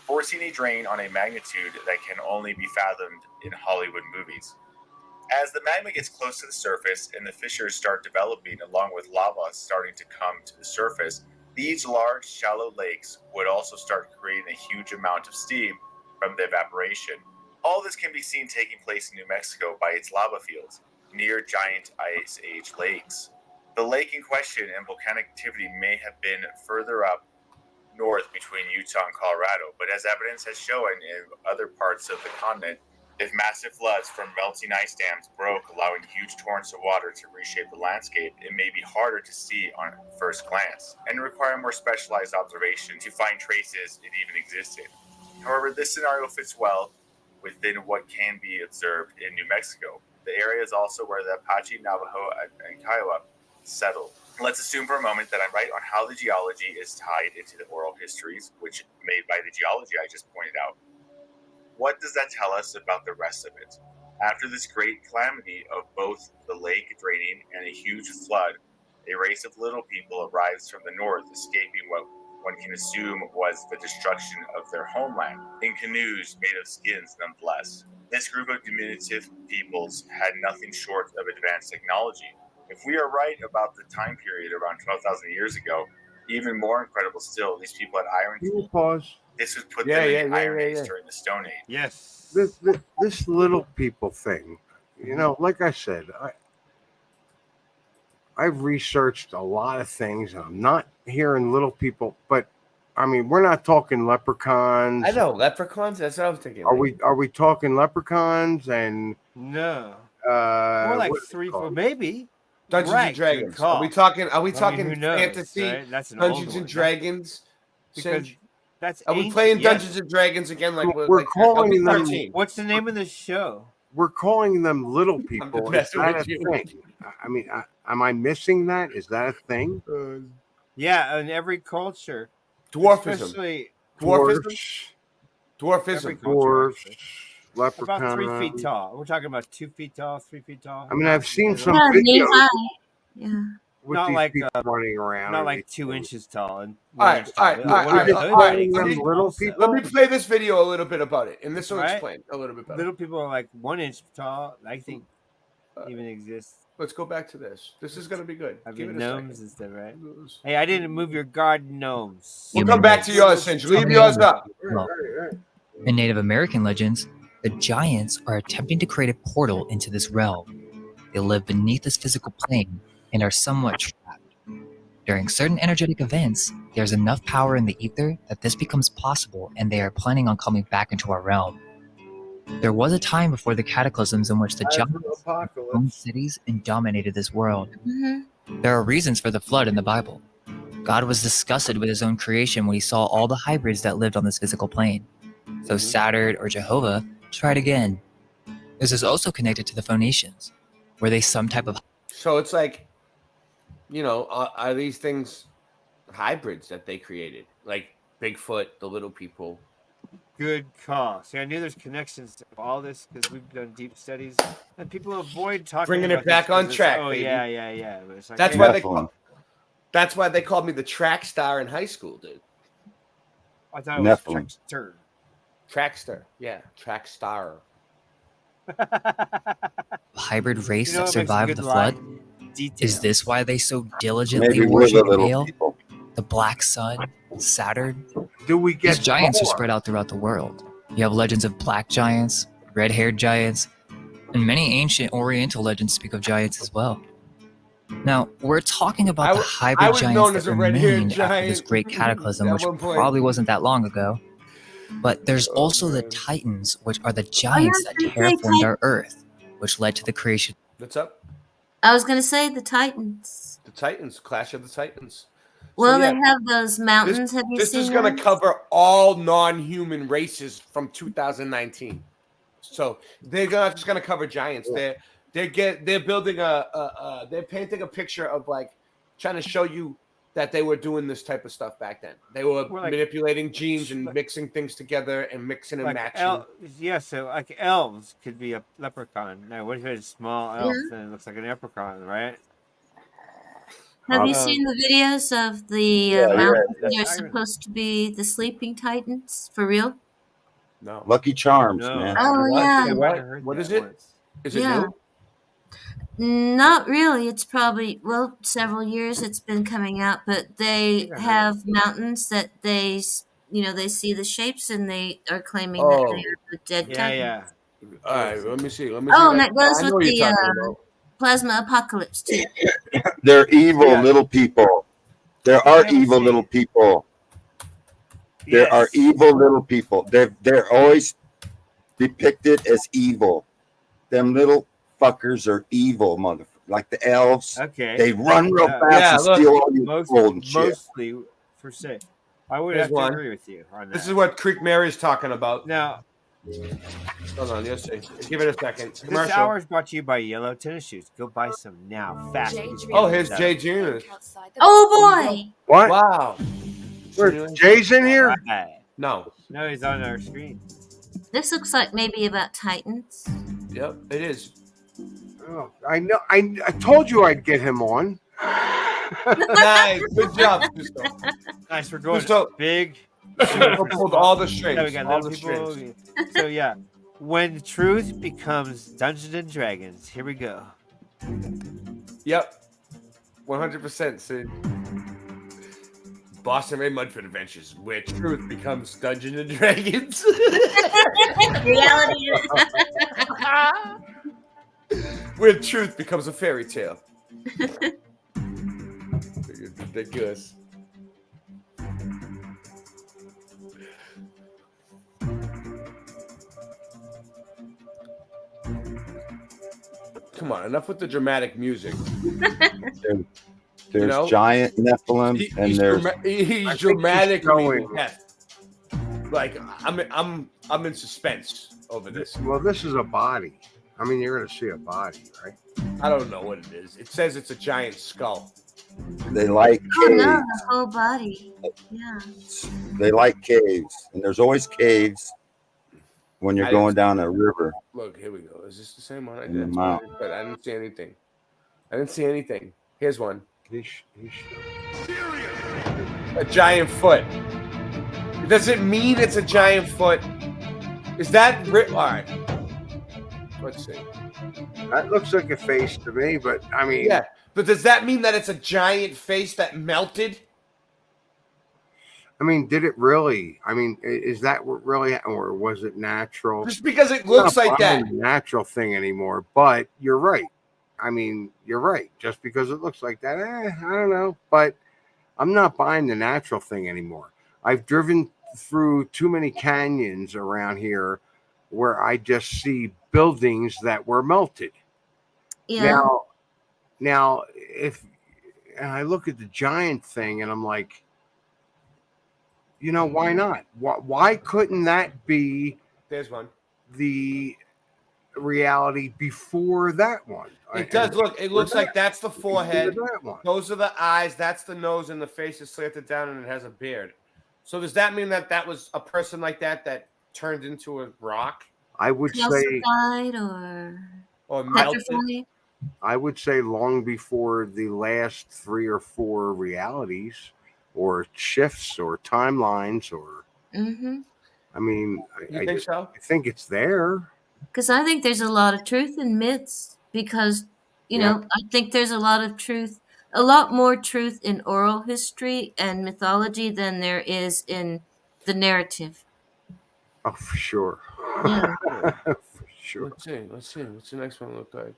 S11: forcing a drain on a magnitude that can only be fathomed in Hollywood movies. As the magma gets close to the surface and the fissures start developing along with lava starting to come to the surface, these large, shallow lakes would also start creating a huge amount of steam from the evaporation. All this can be seen taking place in New Mexico by its lava fields, near giant ice age lakes. The lake in question and volcanic activity may have been further up north between Utah and Colorado, but as evidence has shown in other parts of the continent, if massive floods from melting ice dams broke, allowing huge torrents of water to reshape the landscape, it may be harder to see on first glance and require more specialized observation to find traces it even existed. However, this scenario fits well within what can be observed in New Mexico. The area is also where the Apache, Navajo, and Kiowa settled. Let's assume for a moment that I'm right on how the geology is tied into the oral histories, which made by the geology I just pointed out. What does that tell us about the rest of it? After this great calamity of both the lake draining and a huge flood, a race of little people arrives from the north, escaping what one can assume was the destruction of their homeland, in canoes made of skins nonetheless. This group of diminutive peoples had nothing short of advanced technology. If we are right about the time period around 12,000 years ago, even more incredible still, these people had iron tools.
S15: Pause.
S11: This would put them in the Iron Age during the Stone Age.
S16: Yes.
S15: This little people thing, you know, like I said, I've researched a lot of things. And I'm not hearing little people, but I mean, we're not talking leprechauns.
S13: I know leprechauns. That's what I was thinking.
S15: Are we talking leprechauns and
S16: No.
S15: more
S16: More like 3 4, maybe.
S7: Dungeons
S16: Right,
S7: and
S16: good
S7: Dragons.
S16: call.
S7: Are we talking
S16: who knows,
S7: fantasy?
S16: right? That's an
S7: Dungeons
S16: old
S7: and
S16: one.
S7: Dragons.
S16: Because
S7: Singe?
S16: that's
S7: Are we
S16: ancient,
S7: playing
S16: yes.
S7: Dungeons and Dragons again? Like
S15: We're calling them.
S7: 13.
S16: What's the name of the show?
S15: We're calling them little people. Is
S7: messing
S15: that a
S7: with you.
S15: thing? I mean, am I missing that? Is that a thing?
S16: Yeah, in every culture,
S7: Dwarfism.
S16: especially
S7: Dwarfism.
S16: every culture.
S15: Dwarfs,
S16: About
S15: leprechauns.
S16: 3 feet tall. We're talking about 2 feet tall, 3 feet tall.
S15: I mean, I've seen some
S20: Yeah, knee
S15: videos
S20: high. Yeah.
S15: with
S16: Not
S15: these
S16: like
S15: people running around.
S16: not
S15: and
S16: like
S15: they-
S16: 2 inches tall and
S7: All
S16: 1
S7: right,
S16: inch
S7: all
S16: tall.
S7: right, all right, all right,
S16: It
S7: all
S16: could
S7: right.
S16: exist
S15: little
S16: also,
S15: people.
S7: Let me play this video a little bit about it, and this will
S16: right?
S7: explain a little bit better.
S16: Little people are like 1 inch tall. I think even exists.
S7: Let's go back to this. This is going to be good.
S16: I
S7: Give
S16: mean,
S7: it a
S16: gnomes
S7: second.
S16: and stuff, right? Hey, I didn't move your garden gnomes.
S7: We'll come back to yours, Singe. Leave yours up.
S10: Well, in Native American legends, the giants are attempting to create a portal into this realm. They live beneath this physical plane and are somewhat trapped. During certain energetic events, there's enough power in the ether that this becomes possible, and they are planning on coming back into our realm. There was a time before the cataclysms in which the giants owned cities and dominated this world. There are reasons for the flood in the Bible. God was disgusted with his own creation when he saw all the hybrids that lived on this physical plane. So Saturn or Jehovah tried again. This is also connected to the Phoenicians. Were they some type of...
S7: So it's like, are these things hybrids that they created? Like Bigfoot, the little people.
S16: Good call. See, I knew there's connections to all this because we've done deep studies, and people avoid talking
S7: Bringing
S16: about
S7: it back
S16: this 'cause
S7: on
S16: it's,
S7: track,
S16: oh
S7: baby.
S16: yeah. But it's like,
S7: That's
S16: hey,
S7: why they called me the track star in high school, dude.
S16: I thought it was
S7: Nephilim.
S16: Trackster.
S7: Trackster, yeah, track star.
S10: hybrid race
S16: You know
S10: that
S16: what makes a
S10: survived
S16: good
S10: the
S16: lie?
S10: flood?
S16: Detail.
S10: Is this why they so diligently
S21: Maybe we're the
S10: worship
S21: little
S10: Baal,
S21: people.
S10: the Black Sun, Saturn?
S15: Do we get
S10: These giants are
S15: more?
S10: spread out throughout the world. You have legends of black giants, red-haired giants, and many ancient Oriental legends speak of giants as well. Now, we're talking about the
S7: I
S10: hybrid
S7: was
S10: giants
S7: known
S10: that
S7: as a red-haired
S10: remained after this
S7: giant
S10: great cataclysm,
S7: at
S10: which
S7: one point.
S10: probably wasn't that long ago. But there's
S7: Oh,
S10: also the Titans, which are the giants that terraformed our Earth, which led to the creation.
S7: What's up?
S20: I was gonna say the Titans.
S7: The Titans, Clash of the Titans.
S20: Well,
S7: yeah,
S20: they have those mountains. Have you
S7: This
S20: seen
S7: is going to
S20: those?
S7: cover all non-human races from 2019. So they're not just going to cover giants. They're building they're painting a picture of like trying to show you that they were doing this type of stuff back then. They were
S16: like-
S7: manipulating genes and mixing things together and mixing and
S16: Like
S7: matching.
S16: so like elves could be a leprechaun. Now, what if it's a small elf?
S20: Yeah.
S16: Then it looks like an leprechaun, right?
S20: Have you seen the videos of the mountains that are supposed to be the sleeping Titans? For real?
S7: No.
S21: Lucky Charms,
S16: No.
S21: man.
S20: Oh, yeah.
S7: What is it? Is it
S20: Yeah.
S7: new?
S20: Not really. It's probably, several years it's been coming out, but they have mountains that they see the shapes and they are claiming that
S7: Oh.
S20: they are the dead
S16: Yeah,
S20: Titans.
S7: All right, let me see.
S20: Oh, and that goes
S7: I know
S20: with
S7: what you're
S20: the
S7: talking about.
S20: plasma apocalypse, too.
S21: They're evil
S7: Yeah.
S21: little people. There are evil little people. There are evil little people. They're always depicted as evil. Them little fuckers are evil, motherfucker. Like the elves.
S16: Okay.
S21: They run real fast
S7: Yeah,
S21: and
S7: look.
S21: steal all your gold and shit.
S16: Mostly for say. I would
S7: Here's
S16: have to
S7: one.
S16: agree with you on that.
S7: This is what Creek Mary's talking about.
S16: Now,
S7: hold on, let's see. Give it a second.
S16: this
S7: Commercial.
S16: hour is brought to you by Yellow Tennis Shoes. Go buy some now, fast.
S7: Oh, here's Jay Jr.
S20: Oh, boy.
S15: What?
S7: Wow.
S15: Where, Jay's in here?
S7: No.
S16: No, he's on our screen.
S20: This looks like maybe about Titans.
S7: Yep, it is.
S15: Oh, I know. I told you I'd get him on.
S7: Nice. Good job, Gusto.
S16: Nice, we're going
S7: Gusto.
S16: big.
S7: Gusto pulled all the strings.
S16: Yeah, we got
S7: all
S16: little
S7: the
S16: people.
S7: strings.
S16: So yeah, when truth becomes Dungeons and Dragons. Here we go.
S7: Yep. 100%, Sid. Boston Ray Mudford Adventures, where truth becomes Dungeons and Dragons.
S20: Reality.
S7: Where truth becomes a fairy tale. Ridiculous. Come on, enough with the dramatic music.
S1: There's
S7: know?
S1: giant Nephilim, and there's
S7: He's dramatically death. Like I'm in suspense over this.
S15: Well, this is a body. I mean, you're gonna see a body, right?
S7: I don't know what it is. It says it's a giant skull.
S1: they like
S20: Oh
S1: caves.
S20: no, the whole body. Yeah.
S1: They like caves, and there's always caves when you're going down a river.
S7: Look, here we go. Is this the same one? I
S1: In the
S7: did.
S1: mountain.
S7: But I didn't see anything. I didn't see anything. Here's one. A giant foot. Does it mean it's a giant foot? Is that all right? Let's see.
S15: That looks like a face to me, but I mean,
S7: Yeah, but does that mean that it's a giant face that melted?
S15: I mean, did it really? I mean, is that what really, or was it natural?
S7: Just because it
S15: I'm
S7: looks
S15: not
S7: like that.
S15: buying the natural thing anymore. But you're right. I mean, you're right. Just because it looks like that, I don't know. But I'm not buying the natural thing anymore. I've driven through too many canyons around here where I just see buildings that were melted.
S20: Yeah.
S15: Now, if and I look at the giant thing and I'm like, you know, why not? Why couldn't that be
S7: There's one.
S15: the reality before that one?
S7: It does look. It looks like that's the forehead.
S15: That one.
S7: Those are the eyes. That's the nose, and the face is slanted down, and it has a beard. So does that mean that was a person like that turned into a rock?
S15: I would say,
S20: Calcified or
S7: melted?
S20: petrified?
S15: I would say long before the last 3 or 4 realities or shifts or timelines or,
S20: Mm-hmm.
S15: I mean,
S7: You think so?
S15: I think it's there.
S20: Because I think there's a lot of truth in myths. Because you know, I think there's a lot of truth, a lot more truth in oral history and mythology than there is in the narrative.
S15: Oh, for sure.
S20: Yeah.
S15: For sure.
S7: Let's see. What's the next one look like?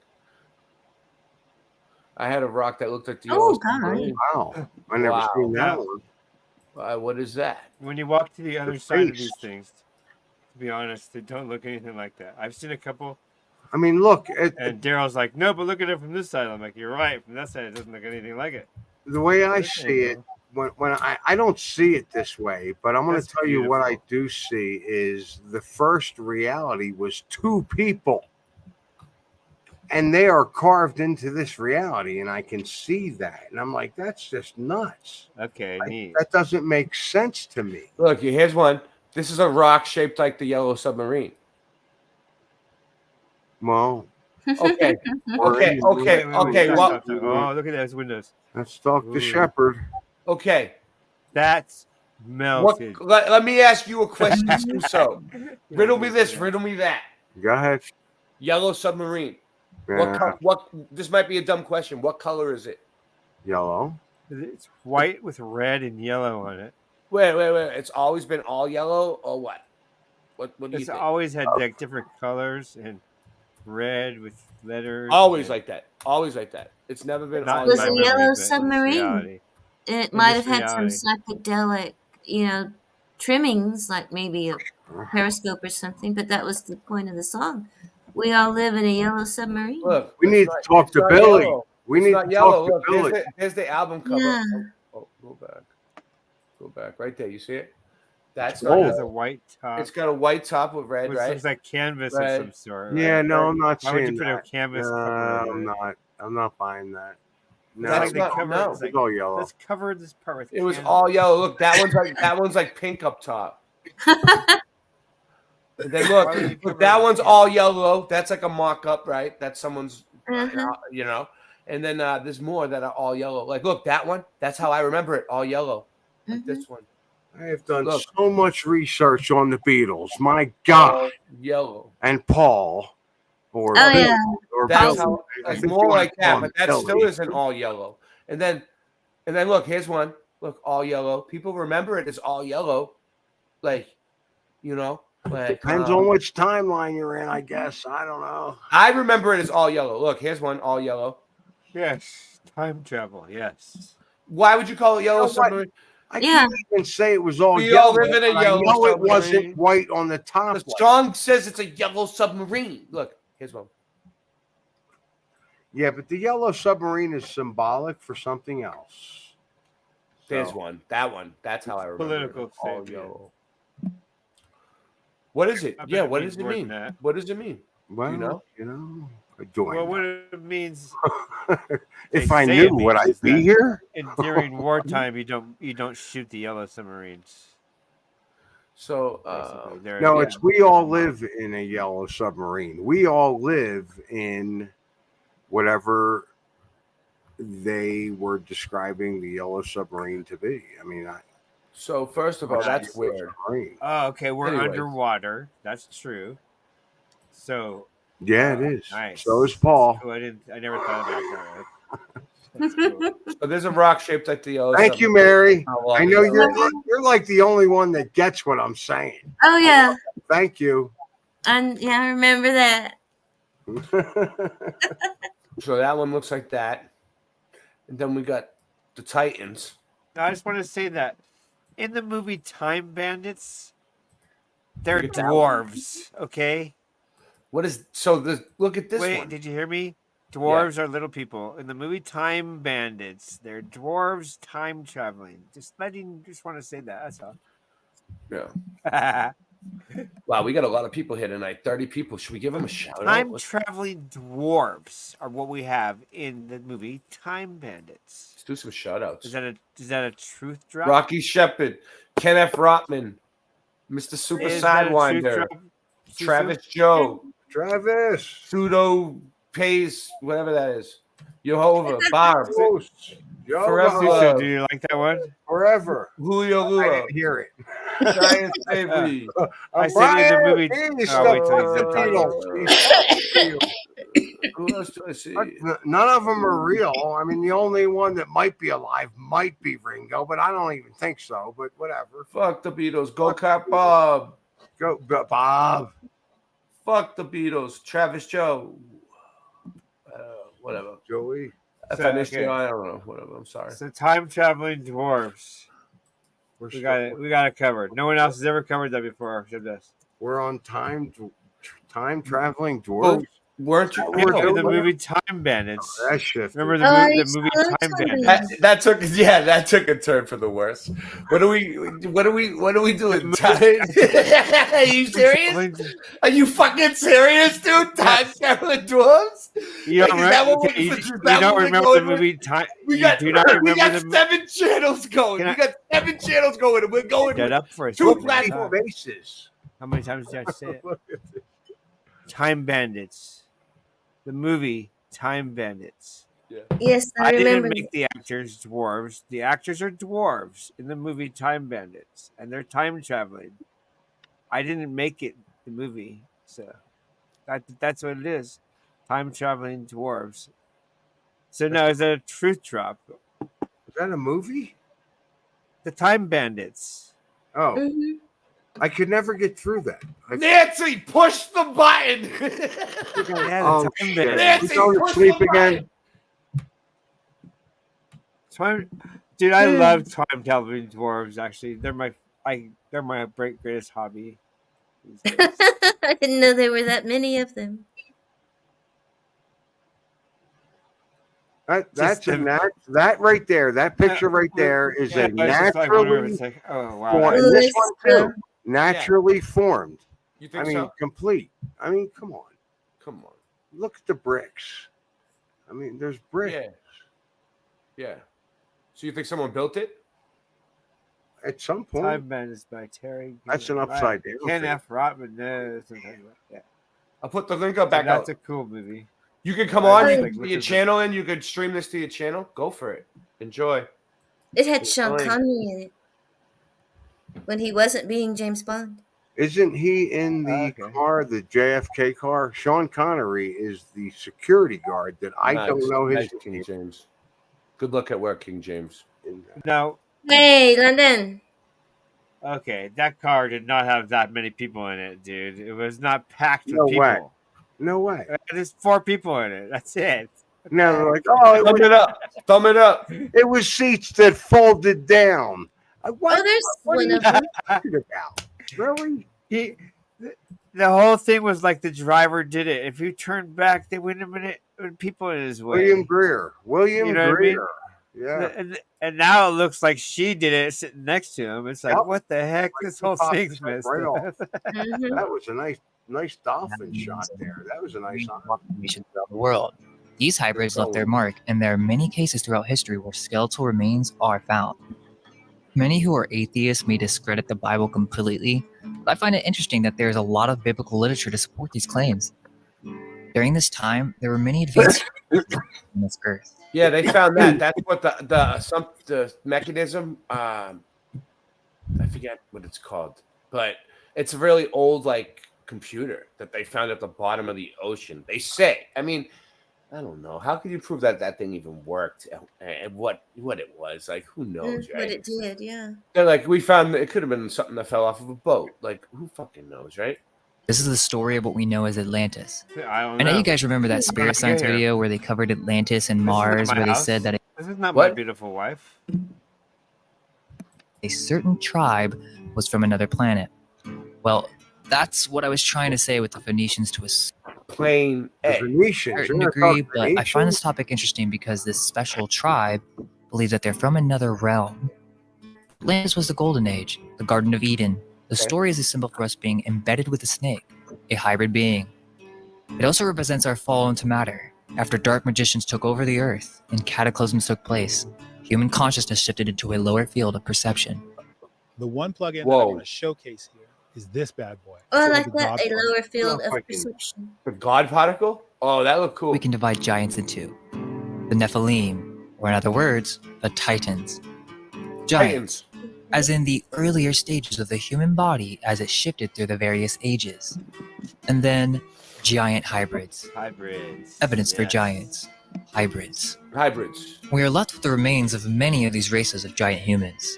S7: I had a rock that looked like the
S20: Oh,
S7: yellow
S20: God.
S7: submarine.
S15: Wow. I never seen that one.
S7: What is that?
S16: When you walk to the other side of these things, to be honest, they don't look anything like that. I've seen a couple.
S15: I mean, look.
S16: And Daryl's like, no, but look at it from this side. I'm like, you're right. From that side, it doesn't look anything like it.
S15: The way I see it, when I don't see it this way, but I'm going to
S16: That's
S15: tell you what I do see is the first reality was 2 people. And they are carved into this reality, and I can see that. And I'm like, that's just nuts.
S16: Okay, neat.
S15: That doesn't make sense to me.
S7: Look, here's one. This is a rock shaped like the yellow submarine.
S15: Well,
S7: Okay. Okay. Well,
S16: Oh, look at those windows.
S15: let's talk to Shepherd.
S7: okay.
S16: That's
S7: What,
S16: melted.
S7: let me ask you a question, Suso. Riddle me this, riddle me that.
S15: Go ahead.
S7: Yellow submarine.
S15: Yeah.
S7: What? This might be a dumb question. What color is it?
S15: Yellow.
S16: It's white with red and yellow on it.
S7: Wait. It's always been all yellow, or what? What do you
S16: It's
S7: think?
S16: always had like different colors and red with letters.
S7: Always
S16: and-
S7: like that. Always like that. It's never been
S16: Not
S7: all
S20: It was
S16: my
S20: a
S7: yellow.
S16: memory,
S20: yellow
S16: but in this
S20: submarine.
S16: reality.
S20: And it
S16: In
S20: might
S16: this
S20: have had some
S16: reality.
S20: psychedelic, you know, trimmings, like maybe a periscope or something, but that was the point of the song. We all live in a yellow submarine.
S7: Look,
S15: We
S7: it's
S15: need
S7: not-
S15: to talk
S7: it's
S15: to
S7: not
S15: Billy.
S7: yellow.
S15: We
S7: It's
S15: need
S7: not
S15: to
S7: yellow.
S15: talk to
S7: Look,
S15: Billy.
S7: there's the album cover.
S20: Yeah.
S7: Oh, go back. Go back. Right there. You see it? That's
S16: It
S7: not
S16: has a
S7: yellow.
S16: which top.
S7: It's got a white top with red,
S16: Which
S7: right?
S16: looks like canvas
S7: Red.
S16: of some sort.
S15: Yeah,
S16: right?
S15: no, I'm not
S16: Why would
S15: seeing
S16: you put a
S15: that.
S16: canvas
S15: No,
S16: cover over
S15: I'm
S16: it?
S15: not. I'm not buying that. No,
S16: It's like
S7: That's
S16: they
S7: not-
S16: covered.
S7: no.
S16: It's like,
S15: It's all yellow.
S16: let's cover this part with.
S7: It was
S16: canvas.
S7: all yellow. Look, that one's like pink up top. And then look, that one's all yellow. That's like a mock-up, right? That's someone's, you know. And then there's more that are all yellow. Like, look, that one. That's how I remember it, all yellow. Like this one,
S15: I have done
S7: Look.
S15: so much research on the Beatles. My God.
S7: yellow.
S15: And Paul. Or
S20: Oh,
S15: Billy,
S20: yeah.
S15: or
S7: That's
S15: Billy.
S7: how.
S15: I
S7: It's
S15: think
S7: more
S15: you
S7: like
S15: wanna call
S7: that,
S15: him
S7: but that
S15: Billy.
S7: still isn't all yellow. And then look, here's one. Look, all yellow. People remember it as all yellow, like, you know, like
S15: Depends on which timeline you're in, I guess. I don't know.
S7: I remember it as all yellow. Look, here's one, all yellow.
S16: Yes, time travel. Yes.
S7: Why would you call it yellow
S15: You know what?
S7: submarine?
S15: I can't even say it was all
S7: We
S15: yellow.
S7: all live in a
S15: but
S7: yellow
S15: I know it
S7: submarine.
S15: wasn't white on the top.
S7: The song says it's a yellow submarine. Look, here's one.
S15: Yeah, but the yellow submarine is symbolic for something else.
S7: There's
S15: So-
S7: one. That one. That's how I remember.
S16: Political
S7: it. All
S16: statement.
S7: yellow. What is it?
S16: I bet
S7: Yeah,
S16: it
S7: what
S16: means
S7: does it
S16: more than
S7: mean?
S16: that.
S7: What does it mean?
S15: Well,
S7: Do you know?
S15: Do I
S16: Well,
S15: know?
S16: what it means.
S15: If
S16: they
S15: I
S16: say
S15: knew,
S16: it
S15: would
S16: means
S15: I
S16: is
S15: be
S16: that
S15: here?
S16: During wartime, you don't shoot the yellow submarines.
S7: So
S16: Basically, they're-
S15: No,
S16: yeah.
S15: it's we all live in a yellow submarine. We all live in whatever they were describing the yellow submarine to be. I mean,
S7: So first of all, that's
S15: Yellow
S7: weird.
S15: submarine.
S16: Oh, okay, we're
S7: Anyways.
S16: underwater. That's true. So
S15: Yeah, it is.
S16: nice.
S15: So is Paul.
S16: Cool. I never thought about that. That's cool.
S7: So there's a rock shaped like the yellow.
S15: Thank you,
S7: submarine.
S15: Mary.
S7: How long
S15: I know
S7: ago?
S15: you're like the only one that gets what I'm saying.
S20: Oh yeah,
S15: Thank you.
S20: I remember that.
S7: So that one looks like that, and then we got the Titans.
S16: Now, I just want to say that in the movie Time Bandits, they're
S7: Look at that one.
S16: dwarves. Okay.
S7: What is so? Look at this
S16: Wait,
S7: one.
S16: did you hear me? Dwarves are little people. In the movie Time Bandits, they're dwarves time traveling. Just want to say that. That's all.
S7: Yeah. Wow, we got a lot of people here tonight. 30 people. Should we give them a shout out?
S16: Time traveling dwarves are what we have in the movie Time Bandits.
S7: Let's do some shout outs.
S16: Is that a truth drop?
S7: Rocky Shepard, Ken F. Rotman, Mr. Super
S16: Is that a truth
S7: Sidewinder,
S16: drop?
S7: Travis Joe,
S15: Travis,
S7: Pseudo Pays, whatever that is, Jehovah, Barb,
S15: Jehovah.
S7: Forever
S16: Suso,
S7: Love,
S16: do you like that one?
S15: Forever.
S7: Julio
S15: I
S7: Lua,
S15: didn't hear it.
S7: Giant Savory.
S16: I said in the movie.
S15: He's
S16: Oh, wait till
S15: the
S16: he's done talking.
S15: Beatles.
S7: Who else do I see?
S15: None of them are real. I mean, the only one that might be alive might be Ringo, but I don't even think so. But whatever.
S7: Fuck the Beatles. Go Cat Bob.
S15: Go Bob.
S7: Fuck the Beatles. Travis Joe. Whatever.
S15: Joey.
S7: If
S16: So,
S7: I missed
S16: okay.
S7: you, I don't know. Whatever. I'm sorry.
S16: So time traveling dwarves. We got it covered. No one else has ever covered that before except us.
S15: We're on time traveling dwarves.
S7: Weren't you?
S16: In the movie Time Bandits.
S15: That shit.
S16: Remember the movie Time Bandits?
S7: That took a turn for the worse. What are we doing? Are you serious? Are you fucking serious, dude? Time traveling dwarves?
S16: You don't remember the movie Time?
S7: We got
S16: do not remember
S7: we got
S16: the
S7: 7 channels going. We got 7 channels going, and we're going
S16: Get up for a
S7: 2
S16: second.
S7: platforms.
S15: Faces.
S16: How many times did I say it? Time Bandits. The movie Time Bandits.
S20: Yes, I
S16: didn't
S20: remember.
S16: make the actors dwarves. The actors are dwarves in the movie Time Bandits, and they're time traveling. I didn't make it the movie, so that's what it is. Time traveling dwarves. So now is that a truth drop?
S15: Is that a movie?
S16: The Time Bandits.
S15: Oh,
S20: Mhm.
S15: I could never get through that.
S7: Nancy, push the button.
S16: Yeah,
S15: Oh,
S16: the Time
S15: shit.
S16: Bandits.
S7: Nancy,
S15: We go to
S7: push
S15: sleep
S7: the
S15: again.
S16: Dude, I love time traveling dwarves. Actually, they're my greatest hobby.
S20: I didn't know there were that many of them.
S15: That right there, that picture right there is
S16: Yeah,
S15: a
S16: I was just like wondering
S15: naturally
S16: if it's like, oh wow.
S15: formed.
S20: Well,
S15: And this
S20: it's
S15: one
S20: true.
S15: too, naturally formed.
S7: You
S15: I
S7: think
S15: mean,
S7: so?
S15: complete. I mean, come on.
S7: Come on.
S15: Look at the bricks. I mean, there's bricks.
S7: Yeah. So you think someone built it?
S15: At some point.
S16: Time Bandits by Terry.
S15: That's an
S16: Gilliam.
S15: upside down
S16: Ken
S15: thing.
S16: F. Rotman. Yeah.
S7: I'll put the link up
S16: So
S7: back
S16: that's
S7: out.
S16: a cool movie.
S7: You can come
S16: I
S7: on
S16: just,
S7: you
S16: like,
S7: can
S16: look
S7: your
S16: at the-
S7: channel and you could stream this to your channel. Go for it. Enjoy.
S20: It had Sean
S7: Fine.
S20: Connery in it when he wasn't being James Bond.
S15: Isn't he in the car, the JFK car? Sean Connery is the security guard that I
S7: Nice.
S15: don't know his
S7: Nice, King James. Good luck at work, King James.
S16: No.
S20: Hey, London.
S16: Okay, that car did not have that many people in it, dude. It was not packed with
S15: No
S16: people.
S15: way. No way.
S16: There's 4 people in it. That's it.
S15: No, they're like, oh,
S7: Thumb it up. Thumb it up.
S15: it was seats that folded down. What,
S20: Oh, there's
S15: what are
S20: one
S15: you
S20: of them.
S15: talking about? Really?
S16: the whole thing was like the driver did it. If you turned back, they wouldn't have been people in his way.
S15: William Greer. William
S16: You know what I
S15: Greer.
S16: mean?
S15: Yeah.
S16: And now it looks like she did it sitting next to him. It's like,
S15: Yep.
S16: what the heck?
S15: Like
S16: This
S15: he
S16: whole
S15: popped
S16: thing's
S15: his head
S16: messed
S15: right
S16: up.
S15: off. That was a nice dolphin shot there. That was a nice
S10: Population throughout the world. These hybrids left their mark, and there are many cases throughout history where skeletal remains are found. Many who are atheists may discredit the Bible completely, but I find it interesting that there is a lot of biblical literature to support these claims. During this time, there were many advances on this earth.
S7: Yeah, they found that. That's what the mechanism. I forget what it's called, but it's a really old like computer that they found at the bottom of the ocean. They say. I mean, I don't know. How can you prove that that thing even worked and what it was? Like, who knows, right?
S20: What it did, yeah.
S7: They're like, we found it could have been something that fell off of a boat. Like, who fucking knows, right?
S10: This is the story of what we know as Atlantis.
S16: I don't
S10: I know
S16: know.
S10: you guys remember that
S16: How
S10: Spirit
S16: did I
S10: Science
S16: get here?
S10: video where they covered Atlantis and
S16: This is not
S10: Mars,
S16: my
S10: where they
S16: house.
S10: said that
S16: This is not my beautiful wife.
S10: a certain tribe was from another planet. Well, that's what I was trying to say with the Phoenicians to a
S7: certain
S10: degree, but I find this topic interesting because this special tribe believes that they're from another realm. Atlantis was the Golden Age, the Garden of Eden. The story is a symbol for us being embedded with a snake, a hybrid being. It also represents our fall into matter. After dark magicians took over the earth and cataclysms took place, human consciousness shifted into a lower field of perception.
S2: The one plugin that I want to showcase here is this bad boy.
S20: Oh, I
S2: It's
S20: like
S2: called the
S20: that.
S2: God
S20: A
S2: Particle.
S20: lower field of perception.
S7: The God particle? Oh, that looked cool.
S10: We can divide giants in two. The Nephilim, or in other words, the Titans. Giants, as in the earlier stages of the human body as it shifted through the various ages. And then giant hybrids.
S16: Hybrids.
S10: Evidence for giants. Hybrids.
S7: Hybrids.
S10: We are left with the remains of many of these races of giant humans.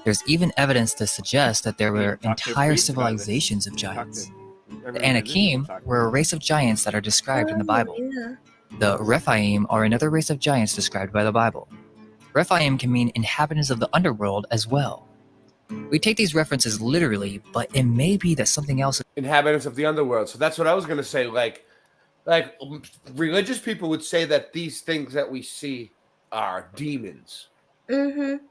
S10: There's even evidence to suggest that there were entire civilizations of giants. The Anakim were a race of giants that are described in the Bible.
S20: Yeah.
S10: The Rephaim are another race of giants described by the Bible. Rephaim can mean inhabitants of the underworld as well. We take these references literally, but it may be that something else.
S7: Inhabitants of the underworld. So that's what I was gonna say. Like religious people would say that these things that we see are demons,
S20: Mm-hmm.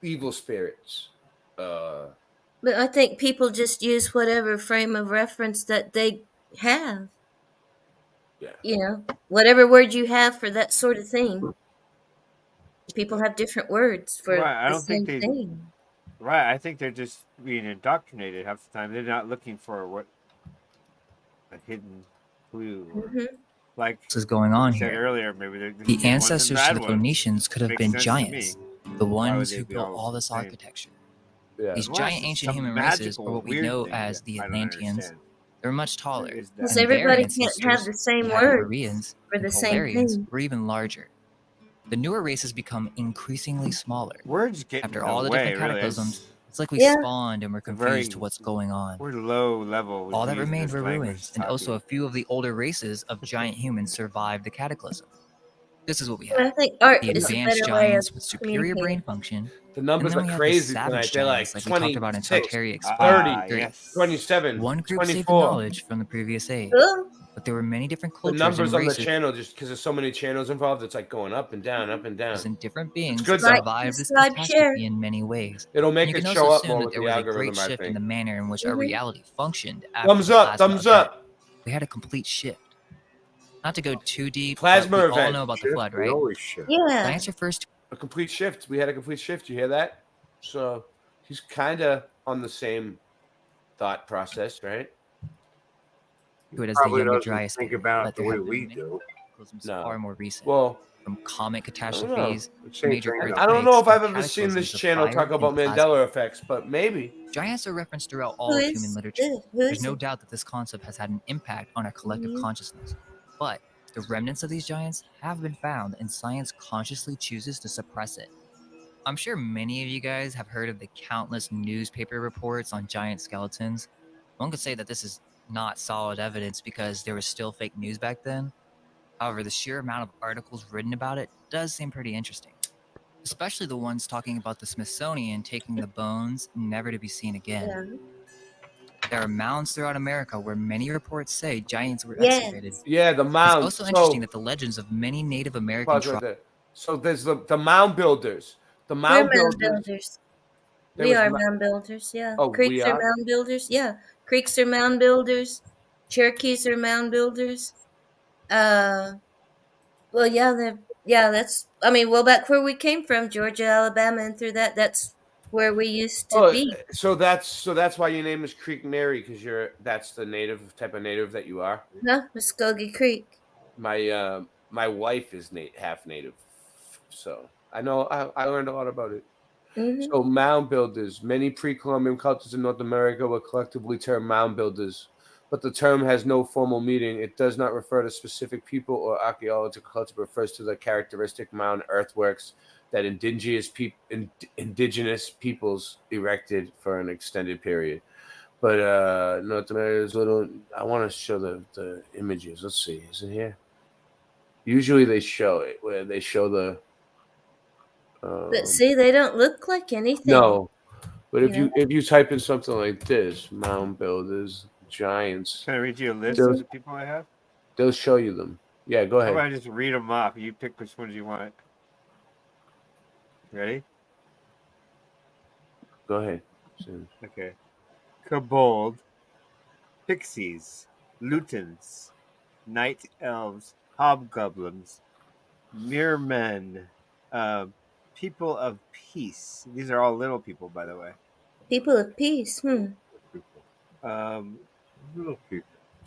S7: evil spirits.
S20: But I think people just use whatever frame of reference that they have.
S7: Yeah.
S20: You know, whatever word you have for that sort of thing. People have different words for
S16: Right, I
S20: the
S16: don't
S20: same
S16: think they.
S20: thing.
S16: Right, I think they're just being indoctrinated half the time. They're not looking for what a hidden clue. Or,
S20: Mhm.
S16: like
S10: Is going on
S16: you said
S10: here.
S16: earlier, maybe they're
S10: The ancestors to the Phoenicians could have
S16: Makes
S10: been
S16: sense to
S10: giants,
S16: me.
S10: the
S16: Why would
S10: ones
S16: they
S10: who
S16: be
S10: built
S16: all
S10: all
S16: the
S10: this
S16: same?
S10: architecture.
S7: Yeah.
S10: These
S16: Unless
S10: giant
S16: it's
S10: ancient
S16: some
S10: human races,
S16: magical,
S10: or what we
S16: weird
S10: know
S16: thing
S10: as
S16: that
S10: the
S16: I don't
S10: Atlanteans,
S16: understand.
S10: they were much taller.
S16: Is that-
S20: Because
S10: And their
S20: everybody can't
S10: ancestors,
S20: have the same
S10: the
S20: words
S10: Hyperboreans
S20: for
S10: and
S20: the same
S10: Polarians,
S20: thing.
S10: were even larger. The newer races become increasingly smaller.
S16: Words get
S10: After
S16: in
S10: all the
S16: way,
S10: different
S16: really.
S10: cataclysms, it's like we
S20: Yeah.
S10: spawned and we're
S16: It's a
S10: confused
S16: very-
S10: to what's going on.
S16: We're low level.
S10: All that
S16: using
S10: remained
S16: this
S10: were
S16: language
S10: ruins, and also a few of the older races of giant humans survived the cataclysm. This is what we
S20: But I
S10: have.
S20: think art
S10: The
S20: is a
S10: advanced
S20: better way of
S10: giants with superior brain
S20: communicating.
S10: function.
S7: The numbers
S10: and then
S7: are
S10: we have
S7: crazy
S10: the savage
S7: tonight. They're like
S10: giants, like we talked about in
S7: 26,
S10: Tartaria
S7: 30,
S10: Explained.
S7: 27,
S10: One group saved the
S7: 24.
S10: knowledge from the previous age,
S20: Cool.
S10: but there were many different
S7: The
S10: cultures
S7: numbers
S10: and
S7: on the
S10: races
S7: channel, just because there's so many channels involved, it's like going up and down, up and down.
S10: and different beings
S7: good
S10: that
S7: though.
S10: survived this
S20: subscribe,
S10: catastrophe
S20: share.
S10: in many ways.
S7: It'll
S10: And
S7: make
S10: you
S7: it
S10: can
S7: show
S10: also
S7: up
S10: assume
S7: more
S10: that
S7: with
S10: there
S7: the
S10: was a
S7: algorithm,
S10: great
S7: I
S10: shift in
S7: think.
S10: the manner in which our
S20: Mhm.
S10: reality functioned after
S7: Thumbs
S10: the
S7: up,
S10: plasma
S7: thumbs
S10: event.
S7: up.
S10: We had a complete shift. Not to go too deep,
S7: Plasma
S10: but we all
S7: event.
S10: know about the
S7: Shift,
S10: flood,
S7: we
S10: right?
S7: always shift.
S20: Yeah.
S10: Giants refers to
S7: A complete shift. We had a complete shift. You hear that? So he's kind of on the same thought process, right?
S10: it as the
S15: Probably
S10: younger
S15: doesn't
S10: Dryas
S15: think
S10: period,
S15: about
S10: but
S15: it the
S10: there
S15: way
S10: have been
S15: we
S10: many
S15: do.
S10: cataclysms
S7: No.
S10: far more recent.
S7: Well,
S10: From comet
S7: I don't know.
S10: catastrophes,
S7: Same
S10: major
S7: thing.
S10: earthquakes,
S7: I don't know if I've
S10: and
S7: ever seen this
S10: cataclysms of
S7: channel
S10: fire
S7: talk about
S10: and plasma.
S7: Mandela effects, but maybe.
S10: Giants are referenced throughout
S20: Who
S10: all of
S20: is
S10: human literature.
S20: it? Who
S10: There's
S20: is
S10: no
S20: it?
S10: doubt that this concept has had an impact on our collective
S20: Mhm.
S10: consciousness. But the remnants of these giants have been found, and science consciously chooses to suppress it. I'm sure many of you guys have heard of the countless newspaper reports on giant skeletons. One could say that this is not solid evidence because there was still fake news back then. However, the sheer amount of articles written about it does seem pretty interesting, especially the ones talking about the Smithsonian taking the bones never to be seen again.
S20: Yeah.
S10: There are mounds throughout America where many reports say giants were
S20: Yes.
S10: excavated.
S7: Yeah, the mounds.
S10: It's also interesting that the legends of many Native American
S7: Pause right
S10: tribes.
S7: there. So there's the mound builders. The
S20: We're
S7: mound
S20: mound
S7: builders.
S20: builders.
S7: There
S20: We
S7: was
S20: are
S7: mo-
S20: mound builders. Yeah.
S7: Oh, we
S20: Creeks are
S7: are?
S20: mound builders. Yeah. Creeks are mound builders. Cherokees are mound builders. Well, yeah, that's. I mean, well, back where we came from, Georgia, Alabama, and through that's where we used to
S7: Oh,
S20: be.
S7: so that's why your name is Creek Mary, because that's the native type of native that you are.
S20: Huh? Muskogee Creek.
S7: My wife is half native, so I know I learned a lot about it.
S20: Mm-hmm.
S7: So mound builders. Many pre-Columbian cultures in North America were collectively termed mound builders, but the term has no formal meaning. It does not refer to specific people or archaeological culture, but refers to the characteristic mound earthworks that indigenous peoples erected for an extended period. But North America's little. I want to show the images. Let's see. Is it here? Usually they show it where they show the.
S20: But see, they don't look like anything.
S7: No, but
S20: You
S7: if you type in something like this, mound builders, giants.
S16: Can I read you a list of the people I have?
S7: They'll show you them. Yeah, go
S16: How
S7: ahead.
S16: about I just read them off? You pick which ones you want. Ready?
S7: Go ahead.
S16: Okay. Kobold, pixies, lutins, night elves, hobgoblins, mermen, people of peace. These are all little people, by the way.
S20: People of peace.
S16: Little people.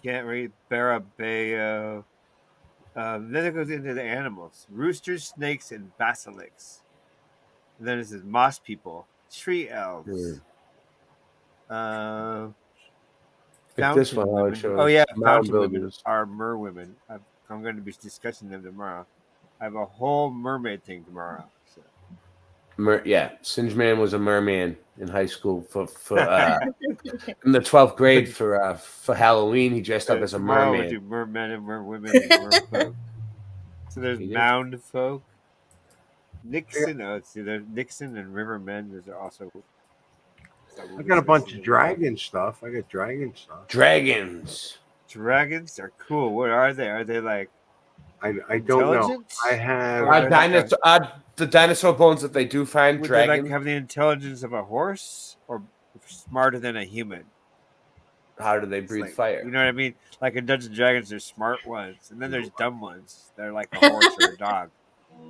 S16: Can't read Barabeo. Then it goes into the animals: roosters, snakes, and basilisks. And then it says moss people, tree elves.
S7: This one, I would
S16: women.
S7: show
S16: Oh
S7: us
S16: yeah,
S7: mound
S16: fountain women
S7: builders.
S16: are mer women. I'm going to be discussing them tomorrow. I have a whole mermaid thing tomorrow. So.
S7: Singe Man was a merman in high school for in the 12th grade for Halloween. He dressed up as a
S16: Tomorrow we
S7: merman.
S16: do mermen and merwomen and merfolk. So there's mound folk. Nixon, there's Nixon and Rivermen. Those are also.
S15: I got a bunch of dragon stuff. I got dragon stuff.
S7: Dragons
S16: are cool. What are they? Are they like?
S15: I don't know.
S16: Intelligent?
S15: I have
S7: the dinosaur bones that they do find.
S16: Would
S7: Dragons.
S16: they like have the intelligence of a horse or smarter than a human?
S7: How do they breathe fire?
S16: You know what I mean? Like in Dungeons and Dragons, there's smart ones, and then there's dumb ones. They're like a horse or a dog.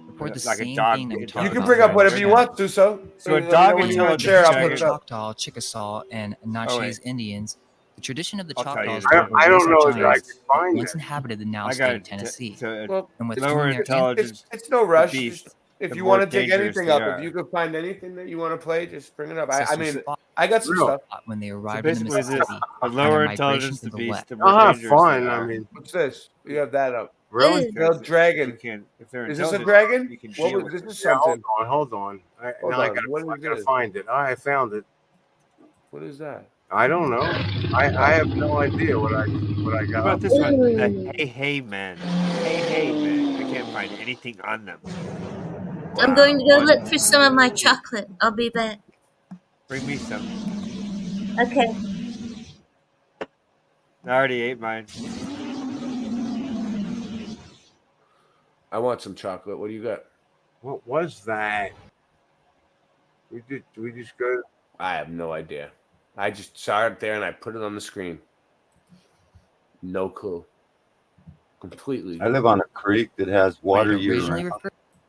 S10: Report the
S16: Like
S10: same
S16: a dog.
S10: thing that we
S7: You
S10: talked
S7: can
S10: about
S7: bring up
S10: in
S7: whatever
S10: the
S7: you
S10: dragon.
S7: want, Suso.
S16: So a dog
S7: when you want to
S16: intelligence
S7: share, I'll
S16: dragon-
S7: put it up.
S10: Choctaw, Chickasaw, and Natchez
S16: wait.
S10: Indians. The tradition of the
S16: I'll tell you
S10: Choctaws
S16: that.
S15: I don't know if I
S10: giants
S15: can find
S10: once
S15: it.
S10: inhabited the now
S16: I
S10: state
S16: got
S10: of Tennessee.
S16: and
S10: with
S16: lower
S10: whom their
S16: intelligence.
S7: It's no rush.
S16: beast,
S7: If
S16: the
S7: you
S16: more
S7: want to take
S16: dangerous
S7: anything
S16: they
S7: up,
S16: are.
S7: if you could find anything that you want to play, just bring it up. I
S10: Sisters
S7: mean,
S10: fought
S7: I got some stuff.
S10: when they
S16: So
S10: arrived in the
S16: basically,
S10: Mississippi
S16: the
S10: on their
S16: lower
S10: migration
S16: intelligence
S10: to
S16: the
S10: the
S16: beast,
S10: west.
S16: the more
S15: I'll have
S16: dangerous
S15: fun.
S16: they
S15: I
S16: are.
S15: mean,
S7: What's this? You have that up.
S15: really?
S7: Build dragon.
S16: If they're
S7: Is this a
S16: intelligent,
S7: dragon?
S16: you can
S7: What
S16: deal
S7: was
S16: with
S7: this? Is
S15: Yeah,
S7: something.
S15: hold on. I
S7: Hold
S15: gotta
S7: this?
S15: find it. I found it.
S7: What is that?
S15: I don't know. I have no idea what I
S16: How
S15: got.
S16: about this one? The Hey Man. Hey Man. I can't find anything on them.
S20: I'm going to go look for some of my chocolate. I'll be back.
S16: Bring me some.
S20: Okay.
S16: I already ate mine.
S7: I want some chocolate. What do you got?
S15: What was that? We just go.
S7: I have no idea. I just saw it there and I put it on the screen. No clue. Completely.
S1: I live on a creek that has water
S10: It
S1: year
S10: originally
S1: round.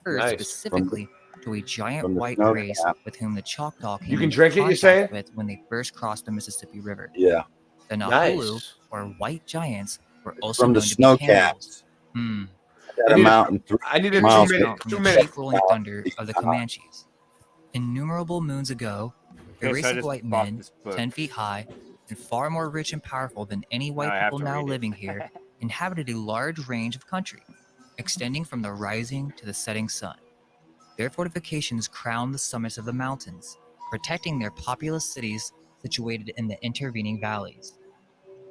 S10: refers
S7: Nice.
S10: specifically to a giant
S1: from the
S10: white
S1: snow
S10: race
S1: cap.
S10: with whom the Choctaw came
S7: You can
S10: into
S7: drink it, you're
S10: contact
S7: saying?
S10: with when they first crossed the Mississippi River.
S1: Yeah,
S10: The Nahulu,
S7: Nice.
S10: or white giants, were also
S1: from the
S10: known to be
S1: snow
S10: cannibals.
S1: caps.
S7: I
S1: At a
S7: need a-
S1: mountain
S7: I need a
S1: miles
S7: 2 minute.
S10: Out from
S7: 2
S10: the
S7: minutes.
S10: chief rolling thunder of the Comanches. Innumerable moons ago, a
S16: Yes,
S10: race
S16: I
S10: of
S16: just
S10: white
S16: bought
S10: men,
S16: this book.
S10: 10 feet high, and far more rich and powerful than any white
S16: Now I have
S10: people
S16: to
S10: now
S16: read it.
S10: living here, inhabited a large range of country, extending from the rising to the setting sun. Their fortifications crowned the summits of the mountains, protecting their populous cities situated in the intervening valleys.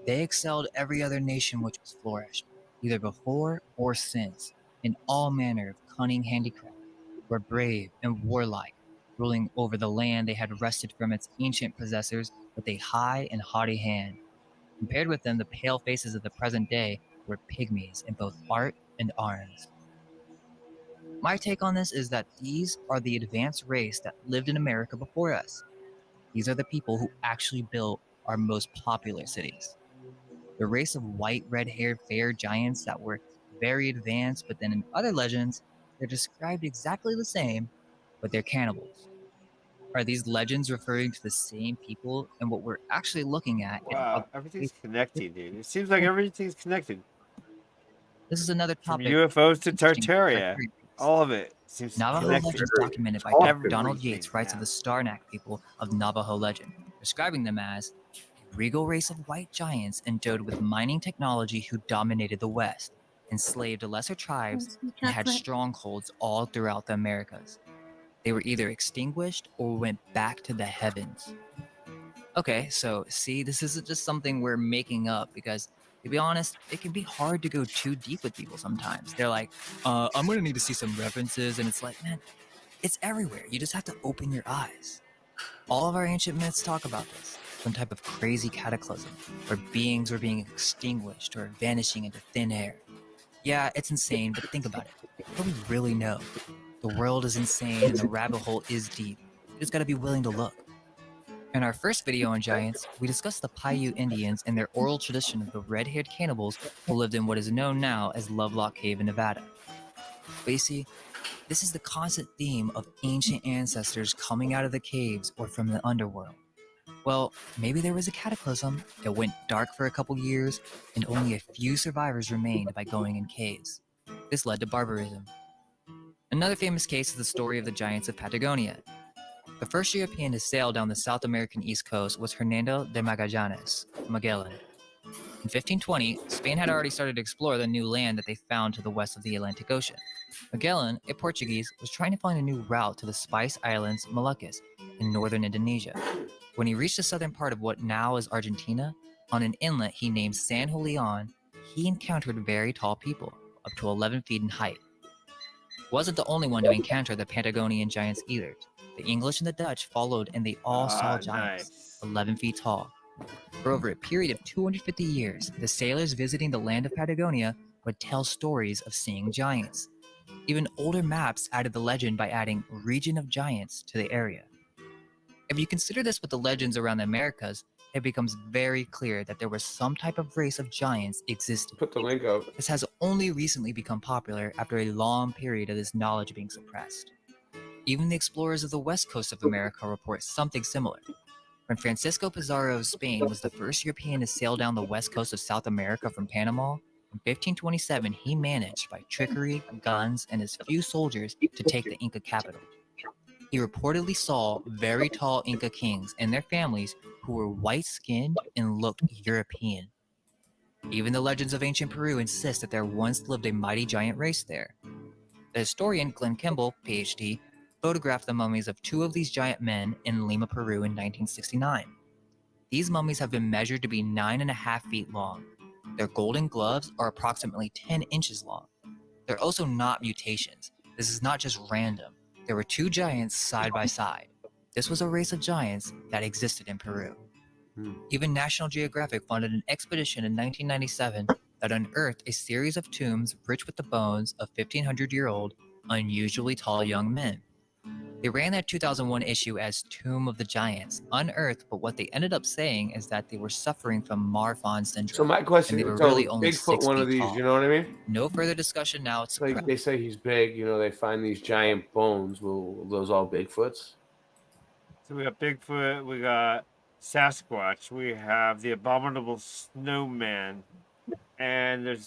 S10: They excelled every other nation which was flourished, either before or since, in all manner of cunning handicraft, were brave and warlike, ruling over the land they had wrested from its ancient possessors with a high and haughty hand. Compared with them, the pale faces of the present day were pygmies in both art and arms. My take on this is that these are the advanced race that lived in America before us. These are the people who actually built our most popular cities. The race of white, red-haired, fair giants that were very advanced, but then in other legends, they're described exactly the same, but they're cannibals. Are these legends referring to the same people and what we're actually looking at?
S16: Wow, everything's connected, dude. It seems like everything's connected.
S10: This is another
S16: From
S10: topic.
S16: UFOs to Tartaria. All of it seems
S10: Navajo
S16: connected.
S10: legends documented by Donald Yates writes of the Starnak people of Navajo legend, describing them as a regal race of white giants endowed with mining technology who dominated the West, enslaved lesser tribes, and had strongholds all throughout the Americas. They were either extinguished or went back to the heavens. Okay, so see, this isn't just something we're making up because, to be honest, it can be hard to go too deep with people sometimes. They're like, I'm gonna need to see some references, and it's like, man, it's everywhere. You just have to open your eyes. All of our ancient myths talk about this. Some type of crazy cataclysm, where beings were being extinguished or vanishing into thin air. Yeah, it's insane, but think about it. What do we really know? The world is insane and the rabbit hole is deep. You just gotta be willing to look. In our first video on giants, we discussed the Paiute Indians and their oral tradition of the red-haired cannibals who lived in what is known now as Lovelock Cave in Nevada. But you see, this is the constant theme of ancient ancestors coming out of the caves or from the underworld. Well, maybe there was a cataclysm, it went dark for a couple years, and only a few survivors remained by going in caves. This led to barbarism. Another famous case is the story of the giants of Patagonia. The first European to sail down the South American east coast was Hernando de Magallanes, Magellan. In 1520, Spain had already started to explore the new land that they found to the west of the Atlantic Ocean. Magellan, a Portuguese, was trying to find a new route to the Spice Islands, Moluccas, in northern Indonesia. When he reached the southern part of what now is Argentina, on an inlet he named San Julian, he encountered very tall people, up to 11 feet in height. He wasn't the only one to encounter the Patagonian giants either. The English and the Dutch followed, and they all saw giants, 11 feet tall. For over a period of 250 years, the sailors visiting the land of Patagonia would tell stories of seeing giants. Even older maps added the legend by adding region of giants to the area. If you consider this with the legends around the Americas, it becomes very clear that there was some type of race of giants existing.
S7: Put the link up.
S10: This has only recently become popular after a long period of this knowledge being suppressed. Even the explorers of the west coast of America report something similar. When Francisco Pizarro of Spain was the first European to sail down the west coast of South America from Panama, in 1527 he managed, by trickery, guns, and his few soldiers, to take the Inca capital. He reportedly saw very tall Inca kings and their families who were white-skinned and looked European. Even the legends of ancient Peru insist that there once lived a mighty giant race there. The historian Glenn Kimball, PhD, photographed the mummies of two of these giant men in Lima, Peru in 1969. These mummies have been measured to be 9.5 feet long. Their golden gloves are approximately 10 inches long. They're also not mutations. This is not just random. There were two giants side by side. This was a race of giants that existed in Peru. Even National Geographic funded an expedition in 1997 that unearthed a series of tombs rich with the bones of 1,500-year-old, unusually tall young men. They ran their 2001 issue as Tomb of the Giants, unearthed, but what they ended up saying is that they were suffering from Marfan syndrome.
S7: So my question
S10: and they
S7: is,
S10: were really only
S7: Bigfoot
S10: 6
S7: one
S10: feet
S7: of these,
S10: tall.
S7: you know what I mean?
S10: No further discussion now. It's
S7: Like they say he's big, you know, they find these giant bones. Will those all Bigfoots?
S16: So we got Bigfoot, we got Sasquatch, we have the abominable snowman, and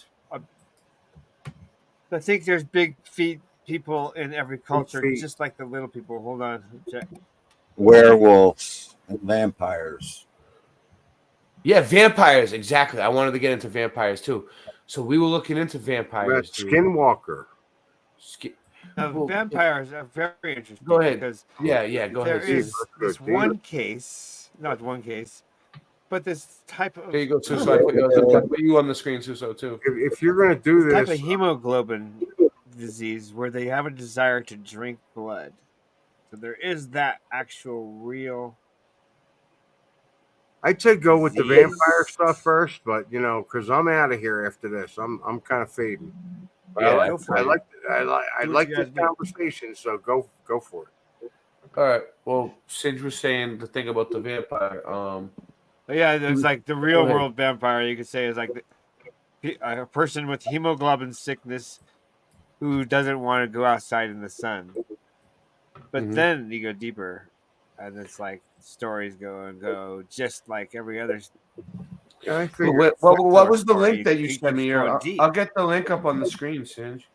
S16: I think there's big feet people in every culture, just like the little people. Hold on, check.
S1: Werewolves and vampires.
S7: Yeah, vampires, exactly. I wanted to get into vampires too. So we were looking into vampires.
S15: Skinwalker.
S16: Vampires are very interesting.
S7: Go ahead.
S16: Because
S7: go ahead.
S16: There is this one case, not one case, but this type of.
S7: There you go, Suso. I put you on the screen, Suso, too.
S15: If you're going to do this,
S16: type of hemoglobin disease where they have a desire to drink blood. So there is that actual real.
S15: I'd say go with the
S16: Disease?
S15: vampire stuff first, but because I'm out of here after this. I'm kind of fading. But
S13: Yeah,
S15: I
S16: Do what
S15: like
S16: you
S15: this
S16: guys do.
S15: conversation, so go for it.
S13: All right. Well, Sidge was saying the thing about the vampire.
S16: But yeah, there's like the real
S13: Go ahead.
S16: world vampire. You could say is like a person with hemoglobin sickness who doesn't want to go outside in the sun. But
S13: Mhm.
S16: then you go deeper, and it's like stories go and go, just like every other.
S15: I
S13: What was the link that you
S16: Keep
S13: sent me here?
S16: going
S13: I'll,
S16: deep.
S13: I'll get the link up on the screen, Singe.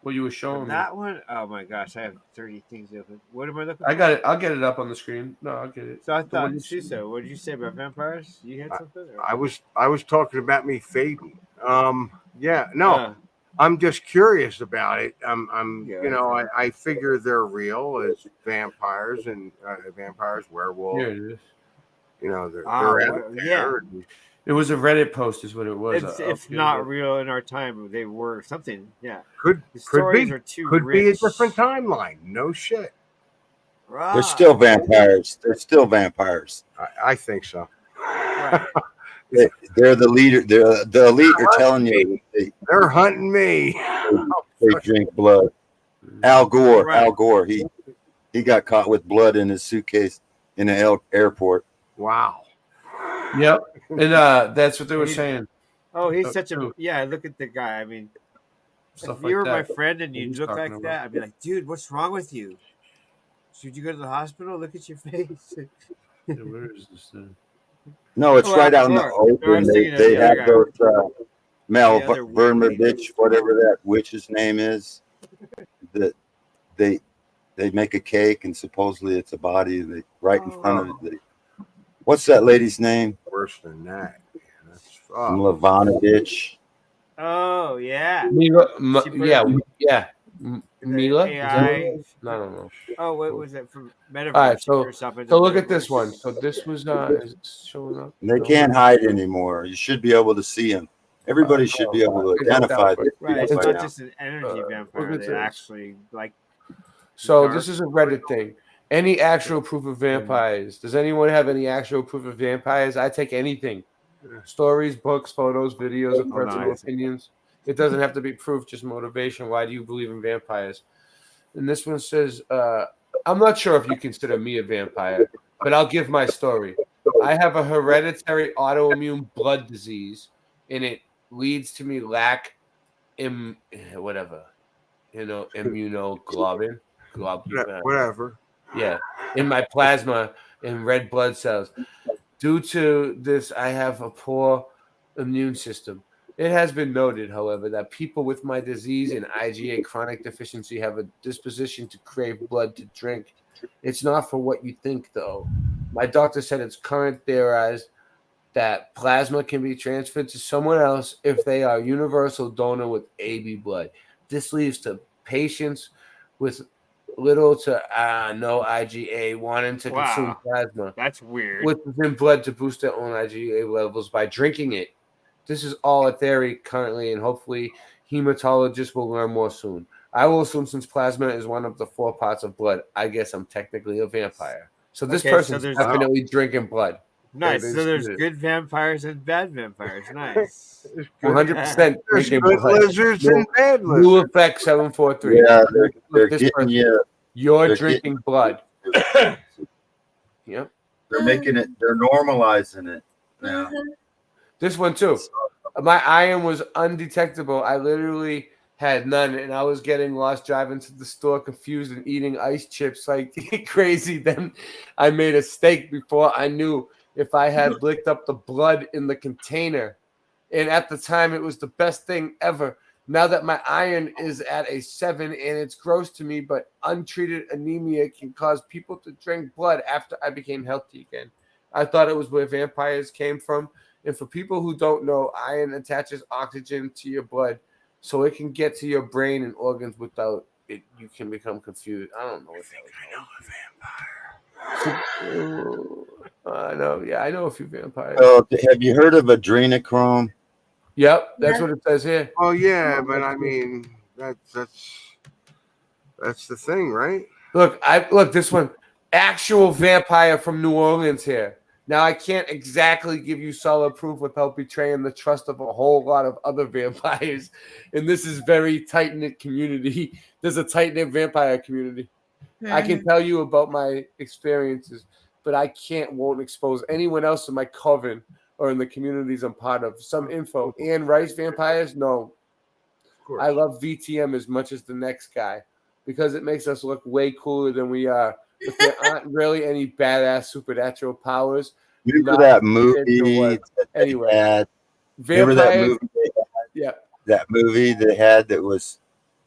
S13: What you were
S16: For
S13: showing me.
S16: that one, oh my gosh, I have 30 things open. What am I looking for?
S13: I got it. I'll get it up on the screen. No, I'll get it.
S16: So I
S13: The
S16: thought,
S13: one you sent me.
S16: Suso, what did you say about vampires? You had something? Or?
S15: I was talking about me fading. Yeah, no. I'm just curious about it. I figure they're real as vampires and werewolves.
S13: Here it is.
S15: They're out there.
S13: It was a Reddit post, is what it was.
S16: If not real in our time, they were something. Yeah.
S15: Could
S16: The stories
S15: be
S16: are too
S15: could
S16: rich.
S15: be a different timeline. No shit.
S1: They're still vampires. They're still vampires.
S15: I think so.
S16: Right.
S1: They're the leader. The elite are telling you
S15: they're hunting me.
S1: They drink blood. Al Gore.
S16: Right.
S1: Al Gore. He got caught with blood in his suitcase in an airport.
S15: Wow.
S13: Yep. And that's what they were saying.
S16: Oh, he's such a look at the guy. I mean,
S13: Stuff
S16: if
S13: like
S16: you were my
S13: that.
S16: friend and you
S13: He's
S16: look
S13: talking
S16: like
S13: about.
S16: that, I'd be like, dude, what's wrong with you? Should you go to the hospital? Look at your face.
S13: Yeah, where is this thing?
S1: No, it's right out in the open. They have those Mel Vermovich, whatever that witch's name is. That they make a cake and supposedly it's a body. They right in front of it. What's that lady's name?
S15: Worse than that.
S1: Lavanovich.
S16: Oh yeah.
S13: Mila,
S16: The
S13: Mila? Is that
S16: AI.
S13: what- No, I don't know.
S16: Oh, what was it from Metaverse?
S13: All right, so
S16: Or something
S13: so
S16: in
S13: look at
S16: Metaverse?
S13: this one. So this was is it showing up.
S1: They can't hide anymore. You should be able to see them. Everybody should be able to identify these
S16: Right, it's
S1: people
S16: not
S1: by now.
S16: just an energy vampire.
S13: look at
S16: They
S13: this.
S16: actually like.
S13: So
S16: dark.
S13: this is a Reddit thing. Any actual proof of vampires? Does anyone have any actual proof of vampires? I take anything. Stories, books, photos, videos of personal opinions. It doesn't have to be proof, just motivation. Why do you believe in vampires? And this one says, I'm not sure if you consider me a vampire, but I'll give my story. I have a hereditary autoimmune blood disease, and it leads to me lack immunoglobulin.
S15: Whatever.
S13: Yeah, in my plasma and red blood cells. Due to this, I have a poor immune system. It has been noted, however, that people with my disease and IgA chronic deficiency have a disposition to crave blood to drink. It's not for what you think, though. My doctor said it's current theorized that plasma can be transferred to someone else if they are a universal donor with AB blood. This leads to patients with little to no IgA wanting to consume plasma.
S16: That's weird.
S13: Within blood to boost their own IgA levels by drinking it. This is all a theory currently, and hopefully hematologists will learn more soon. I will assume since plasma is one of the 4 parts of blood, I guess I'm technically a vampire. So this person's definitely drinking blood.
S16: Nice. So there's good vampires and bad vampires. Nice.
S13: 100%
S15: There's
S13: drinking
S15: good
S13: blood.
S15: lizards and bad
S13: New
S15: lizards.
S13: effect 743.
S1: Yeah, they're
S13: Look, this
S1: getting
S13: person,
S1: you.
S13: You're
S1: they're
S13: drinking
S1: getting-
S13: blood. Yep.
S1: They're making it. They're normalizing it now.
S13: This one too. My iron was undetectable. I literally had none, and I was getting lost driving to the store, confused and eating ice chips like crazy. Then I made a steak before I knew if I had licked up the blood in the container. And at the time, it was the best thing ever. Now that my iron is at a 7 and it's gross to me, but untreated anemia can cause people to drink blood after I became healthy again. I thought it was where vampires came from. And for people who don't know, iron attaches oxygen to your blood so it can get to your brain and organs without it. You can become confused. I don't know what I know a vampire. I know. Yeah, I know a few vampires.
S1: So, have you heard of adrenochrome?
S13: Yep, that's what it says here.
S15: Oh yeah, but I mean that's the thing, right?
S7: Look this one. Actual vampire from New Orleans here. Now, I can't exactly give you solid proof without betraying the trust of a whole lot of other vampires. And this is very tight-knit community. There's a tight-knit vampire community. I can tell you about my experiences, but I won't expose anyone else in my coven or in the communities I'm part of. Some info. Anne Rice vampires? No. I love VTM as much as the next guy because it makes us look way cooler than we are. But there aren't really any badass supernatural powers.
S1: Remember that movie
S7: anyway,
S1: remember that movie that movie they had that was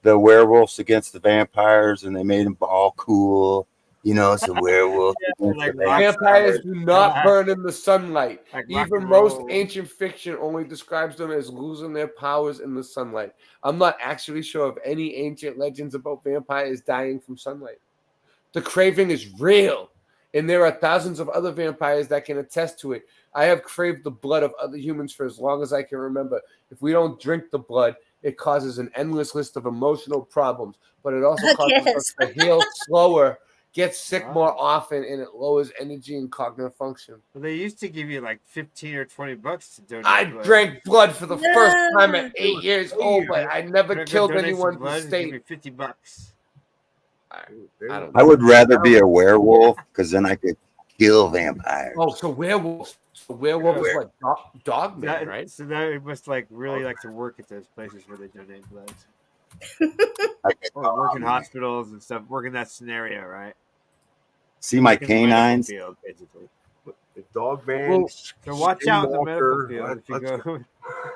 S1: the werewolves against the vampires, and they made them all cool. You know, it's a werewolf.
S7: Vampires do not burn in the sunlight. Even most ancient fiction only describes them as losing their powers in the sunlight. I'm not actually sure of any ancient legends about vampires dying from sunlight. The craving is real, and there are thousands of other vampires that can attest to it. I have craved the blood of other humans for as long as I can remember. If we don't drink the blood, it causes an endless list of emotional problems, but it also causes us to heal slower, get sick more often, and it lowers energy and cognitive function.
S16: Well, they used to give you like $15 or $20 to donate.
S7: I drank blood for the first time at 8 years old, but I never killed anyone to
S16: Give me
S7: state.
S16: $50.
S1: I would rather be a werewolf because then I could kill vampires.
S7: Oh, so werewolves. So werewolf is what? Dog man, right?
S16: So now you must really like to work at those places where they donate blood. Or work in hospitals and stuff. Work in that scenario, right?
S1: See my
S16: Work in the medical
S1: canines?
S16: field, basically.
S15: The dog man.
S16: So watch out in the medical field if you go.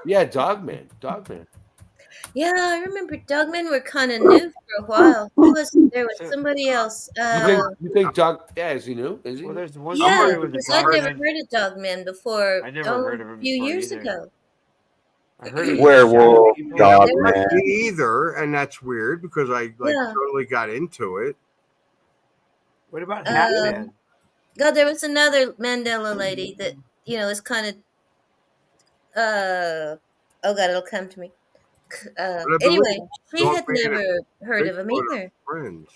S7: Yeah, dog man.
S20: Yeah, I remember dogmen were kind of new for a while. Who was it? There was somebody else.
S7: You think dog? Yeah, is he new? Is he?
S16: Well, there's one
S20: Yeah,
S16: story with
S20: because
S16: a
S20: I'd
S16: dog
S20: never
S16: man.
S20: heard of dogmen before.
S16: I never heard of him
S20: a few
S16: before
S20: years
S16: either.
S20: ago.
S16: I heard of
S1: Werewolf, dog
S15: Me
S1: man.
S15: either, and that's weird because I
S20: Yeah.
S15: totally got into it.
S16: What about Hat Man?
S20: God, there was another Mandela lady that is kind of. Oh God, it'll come to me.
S15: But I
S20: Anyway,
S15: believe
S20: she had
S15: Dogman and
S20: never heard of him
S15: Bigfoot are
S20: either.
S15: Friends.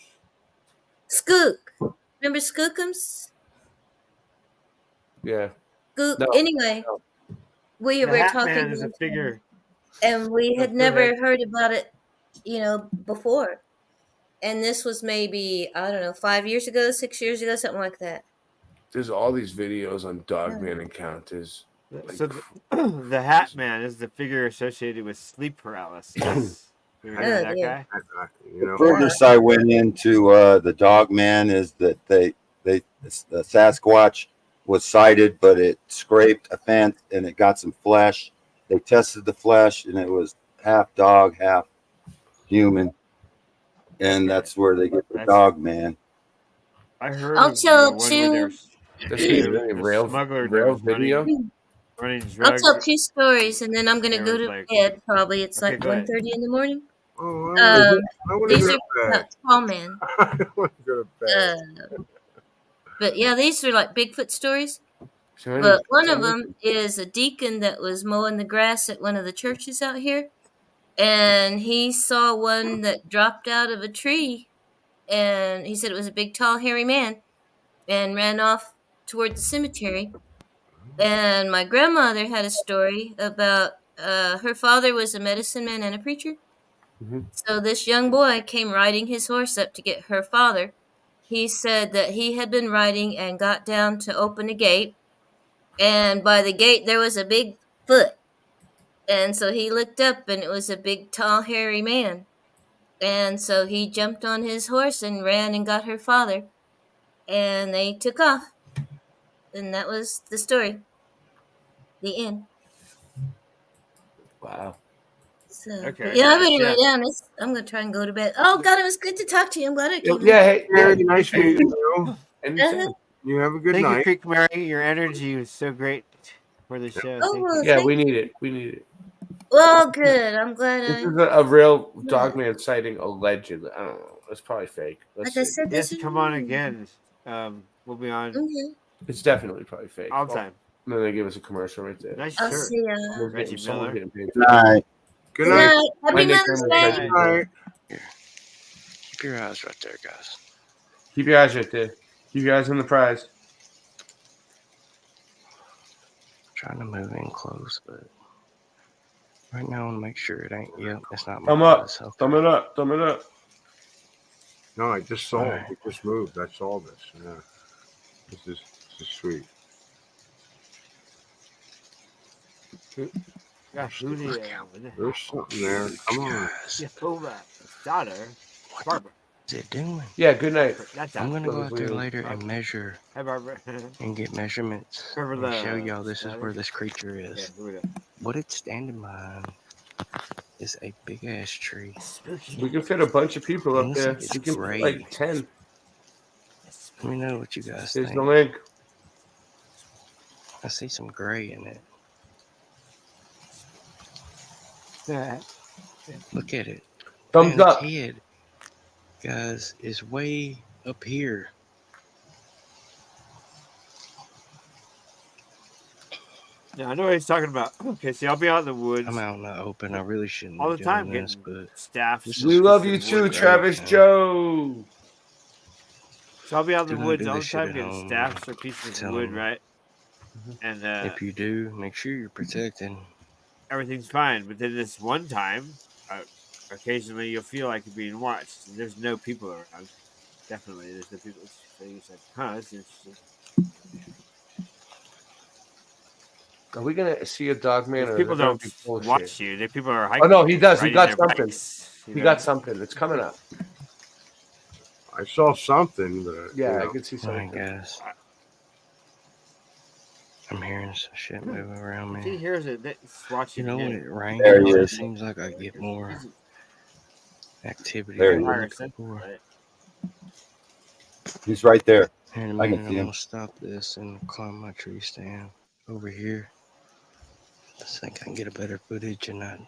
S20: Skook, remember Skookums?
S7: Yeah.
S20: Skook.
S7: No.
S20: Anyway, we
S16: The
S20: were
S16: Hat
S20: talking,
S16: Man is a figure.
S20: and we had
S16: Go
S20: never
S16: ahead.
S20: heard about it, before. And this was maybe, I don't know, 5 years ago, 6 years ago, something like that.
S7: There's all these videos on dogman encounters.
S16: So the Hat Man is the figure associated with sleep paralysis. You ever heard of that guy?
S1: The furthest I went into the dog man is that the Sasquatch was sighted, but it scraped a fence and it got some flesh. They tested the flesh and it was half dog, half human, and that's where they get the dog man.
S16: I heard
S20: I'll
S16: of
S20: tell
S16: one
S20: two.
S16: where
S7: This is
S16: there
S7: really
S16: was a
S7: real
S16: smuggler that
S7: real
S16: was
S7: video.
S16: running
S20: I'll
S16: drugs.
S20: tell two stories, and then I'm gonna
S16: There
S20: go
S16: was,
S20: to
S16: like-
S20: bed. Probably it's
S16: Okay,
S20: like
S16: go ahead.
S20: 1:30 in the morning.
S15: Oh, I wanna
S20: These
S15: go
S20: are
S15: to bed.
S20: about tall men.
S15: I want to go to bed.
S20: But yeah, these are like Bigfoot stories.
S7: Sure.
S20: But one of them is a deacon that was mowing the grass at one of the churches out here, and he saw one that dropped out of a tree, and he said it was a big, tall, hairy man, and ran off toward the cemetery. And my grandmother had a story about her father was a medicine man and a preacher. So this young boy came riding his horse up to get her father. He said that he had been riding and got down to open a gate, and by the gate there was a big foot. And so he looked up, and it was a big, tall, hairy man. And so he jumped on his horse and ran and got her father, and they took off. And that was the story. The end.
S7: Wow.
S20: So,
S16: Okay,
S20: but yeah, I better
S16: yeah.
S20: lay down. I'm gonna try and go to bed. Oh God, it was good to talk to you. I'm glad I came.
S7: Yeah, hey,
S15: Very nice meeting you.
S20: Uh-huh.
S15: You have a good
S16: Thank you,
S15: night.
S16: Creek Mary. Your energy was so great for the show.
S20: Oh,
S16: Thank
S20: well,
S16: you.
S7: Yeah,
S20: thank
S7: we need it. We need it.
S20: Well, good. I'm glad
S7: This
S20: I.
S7: is a real dogman sighting, alleged. I don't know. It's probably fake. Let's
S20: Like I
S7: see.
S20: said,
S16: Yes,
S20: this is
S16: come on again. We'll be on
S20: Okay.
S7: It's definitely probably fake.
S16: all the time.
S7: And then they give us a commercial right there.
S16: Nice
S20: I'll
S16: shirt.
S20: see ya.
S7: Someone's
S16: Reggie
S7: someone's
S16: Miller.
S7: getting paid.
S1: Good night.
S15: Good
S20: Good
S15: night.
S20: night.
S7: My
S20: Happy
S7: nickname
S20: Mother's
S7: is
S20: Day.
S7: Reggie
S15: Good
S7: Miller.
S15: night.
S6: Keep your eyes right there, guys.
S7: Keep your eyes right there. Keep your eyes on the prize.
S6: Trying to move in close, but right now I want to make sure it ain't. Yep, it's not.
S7: Thumb up.
S6: Okay.
S7: Thumb it up. Thumb it up.
S15: No, I just saw
S6: Alright.
S15: it. It just moved. I saw this. Yeah. This is sweet.
S16: Got food here.
S15: There's something there. Come on.
S16: Daughter, Barbara.
S6: What's it doing?
S7: Yeah, good night.
S6: I'm gonna go out there later and measure
S16: Hi, Barbara.
S6: and get measurements
S16: Cover
S6: and
S16: the
S6: show y'all this is
S16: ladder.
S6: where this creature is.
S16: Yeah, here we go.
S6: What it's standing behind is a big ass tree.
S7: We can fit a bunch of people
S6: It
S7: up
S6: looks
S7: there.
S6: like it's
S7: We can
S6: gray.
S7: fit like 10.
S6: Let me know what you guys
S7: Here's
S6: think.
S7: the link.
S6: I see some gray in it. Look at it.
S7: Thumbs
S6: Man,
S7: up.
S6: its head, guys, is way up here.
S16: Yeah, I know what he's talking about. Okay, see, I'll be out in the woods.
S6: I'm out in the open. I really shouldn't
S16: all
S6: be
S16: the time
S6: doing this,
S16: getting
S6: but
S16: staffs.
S6: this
S7: We
S6: is
S7: love
S6: good
S7: you
S6: for
S7: too,
S6: wood,
S7: Travis
S6: man.
S7: Joe.
S16: So I'll be out in
S6: Do
S16: the
S6: not
S16: woods
S6: do
S16: all the
S6: this shit
S16: time
S6: at
S16: getting
S6: home,
S16: staffs or pieces of
S6: Tell
S16: wood,
S6: 'em.
S16: right? And
S6: If you do, make sure you're protected.
S16: everything's fine. But then this one time, occasionally you'll feel like you're being watched. And there's no people around. Definitely, there's no people. So you're just like, huh, that's interesting.
S7: Are we gonna see a dog man?
S16: These
S7: Or
S16: people
S7: is it gonna
S16: don't
S7: be bullshit?
S16: watch you. People are
S7: Oh
S16: hiking.
S7: no, he does. He
S16: riding
S7: got
S16: their
S7: something.
S16: bikes, you
S7: He
S16: know?
S7: got something. It's coming up.
S15: I saw something, but
S7: Yeah,
S15: you know.
S7: I can see
S6: I
S7: something.
S6: guess. I'm hearing some shit moving around
S16: He
S6: me.
S16: hears it. It's watching
S6: You know, when
S16: him.
S6: it rains,
S1: There he
S6: it
S1: is.
S6: seems like I get more activity
S1: There
S6: than
S1: he
S6: I
S1: is.
S6: did before.
S1: He's right there.
S6: Here in a
S1: I
S6: minute,
S1: can
S6: I'm
S1: see him.
S6: gonna stop this and climb my tree stand over here. I think I can get a better footage and not,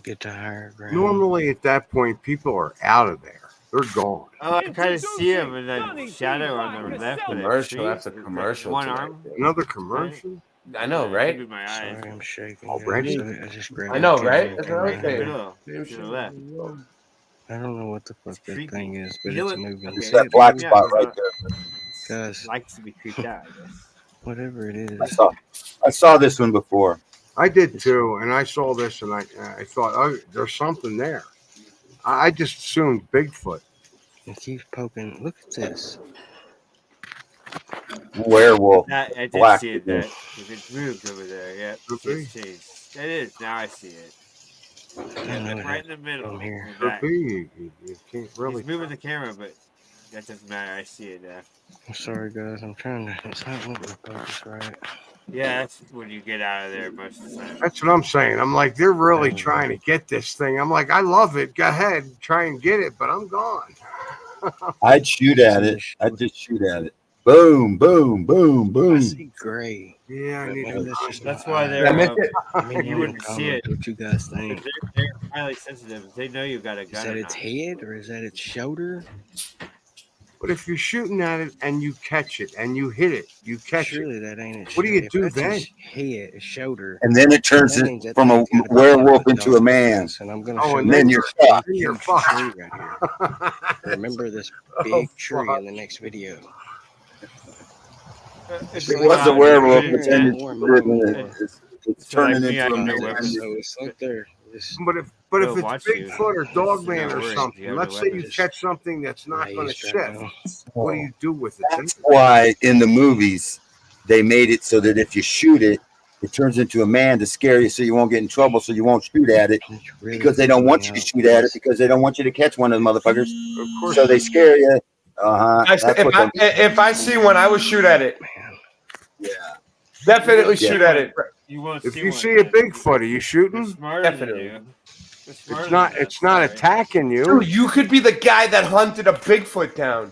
S6: get to higher ground.
S15: Normally at that point, people are out of there. They're gone.
S16: Oh, I kind of see him in that shadow on the left of that
S7: Commercial
S16: tree.
S7: after commercial
S16: One
S7: tonight,
S16: arm.
S7: dude.
S15: Another commercial?
S7: I know,
S16: Could
S7: right?
S16: be my eyes.
S6: Sorry, I'm shaking.
S15: Already?
S6: guys. I just grabbed
S7: I know,
S6: my
S7: right?
S6: camera
S7: That's
S6: and
S7: what I'm
S6: came
S7: saying.
S6: right
S16: Middle.
S7: Damn
S16: To the
S7: shit.
S16: left.
S6: I don't know what the fuck that
S16: creepy.
S6: thing is, but
S16: You know
S6: it's
S16: what?
S6: moving.
S16: Okay.
S6: See
S1: That
S6: it
S1: black
S6: move?
S1: spot right there.
S6: Guys,
S16: Likes to be creeped out, I guess.
S6: whatever it
S1: I
S6: is,
S1: saw this one before.
S15: I did too, and I saw this, and I thought, oh, there's something there. I just assumed Bigfoot.
S6: it keeps poking. Look at this.
S1: Werewolf.
S16: I did
S1: Black
S16: see it
S1: again.
S16: there. It moved over there. Yep.
S15: Could
S16: It's
S15: be.
S16: changed. It is. Now I see it.
S6: I
S16: Yeah,
S6: know it
S16: right
S6: has
S16: in the middle.
S6: from here.
S16: in the
S15: Could
S16: back.
S15: be. You can't really.
S16: He's moving the camera, but that doesn't matter. I see it now.
S6: I'm sorry, guys. I'm trying to. It's not letting me focus right.
S16: Yeah, that's when you get out of there most of the time.
S15: That's what I'm saying. I'm like, they're really trying to get this thing. I'm like, I love it. Go ahead, try and get it, but I'm gone.
S1: I'd shoot at it. I'd just shoot at it. Boom, boom, boom,
S6: I
S1: boom.
S6: see gray.
S15: Yeah, I
S6: But
S15: need
S6: maybe
S15: to.
S6: that's just
S16: That's
S6: my
S16: why
S6: eyes.
S16: they're.
S7: I missed it.
S6: Let me
S16: You
S6: know in the
S16: wouldn't see it.
S6: comments what you guys think.
S16: They're highly sensitive. They know you got a
S6: Is
S16: gun
S6: that
S16: or
S6: its
S16: not.
S6: head or is that its shoulder?
S15: But if you're shooting at it and you catch it and you hit it, you catch
S6: Surely
S15: it.
S6: that ain't its
S15: What do you
S6: if
S15: do
S6: that's
S15: then?
S6: its head, its shoulder.
S1: And then it turns
S6: That
S1: it
S6: means that
S1: from a
S6: thing's gotta be
S1: werewolf
S6: a
S1: into a
S6: dog
S1: man.
S6: ass, and I'm gonna
S15: Oh,
S6: show
S15: and
S6: you
S1: then
S15: then
S1: you're
S6: this
S1: fucked.
S6: big,
S15: you're
S6: huge
S15: fucked.
S6: tree right here. Remember this big tree in the next video.
S16: It's
S1: It
S16: like
S1: was a
S16: good
S1: werewolf, but then
S16: intent.
S1: you shoot it and it's
S16: So like
S1: turning
S16: me, I
S1: into a
S16: have
S1: man.
S16: no weapons.
S6: So it's like there. This
S15: But if
S16: They'll
S15: it's
S16: watch you.
S15: Bigfoot or Dogman
S16: You're not
S15: or
S16: worried.
S15: something,
S16: You have
S15: let's
S16: no
S15: say you
S16: weapons.
S15: catch something that's not going to
S6: mazed
S15: shift.
S6: right now.
S15: What do you do with it?
S1: That's why in the movies they made it so that if you shoot it, it turns into a man to scare you so you won't get in trouble, so you won't shoot at it.
S6: It's really
S1: Because they don't want you to
S6: freaking
S1: shoot at it because they don't want you to catch one of the motherfuckers.
S15: Of course.
S1: So they scare you. That's what
S7: If I see one, I would shoot at it.
S1: yeah.
S7: Definitely
S1: Yeah.
S7: shoot at it.
S16: You won't
S15: If
S16: see
S15: you
S16: one,
S15: see a
S16: man.
S15: Bigfoot, are you
S16: They're
S15: shooting?
S16: smarter
S7: Definitely.
S16: than you. They're smarter
S15: It's not.
S16: than
S15: It's
S16: us,
S15: not
S16: sorry.
S15: attacking you.
S7: Dude, you could be the guy that hunted a Bigfoot down.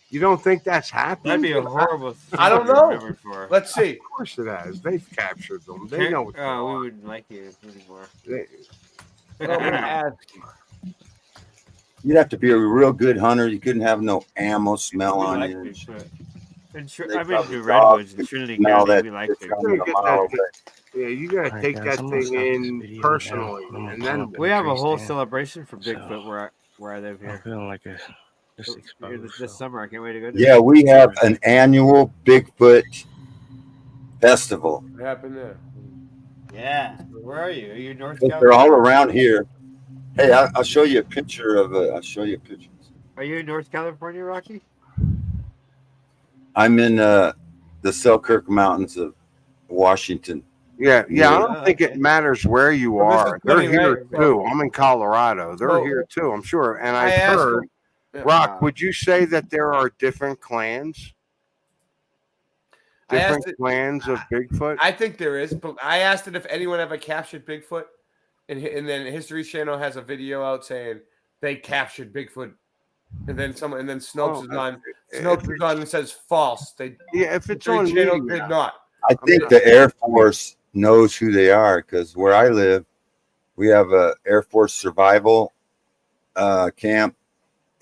S15: You don't think that's
S16: That'd
S15: happened?
S16: be a horrible thing
S7: I don't
S16: to be
S7: know.
S16: remembered for.
S7: Let's see.
S15: Of course it has. They've captured them. They know what they
S16: we
S15: are.
S16: wouldn't like you anymore.
S15: They-
S7: Well, I'm gonna ask.
S1: You'd have to be a real good hunter. You couldn't have no ammo smell
S16: We
S1: on
S16: like
S1: you.
S16: Bigfoot. And
S1: They
S16: I've been
S1: probably
S16: to Redwoods and
S1: dogs
S16: Trinity
S1: smell
S16: County.
S1: that
S16: We like
S1: it's
S16: Bigfoot.
S1: coming a mile away.
S15: Yeah, you gotta
S6: Alright,
S15: take
S6: guys,
S15: that
S6: I'm gonna
S15: thing
S6: stop this
S15: in
S6: video
S15: personally,
S6: now. I'm gonna
S15: and
S6: climb
S15: then
S6: up
S16: We
S6: in
S16: have
S6: tree
S16: a whole
S6: stand.
S16: celebration for
S6: So,
S16: Bigfoot where I live
S6: I'm
S16: here.
S6: feeling like a
S16: This summer, I can't wait to go.
S1: Yeah, we have an annual Bigfoot festival.
S7: What happened there?
S16: Yeah. Where are you? Are you in North
S1: They're
S16: California?
S1: all around here. Hey, I'll show you a picture of I'll show you a picture.
S16: Are you in North California, Rocky?
S1: I'm in the Selkirk Mountains of Washington.
S15: Yeah. I don't think it matters where you are. They're here too. I'm in Colorado. They're here too, I'm sure. And I've heard, Rock, would you say that there are different clans? Different clans of Bigfoot?
S7: I think there is, but I asked it if anyone ever captured Bigfoot, and then History Channel has a video out saying they captured Bigfoot, and then Snopes is on. Snopes is on and says false.
S15: If it's
S7: History
S15: on
S7: Channel
S15: media.
S7: did not.
S1: I think the Air Force knows who they are because where I live, we have a Air Force survival camp,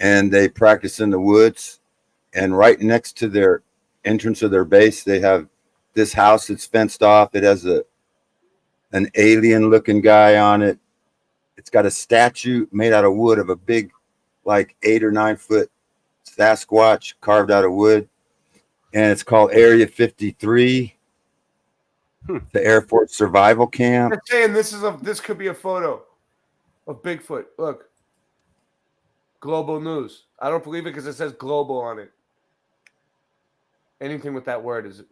S1: and they practice in the woods. And right next to their entrance of their base, they have this house that's fenced off. It has an alien-looking guy on it. It's got a statue made out of wood of a big, like 8 or 9 foot Sasquatch carved out of wood, and it's called Area 53. The Air Force Survival Camp.
S7: I'm saying this could be a photo of Bigfoot. Look, Global News. I don't believe it because it says global on it. Anything with that word is.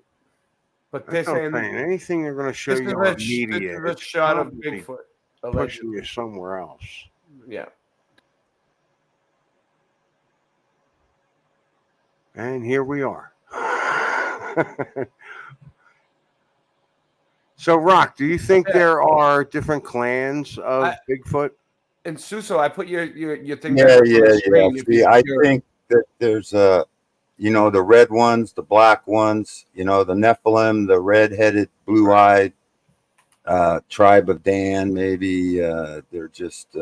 S7: But they're saying
S15: anything they're going to show you on media.
S7: This is a shot of Bigfoot.
S15: Pushing you somewhere else.
S7: Yeah.
S15: And here we are. So, Rock, do you think there are different clans of Bigfoot?
S7: And Suso, I put your thing.
S1: Yeah. See, I think that there's the red ones, the black ones, the Nephilim, the red-headed, blue-eyed tribe of Dan. Maybe they're just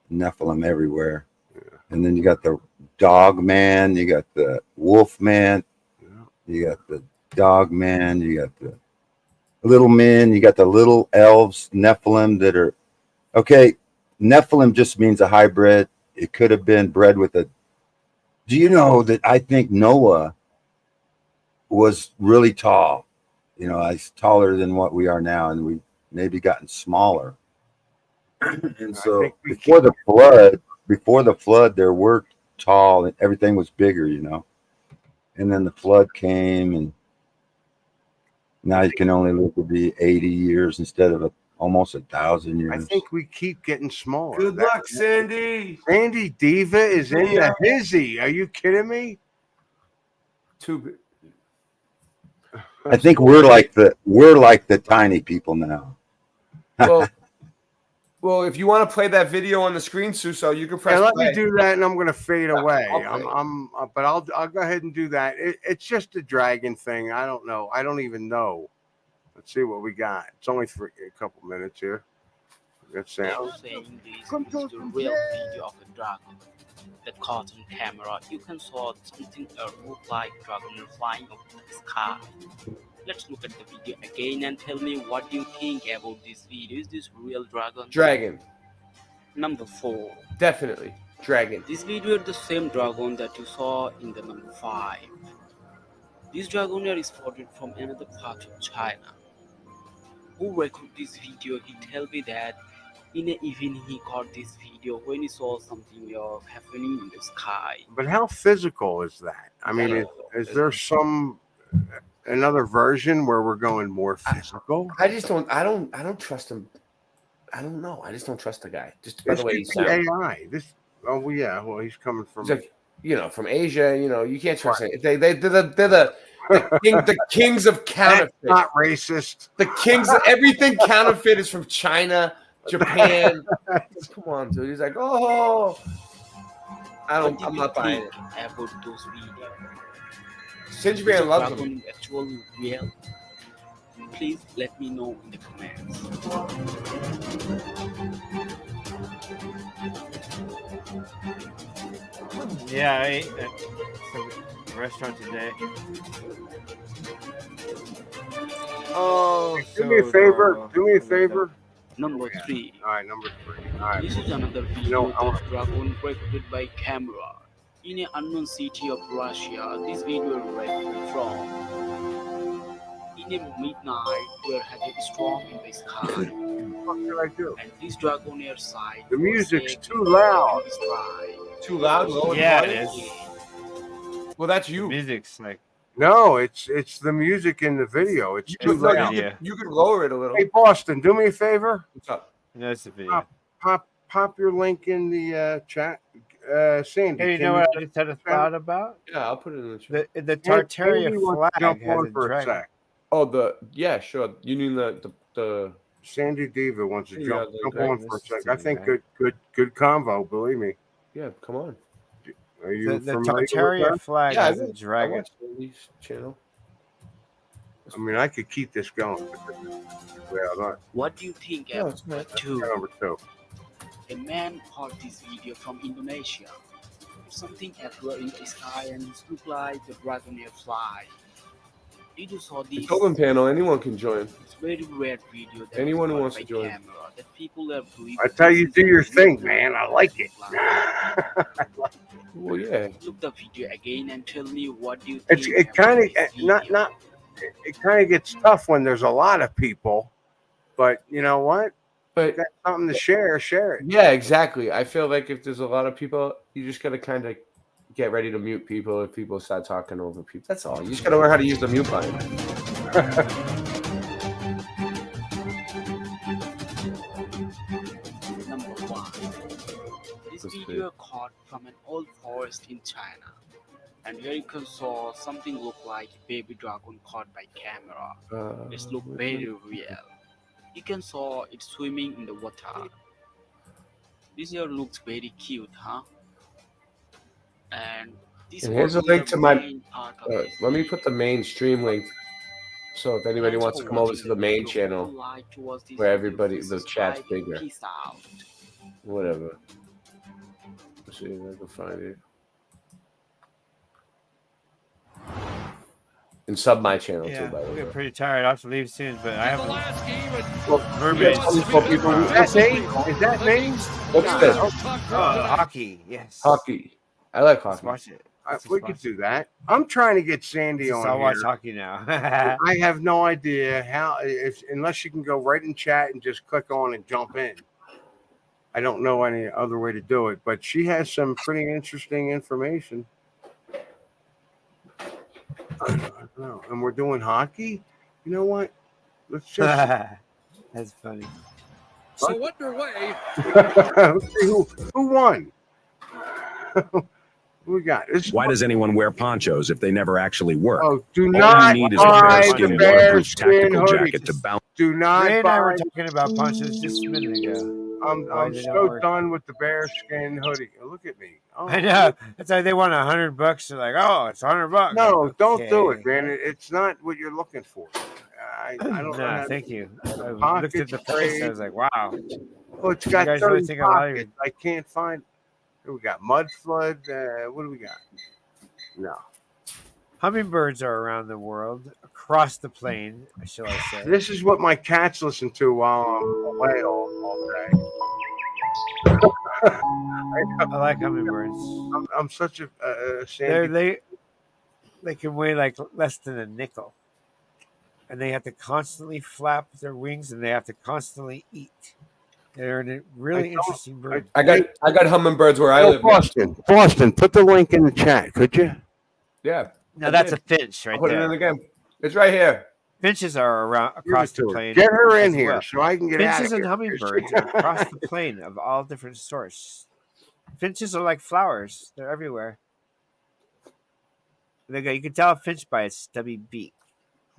S1: Nephilim everywhere. Yeah. And then you got the dog man, you got the wolf man, you got the dog man, you got the little men, you got the little elves, Nephilim that are okay. Nephilim just means a hybrid. It could have been bred with a. Do you know that I think Noah was really tall? He's taller than what we are now, and we've maybe gotten smaller. And so before the flood, there were tall and everything was bigger, And then the flood came, and now you can only live to be 80 years instead of almost 1,000 years.
S15: I think we keep getting smaller.
S7: Good luck, Sandy.
S15: Sandy Diva is in the hizzy. Are you kidding me?
S7: Too big.
S1: I think we're like the tiny people now.
S7: Well, if you want to play that video on the screen, Suso, you can press.
S15: Let
S7: play.
S15: me do that, and I'm going to fade away. But I'll go ahead and do that. It's just a dragon thing. I don't know. I don't even know. Let's see what we got. It's only for a couple minutes here. Good sound.
S14: Saying this is the real video of a dragon that caught on camera. You can saw something look like dragon flying over the sky. Let's look at the video again and tell me what you think about this video. Is this real dragon?
S7: Dragon.
S14: Number 4.
S7: Definitely. Dragon.
S14: This video is the same dragon that you saw in the number 5. This dragon is spotted from another part of China. Who recorded this video? He tell me that in the evening he caught this video when he saw something happening in the sky.
S15: But how physical is that? I mean, is there another version where we're going more physical?
S7: I don't trust him. I don't know. I just don't trust the guy. Just by the way he sounds.
S15: AI. Well, he's coming from
S7: from Asia. You can't trust it. They're the kings of counterfeit.
S15: That's not racist.
S7: The kings of everything counterfeit is from China, Japan. Come on, dude. He's like, oh, I'm not buying it.
S14: About those videos.
S7: Sinjman loves them.
S14: Actually real? Please let me know in the comments.
S16: Yeah, I ate at the restaurant today. Oh,
S15: do me a favor.
S14: Number 3.
S15: All right, number 3. All right.
S14: This is another video that dragon recorded by camera in an unknown city of Russia. This video is recorded from in a midnight where had a storm in the sky.
S15: What did I do?
S14: And this dragon air side.
S15: The music's too loud.
S7: Too loud? Lower
S16: Yeah,
S7: volume?
S16: it is.
S7: Well, that's you.
S16: Music's like.
S15: No, it's the music in the video. It's too loud.
S7: You could lower it a little.
S15: Hey, Boston, do me a favor.
S7: What's up?
S16: No, it's the video.
S15: Pop your link in the chat. Sandy,
S16: Hey, you
S15: can
S16: know what I
S15: you
S16: just had a thought about?
S7: Yeah, I'll put it in the chat.
S16: The Tartaria
S15: Sandy wants to
S16: flag
S15: jump
S16: has
S15: on
S16: a
S15: for a
S16: dragon.
S15: sec.
S7: Oh, sure. You mean the
S15: Sandy Diva wants to
S7: Yeah,
S15: jump
S7: the
S15: on for a sec. I think good convo. Believe me.
S7: Yeah, come on.
S15: Are you
S16: The
S15: familiar with
S16: Tartaria
S15: that?
S16: flag
S7: Yeah,
S16: has a dragon.
S7: watch Sandy's channel.
S15: I mean, I could keep this going. Well done.
S14: What do you think about two?
S15: Number 2.
S14: A man caught this video from Indonesia. Something appeared in the sky and it looked like the dragon air fly. Did you saw
S7: The
S14: this?
S7: Tobin panel, anyone can join.
S14: It's very rare video that
S7: Anyone who
S14: was
S7: wants
S14: by
S7: to join.
S14: camera, that people are doing.
S15: I tell you, do your thing, man. I like it.
S7: Well, yeah.
S14: Look the video again and tell me what do you think.
S15: It kind of it kind of gets tough when there's a lot of people, but you know what?
S7: But
S15: you got something to share it.
S7: Yeah, exactly. I feel like if there's a lot of people, you just gotta kind of get ready to mute people if people start talking over people. That's all. You just gotta learn how to use the mute button.
S14: Number 1. This video caught from an old forest in China. And here you can saw something look like a baby dragon caught by camera. It look very real. You can saw it swimming in the water. This here looks very cute, huh? And this
S7: And here's a
S14: was the
S7: link to my.
S14: main part of it.
S7: Let me put the main stream link. So if anybody wants to come over to the main channel, where everybody the chat's bigger,
S14: Peace out.
S7: whatever. Let's see if I can find it. And sub my channel
S16: Yeah,
S7: too, by the
S16: I'm
S7: way.
S16: getting pretty tired. I have to leave soon, but I have
S7: Mermaids.
S15: Is that me?
S7: What's this?
S16: Hockey. Yes.
S7: Hockey. I like
S16: Let's
S7: hockey.
S16: watch it.
S15: We could do that. I'm trying to get Sandy on
S16: I'll watch
S15: here.
S16: hockey now.
S15: I have no idea how, unless you can go right in chat and just click on and jump in. I don't know any other way to do it, but she has some pretty interesting information. I don't know. And we're doing hockey. You know what? Let's just.
S16: That's funny.
S15: So underway. Who won? Who we got?
S3: Why does anyone wear ponchos if they never actually work?
S15: Oh, do
S3: All
S15: not
S3: you need is a
S15: buy
S3: bearskin
S15: the
S3: waterproof
S15: bearskin
S3: tactical jacket
S15: hoodies.
S3: to bounce.
S15: Do not
S16: Ray and I were
S15: buy.
S16: talking about punches just a minute ago. Why
S15: I'm
S16: they don't
S15: so
S16: work.
S15: done with the bearskin hoodie. Look at me. Oh,
S16: I know. That's like they want $100. They're like, oh, it's $100.
S15: No, don't do
S16: Okay.
S15: it, man. It's not what you're looking for. I don't
S16: Nah,
S15: know.
S16: thank you. I looked
S15: Pockets
S16: at the price. I was like, wow.
S15: Oh, it's
S16: You
S15: got
S16: guys really
S15: 30
S16: think a lot of
S15: pockets. I can't find. Here we got mud flood. What do we got? No.
S16: Hummingbirds are around the world, across the plane, shall I say.
S15: This is what my cats listen to while I'm away all day.
S16: I like hummingbirds.
S15: I'm such a Sandy.
S16: They can weigh like less than a nickel, and they have to constantly flap their wings, and they have to constantly eat. They're a really interesting bird.
S7: I got hummingbirds where I live.
S15: Boston, put the link in the chat, could you?
S7: Yeah.
S16: Now that's a finch right
S7: I'll put
S16: there.
S7: it in again. It's right here.
S16: Finches are around across the plane.
S15: Get her in
S16: as
S15: here
S16: well.
S15: so I can get out of
S16: Finches and
S15: here.
S16: hummingbirds are across the plane of all different sorts. Finches are like flowers; they're everywhere. You can tell a finch by its stubby beak.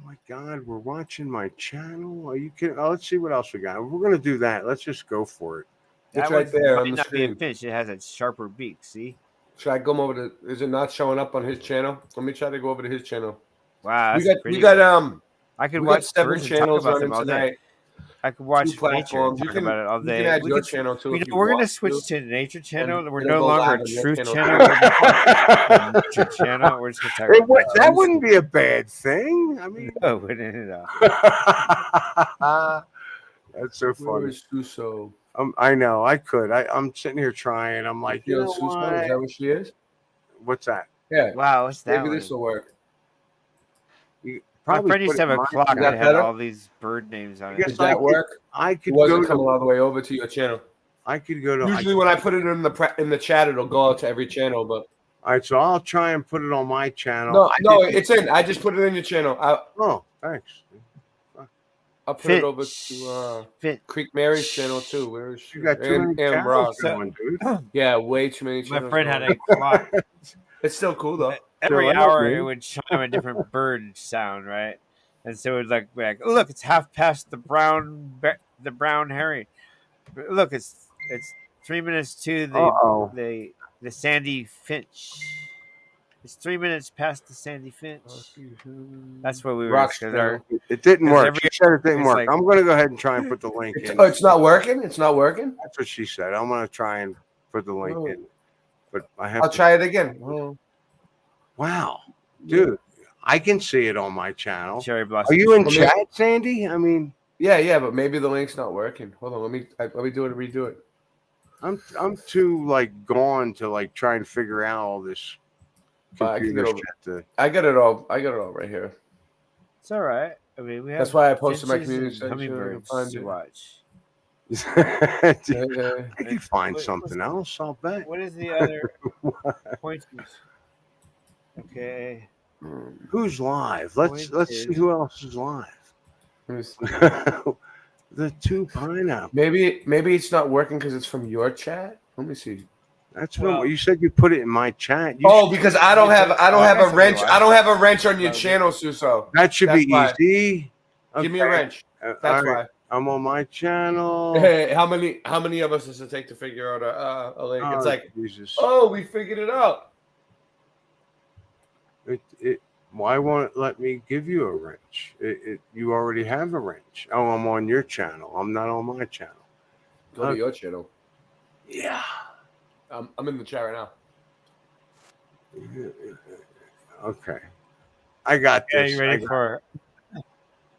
S15: Oh my God, we're watching my channel. Are you kidding? Oh, let's see what else we got. We're gonna do that. Let's just go for it.
S7: It's
S16: That
S7: right
S16: one
S7: there
S16: might
S7: on the
S16: not be a
S7: screen.
S16: finch. It has a sharper beak. See?
S7: Should I go over to? Is it not showing up on his channel? Let me try to go over to his channel.
S16: Wow,
S7: we
S16: that's
S7: got
S16: pretty.
S7: we got
S16: I could
S7: we
S16: watch
S7: got 7
S16: birds and talk
S7: channels
S16: about
S7: running
S16: them all day.
S7: tonight.
S16: I could watch
S7: 2
S16: nature and
S7: platforms. You
S16: talk
S7: can
S16: about it all
S7: you
S16: day.
S7: can add
S16: We
S7: your
S16: could-
S7: channel too.
S16: you
S7: if
S16: know,
S7: you
S16: we're gonna
S7: want
S16: switch to nature channel.
S7: And
S16: We're
S7: it'll
S16: no
S7: go live
S16: longer
S7: on your
S16: truth
S7: channel
S16: channel.
S7: too.
S16: We're nature channel. We're just gonna talk about nature.
S15: That wouldn't be a bad thing. I mean,
S16: No, no.
S15: That's so
S7: Where
S15: funny.
S7: is Suso?
S15: I know I could. I'm sitting here trying. I'm like, you know
S7: Suso? Is
S15: what?
S7: that what she is?
S15: What's that?
S7: Yeah.
S16: Wow, what's that?
S7: Maybe this will work.
S15: You
S16: My
S15: probably
S16: friend used
S15: put
S16: to
S15: it
S16: have
S15: in
S16: a
S15: my
S16: clock
S15: channel.
S16: that had all these bird names on
S15: I
S16: it.
S15: guess
S7: Did that work?
S15: I
S7: It
S15: could
S7: wasn't
S15: go
S7: coming
S15: to.
S7: all the way over to your channel.
S15: I could go to.
S7: Usually, when I put it in the chat, it'll go out to every channel. But
S15: All right, so I'll try and put it on my channel.
S7: no,
S15: I
S7: no,
S15: didn't-
S7: it's in. I just put it in your channel.
S15: Oh, thanks.
S7: I'll put it over to Creek Mary's channel too. Where is she?
S15: You got too many channels
S7: Ross.
S15: going, dude.
S7: Yeah, way too many
S16: My
S7: channels.
S16: friend had
S7: going.
S16: a clock.
S7: It's still cool though.
S16: Every
S15: Still
S16: hour
S15: is,
S16: it would chime a different bird sound, right? And so it would be like, look, it's half past the brown herring. Look, it's 3 minutes to
S15: Uh-oh.
S16: the Sandy Finch. It's 3 minutes past the Sandy Finch. That's what we were.
S15: It didn't work.
S16: every-
S15: She said it didn't
S16: it's
S15: work.
S16: like-
S15: I'm going to go ahead and try and put the link in.
S7: Oh, it's not working. It's not working.
S15: That's what she said. I'm going to try and put the link in. But I have.
S7: I'll try it again. Oh.
S15: Wow, dude, I can see it on my channel.
S16: Cherry blossom.
S15: Are you in
S7: Let me-
S15: chat, Sandy? I mean,
S7: Yeah, but maybe the link's not working. Hold on, let me do it. Redo it.
S15: I'm too gone to try and figure out all this.
S7: I can get
S15: computer
S7: over.
S15: shit
S7: I got it all. right here.
S16: It's all right. I mean, we have.
S7: That's why I posted my
S16: finches
S7: community
S16: and
S7: section.
S16: hummingbirds
S7: Find
S16: to
S7: it.
S16: watch.
S15: I can find something else. I'll bet.
S16: What is the other pointers? Okay.
S15: Who's live? Let's see who else is live. The two pineapple.
S7: Maybe it's not working because it's from your chat. Let me see.
S15: That's what you said. You put it in my chat.
S7: Because I don't have a wrench. I don't have a wrench on your channel, Suso.
S15: That should
S7: That's
S15: be
S7: why.
S15: easy.
S7: Give me a wrench. That's why.
S15: I'm on my channel.
S7: Hey, how many of us does it take to figure out a link? It's
S15: Oh,
S7: like,
S15: Jesus.
S7: oh, we figured it out.
S15: Why won't it let me give you a wrench? You already have a wrench. Oh, I'm on your channel. I'm not on my channel.
S7: Go to your channel.
S15: Yeah.
S7: I'm in the chat right now.
S15: Okay. I got
S16: Yeah,
S15: this.
S16: you ready for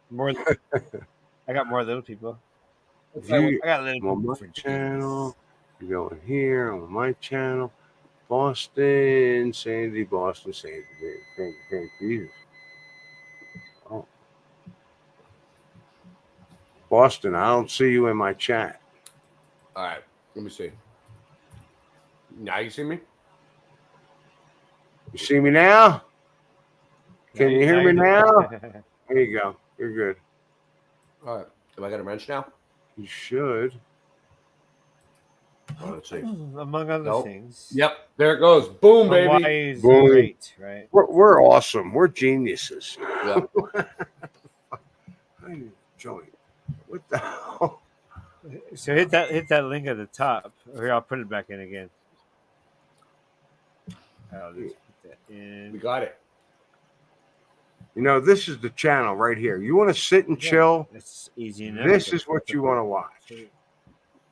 S16: more? I got more little people. I got little
S15: I'm on
S16: people
S15: my
S16: for
S15: channel. You go in here. I'm on my channel. Boston, Sandy, Boston, Sandy. Thank Jesus. Oh. Boston, I don't see you in my chat.
S7: All right, let me see. Now you see me?
S15: You see me now? Can you hear me now? There you go. You're good.
S7: All right. Have I got a wrench now?
S15: You should.
S7: Oh, let's see.
S16: Among other things.
S7: Yep. There it goes. Boom, baby.
S16: Hawaii is
S15: Boom.
S16: great, right?
S15: We're awesome. We're geniuses.
S7: Yeah.
S15: I need a joint. What the hell?
S16: So hit that link at the top. Or I'll put it back in again. I'll just put that in.
S7: We got it.
S15: You know, this is the channel right here. You want to sit and chill?
S16: It's easy enough.
S15: This is what you want to watch.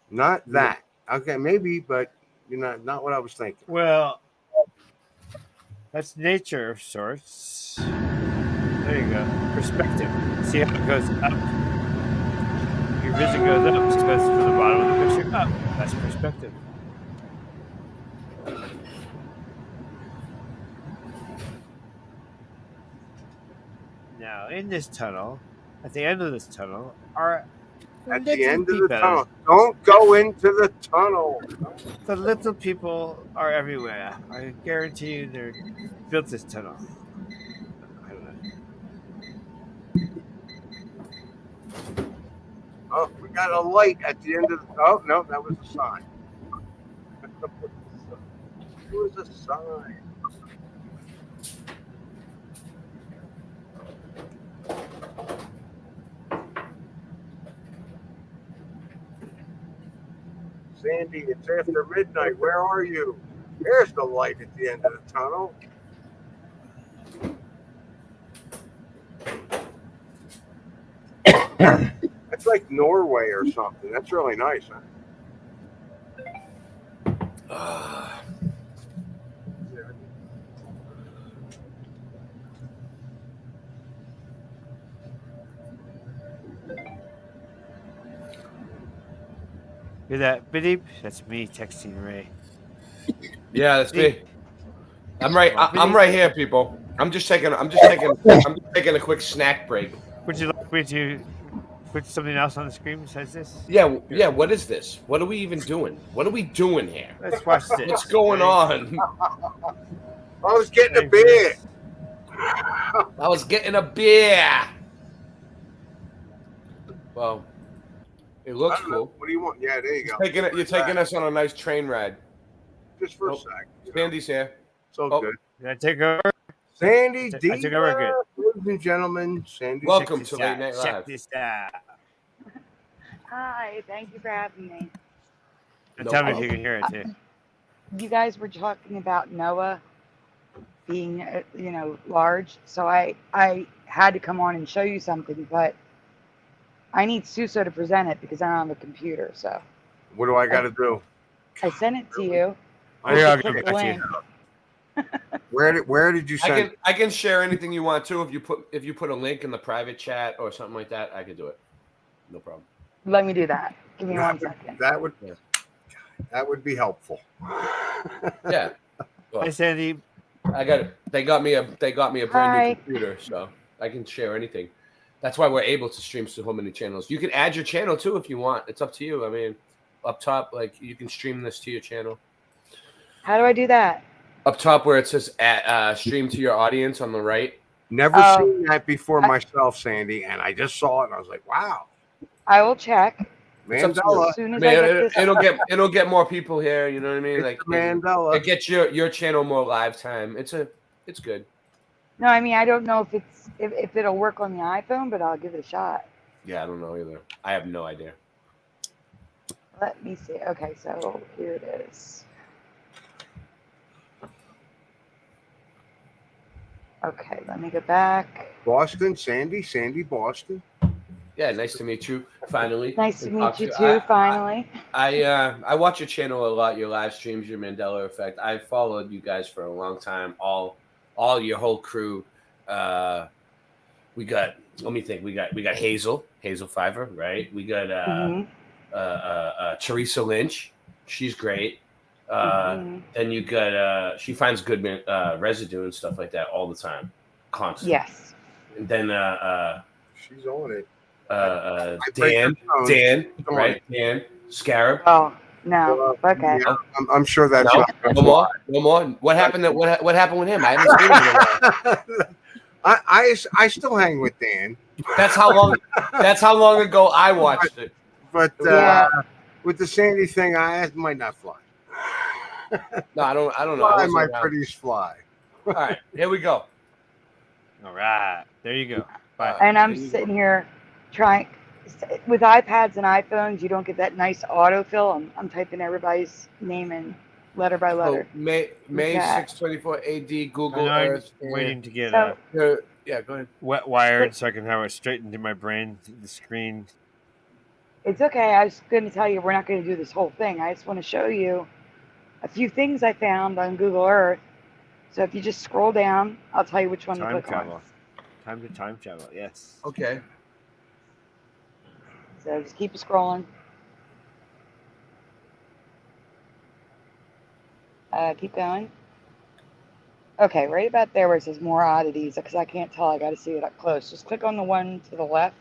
S15: Not that. Okay, maybe, but not what I was thinking.
S16: Well, that's nature of sorts. There you go. Perspective. See how it goes up? Your vision goes up. So it goes from the bottom of the picture up. That's perspective. Now, in this tunnel, at the end of this tunnel, are
S15: At the
S16: little
S15: end of the
S16: people.
S15: tunnel. Don't go into the tunnel.
S16: The little people are everywhere. I guarantee you they built this tunnel. I don't know.
S15: Oh, we got a light at the end of the. Oh no, that was a sign. It was a sign. Sandy, it's after midnight. Where are you? There's the light at the end of the tunnel. That's like Norway or something. That's really nice, huh?
S16: Hear that? Beep. That's me texting Ray.
S7: Yeah, that's
S16: Beep.
S7: me. I'm right. I'm
S16: Beep.
S7: right here, people. I'm just taking a quick snack break.
S16: Would you like me to put something else on the screen besides this?
S7: Yeah, yeah. What is this? What are we even doing? What are we doing here?
S16: Let's watch this.
S7: What's going on?
S15: I was getting a beer.
S7: I was getting a beer. Well, it looks cool.
S15: What do you want? Yeah, there you go.
S7: You're taking us on a nice train ride.
S15: Just for a sec.
S7: Sandy's here.
S15: It's all good.
S16: Did I take over?
S15: Sandy
S16: I
S15: Diva,
S16: took over good.
S15: ladies and gentlemen. Sandy.
S7: Welcome to Late Night
S16: Check
S7: Live.
S16: this out.
S18: Hi, thank you for having me.
S16: And tell me if you can hear it too.
S18: You guys were talking about Noah being, large, so I had to come on and show you something, but I need Suso to present it because I don't have a computer. So
S15: What do I got to do?
S18: I sent it to you.
S16: I'll
S18: Click
S16: give
S18: the
S16: it to you.
S18: link.
S15: Where did you send?
S7: I can share anything you want too. If you put a link in the private chat or something like that, I can do it. No problem.
S18: Let me do that. Give me 1 second.
S15: That would be helpful.
S7: Yeah.
S16: Hi, Sandy.
S7: I got it. They got me a brand
S18: Hi.
S7: new computer, so I can share anything. That's why we're able to stream so many channels. You can add your channel too if you want. It's up to you. I mean, up top, like you can stream this to your channel.
S18: How do I do that?
S7: Up top where it says stream to your audience on the right.
S15: Never seen that before myself, Sandy, and I just saw it and I was like, wow.
S18: I will check.
S7: It's up to you.
S15: Mandela.
S18: As soon as I get this.
S7: It'll get more people here. You know what I mean?
S15: It's
S7: Like
S15: Mandela.
S7: it gets your channel more live time. It's good.
S18: No, I mean I don't know if it'll work on the iPhone, but I'll give it a shot.
S7: Yeah, I don't know either. I have no idea.
S18: Let me see. Okay, so here it is. Okay, let me go back.
S15: Boston, Sandy, Boston.
S7: Yeah, nice to meet you. Finally.
S18: Nice to
S7: And
S18: meet
S7: talk
S18: you
S7: to
S18: too, finally.
S7: I watch your channel a lot. Your live streams, your Mandela Effect. I followed you guys for a long time. All your whole crew. We got. Let me think. We got Hazel Fiver, right? We got Teresa Lynch. She's great. Then you got she finds good residue and stuff like that all the time, constantly.
S18: Yes.
S7: And then
S15: she's on it.
S7: Dan, right? Dan Scarab.
S18: Oh no. Okay.
S15: Yeah, I'm sure that's
S7: no more. What happened? What happened with him? I haven't seen him in a while.
S15: I still hang with Dan.
S7: That's how long ago I watched it.
S15: But with the Sandy thing, I might not fly.
S7: No, I don't know.
S15: Fly, my pretties fly.
S7: All right, here we go.
S16: All right, there you go. Bye.
S18: And I'm sitting here trying with iPads and iPhones. You don't get that nice autofill. I'm typing everybody's name in letter by letter.
S7: May 624 AD Google Earth.
S16: I'm waiting to get
S7: yeah, go ahead.
S16: wet wired so I can have it straightened in my brain. The screen.
S18: It's okay. I was going to tell you we're not going to do this whole thing. I just want to show you a few things I found on Google Earth. So if you just scroll down, I'll tell you which one to
S16: Time
S18: click
S16: travel.
S18: on.
S16: Time to time travel. Yes.
S7: Okay.
S18: So just keep scrolling. Keep going. Okay, right about there where it says more oddities, because I can't tell. I got to see it up close. Just click on the one to the left.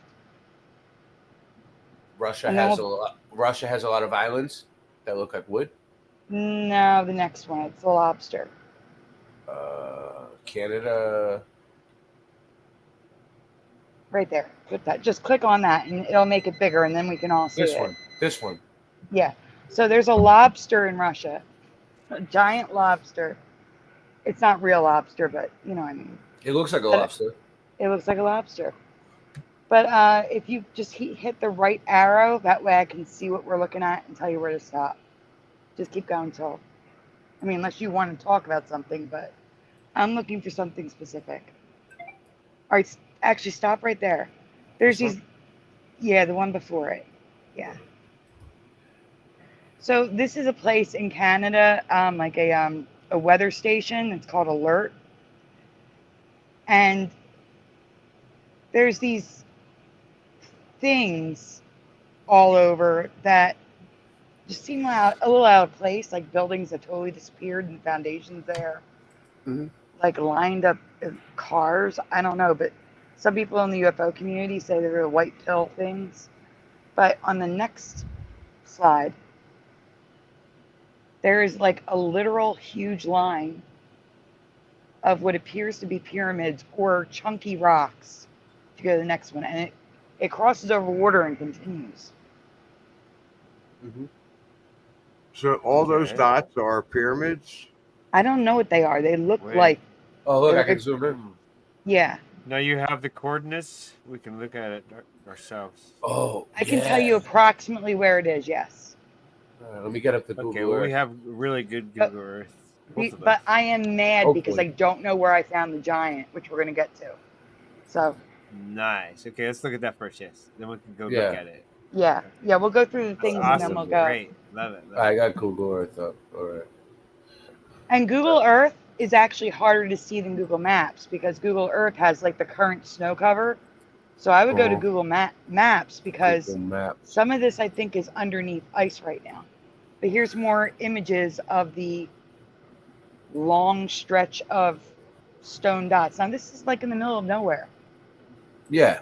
S7: Russia
S18: And
S7: has
S18: then
S7: Russia has a lot of islands that look like wood.
S18: No, the next one. It's the lobster.
S7: Canada.
S18: Right there. Just click on that, and it'll make it bigger, and then we can all see it.
S7: This one.
S18: Yeah. So there's a lobster in Russia, a giant lobster. It's not real lobster, but you know what I mean.
S7: It looks like a lobster.
S18: It looks like a lobster. But if you just hit the right arrow, that way I can see what we're looking at and tell you where to stop. Just keep going till, I mean, unless you want to talk about something, but I'm looking for something specific. All right, actually stop right there. There's these, yeah, the one before it. Yeah. So this is a place in Canada, like a weather station. It's called Alert. And there's these things all over that just seem a little out of place, like buildings that totally disappeared and foundations there, like lined up cars. I don't know, but some people in the UFO community say they're the white pill things. But on the next slide, there is like a literal huge line of what appears to be pyramids or chunky rocks to go to the next one, and it crosses over water and continues.
S15: So all those dots are pyramids.
S18: I don't know what they are. They look like.
S13: Oh, look, I
S18: they're
S13: can
S18: like-
S13: zoom in.
S18: Yeah,
S16: Now you have the coordinates. We can look at it ourselves.
S13: Oh,
S18: I can tell you approximately where it is. Yes,
S13: let me get up the Google
S16: Okay, well,
S13: Earth.
S16: we have really good Google Earth. Both of
S18: but
S16: us.
S18: I am mad because I
S13: Hopefully.
S18: don't know where I found the giant, which we're gonna get to. So
S16: Nice. Okay, let's look at that first. Yes, then we can go
S13: Yeah.
S16: look at it.
S18: yeah, we'll go through the things and then
S16: Awesome.
S18: we'll go.
S16: Great. Love it.
S13: I got Google Earth up. All right.
S18: And Google Earth is actually harder to see than Google Maps because Google Earth has like the current snow cover. So I would go to Google Maps because
S13: Google Maps.
S18: some of this I think is underneath ice right now. But here's more images of the long stretch of stone dots. Now this is like in the middle of nowhere.
S13: Yeah.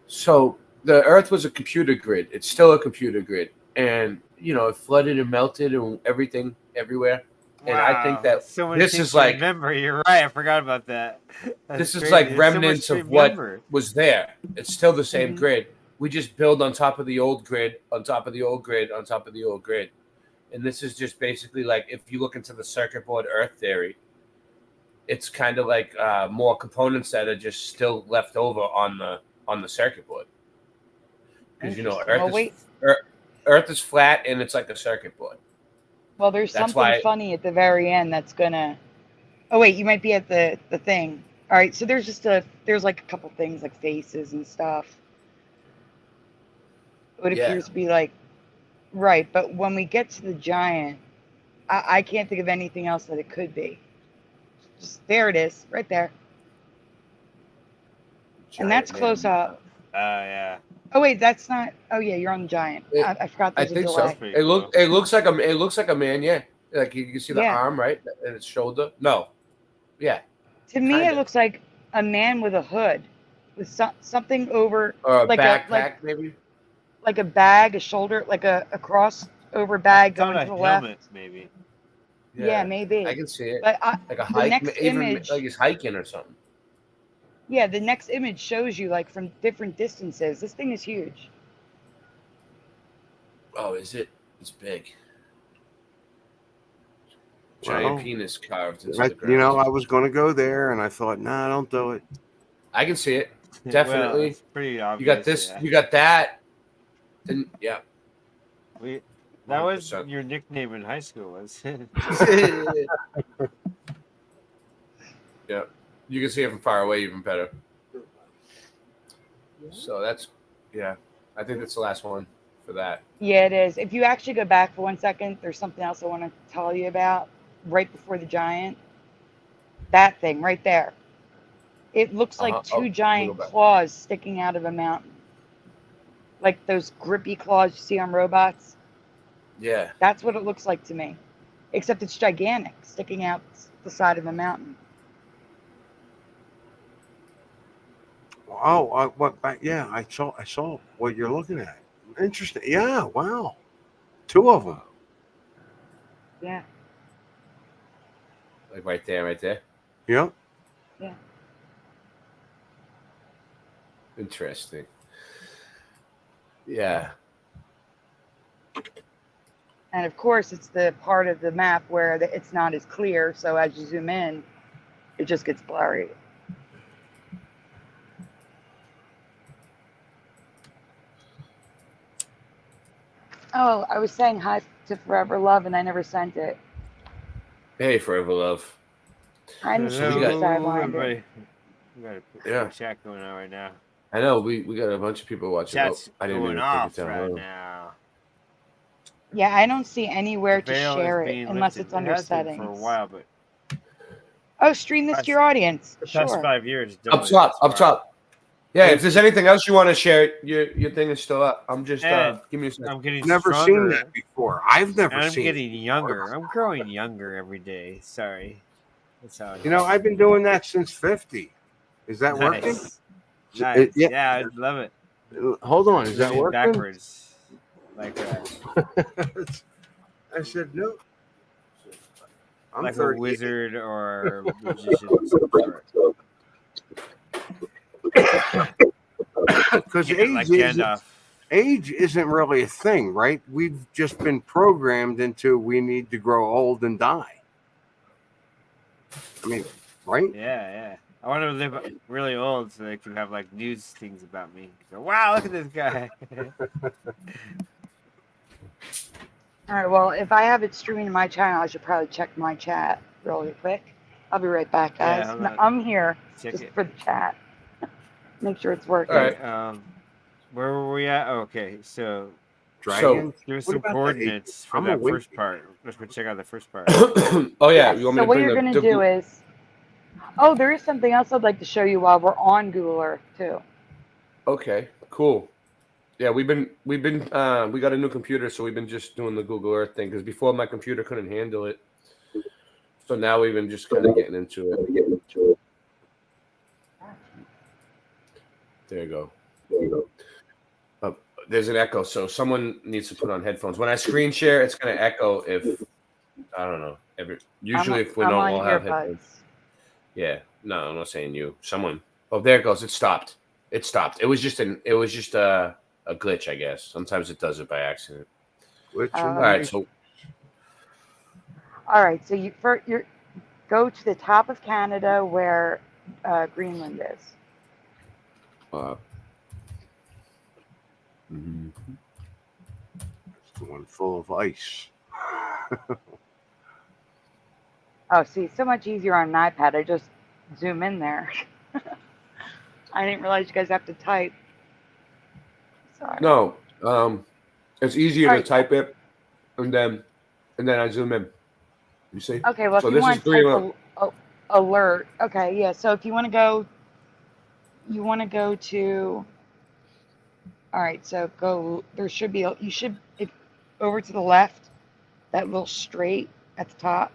S13: So the Earth was a computer grid. It's still a computer grid, and it flooded and melted and everything everywhere. And I think that
S16: so many
S13: this
S16: things
S13: is
S16: to
S13: like
S16: remember. You're right. I forgot about that. That's
S13: this is
S16: crazy.
S13: like
S16: There's so much
S13: remnants
S16: to
S13: of what
S16: remember.
S13: was there. It's still the same grid. We just build on top of the old grid, on top of the old grid, on top of the old grid. And this is just basically like if you look into the circuit board Earth theory, it's kind of like more components that are just still left over on the circuit board. Because Earth is flat and it's like a circuit board.
S18: Well, there's
S13: That's
S18: something
S13: why-
S18: funny at the very end that's gonna. Oh wait, you might be at the thing. All right, so there's there's like a couple things like faces and stuff. What appears to be like, right? But when we get to the giant, I can't think of anything else that it could be. Just there it is, right there, and that's close up.
S16: Oh yeah.
S18: Oh wait, that's not. Oh yeah, you're on the giant. I forgot.
S13: I
S18: There's a
S13: think so.
S18: delay.
S13: It looks like a man. Yeah, like you can see the
S18: Yeah.
S13: arm right and its shoulder. No, yeah.
S18: To me, it looks like a man with a hood, with something over,
S13: Or a
S18: like
S13: backpack, maybe.
S18: like a bag, a shoulder, like a crossover bag
S16: It's on
S18: going
S16: a
S18: to the left.
S16: helmet, maybe.
S18: Yeah, maybe.
S13: I can see it.
S18: But
S13: Like a
S18: the
S13: hike,
S18: next
S13: even
S18: image,
S13: like he's hiking or something.
S18: yeah, the next image shows you like from different distances. This thing is huge.
S13: Oh, is it? It's big. Giant
S15: Well,
S13: penis carved into
S15: I,
S13: the ground.
S15: I was going to go there, and I thought, nah, don't do it.
S13: I can see it.
S16: Well,
S13: Definitely.
S16: it's pretty obvious.
S13: You got this.
S16: Yeah.
S13: You got that. And yeah.
S16: That was
S13: 100%.
S16: your nickname in high school, was it?
S13: Yeah. You can see it from far away even better. So that's I think that's the last one for that.
S18: Yeah, it is. If you actually go back for 1 second, there's something else I want to tell you about right before the giant. That thing right there. It looks like two giant claws sticking out of a mountain. Like those grippy claws you see on robots.
S13: Yeah.
S18: That's what it looks like to me. Except it's gigantic, sticking out the side of a mountain.
S15: Oh, yeah, I saw what you're looking at. Interesting. Yeah, wow. Two of them.
S18: Yeah.
S13: Like right there.
S15: Yep.
S18: Yeah.
S13: Interesting. Yeah.
S18: And of course, it's the part of the map where it's not as clear. So as you zoom in, it just gets blurry. Oh, I was saying hi to Forever Love, and I never sent it.
S13: Hey, Forever Love.
S18: I didn't see you sidelined it.
S16: We got
S13: Yeah.
S16: a chat going on right now.
S13: I know we got a bunch of people watching.
S16: Chat's
S13: I didn't
S16: going
S13: even
S16: off
S13: take it
S16: right
S13: down.
S16: now.
S18: Yeah, I don't see anywhere to
S16: Veil is
S18: share it
S16: being
S18: unless
S16: lifted.
S18: it's under
S16: It has been
S18: settings.
S16: for a while, but
S18: Oh, stream this to your audience.
S16: the past
S18: Sure.
S16: 5 years.
S13: Up top.
S7: Yeah, if there's anything else you want to share, your thing is still up. I'm just give me a second.
S16: I'm getting
S15: Never
S16: stronger.
S15: seen that before. I've never
S16: I'm
S15: seen
S16: getting
S15: it
S16: younger. I'm growing younger every day. Sorry. That's how
S15: You know, I've been doing that since 50. Is that working?
S16: Nice. Nice.
S15: Yeah.
S16: Yeah, I love it.
S15: Hold on. Is that
S16: Doing it
S15: working?
S16: backwards. Like that.
S15: I said no. I'm
S16: Like a
S15: 38.
S16: wizard or magician of some sort.
S15: Because
S16: Keep it like
S15: age isn't really a thing, right? We've just been programmed into we need to grow old and die. I mean, right?
S16: Yeah. I want to live really old so they can have like news things about me. So, wow, look at this guy.
S18: All right. Well, if I have it streaming to my channel, I should probably check my chat really quick. I'll be right back,
S16: Yeah,
S18: guys.
S16: hold
S18: No,
S16: on.
S18: I'm here
S16: Check
S18: just
S16: it.
S18: for the chat. Make sure it's working.
S7: All right.
S16: Where were we at? Okay, so
S15: Dragons?
S16: there's
S15: What
S16: some
S15: about the
S16: coordinates for
S15: I'm
S16: that
S15: awake.
S16: first part. Let's go check out the first part.
S7: Oh yeah,
S18: Yes,
S7: you want me
S18: so
S7: to
S18: what
S7: bring
S18: you're
S7: the,
S18: going to do is, oh, there is something else I'd like to show you while we're on Google Earth too.
S7: Okay, cool. Yeah, we got a new computer, so we've been just doing the Google Earth thing because before my computer couldn't handle it. So now we've been just kind of getting into it. There you go. There's an echo, so someone needs to put on headphones. When I screen share, it's going to echo if I don't know. Usually, if we
S18: I'm
S7: don't
S18: on
S7: all have
S18: earbuds.
S7: headphones. Yeah, no, I'm not saying you. Someone. Oh, there it goes. It stopped. It stopped. It was just a glitch, I guess. Sometimes it does it by accident. All right, so
S18: All right, so you go to the top of Canada where Greenland is.
S15: It's the one full of ice.
S18: Oh, see, it's so much easier on an iPad. I just zoom in there. I didn't realize you guys have to type. Sorry.
S7: no, it's easier
S18: All
S7: to
S18: right.
S7: type it, and then I zoom in. You see?
S18: Okay, well,
S7: so
S18: if you
S7: this
S18: want
S7: is
S18: to type
S7: Greenland.
S18: alert, okay, yeah. So if you want to go to, all right. So go. There should be. You should over to the left. That little straight at the top.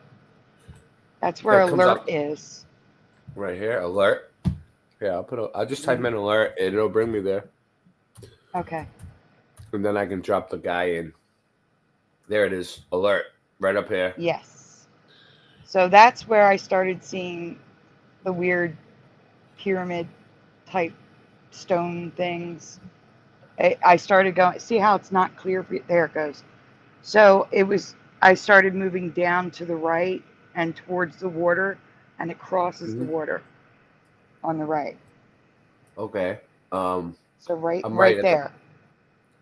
S18: That's where
S7: That comes
S18: alert
S7: up.
S18: is.
S7: Right here, alert. Yeah, I'll just type in alert, and it'll bring me there,
S18: Okay.
S7: and then I can drop the guy in. There it is, alert, right up here.
S18: Yes. So that's where I started seeing the weird pyramid type stone things. I started going, see how it's not clear? There it goes. So I started moving down to the right and towards the water, and it crosses the water on the right.
S7: Okay.
S18: So right
S7: I'm right at
S18: there.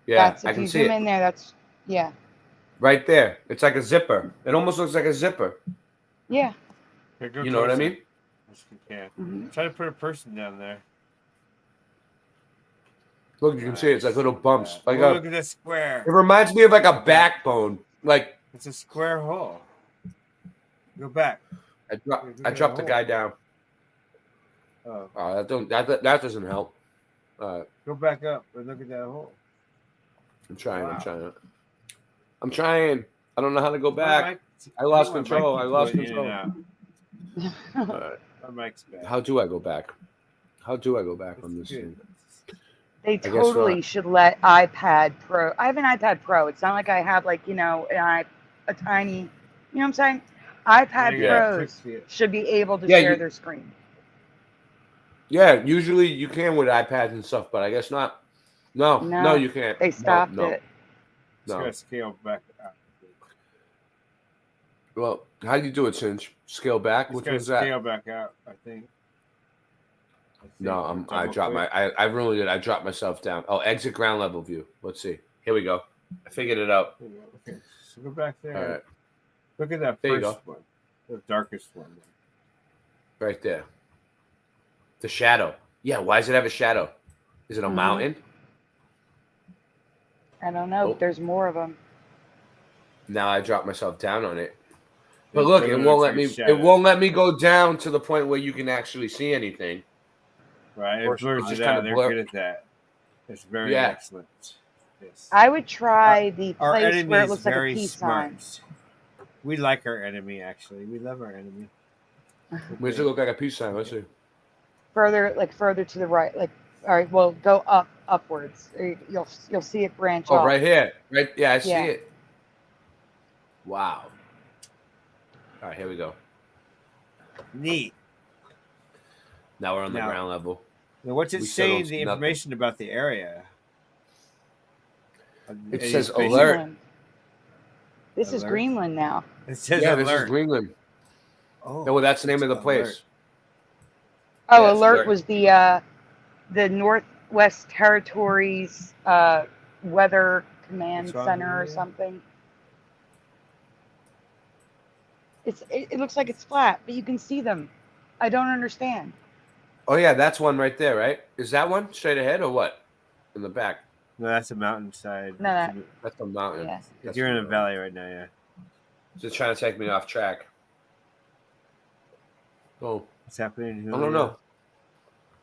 S7: Yeah,
S18: That's
S7: I
S18: if
S7: can
S18: you
S7: see
S18: zoom
S7: it.
S18: in there, that's yeah.
S7: Right there. It's like a zipper. It almost looks like a zipper.
S18: Yeah.
S16: Here, go
S7: You know what I
S16: closer.
S7: mean?
S16: Yeah.
S18: Mhm.
S16: Try to put a person down there.
S7: Look, you can see it's like little bumps. Like
S16: Oh, look at this square.
S7: It reminds me of like a backbone. Like
S16: It's a square hole. Go back.
S7: I dropped the guy down.
S16: Oh.
S7: That doesn't help.
S16: Go back up and look at that hole.
S7: I'm trying.
S16: Wow.
S7: I'm trying. I don't know how to go back. I lost control. Alright.
S16: My mic's bad.
S7: How do I go back? On this thing?
S18: They
S7: guess
S18: totally
S7: not.
S18: should let iPad Pro. I have an iPad Pro. It's not like I have like, a tiny, you know what I'm saying? iPad
S7: Yeah.
S18: Pros should be able to
S7: Yeah,
S18: share
S7: you-
S18: their screen.
S7: Yeah, usually you can with iPads and stuff, but I guess not. No, you can't.
S18: They stopped
S7: no.
S18: it.
S16: It's
S7: No.
S16: gonna scale back up.
S7: Well, how do you do it, Cinch? Scale back?
S16: It's
S7: Which
S16: gonna
S7: one's that?
S16: scale back out, I think.
S7: No, I
S16: Double
S7: dropped
S16: click.
S7: I really did. I dropped myself down. Oh, exit ground level view. Let's see. Here we go. I figured it out.
S16: Okay, so go back there.
S7: All right.
S16: Look at that
S7: There you
S16: first
S7: go.
S16: one, the darkest one.
S7: Right there. The shadow. Yeah, why does it have a shadow? Is it a
S18: Mhm.
S7: mountain?
S18: I don't know.
S7: Oh.
S18: There's more of them.
S7: Now I dropped myself down on it. But
S16: It's
S7: look, it
S16: really
S7: won't
S16: like
S7: let me.
S16: shadow.
S7: It won't let me go down to the point where you can actually see anything.
S16: Right, it
S13: Or
S16: blurs
S13: just
S16: it
S13: kind
S16: out.
S13: of
S16: They're
S13: blur.
S16: good at that. It's very
S13: Yeah.
S16: excellent. Yes.
S18: I would try the
S16: Our
S18: place
S16: enemy
S18: where it
S16: is
S18: looks like a
S16: very
S18: peace
S16: smart.
S18: sign.
S16: We like our enemy, actually. We love our enemy.
S13: Where does it look like a peace sign? Let's see.
S18: Further to the right. Like, all right, well, go upwards. You'll see it branch
S13: Oh,
S18: off.
S13: right here. Right. Yeah, I see
S18: Yeah.
S13: it. Wow. All right, here we go.
S16: Neat.
S13: Now we're on the
S16: Now-
S13: ground level.
S16: Now, what's it
S13: We
S16: saying?
S13: settled
S16: The
S13: nothing.
S16: information about the area.
S13: It
S16: Any
S13: says
S16: information?
S13: alert.
S18: Greenland. This is
S16: Alert?
S18: Greenland now.
S16: It says
S13: Yeah,
S16: alert.
S13: this is Greenland.
S16: Oh,
S13: No, well, that's the name of the
S16: alert.
S13: place.
S18: Oh,
S13: Yeah, it's
S18: alert
S13: alert.
S18: was the Northwest Territories Weather Command
S16: What's wrong
S18: Center or
S16: here?
S18: something. It looks like it's flat, but you can see them. I don't understand.
S13: Oh yeah, that's one right there, right? Is that one straight ahead or what? In the back.
S16: No, that's a mountainside.
S18: No,
S13: That's a mountain.
S18: Yeah.
S13: That's
S16: You're in a
S13: mountain.
S16: valley right now, yeah.
S13: Just trying to take me off track. Oh,
S16: What's happening?
S13: I don't know.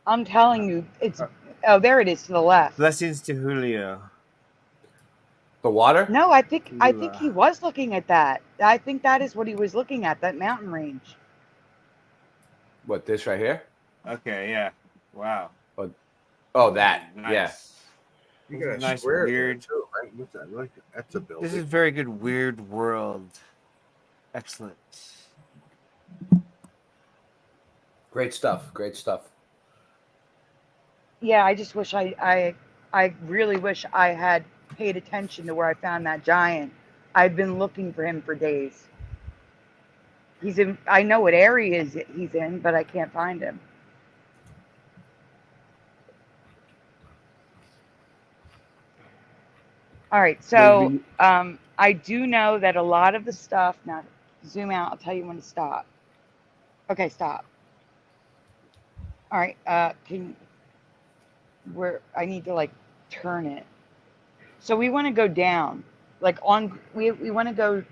S18: I'm telling you, it's. Oh, there it is to the left.
S16: Blessings to Julio.
S13: The water?
S18: No, I think he was looking at that. I think that is what he was looking at. That mountain range.
S13: What, this right here?
S16: Okay, yeah. Wow.
S13: Oh, that.
S16: Nice.
S13: Yeah.
S15: You got a
S16: Nice,
S15: square
S16: weird.
S15: there too, right? What's that? Like that's a building.
S16: This is very good, weird world. Excellent.
S13: Great stuff. Great stuff.
S18: Yeah, I just wish I really wish I had paid attention to where I found that giant. I've been looking for him for days. He's in. I know what area he's in, but I can't find him. All right, so I do know that a lot of the stuff. Now, zoom out. I'll tell you when to stop. Okay, stop. All right, I need to like turn it. So we want to go down, like we want to go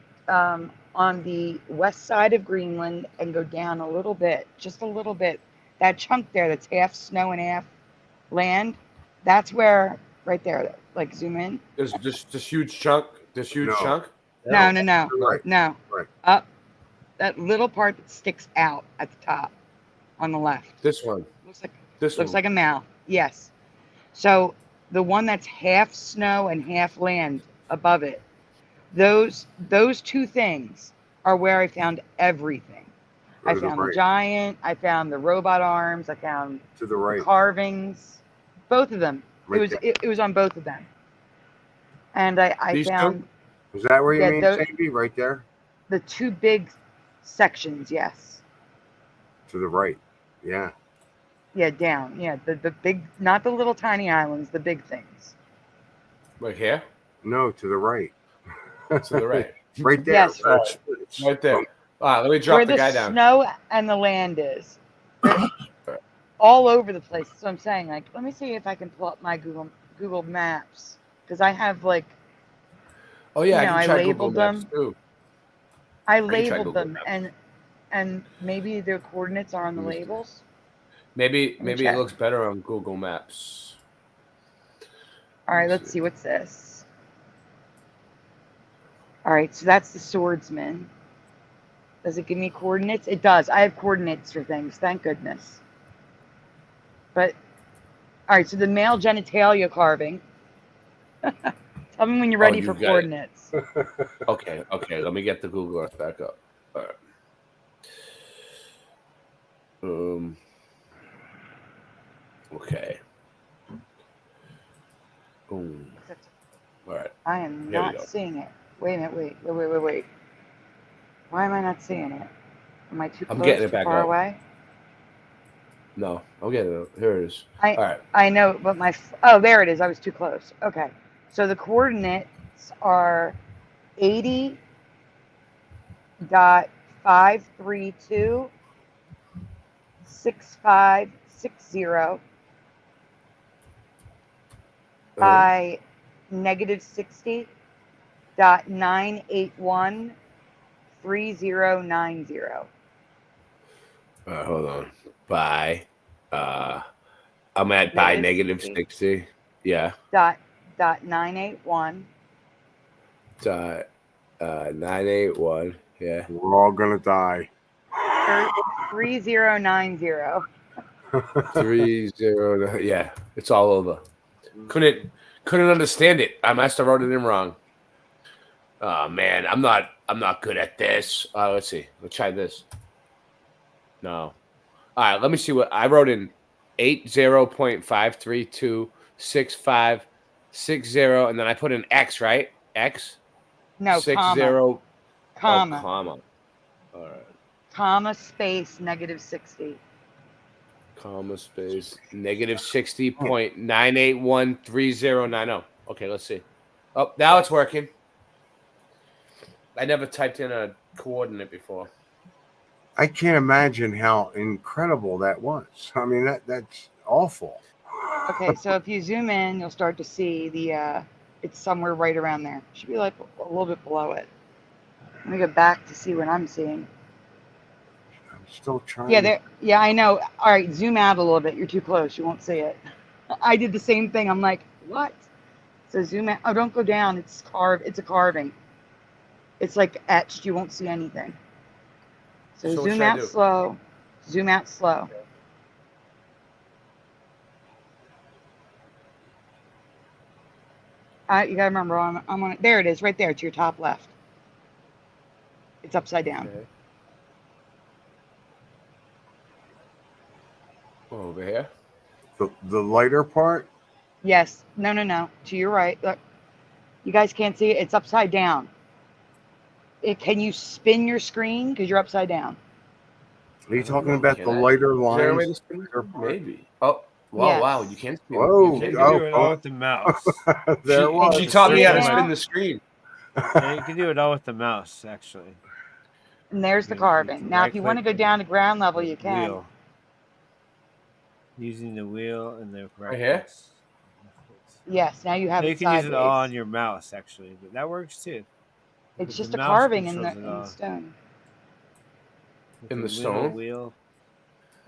S18: on the west side of Greenland and go down a little bit, just a little bit. That chunk there that's half snow and half land, that's where, right there, like zoom in.
S13: There's this huge chunk. This huge chunk.
S18: No.
S15: Right.
S18: No.
S15: Right.
S18: Up. That little part that sticks out at the top on the left.
S13: This one.
S18: Looks like a mouth. Yes. So the one that's half snow and half land above it, those two things are where I found everything. I found the giant. I found the robot arms. I found
S15: to the right
S18: the carvings. Both of them.
S15: Right
S18: It was on both of them. And I
S15: These
S18: found.
S15: two? Is that where you mean,
S18: those-
S15: Sandy? Right there?
S18: The two big sections, yes.
S15: To the right. Yeah.
S18: Yeah, down. Yeah, the big, not the little tiny islands, the big things.
S13: Right here?
S15: No, to the right.
S13: To the right.
S15: Right there.
S18: Yes.
S13: Right there. All right, let me drop
S18: Where
S13: the
S18: the
S13: guy down.
S18: snow and the land is. They're all over the place. So I'm saying, like, let me see if I can pull up my Google Maps, because I have like.
S13: Oh yeah,
S18: you know,
S13: I can
S18: I
S13: try
S18: labeled
S13: Google Maps
S18: them.
S13: too.
S18: I
S13: can try
S18: labeled
S13: Google
S18: them,
S13: Maps.
S18: and maybe their coordinates are on the labels.
S13: Maybe
S18: me
S13: it
S18: check.
S13: looks better on Google Maps.
S18: All right, let's see. What's this? All right, so that's the swordsman. Does it give me coordinates? It does. I have coordinates for things. Thank goodness. But, all right, so the male genitalia carving. Tell me when you're ready
S13: you
S18: for
S13: got it.
S18: coordinates.
S13: Okay, let me get the Google Earth back up. All right. Okay. Boom. All right.
S18: I am
S13: Here we
S18: not
S13: go.
S18: seeing it. Wait a minute. Wait. Why am I not seeing it? Am I too
S13: I'm
S18: close,
S13: getting it
S18: too
S13: back
S18: far
S13: up.
S18: away?
S13: No, I'm getting it. Here it is. All right.
S18: I know, but oh, there it is. I was too close. Okay. So the coordinates are 80.5326560 by -60.9813090.
S13: Hold on. By I'm at by
S18: negative
S13: negative 60. Yeah.
S18: dot 981
S13: Dot 981. Yeah.
S15: We're all gonna die.
S18: 3090.
S13: 30. Yeah, it's all over. Couldn't understand it. I must have wrote it in wrong. Oh man, I'm not good at this. Let's see. Let's try this. No. All right, let me see what I wrote in 80.5326560, and then I put an X, right? X?
S18: No,
S13: 60.
S18: comma. Comma.
S13: Oh, comma. All right.
S18: Comma space -60.
S13: Comma space negative 60.9813090. Okay, let's see. Oh, now it's working. I never typed in a coordinate before.
S15: I can't imagine how incredible that was. I mean, that's awful.
S18: Okay, so if you zoom in, you'll start to see the it's somewhere right around there. Should be like a little bit below it. Let me go back to see what I'm seeing.
S15: I'm still trying.
S18: Yeah, there. Yeah, I know. All right, zoom out a little bit. You're too close. You won't see it. I did the same thing. I'm like, what? So zoom out. Oh, don't go down. It's carved. It's a carving. It's like etched. You won't see anything. So
S13: what
S18: zoom
S13: should I
S18: out
S13: do?
S18: slow. Zoom out slow. You gotta remember, I'm on it. There it is, right there to your top left. It's upside down.
S13: Okay. Over here.
S15: The lighter part.
S18: Yes. No. To your right. Look. You guys can't see it. It's upside down. Can you spin your screen because you're upside down?
S15: Are you talking about the lighter
S13: Is there a way to
S15: lines?
S13: spin it? Maybe. Oh, wow,
S18: Yes.
S13: wow. You can't spin
S15: Whoa.
S13: You can't
S16: You
S13: do
S16: can
S13: it.
S16: do it all with the mouse.
S15: There it was.
S13: She taught me how to
S18: Yeah.
S13: spin the screen.
S16: Yeah, you can do it all with the mouse, actually.
S18: And there's the carving. Now, if you want to go down to ground level, you can.
S16: Wheel. Using the wheel and the
S13: Right here?
S18: Yes. Now you have
S16: So you
S18: it
S16: can use
S18: sideways.
S16: it all on your mouse, actually, but that works too.
S18: It's
S16: With
S18: just
S16: the
S18: a
S16: mouse
S18: carving in
S16: controls
S18: the
S16: it all.
S18: stone,
S16: With
S13: In the
S16: little
S13: stone?
S16: wheel.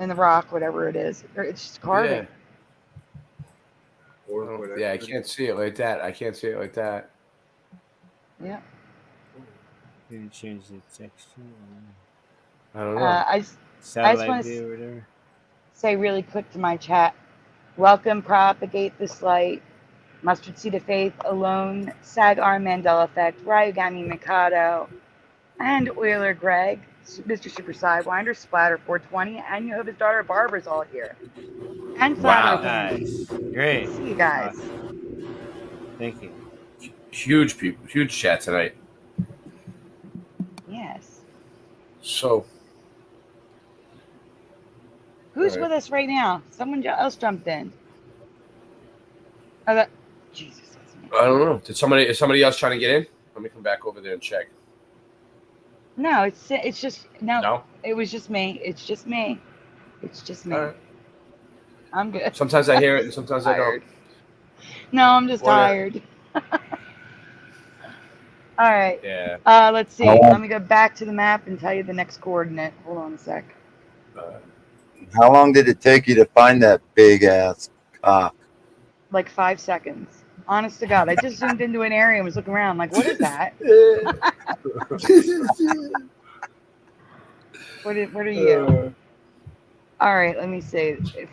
S18: in the rock, whatever it is. It's just carving.
S13: Yeah, I can't see it like that. I can't see it like that.
S18: Yeah.
S16: You can change the texture.
S13: I don't know.
S18: I just
S16: Satellite
S18: want
S16: view
S18: to
S16: or whatever.
S18: say really quick to my chat. Welcome, Propagate This Light, Mustard Seed of Faith, Alone, Sagar Mandela Effect, Ryugami Mikado, and Oiler Greg, Mr. Super Sidewinder, Splatter 420, and Jehovah's daughter Barbara's all here. And Flat
S13: Wow.
S18: Earth.
S16: Nice. Great.
S18: See you guys.
S16: Awesome. Thank you.
S13: Huge people, huge chat tonight.
S18: Yes.
S13: So,
S18: Who's
S13: all right.
S18: with us right now? Someone else jumped in. Oh, Jesus.
S13: I don't know. Is somebody else trying to get in? Let me come back over there and check.
S18: No, it's just no.
S13: No?
S18: It was just me. It's just me. It's just me.
S13: All right.
S18: I'm good.
S13: Sometimes I hear it and sometimes I don't.
S18: Tired. No, I'm just tired. All right.
S13: Yeah.
S18: Let's see. Let me go back to the map and tell you the next coordinate. Hold on a sec.
S1: How long did it take you to find that big ass cock?
S18: Like 5 seconds. Honest to God, I just zoomed into an area and was looking around. Like, what is that? What are you? All right, let me see. If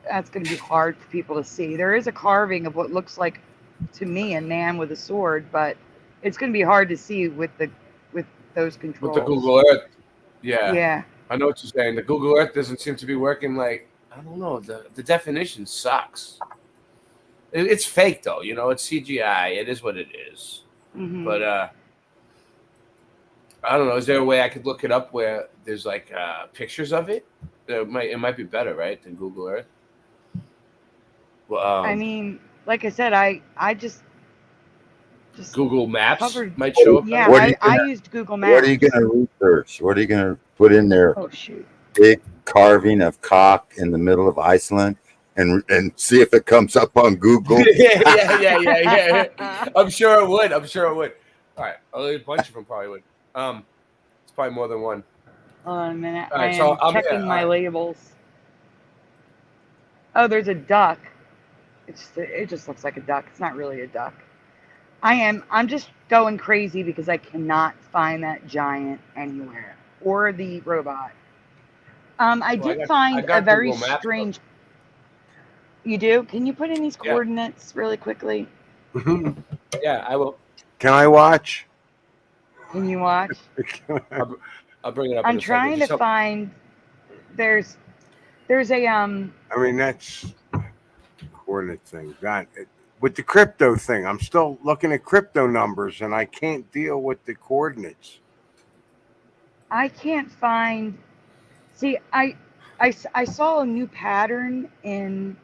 S18: that's going to be hard for people to see. There is a carving of what looks like, to me, a man with a sword, but it's going to be hard to see with those controls.
S13: With the Google Earth. Yeah.
S18: Yeah.
S13: I know what you're saying. The Google Earth doesn't seem to be working like, I don't know. The definition sucks. It's fake, though. You know, it's CGI. It is what it is.
S18: Mhm.
S13: But I don't know. Is there a way I could look it up where there's like pictures of it? It might be better, right, than Google Earth. Well,
S18: I mean, like I said, I just
S13: Google Maps
S18: covered.
S13: might show up.
S18: Yeah,
S1: What are you
S18: I
S1: gonna-
S18: used Google Maps.
S1: What are you going to research? What are you going to put in there?
S18: Oh shoot!
S1: Big carving of cock in the middle of Iceland, and see if it comes up on Google.
S13: yeah. I'm sure it would. All right, a bunch of them probably would. It's probably more than one.
S18: Hold on a minute.
S13: All
S18: I
S13: right,
S18: am
S13: so I'm
S18: checking
S13: here.
S18: my
S13: All right.
S18: labels. Oh, there's a duck. It just looks like a duck. It's not really a duck. I'm just going crazy because I cannot find that giant anywhere or the robot. I did find a very strange. You do? Can you put in these coordinates really quickly?
S7: Yeah, I will.
S15: Can I watch?
S18: Can you watch?
S7: I'll bring it up.
S18: I'm trying to find. There's a
S15: I mean, that's coordinate thing. With the crypto thing, I'm still looking at crypto numbers, and I can't deal with the coordinates.
S18: I can't find. See, I saw a new pattern in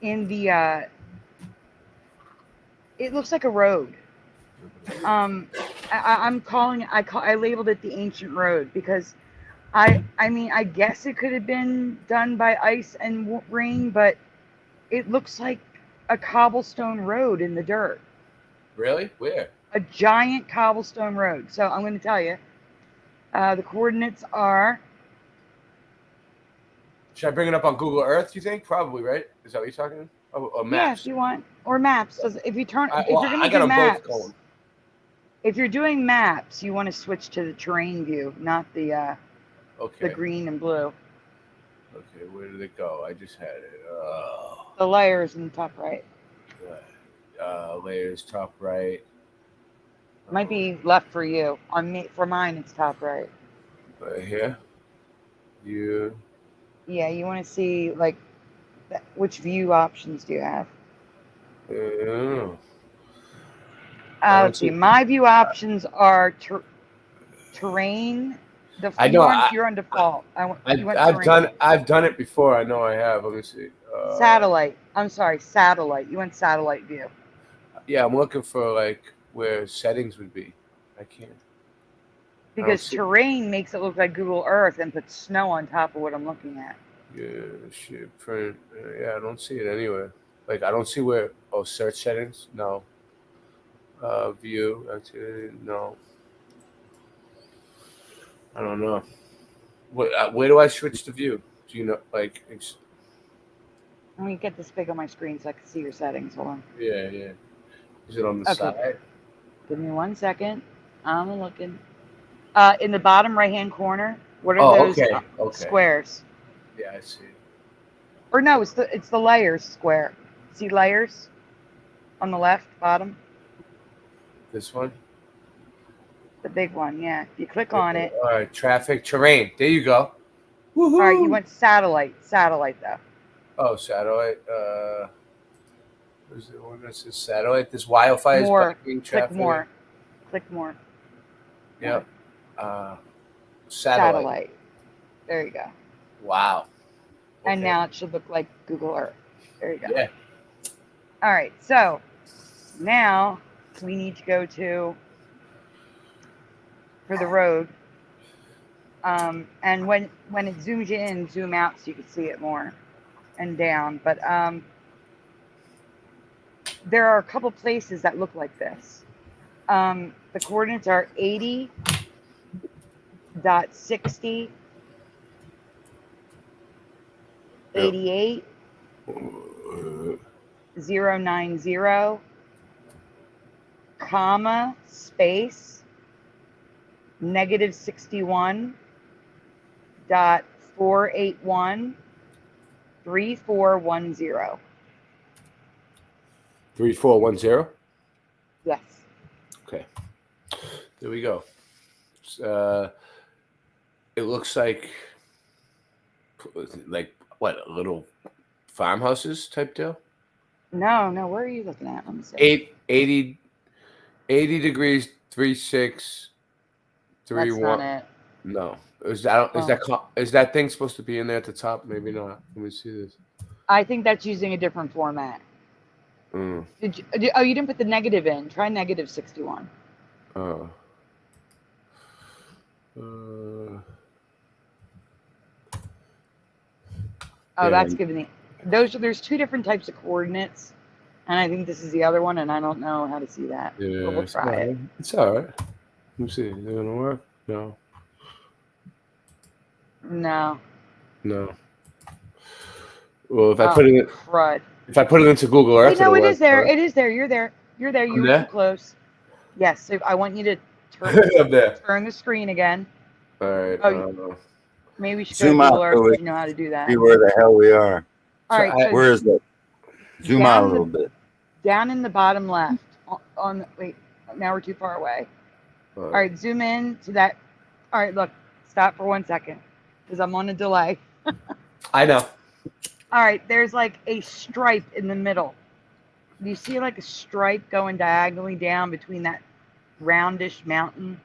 S18: the. It looks like a road. I'm calling it. I labeled it the ancient road because I mean I guess it could have been done by ice and rain, but it looks like a cobblestone road in the dirt.
S7: Really? Where?
S18: A giant cobblestone road. So I'm going to tell you. The coordinates are.
S7: Should I bring it up on Google Earth? You think? Probably, right? Is that what you're talking? Or maps?
S18: Yeah, if you want, or maps. If you turn, if
S7: well,
S18: you're going
S7: I
S18: to
S7: got
S18: do
S7: them
S18: maps,
S7: both going.
S18: if you're doing maps, you want to switch to the terrain view, not the
S7: Okay.
S18: the green and blue.
S7: Okay, where did it go? I just had it.
S18: The layers in the top right.
S7: Layers top right.
S18: Might be left for you. On me, for mine, it's top right.
S7: Right here. You.
S18: Yeah, you want to see like which view options do you have? Let's see. My view options are terrain. You're on default.
S7: I've done it before. I know I have. Let me see.
S18: Satellite. I'm sorry, satellite. You went satellite view.
S7: Yeah, I'm looking for like where settings would be. I can't.
S18: Because terrain makes it look like Google Earth and puts snow on top of what I'm looking at.
S7: Yeah, shit. Print. Yeah, I don't see it anywhere. Like I don't see where. Oh, search settings. No. View activity. No. I don't know. Where do I switch to view? Do you know? Like.
S18: Let me get this big on my screen so I can see your settings. Hold on.
S7: Yeah. Is it on the side?
S18: Give me 1 second. I'm looking. In the bottom right-hand corner, what are those squares?
S7: Yeah, I see.
S18: Or no, it's the layers square. See layers on the left bottom?
S7: This one?
S18: The big one, yeah. If you click on it.
S7: All right, traffic, terrain. There you go.
S18: Woohoo! All right, you went satellite. Satellite, though.
S7: Oh, satellite. Where's the one that says satellite? This wildfire is blocking traffic.
S18: Click more. Click more.
S7: Yep. Satellite.
S18: There you go.
S7: Wow. Okay.
S18: And now it should look like Google Earth. There you go.
S7: Yeah.
S18: All right, so now we need to go for the road. And when it zooms you in, zoom out so you can see it more and down. But there are a couple places that look like this. The coordinates are 80.60, 88, 090, comma, space, -61, .481, 3410.
S7: 3410?
S18: Yes.
S7: Okay. There we go. It looks like what, little farmhouses type deal?
S18: No. Where are you looking at? Let me see.
S7: 80 degrees, 36, 31.
S18: That's not it.
S7: No. Is that thing supposed to be in there at the top? Maybe not. Let me see this.
S18: I think that's using a different format.
S7: Mm.
S18: You didn't put the negative in. Try -61. That's giving me those. There's two different types of coordinates, and I think this is the other one, and I don't know how to see that.
S7: Yeah,
S18: but we'll try it.
S7: It's all right. Let me see. Is it gonna work? No.
S13: Well, if I
S18: Oh,
S13: put it,
S18: crud.
S13: if I put it into Google Earth,
S18: Wait, no,
S13: it'll
S18: it
S13: work.
S18: is there.
S13: Right?
S18: It is there. You're there. You're there. You
S13: I'm
S18: were too
S13: there.
S18: close. Yes. So I want you to
S13: I'm there.
S18: turn the screen again.
S13: All right.
S18: Oh, maybe we should go to
S1: Zoom out
S18: Google Earth
S1: so we
S18: if you know how to do that.
S1: see where the hell we are.
S18: All right. So
S1: Where is it? Zoom out a little bit.
S18: down in the bottom left. Wait. Now we're too far away. All right. Zoom in to that. All right. Look. Stop for 1 second because I'm on a delay.
S13: I know.
S18: All right. There's like a stripe in the middle. Do you see like a stripe going diagonally down between that roundish mountain?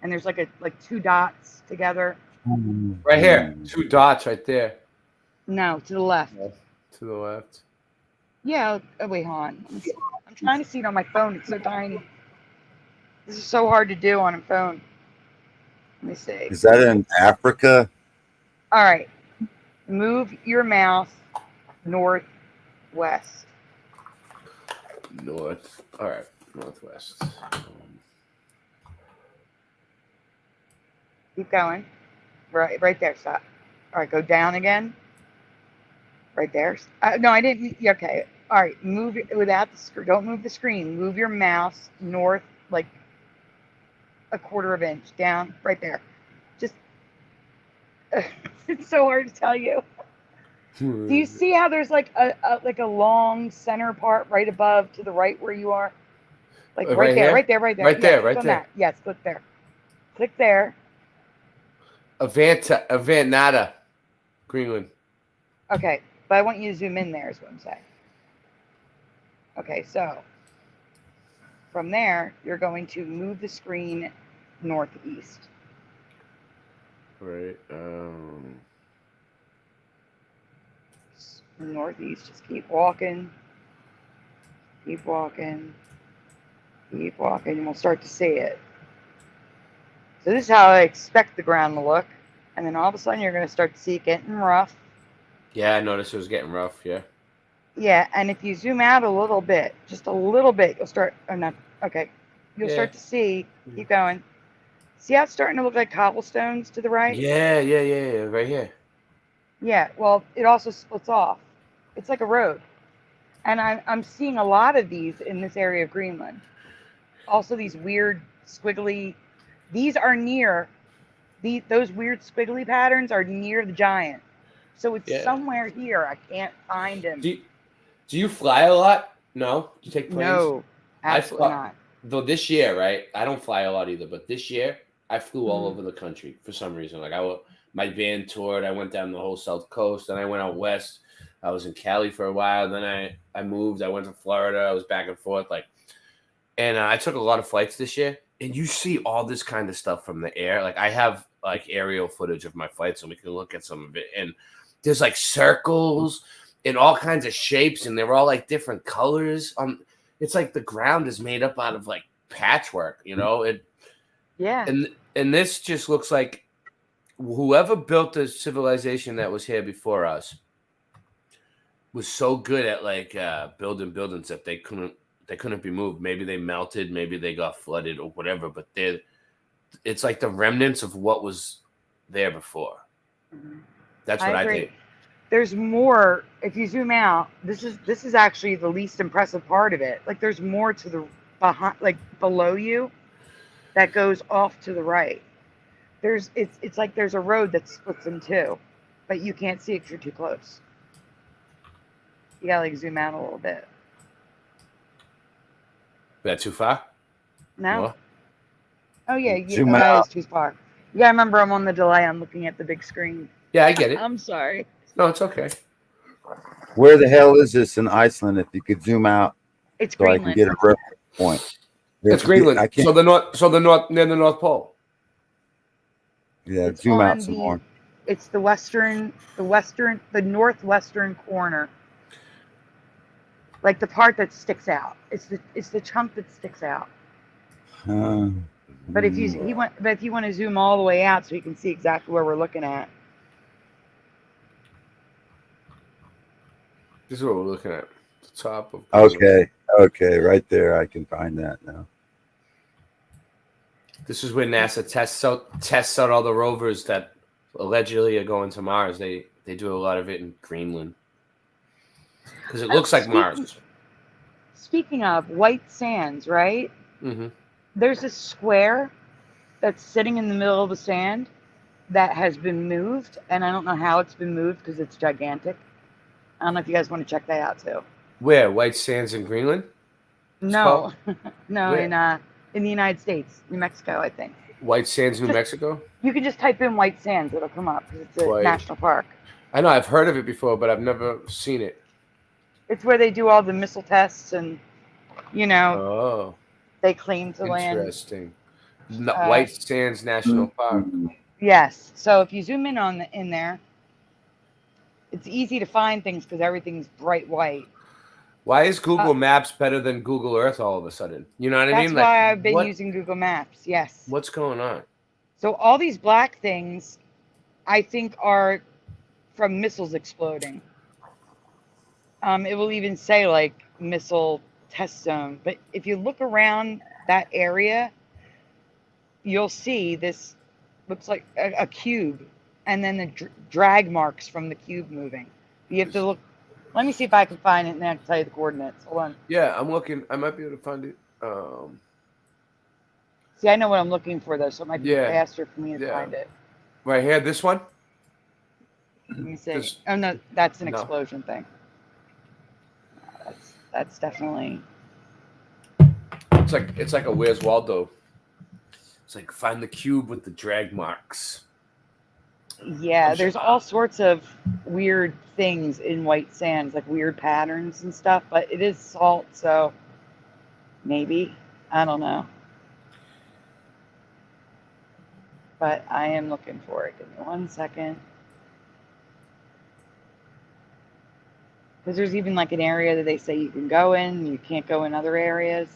S18: And there's like two dots together.
S13: Right here. 2 dots right there.
S18: No, to the left.
S13: To the left.
S18: Yeah. Oh, wait, hold on. I'm trying to see it on my phone. It's so tiny. This is so hard to do on a phone. Let me see.
S1: Is that in Africa?
S18: All right. Move your mouse northwest.
S13: North. All right. Northwest.
S18: Keep going. Right there. Stop. All right. Go down again. Right there. No, I didn't. Okay. All right. Move it without the screen. Don't move the screen. Move your mouse north, like a quarter of an inch down. Right there. Just. It's so hard to tell you. Do you see how there's like a long center part right above to the right where you are? Like right there.
S13: Right there. Right there.
S18: Yes. Click there. Click there.
S13: Avantada, Greenland.
S18: Okay, but I want you to zoom in there is what I'm saying. Okay, so from there, you're going to move the screen northeast.
S13: Right.
S18: Northeast, just keep walking. Keep walking. Keep walking, and we'll start to see it. So this is how I expect the ground to look. And then all of a sudden, you're going to start to see it getting rough.
S13: Yeah, I noticed it was getting rough. Yeah.
S18: Yeah, and if you zoom out a little bit, just a little bit, you'll start, or not, okay, you'll start to see, keep going. See how it's starting to look like cobblestones to the right?
S13: Yeah. Right here.
S18: Yeah, well, it also splits off. It's like a road. And I'm seeing a lot of these in this area of Greenland. Also these weird squiggly, these are near, those weird squiggly patterns are near the giant. So it's somewhere here. I can't find him.
S13: Do you fly a lot? No? Do you take planes?
S18: No, absolutely not.
S13: Though this year, right? I don't fly a lot either, but this year I flew all over the country for some reason. Like my van toured. I went down the whole South Coast, and I went out west. I was in Cali for a while. Then I moved. I went to Florida. I was back and forth. And I took a lot of flights this year. And you see all this kind of stuff from the air. Like I have like aerial footage of my flights, so we can look at some of it. And there's like circles in all kinds of shapes, and they're all like different colors. It's like the ground is made up out of like patchwork, you know?
S18: Yeah.
S13: And this just looks like whoever built the civilization that was here before us was so good at like building buildings that they couldn't be moved. Maybe they melted, maybe they got flooded or whatever, but it's like the remnants of what was there before. That's what I think.
S18: There's more. If you zoom out, this is actually the least impressive part of it. Like there's more to the behind, like below you, that goes off to the right. It's like there's a road that splits in two, but you can't see it if you're too close. You gotta like zoom out a little bit.
S13: Is that too far?
S18: No.
S13: What?
S18: Oh yeah,
S1: Zoom out.
S18: It's too far. You gotta remember I'm on the delay. I'm looking at the big screen.
S13: Yeah, I get it.
S18: I'm sorry.
S13: No, it's okay.
S1: Where the hell is this in Iceland? If you could zoom out,
S18: it's
S1: so
S18: Greenland.
S1: I can get a reference point.
S13: It's Greenland. So the north near the North Pole.
S1: Yeah,
S18: It's
S1: zoom
S18: on
S1: out some more.
S18: It's the northwestern corner. Like the part that sticks out. It's the chunk that sticks out. But if you want to zoom all the way out so you can see exactly where we're looking at.
S13: This is what we're looking at. The top of
S1: Okay, right there. I can find that now.
S13: This is where NASA tests out all the rovers that allegedly are going to Mars. They do a lot of it in Greenland. Because it looks like Mars.
S18: Speaking of white sands, right?
S13: Mm-hmm.
S18: There's a square that's sitting in the middle of the sand that has been moved, and I don't know how it's been moved because it's gigantic. I don't know if you guys want to check that out too.
S13: Where? White Sands in Greenland?
S18: No, no,
S13: Where?
S18: in the United States, New Mexico, I think.
S13: White Sands, New Mexico?
S18: You can just type in white sands; it'll come up because it's a
S13: White.
S18: national park.
S13: I know I've heard of it before, but I've never seen it.
S18: It's where they do all the missile tests, and
S13: Oh,
S18: they claim to land.
S13: interesting. White Sands National Park.
S18: Yes. So if you zoom in in there, it's easy to find things because everything's bright white.
S13: Why is Google Maps better than Google Earth all of a sudden? You know what I mean?
S18: That's why I've been using Google Maps. Yes.
S13: What's going on?
S18: So all these black things, I think, are from missiles exploding. It will even say like missile test zone. But if you look around that area, you'll see this looks like a cube, and then the drag marks from the cube moving. You have to look. Let me see if I can find it, and then I can tell you the coordinates. Hold on.
S13: Yeah, I'm looking. I might be able to find it.
S18: See, I know what I'm looking for, though, so it might be faster for me to find it.
S13: Right here, this one?
S18: Let me see. Oh, no, that's an explosion thing. That's definitely...
S13: It's like a Where's Waldo. It's like find the cube with the drag marks.
S18: Yeah, there's all sorts of weird things in white sands, like weird patterns and stuff, but it is salt, so maybe. I don't know. But I am looking for it. Give me 1 second. Because there's even like an area that they say you can go in, you can't go in other areas.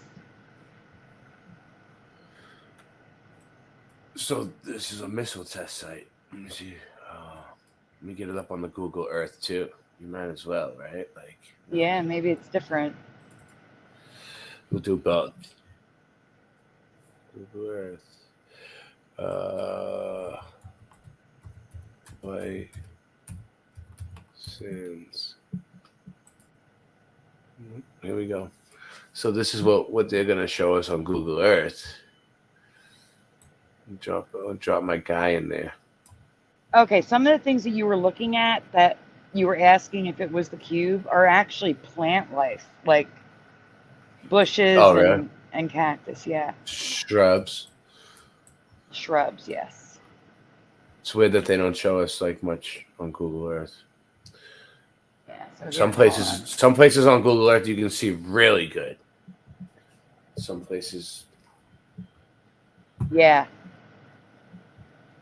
S13: So this is a missile test site. Let me see. Let me get it up on the Google Earth too. You might as well, right? Like,
S18: yeah, maybe it's different.
S13: We'll do both. Google Earth. White sands. Here we go. So this is what they're gonna show us on Google Earth. I'll drop my guy in there.
S18: Okay, some of the things that you were looking at that you were asking if it was the cube are actually plant life, like bushes and cactus, yeah.
S13: Shrubs.
S18: Shrubs, yes.
S13: It's weird that they don't show us like much on Google Earth.
S18: Yeah, so
S13: some places on Google Earth you can see really good. Some places.
S18: Yeah.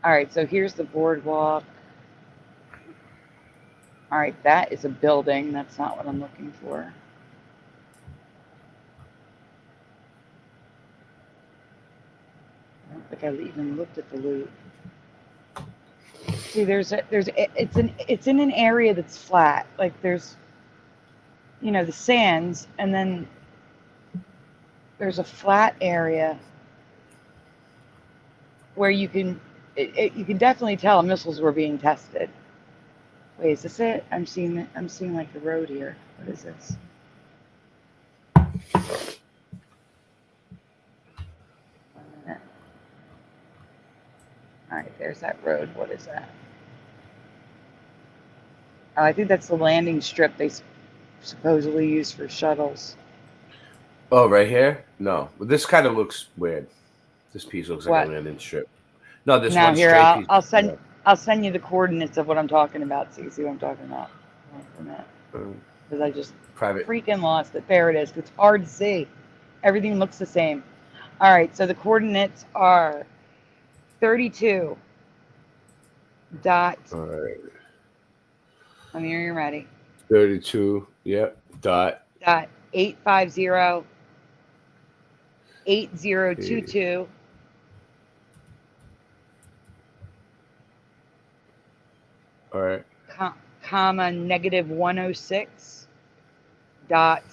S18: All right, so here's the boardwalk. All right, that is a building. That's not what I'm looking for. I don't think I even looked at the loop. See, it's in an area that's flat. Like there's, the sands, and then there's a flat area where you can definitely tell missiles were being tested. Wait, is this it? I'm seeing like the road here. What is this? All right, there's that road. What is that? Oh, I think that's the landing strip they supposedly use for shuttles.
S13: Oh, right here? No, but this kind of looks weird. This piece looks like a landing strip. No, this one
S18: here,
S13: straight piece.
S18: I'll send you the coordinates of what I'm talking about, so you see what I'm talking about. Because I just freaking lost it. There it is. It's hard to see. Everything looks the same. All right, so the coordinates are 32 dot.
S13: All right.
S18: Let me know you're ready.
S13: 32. Yep. Dot
S18: 850 8022.
S13: All right.
S18: Comma negative 106 dot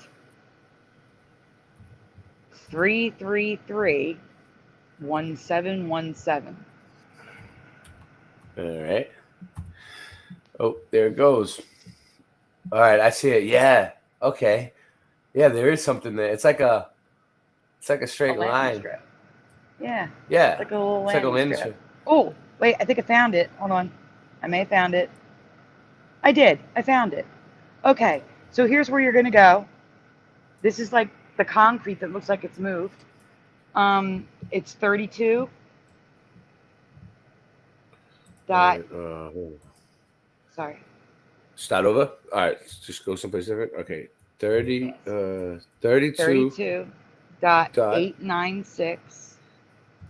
S18: 333 1717.
S13: All right. Oh, there it goes. All right, I see it. Yeah. Okay. Yeah, there is something there. It's like a straight
S18: landing
S13: line.
S18: strip. Yeah.
S13: Yeah.
S18: It's like a little
S13: It's like a
S18: landing
S13: landing
S18: strip.
S13: strip.
S18: Oh, wait, I think I found it. Hold on. I may have found it. I did. I found it. Okay, so here's where you're going to go. This is like the concrete that looks like it's moved. It's 32. Dot. Sorry.
S13: Start over. All right, just go someplace different. Okay, 32.
S18: 32. Dot 896.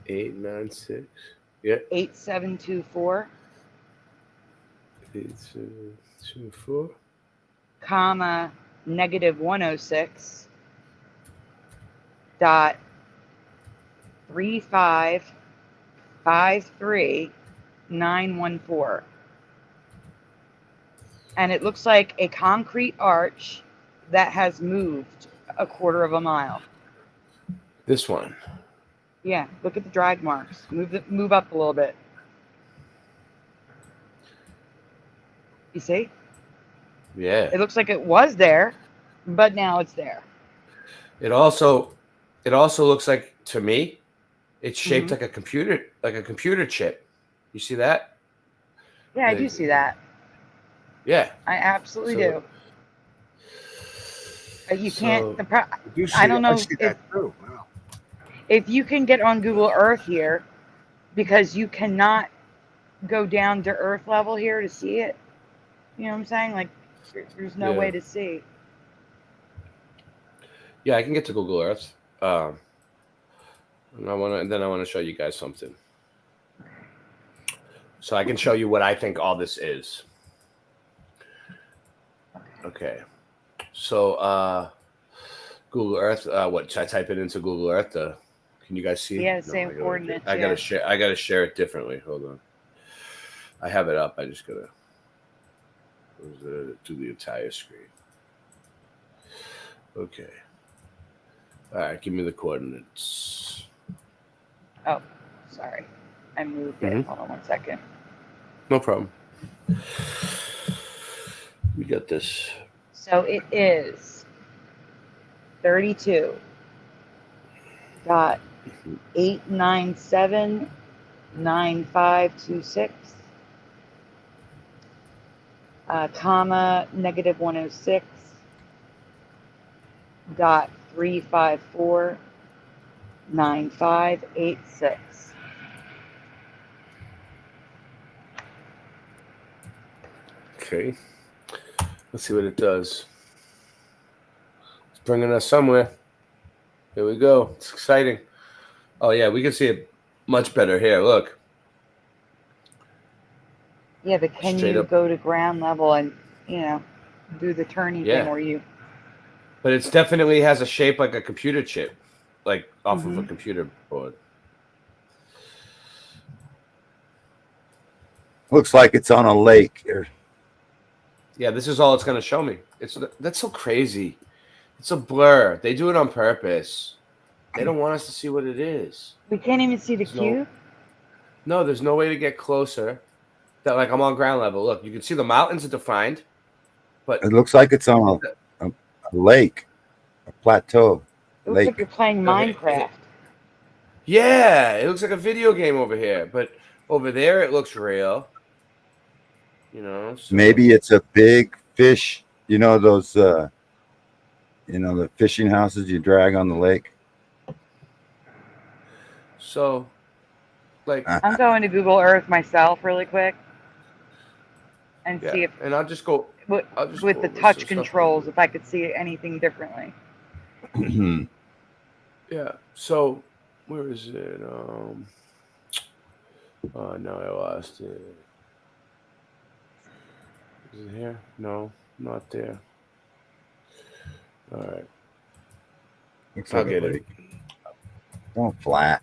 S13: 896. Yeah.
S18: 8724.
S13: 8724.
S18: Comma negative 106. Dot 3553914. And it looks like a concrete arch that has moved a quarter of a mile.
S13: This one.
S18: Yeah, look at the drag marks. Move up a little bit. You see?
S13: Yeah.
S18: It looks like it was there, but now it's there.
S13: It also looks like, to me, it's shaped
S18: Mhm.
S13: like a computer chip. You see that?
S18: Yeah, I do see that.
S13: Yeah.
S18: I absolutely
S13: So-
S18: do. You can't.
S13: So-
S18: I don't know
S15: I see that too. Wow.
S18: if you can get on Google Earth here, because you cannot go down to Earth level here to see it. You know what I'm saying? Like, there's no
S13: Yeah.
S18: way to see.
S13: Yeah, I can get to Google Earth. And I want to show you guys something. So I can show you what I think all this is. Okay. So Google Earth, what should I type it into Google Earth? Can you guys see?
S18: Yeah, same coordinates.
S13: I gotta share. I gotta share it differently. Hold on. I have it up. I just gotta do the entire screen. Okay. All right. Give me the coordinates.
S18: Oh, sorry. I moved it.
S13: Mhm.
S18: Hold on 1 second.
S13: No problem. We got this.
S18: So it is 32.8979526, comma negative 106 dot 3549586.
S13: Okay. Let's see what it does. It's bringing us somewhere. Here we go. It's exciting. Oh, yeah. We can see it much better here. Look.
S18: Yeah, but can
S13: Straight
S18: you
S13: up.
S18: go to ground level and, do the turning
S13: Yeah.
S18: thing where you...
S13: But it definitely has a shape like a computer chip, like off of a
S18: Mhm.
S13: computer board.
S1: Looks like it's on a lake here.
S13: Yeah, this is all it's going to show me. That's so crazy. It's a blur. They do it on purpose. They don't want us to see what it is.
S18: We can't even see the cube?
S13: No, there's no way to get closer. That like I'm on ground level. Look, you can see the mountains are defined, but
S1: It looks like it's on a lake, a plateau.
S18: It looks like
S1: Lake.
S18: you're playing
S13: Okay.
S18: Minecraft.
S13: yeah, it looks like a video game over here. But over there, it looks real. So-
S1: Maybe it's a big fish. You know those the fishing houses you drag on the lake.
S13: So, like,
S18: I'm going to Google Earth myself really quick and
S13: yeah,
S18: see if
S13: and I'll just go
S18: with
S13: I'll just
S18: the
S13: go over
S18: touch
S13: some stuff.
S18: controls if I could see anything differently.
S13: Yeah. So, where is it? Oh no, I lost it. Is it here? No, not there. All right.
S1: Looks
S13: I'll
S1: like a
S13: get it.
S1: lake. Don't flat.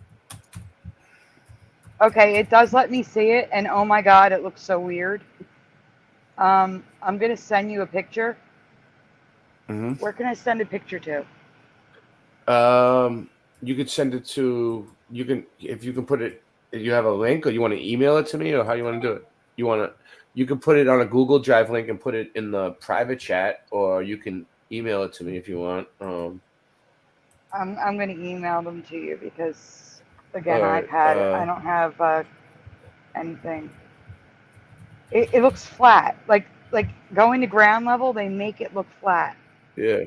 S18: Okay, it does let me see it, and oh my god, it looks so weird. I'm gonna send you a picture.
S13: Mhm.
S18: Where can I send a picture to?
S13: You could send it to if you can put it. You have a link, or you want to email it to me, or how you want to do it? You want to You can put it on a Google Drive link and put it in the private chat, or you can email it to me if you want.
S18: I'm going to email them to you because, again,
S13: All right,
S18: iPad, I don't have anything. It looks flat. Like going to ground level, they make it look flat.
S13: yeah.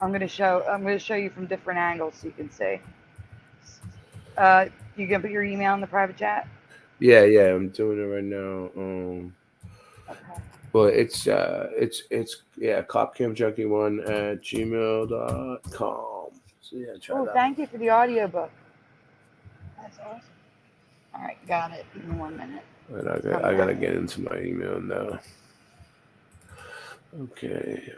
S18: I'm going to show you from different angles so you can see. You can put your email in the private chat?
S13: Yeah, I'm doing it right now. Well, it's copcamjunkie1@gmail.com. So yeah, try
S18: Oh,
S13: that.
S18: thank you for the audiobook. That's awesome. All right, got it. Give me 1 minute.
S13: And I gotta get into my email now. Okay.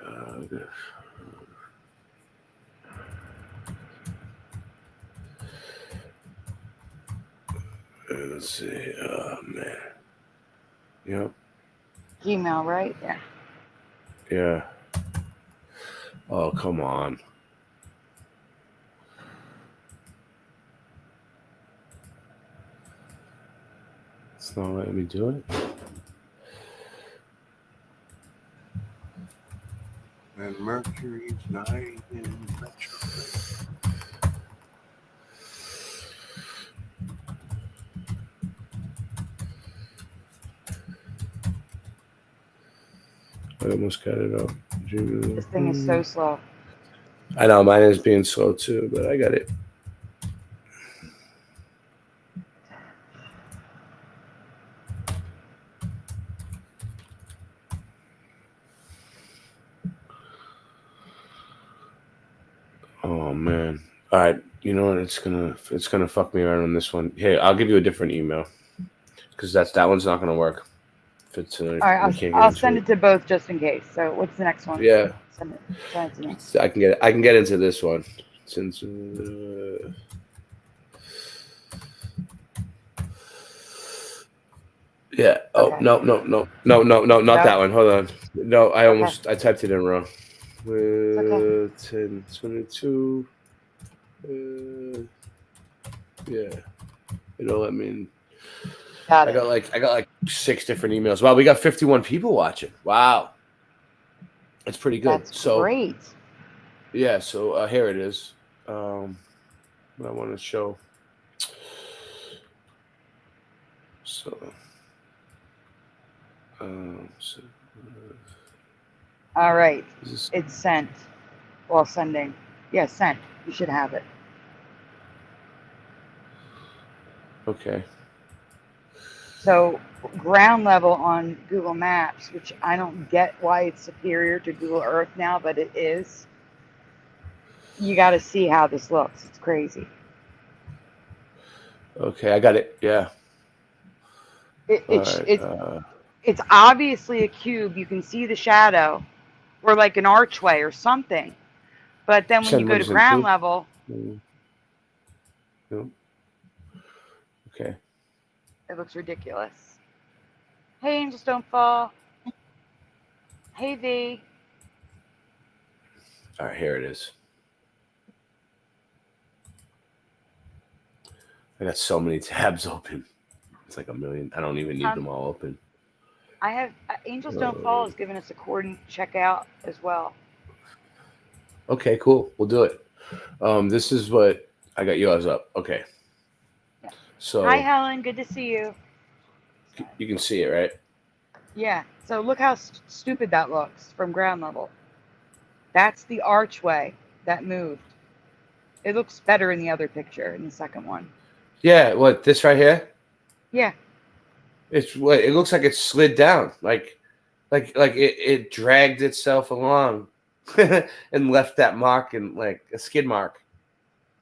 S13: Let's see. Oh man. Yep.
S18: Gmail, right? Yeah.
S13: Yeah. Oh, come on. It's not letting me do it.
S15: And Mercury's night in retrograde.
S13: I almost got it up.
S18: This thing is so slow.
S13: I know mine is being slow too, but I got it. Oh man. All right. You know what? It's gonna fuck me around on this one. Hey, I'll give you a different email because that one's not gonna work. If it's
S18: All right, I'll send it to both just in case. So what's the next one?
S13: Yeah.
S18: Send it to me.
S13: I can get into this one since. Yeah. Oh
S18: Okay.
S13: no, not that one. Hold on. No, I typed it in wrong.
S18: Okay.
S13: 10, 22. Yeah. It'll let me in.
S18: Got
S13: I got like 6 different emails. Wow, we got 51 people watching. Wow. It's pretty good.
S18: That's great.
S13: Yeah, so here it is. What I want to show. So,
S18: All right. It's sent. Well, sending. Yeah, sent. You should have it.
S13: Okay.
S18: So ground level on Google Maps, which I don't get why it's superior to Google Earth now, but it is. You got to see how this looks. It's crazy.
S13: Okay, I got it. Yeah.
S18: It's obviously a cube. You can see the shadow, or like an archway or something. But then when you go to ground level,
S13: Nope. Okay.
S18: it looks ridiculous. Hey, Angels Don't Fall. Hey, V.
S13: All right, here it is. I got so many tabs open. It's like a million. I don't even need them all open.
S18: I have Angels Don't Fall has given us a cord check out as well.
S13: Okay, cool. We'll do it. This is what I got yours up. Okay.
S18: Yeah.
S13: So
S18: Hi, Helen. Good to see you.
S13: you can see it, right?
S18: Yeah. So look how stupid that looks from ground level. That's the archway that moved. It looks better in the other picture, in the second one.
S13: Yeah. What, this right here?
S18: Yeah.
S13: It looks like it slid down, like it dragged itself along and left that mark and like a skid mark.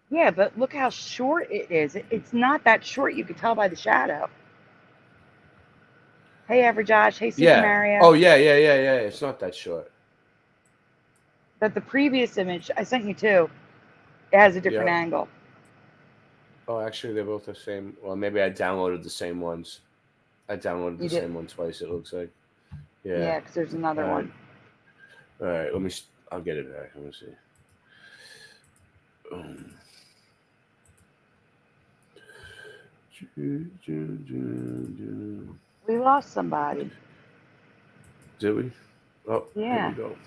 S18: Yeah, but look how short it is. It's not that short. You can tell by the shadow. Hey, Everjosh. Hey, Super Mario.
S13: Oh, yeah. It's not that short.
S18: But the previous image, I sent you two, it has a different
S13: Yep.
S18: angle.
S13: Oh, actually, they're both the same. Well, maybe I downloaded the same ones. I downloaded the same one twice, it looks like.
S18: Yeah, because there's another one.
S13: All right, I'll get it back. Let me see.
S18: We lost somebody.
S13: Did we? Oh,
S18: Yeah.
S13: here we go.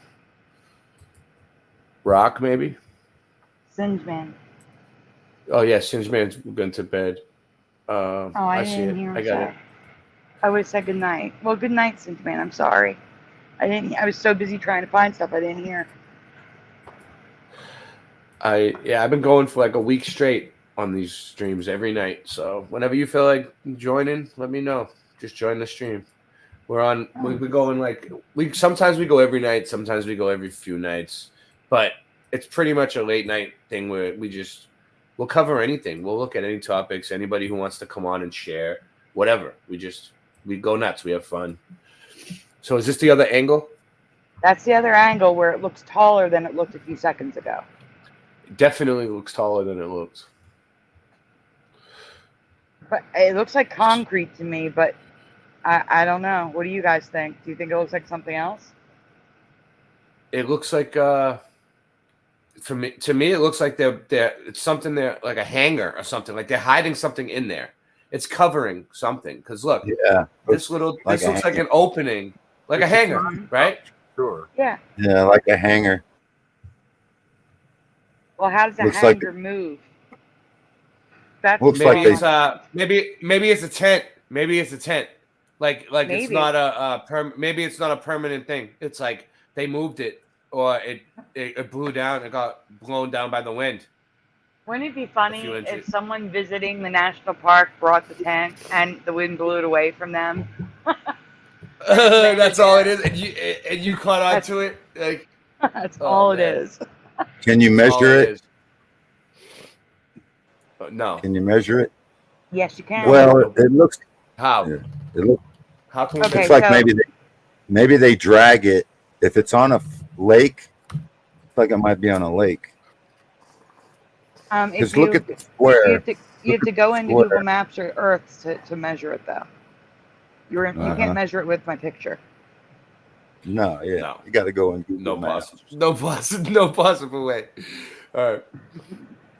S13: Rock, maybe?
S18: Singe Man.
S13: Oh, yeah, Singe Man's going to bed.
S18: Oh, I
S13: see
S18: didn't
S13: it.
S18: hear him
S13: I got
S18: say.
S13: it.
S18: I would have said good night. Well, good night, Singe Man. I'm sorry. I was so busy trying to find stuff I didn't hear.
S13: I've been going for like a week straight on these streams every night. So whenever you feel like joining, let me know. Just join the stream. We're going like sometimes we go every night, sometimes we go every few nights, but it's pretty much a late night thing where we'll cover anything. We'll look at any topics, anybody who wants to come on and share, whatever. We go nuts. We have fun. So is this the other angle?
S18: That's the other angle where it looks taller than it looked a few seconds ago.
S13: It definitely looks taller than it looks.
S18: But it looks like concrete to me, but I don't know. What do you guys think? Do you think it looks like something else?
S13: It looks like to me it looks like it's something there, like a hanger or something, like they're hiding something in there. It's covering something, because look, this looks like an opening, like a hanger, right?
S15: Sure.
S18: Yeah.
S1: Yeah, like a hanger.
S18: Well, how does a
S1: Looks like-
S18: hanger move? That's
S1: Looks
S13: maybe
S1: like
S13: it's maybe it's a tent. Maybe it's a tent. Like
S18: Maybe.
S13: it's not maybe it's not a permanent thing. It's like they moved it, or it blew down. It got blown down by the wind.
S18: Wouldn't it be funny
S13: few
S18: if
S13: inches.
S18: someone visiting the national park brought the tent and the wind blew it away from them?
S13: That's all it is, and you caught on to it. Like
S18: That's all it is.
S1: Can you
S13: That's all
S1: measure it?
S13: is. No.
S1: Can you measure it?
S18: Yes, you can.
S1: Well, it looks.
S13: How?
S1: It looks.
S13: How can
S18: Okay,
S1: It's like
S18: so-
S1: maybe they drag it. If it's on a lake, it's like it might be on a lake.
S18: If
S1: Because look at the square.
S18: you have to go into
S1: square.
S18: Google Maps or Earth to measure it, though. You
S1: Uh-huh.
S18: can't measure it with my picture.
S1: No, yeah, you got to go in Google Maps.
S13: No possible way. All right,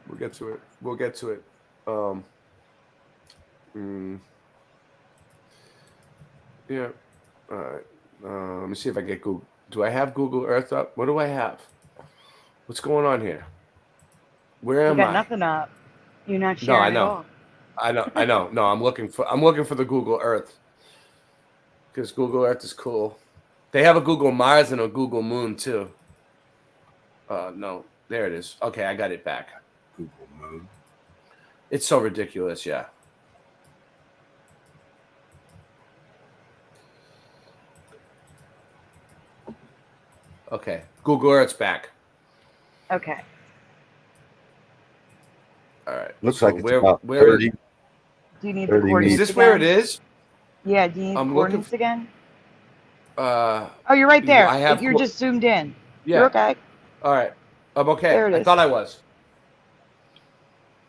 S13: we'll get to it. Yeah. All right. Let me see if I get Google. Do I have Google Earth up? What do I have? What's going on here? Where
S18: You
S13: am
S18: got
S13: I?
S18: nothing up. You're not
S13: No, I
S18: sharing at
S13: know.
S18: all.
S13: I know. No, I'm looking for the Google Earth, because Google Earth is cool. They have a Google Mars and a Google Moon too. No, there it is. Okay, I got it back.
S1: Google Moon.
S13: It's so ridiculous, yeah. Okay, Google Earth's back.
S18: Okay.
S13: All right.
S1: Looks
S13: so
S1: like it's
S13: where,
S1: about
S13: where
S1: 30.
S18: Do you need
S1: 30
S18: the coordinates
S13: Is this
S18: again?
S13: where it is?
S18: Yeah, do you need the
S13: I'm looking
S18: coordinates again?
S13: Oh,
S18: you're right there.
S13: I have.
S18: You're just zoomed in.
S13: Yeah.
S18: You're okay.
S13: All right. I'm okay.
S18: There it
S13: I
S18: is.
S13: thought I was.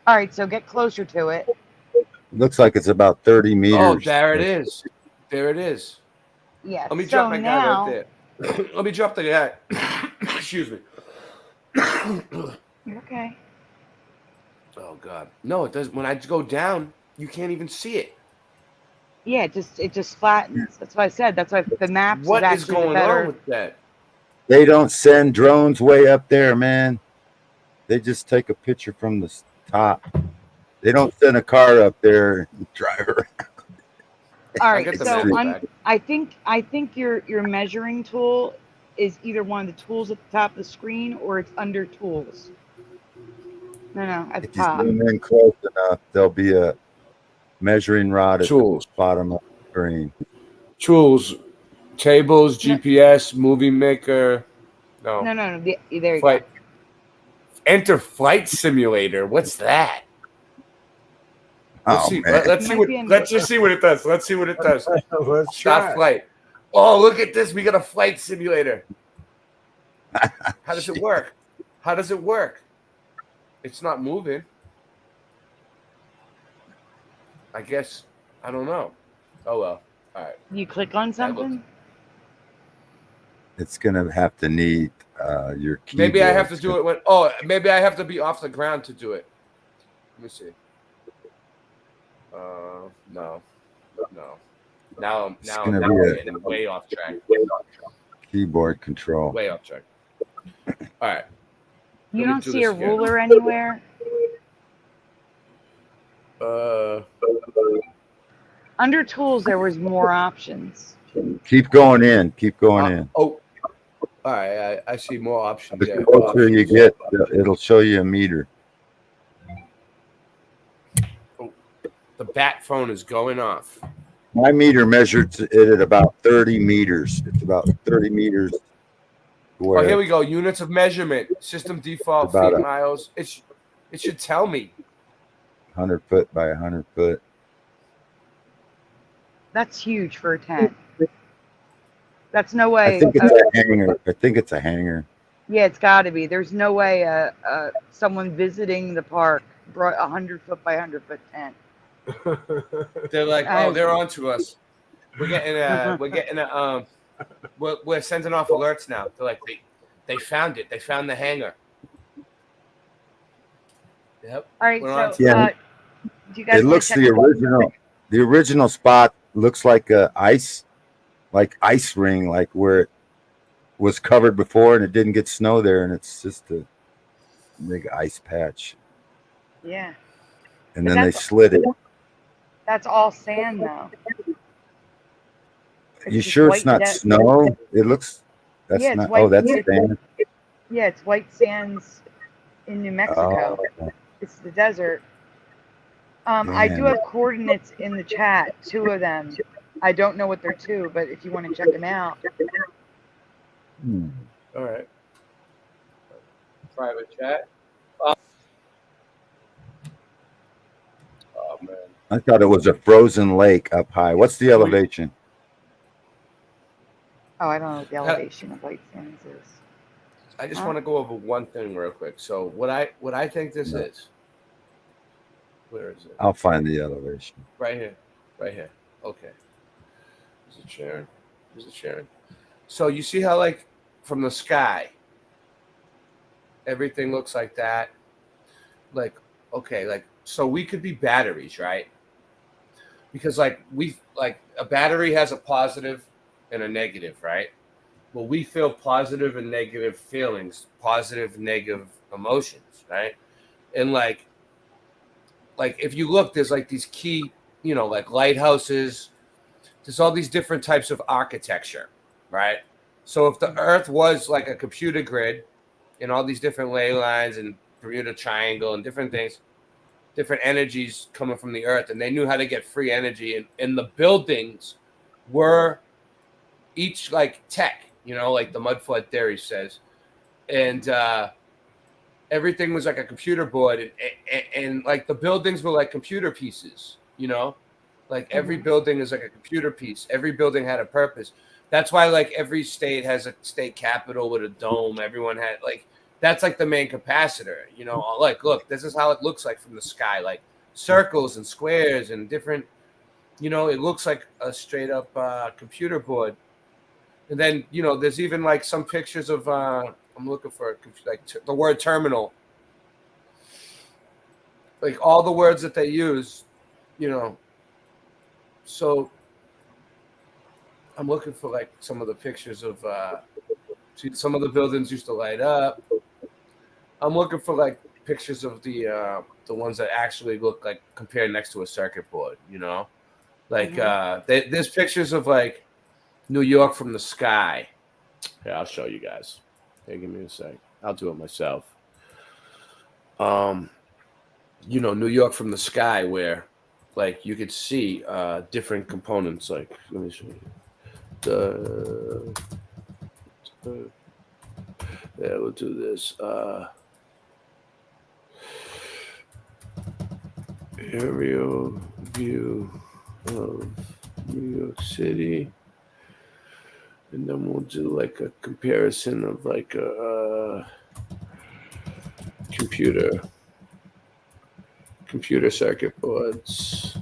S18: All right, so get closer to it.
S1: Looks like it's about 30 meters.
S13: Oh, there it is. There it is.
S18: Yeah.
S13: Let me
S18: so
S13: drop my
S18: now,
S13: guy right there. Let me drop the guy. Excuse me.
S18: You're okay.
S13: Oh God. No, it does. When I go down, you can't even see it.
S18: Yeah, it just flattens. That's what I said. That's why the maps
S13: What
S18: is
S13: is
S18: actually
S13: going
S18: better.
S13: on with that?
S1: They don't send drones way up there, man. They just take a picture from the top. They don't send a car up there and drive around.
S18: All
S13: I'll
S18: right,
S13: get the
S18: so
S13: map back.
S18: I think your measuring tool is either one of the tools at the top of the screen or it's under tools. No, at the
S1: If you
S18: top.
S1: zoom in close enough, there'll be a measuring rod at
S13: Tools.
S1: the bottom of the screen.
S13: Tools, tables, GPS, movie maker. No.
S18: No. There you
S13: Flight.
S18: go.
S13: Enter flight simulator. What's that? Let's
S1: Oh,
S13: see.
S1: man.
S13: Let's just see what it does. Let's see what it does.
S15: Let's
S13: Stop
S15: try.
S13: flight. Oh, look at this. We got a flight simulator. How does it work? How does it work? It's not moving. I guess. I don't know. Oh, well. All right.
S18: You click on something?
S1: It's gonna have to need your keyboard.
S13: Maybe I have to do it when. Oh, maybe I have to be off the ground to do it. Let me see. No. Now
S1: It's
S13: I'm
S1: gonna be
S13: getting way off track.
S1: keyboard control.
S13: Way off track. All right.
S18: You
S13: Let me
S18: don't
S13: do
S18: see
S13: this
S18: a
S13: again.
S18: ruler anywhere? Under tools, there was more options.
S1: Keep going in. Keep going in.
S13: Oh, all right. I see more options.
S1: The
S13: Yeah.
S1: closer you get, it'll show you a meter.
S13: Oh, the bat phone is going off.
S1: My meter measured it at about 30 meters. It's about 30 meters.
S13: Oh, here we go. Units of measurement. System default
S1: About
S13: feet,
S1: a-
S13: miles. It should tell me.
S1: 100 foot by 100 foot.
S18: That's huge for a tent. That's no way.
S1: I think it's a hanger. I think it's a hanger.
S18: Yeah, it's got to be. There's no way someone visiting the park brought 100 foot by 100 foot tent.
S13: They're like, oh, they're on to us. We're sending off alerts now. They're like, they found it. They found the hangar. Yep.
S18: All right,
S13: we're on
S18: so
S13: to
S1: Yeah.
S18: do you guys
S1: It
S18: wanna
S1: looks
S18: check
S1: the original spot looks like a ice ring, like where it was covered before and it didn't get snow there, and it's just a big ice patch.
S18: Yeah,
S1: And
S18: But
S1: then they
S18: that's-
S1: slid it.
S18: that's all sand though.
S1: You
S18: just
S1: sure it's
S18: white
S1: not snow? It looks. That's
S18: Yeah, it's
S1: not.
S18: white.
S1: Oh, that's
S18: It's-
S1: sand.
S18: Yeah, it's white sands in New Mexico.
S1: Oh.
S18: It's the desert. I do
S1: Damn.
S18: have coordinates in the chat, 2 of them. I don't know what they're to, but if you want to check them out.
S13: All right. Private chat. Oh man.
S1: I thought it was a frozen lake up high. What's the elevation?
S18: Oh, I don't know what the elevation of white sands is.
S13: I just
S18: Huh?
S13: want to go over one thing real quick. So what I think this
S1: No.
S13: is. Where is it?
S1: I'll find the elevation.
S13: Right here. Right here. Okay. Is it sharing? Is it sharing? So you see how like from the sky, everything looks like that. Like, okay, like so we could be batteries, right? Because like a battery has a positive and a negative, right? Well, we feel positive and negative feelings, positive, negative emotions, right? And like if you look, there's like these key, like lighthouses. There's all these different types of architecture, right? So if the Earth was like a computer grid and all these different ley lines and Bermuda Triangle and different things, different energies coming from the Earth, and they knew how to get free energy, and the buildings were each like tech, like the mud flood theory says, and everything was like a computer board, and like the buildings were like computer pieces, like every building is like a computer piece. Every building had a purpose. That's why like every state has a state capitol with a dome. Everyone had like, that's like the main capacitor, like, look, this is how it looks like from the sky, like circles and squares and different, it looks like a straight up computer board. And then, there's even like some pictures of, I'm looking for like the word terminal, like all the words that they use, so I'm looking for like some of the pictures of, see, some of the buildings used to light up. I'm looking for like pictures of the ones that actually look like compared next to a circuit board, like there's pictures of like New York from the sky. Yeah, I'll show you guys. Hey, give me a sec. I'll do it myself. New York from the sky, where like you could see different components. Like, let me show you. Yeah, we'll do this. Aerial view of New York City. And then we'll do like a comparison of like a computer circuit boards.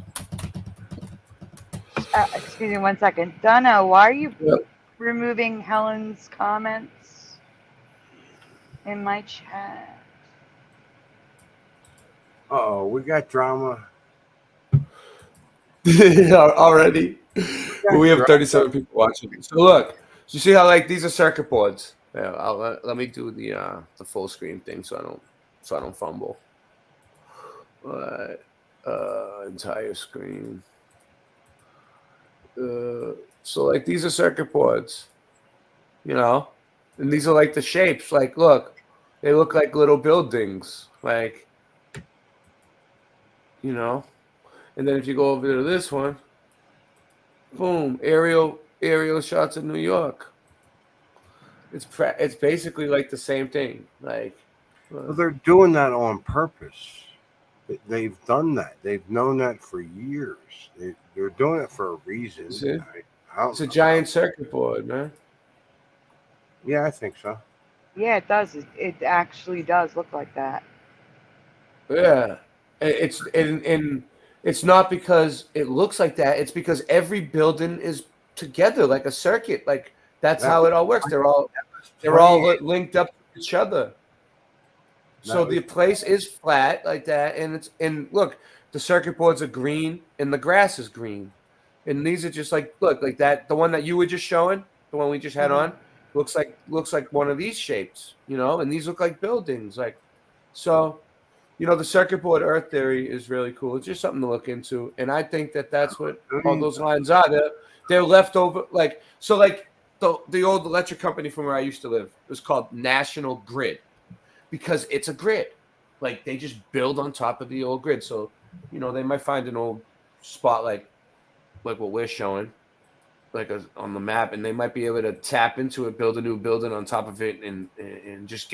S18: Excuse me 1 second. Donna, why are you removing Helen's comments in my chat?
S15: Oh, we got drama.
S13: Already.
S7: Well, we have 37 people watching. So look, so you see how like these are circuit boards. Yeah, let me do the full screen thing so I don't fumble. All right, entire screen. So like these are circuit boards, you know, and these are like the shapes. Like, look, they look like little buildings, like, you know. And then if you go over to this one, boom, aerial shots of New York. It's basically like the same thing. Like,
S15: Well, they're doing that on purpose. They've done that. They've known that for years. They're doing it for a reason.
S7: see? It's a giant circuit board, man.
S15: Yeah, I think so.
S18: Yeah, it does. It actually does look like that.
S7: Yeah, and it's not because it looks like that. It's because every building is together like a circuit. Like that's how it all works. They're all linked up to each other. So the place is flat like that, and look, the circuit boards are green and the grass is green, and these are just like like that. The one that you were just showing, the one we just had on, looks like one of these shapes, you know, and these look like buildings, like so. You know, the circuit board Earth theory is really cool. It's just something to look into, and I think that that's what all those lines are. They're left over, like so, like the old electric company from where I used to live. It was called National Grid because it's a grid. Like they just build on top of the old grid. So you know they might find an old spot like what we're showing, like on the map, and they might be able to tap into it, build a new building on top of it, and just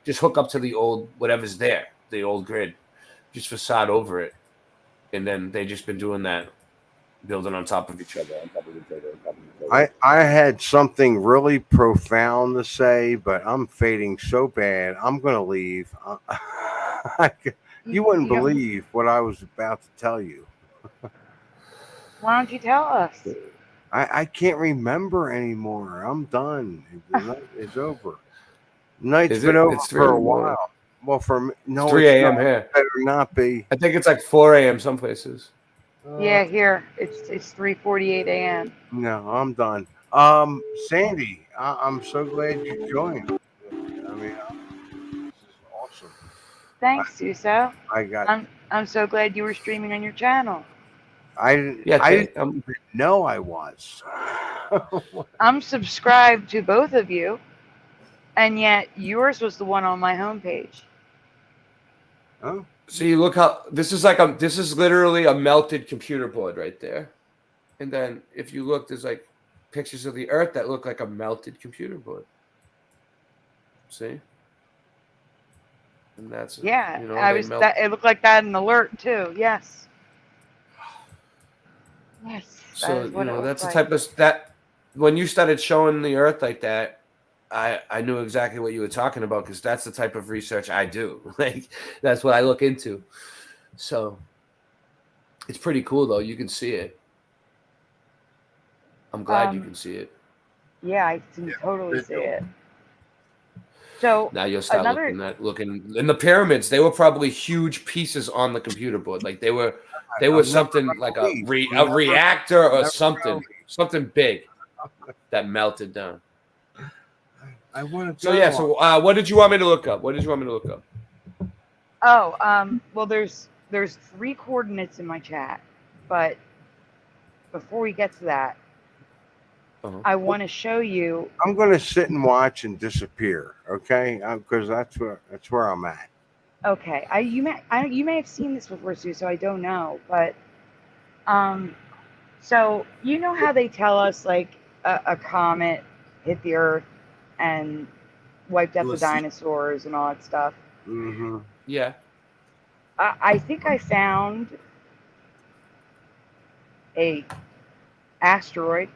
S7: just hook up to the old whatever's there. The old grid, just facade over it, and then they just been doing that, building on top of each other, on top of each other, on top of each other.
S15: I had something really profound to say, but I'm fading so bad. I'm gonna leave. You wouldn't believe what I was about to tell you.
S18: Why don't you tell us?
S15: I can't remember anymore. I'm done. The night is over. Night's been over for a while. Well, for me, no,
S7: it's 3 a.m.
S15: not.
S7: here.
S15: Better not be.
S7: I think it's like 4 a.m. some places.
S18: Yeah, here it's 3:48 a.m.
S15: No, I'm done. Sandy, I'm so glad you joined. I mean, this is awesome.
S18: Thanks, Suso. I'm so glad you were streaming on your channel.
S15: I didn't know I was.
S18: I'm subscribed to both of you, and yet yours was the one on my homepage.
S15: Oh.
S7: So you look how this is literally a melted computer board right there, and then if you look, there's like pictures of the Earth that look like a melted computer board. See, and that's
S18: Yeah,
S7: you know,
S18: it looked like that in Alert too. Yes. Yes.
S7: So you know that's the type of that when you started showing the Earth like that. I knew exactly what you were talking about because that's the type of research I do. Like that's what I look into. So it's pretty cool though. You can see it. I'm glad you can see it.
S18: Yeah, I can totally see it. So
S7: now you'll start looking in the pyramids. They were probably huge pieces on the computer board. Like they were something like a reactor or something big that melted down.
S15: I want to.
S7: So yeah. So what did you want me to look up?
S18: Oh, well, there's 3 coordinates in my chat, but before we get to that, I want to show you.
S15: I'm going to sit and watch and disappear, okay? Because that's where I'm at.
S18: Okay, you may have seen this before, Sue, so I don't know, but so you know how they tell us like a comet hit the Earth and wiped out the dinosaurs and all that stuff.
S15: Mm-hmm.
S7: Yeah.
S18: I think I found a asteroid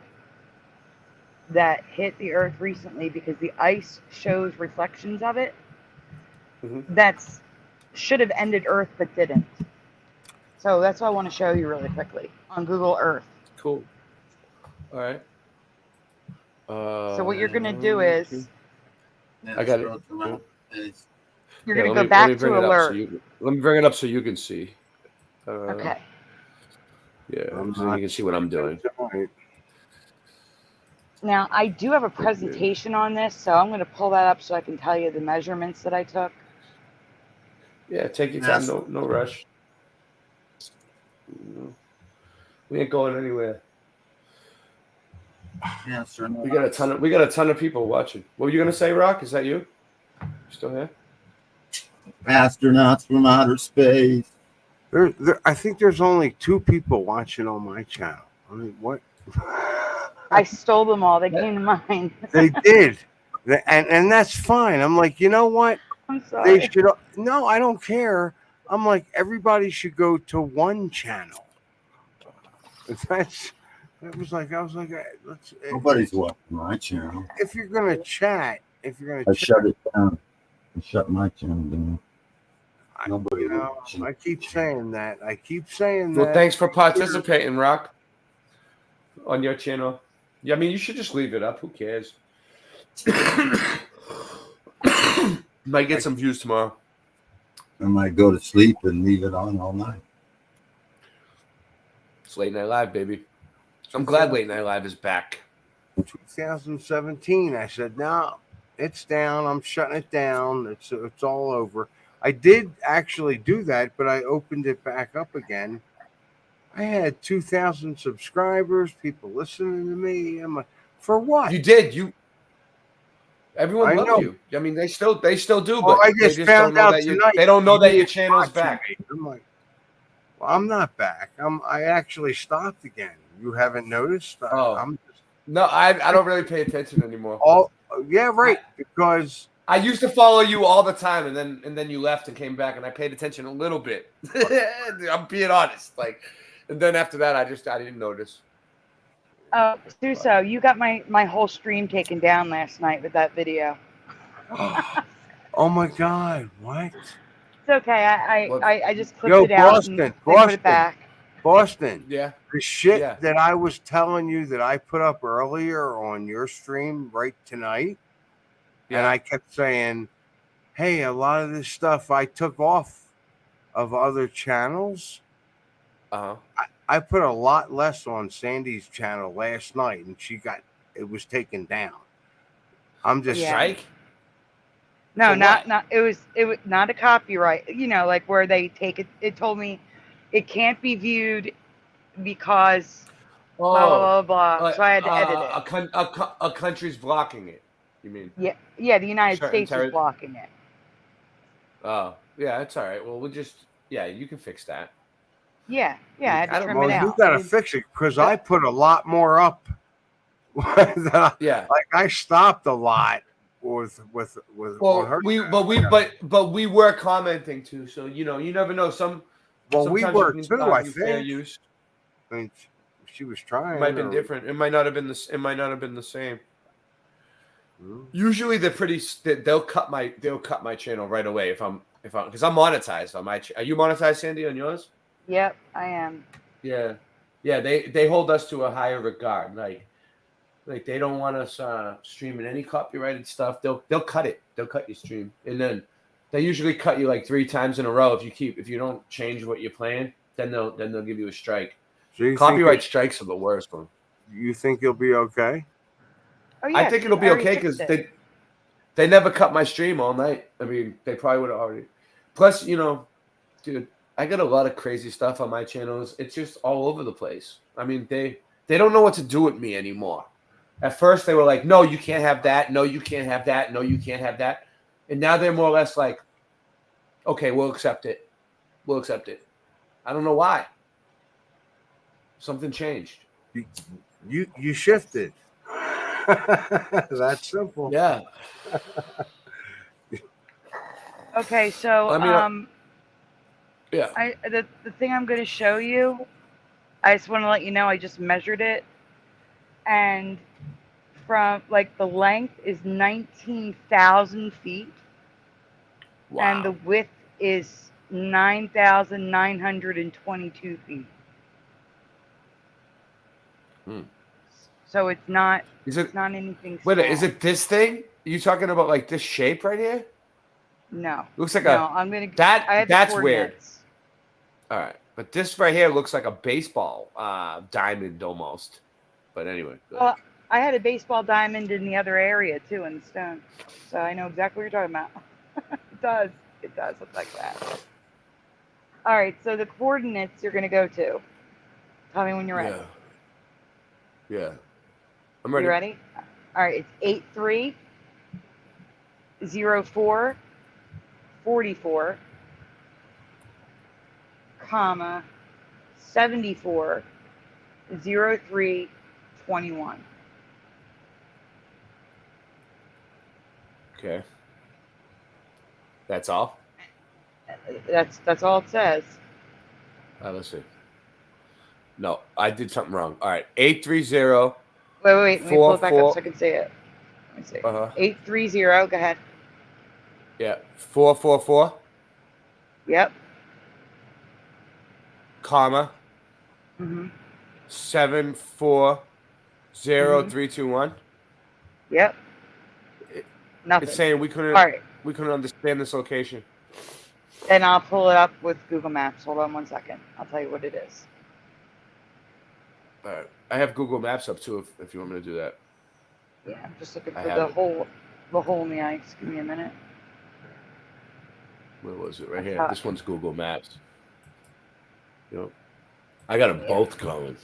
S18: that hit the Earth recently because the ice shows reflections of it. That's should have ended Earth but didn't. So that's what I want to show you really quickly on Google Earth.
S7: Cool. All right.
S18: So what you're gonna do is
S7: I got it.
S18: You're gonna go back to Alert.
S7: Let me bring it up so you can see.
S18: Okay.
S13: Yeah, so you can see what I'm doing.
S18: Now, I do have a presentation on this, so I'm going to pull that up so I can tell you the measurements that I took.
S13: Yeah, take your time. No rush. We ain't going anywhere. We got a ton of people watching. What were you gonna say, Rock? Is that you? Still here?
S21: Astronauts from outer space.
S15: I think there's only 2 people watching on my channel. I mean, what?
S18: I stole them all. They came to mine.
S15: They did, and that's fine. I'm like, you know what?
S18: I'm sorry.
S15: They should. No, I don't care. I'm like, everybody should go to one channel. I was like, let's.
S21: Nobody's watching my channel.
S15: If you're gonna chat,
S21: I shut it down. I shut my channel down. Nobody.
S15: I keep saying that.
S13: Well, thanks for participating, Rock, on your channel. Yeah, I mean, you should just leave it up. Who cares? Might get some views tomorrow.
S21: I might go to sleep and leave it on all night.
S13: It's Late Night Live, baby. I'm glad Late Night Live is back.
S15: 2017. I said, no, it's down. I'm shutting it down. It's all over. I did actually do that, but I opened it back up again. I had 2,000 subscribers, people listening to me. I'm like, for what?
S13: You did. Everyone
S15: I
S13: loved
S15: know.
S13: you. I mean, they still do,
S15: Well,
S13: but
S15: I
S13: they
S15: just
S13: just
S15: found
S13: don't know
S15: out
S13: that
S15: tonight.
S13: they don't know that your
S15: were
S13: channel's
S15: watching
S13: back.
S15: me. I'm like, well, I'm not back. I actually stopped again. You haven't noticed?
S13: No, I don't really pay attention anymore.
S15: Yeah, right. Because
S13: I used to follow you all the time, and then you left and came back, and I paid attention a little bit. I'm being honest. And then after that, I didn't notice.
S18: Suso, you got my whole stream taken down last night with that video.
S15: oh my God, what?
S18: It's okay. I just clipped
S15: Yo,
S18: it out
S15: Boston,
S18: and put it back.
S15: Boston.
S13: Yeah.
S15: The shit that I was telling you that I put up earlier on your stream right tonight, and I kept saying, hey, a lot of this stuff I took off of other channels. I put a lot less on Sandy's channel last night, and it was taken down. I'm just
S13: strike.
S18: No, not it was not a copyright. You know, like where they take it. It told me it can't be viewed because blah blah blah blah. So I had to edit it.
S13: A country's blocking it. You mean?
S18: Yeah. The United
S13: Certain
S18: States is blocking it.
S13: Oh, yeah, that's all right. Well, you can fix that.
S18: Yeah. I had to trim it out.
S15: You gotta fix it because I put a lot more up. I stopped a lot with on her.
S13: We were commenting too, so you never know.
S15: We were too. I
S13: fair
S15: think.
S13: use.
S15: I mean, she was trying.
S13: It might have been different. It might not have been the same. Usually they'll cut my channel right away if I'm because I'm monetized on my. Are you monetized, Sandy, on yours?
S18: Yep, I am.
S13: Yeah. They hold us to a higher regard. Like they don't want us streaming any copyrighted stuff. They'll cut it. They'll cut your stream, and then they usually cut you like 3 times in a row if you don't change what you're playing. Then they'll give you a strike.
S15: So
S13: copyright strikes are the worst one.
S15: You think you'll be okay?
S18: Oh, yeah,
S13: I think it'll be okay because they never cut my stream all night. I mean, they probably would have already. Plus, dude, I got a lot of crazy stuff on my channels. It's just all over the place. I mean, they don't know what to do with me anymore. At first, they were like, no, you can't have that. No, you can't have that. No, you can't have that. And now they're more or less like, okay, we'll accept it. We'll accept it. I don't know why. Something changed.
S15: You shifted. That's simple.
S13: Yeah.
S18: Okay, so
S13: yeah.
S18: The thing I'm going to show you, I just want to let you know I just measured it, and from the length is 19,000 feet, and the width is 9,922 feet. So it's not. It's not anything.
S13: Wait,
S18: small.
S13: is it this thing? You talking about like this shape right here?
S18: No.
S13: Looks like
S18: I'm gonna.
S13: that's weird. All right, but this right here looks like a baseball diamond almost. But anyway, go ahead.
S18: Well, I had a baseball diamond in the other area too in the stone, so I know exactly what you're talking about. It does look like that. All right, so the coordinates you're going to go to. Tell me when you're ready.
S13: Yeah. I'm ready.
S18: You ready? All right, it's 830444, comma 740321.
S13: Okay. That's all?
S18: That's all it says.
S13: Let's see. No, I did something wrong. All right. 830.
S18: Wait. Let me pull it back up so I can see it. Let me see. 830. Go ahead.
S13: Yeah. 444.
S18: Yep.
S13: Comma.
S18: Mm-hmm.
S13: 740321.
S18: Yep. Nothing.
S13: It's saying we couldn't.
S18: All right.
S13: We couldn't understand this location.
S18: Then I'll pull it up with Google Maps. Hold on 1 second. I'll tell you what it is.
S13: All right. I have Google Maps up too if you want me to do that.
S18: Yeah, I'm just looking
S13: I
S18: for
S13: have
S18: the
S13: it.
S18: hole in the ice. Give me a minute.
S13: Where was it? Right
S18: That's
S13: here.
S18: hot.
S13: This one's Google Maps. Yep. I got them both going.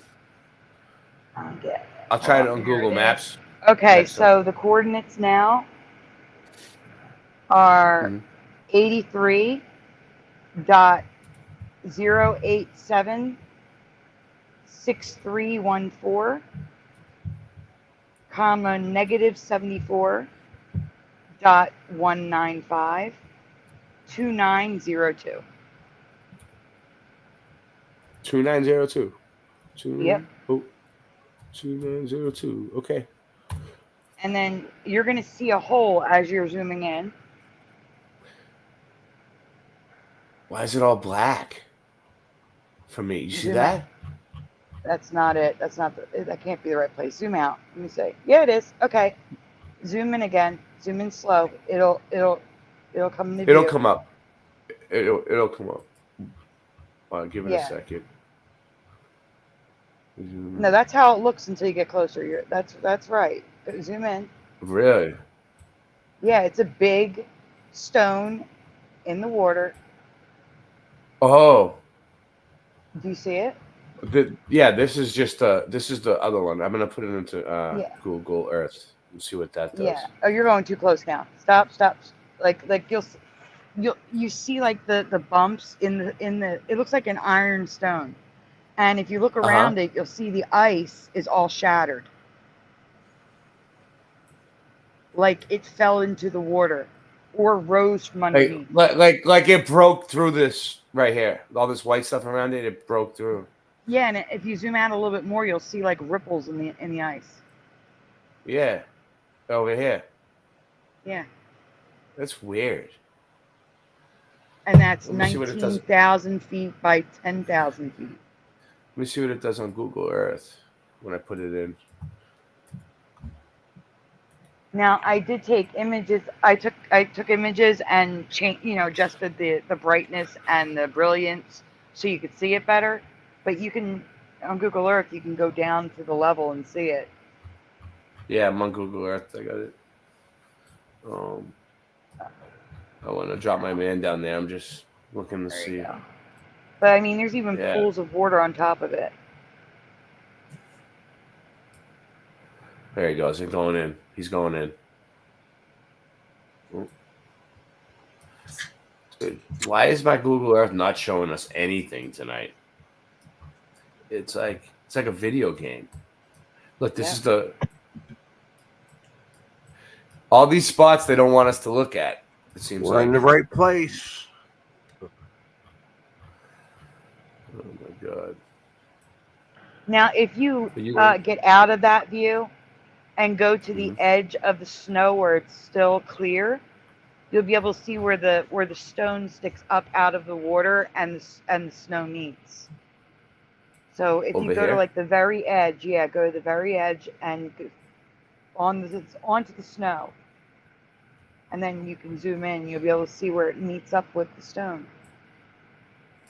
S13: I'll try it on Google Maps.
S18: Okay,
S13: next
S18: so the coordinates now are 83.087.6314, comma -74.195.2902.
S13: 2902.
S18: Yep.
S13: 2902. Okay.
S18: And then you're going to see a hole as you're zooming in.
S13: Why is it all black? For me, you see
S18: Zoom
S13: that?
S18: out. That's not it. That can't be the right place. Zoom out. Let me see. Yeah, it is. Okay. Zoom in again. Zoom in slow. It'll come into
S13: It'll
S18: view.
S13: come up. It'll come up. Give it a
S18: Yeah.
S13: second.
S18: No, that's how it looks until you get closer. That's right. Zoom in.
S13: Really?
S18: Yeah, it's a big stone in the water.
S13: Oh.
S18: Do you see it?
S13: Yeah, this is the other one. I'm gonna put it into
S18: Yeah.
S13: Google Earth and see what that does.
S18: Yeah. Oh, you're going too close now. Stop. Like you see like the bumps in the. It looks like an iron stone, and if you look around it, you'll see the ice is all shattered, like it fell into the water, or rose from underneath.
S13: Like it broke through this right here. All this white stuff around it, it broke through.
S18: Yeah, and if you zoom out a little bit more, you'll see like ripples in the ice.
S13: Yeah, over here.
S18: Yeah,
S13: That's weird.
S18: and that's
S13: Let me see what it does.
S18: 19,000 feet by 10,000 feet.
S13: Let me see what it does on Google Earth when I put it in.
S18: Now I did take images. I took images and adjusted the brightness and the brilliance so you could see it better. But you can on Google Earth you can go down to the level and see it.
S13: Yeah, I'm on Google Earth. I got it. I want to drop my man down there. I'm just looking to see.
S18: But I mean, there's even pools of water on top of it.
S13: There he goes. He's going in. He's going in. Dude, why is my Google Earth not showing us anything tonight? It's like a video game. Look, this is all these spots they don't want us to look at. It seems
S15: we're in the right place.
S13: Oh my god!
S18: Now, if you get out of that view and go to the edge of the snow where it's still clear, you'll be able to see where the stone sticks up out of the water and the snow meets. So if you go to like the very edge, go to the very edge and onto the snow, and then you can zoom in. You'll be able to see where it meets up with the stone.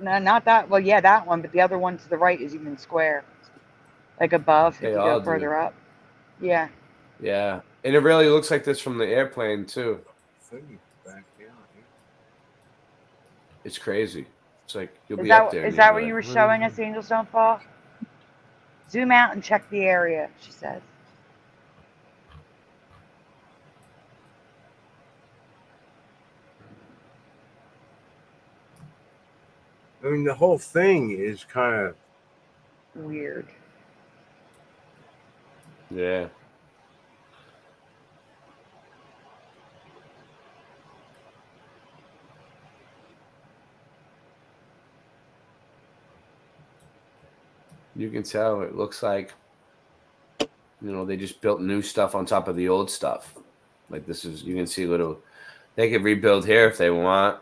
S18: No, not that. Well, yeah, that one, but the other one to the right is even square, like above.
S7: They
S18: If you
S7: all
S18: go
S7: do.
S18: further up, yeah.
S7: Yeah, and it really looks like this from the airplane too. It's crazy. It's like you'll be up there.
S18: Is
S7: and
S18: that
S7: you'll
S18: what
S7: be
S18: you were
S7: like,
S18: showing us? Angels don't fall. Zoom out and check the area. She says.
S15: I mean, the whole thing is kind of
S18: weird.
S7: Yeah. You can tell it looks like, they just built new stuff on top of the old stuff. Like this is, you can see little, they could rebuild here if they want.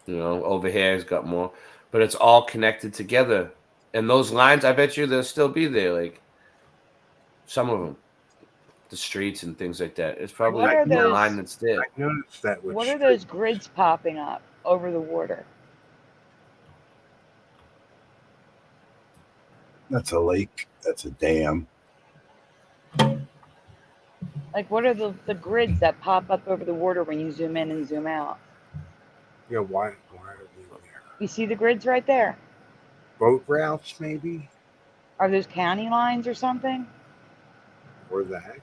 S7: Over here has got more, but it's all connected together. And those lines, I bet you they'll still be there. Like some of them, the streets and things like that. It's probably
S18: What are
S7: one
S18: those?
S7: line that's there.
S15: I noticed that.
S18: What are those grids popping up over the water?
S21: That's a lake. That's a dam.
S18: Like, what are the grids that pop up over the water when you zoom in and zoom out?
S15: Yeah, why are they there?
S18: You see the grids right there?
S15: Boat routes, maybe,
S18: Are those county lines or something?
S15: or that.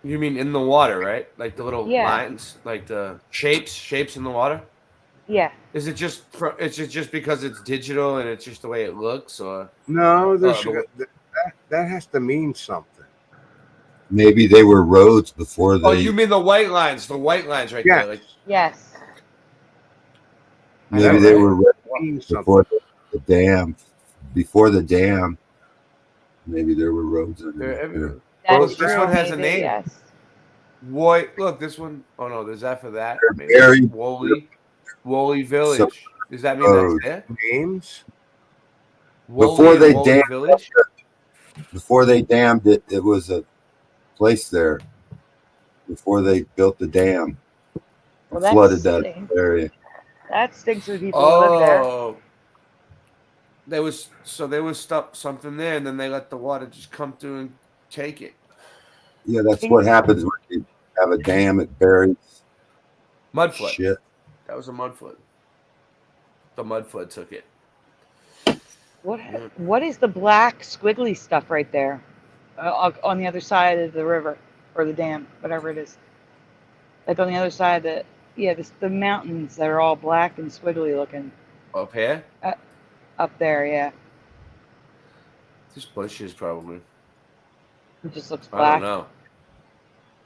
S7: You mean in the water, right? Like the little
S18: Yeah.
S7: lines, like the shapes in the water?
S18: Yeah.
S7: Is it just just because it's digital and it's just the way it looks, or
S15: No, there's
S7: the-
S15: that has to mean something.
S1: Maybe they were roads before they.
S7: oh, you mean the white lines? The white lines right
S15: Yes.
S7: there. Like
S18: Yes.
S1: Maybe
S7: know,
S1: they
S7: right?
S1: were roads before the dam. Before the dam, maybe there were roads
S7: they're
S1: underneath there.
S7: everywhere.
S18: That's
S7: Look, this
S18: true,
S7: one has a
S18: maybe,
S7: name.
S18: yes.
S7: White. Look, this one. Oh no, there's that for that.
S1: They're
S7: Maybe
S1: very-
S7: Woolley Village. Does that mean
S1: Road.
S7: that's there?
S15: Names.
S1: Before they
S7: Woolley
S1: dammed
S7: Village.
S1: Before they dammed it, it was a place there. Before they built the dam,
S18: Well, that
S1: flooded that
S18: stinks.
S1: area.
S18: That stinks for people who live there.
S7: Oh, there was something there, and then they let the water just come through and take it.
S1: Yeah, that's what happens when you have a dam. It buries
S7: Mudfoot.
S1: shit.
S7: That was a mudfoot. The mudfoot took it.
S18: What is the black squiggly stuff right there, on the other side of the river or the dam, whatever it is? Like on the other side of the mountains that are all black and squiggly looking.
S7: Up here?
S18: Up there, yeah.
S7: Just bushes, probably.
S18: It just looks
S7: I
S18: black.
S7: don't know.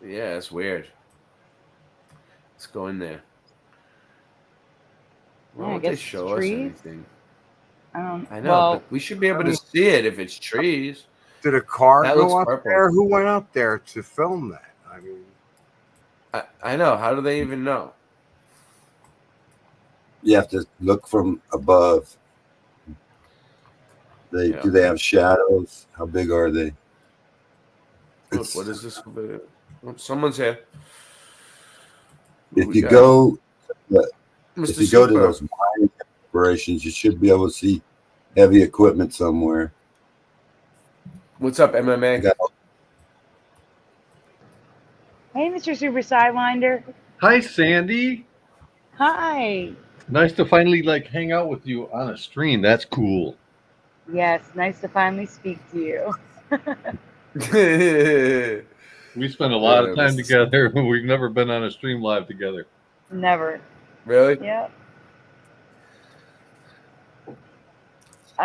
S7: Yeah, it's weird. Let's go in there. Why
S18: Yeah, I
S7: don't they
S18: guess
S7: show us
S18: trees.
S7: anything?
S18: I know,
S7: but we should be able to see it if it's trees.
S15: Did a car
S7: That
S15: go
S7: looks
S15: up
S7: purple.
S15: there? Who went up there to film that? I mean,
S7: I know. How do they even know?
S1: You have to look from above. Do they have shadows? How big are they?
S7: Look, what is this? Oh, someone's here.
S1: If
S7: we
S1: you
S7: got?
S1: go, if
S7: Mr.
S1: you go to
S7: Super.
S1: those mining operations, you should be able to see heavy equipment somewhere.
S7: What's up, MMA?
S18: Hey, Mr. Super Sidewinder.
S19: Hi, Sandy.
S18: Hi.
S19: Nice to finally hang out with you on a stream. That's cool.
S18: Yes, nice to finally speak to you.
S19: We spent a lot of time together. We've never been on a stream live together.
S18: Never.
S7: Really?
S18: Yep.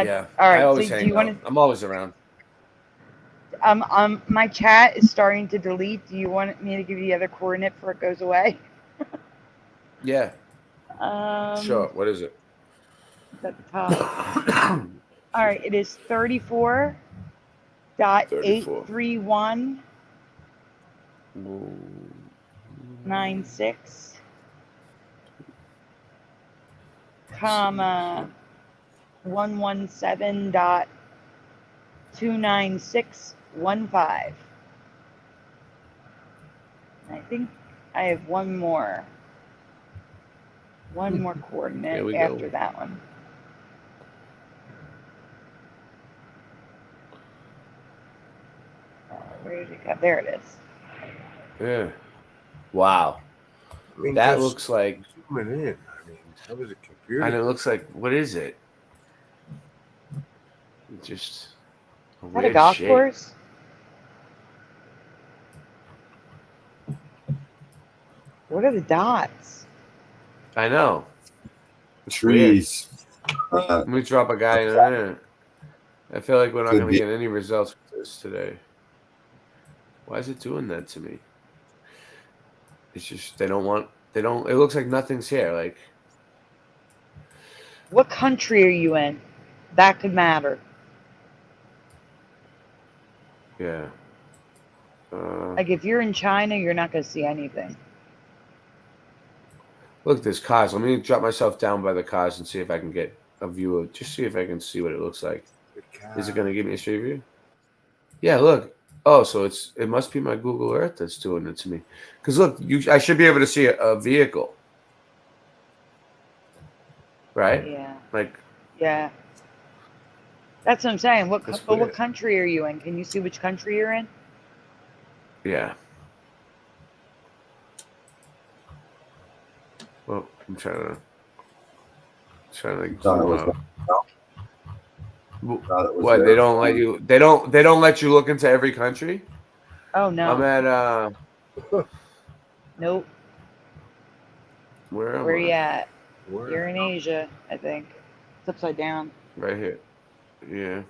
S7: Yeah.
S18: All right.
S7: I always
S18: So do
S7: hang
S18: you
S7: out.
S18: want to?
S7: I'm always around.
S18: My chat is starting to delete. Do you want me to give you the other coordinate before it goes away?
S7: Yeah. Sure. What is it?
S18: It's at the top. All right. It is 34.831.96, comma 117.29615. I think I have one more. One more
S13: There
S18: coordinate
S13: we
S18: after
S13: go.
S18: that one. Where did it go? There it is.
S13: Yeah. Wow.
S15: I mean,
S13: That
S15: just
S13: looks like.
S15: zooming in. I mean, that was a computer.
S13: And it looks like. What is it? Just a
S18: Is that a
S13: weird
S18: golf
S13: shape.
S18: course? What are the dots?
S13: I know. It's
S1: Trees.
S13: weird. Let me drop a guy in there. I feel like we're not
S1: Could
S13: going to
S1: be.
S13: get any results with this today. Why is it doing that to me? It's just they don't. It looks like nothing's here. Like,
S18: What country are you in? That could matter.
S13: yeah.
S18: Like if you're in China, you're not going to see anything.
S13: Look at this cars. Let me drop myself down by the cars and see if I can get a view of. Just see if I can see what it looks like. Is it going to give me a straight view? Yeah. Look. Oh, so it must be my Google Earth that's doing it to me. Because look, I should be able to see a vehicle. Right?
S18: Yeah.
S13: Like,
S18: Yeah. That's what I'm saying. What
S13: That's
S18: but what
S13: weird.
S18: country are you in? Can you see which country you're in?
S13: yeah. Well, I'm trying to
S1: Thought it
S13: zoom
S1: was
S13: out.
S1: thought it was
S13: What? They
S1: there.
S13: don't let you. They don't let you look into every country.
S18: Oh no.
S13: I'm at
S18: Nope.
S13: Where am
S18: Where
S13: I?
S18: you at?
S15: Where?
S18: You're in Asia, I think. It's upside down.
S13: Right here. Yeah.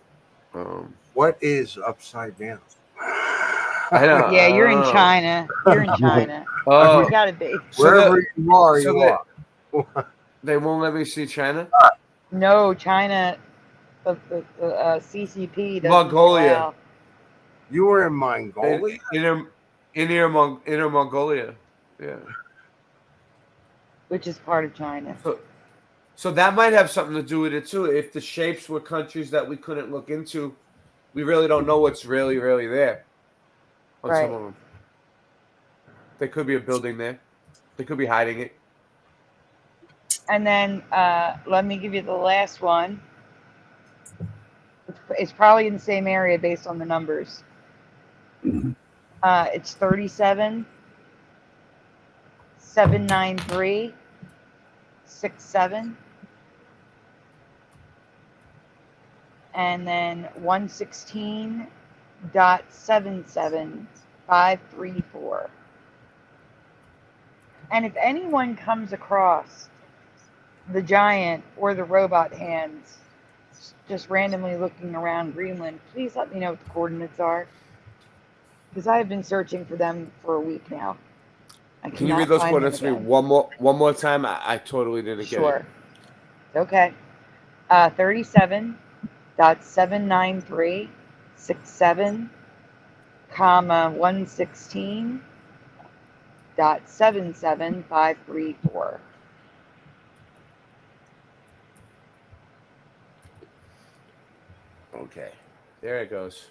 S15: What is upside down?
S13: I know.
S18: Yeah, you're
S13: I
S18: in
S13: don't know.
S18: China. You're in China.
S13: Oh.
S18: You gotta be.
S15: Wherever you are,
S13: so
S15: you
S13: they-
S15: are.
S13: They won't let me see China.
S18: No, China. The CCP doesn't
S13: Mongolia.
S18: allow.
S15: You were in Mongolia.
S13: Inner Mongolia. Yeah.
S18: Which is part of China.
S13: So that might have something to do with it too. If the shapes were countries that we couldn't look into, we really don't know what's really, really there on
S18: Right.
S13: some of them. There could be a building there. They could be hiding it.
S18: And then let me give you the last one. It's probably in the same area based on the numbers. It's 37 793 67 and then 116.77534. And if anyone comes across the giant or the robot hands just randomly looking around Greenland, please let me know what the coordinates are. Because I have been searching for them for a week now. I
S13: Can you read
S18: cannot
S13: those
S18: find
S13: coordinates to
S18: them
S13: me
S18: again.
S13: one more time? I totally didn't get
S18: Sure.
S13: it.
S18: Okay. 37.79367, comma 116.77534.
S13: Okay. There it goes.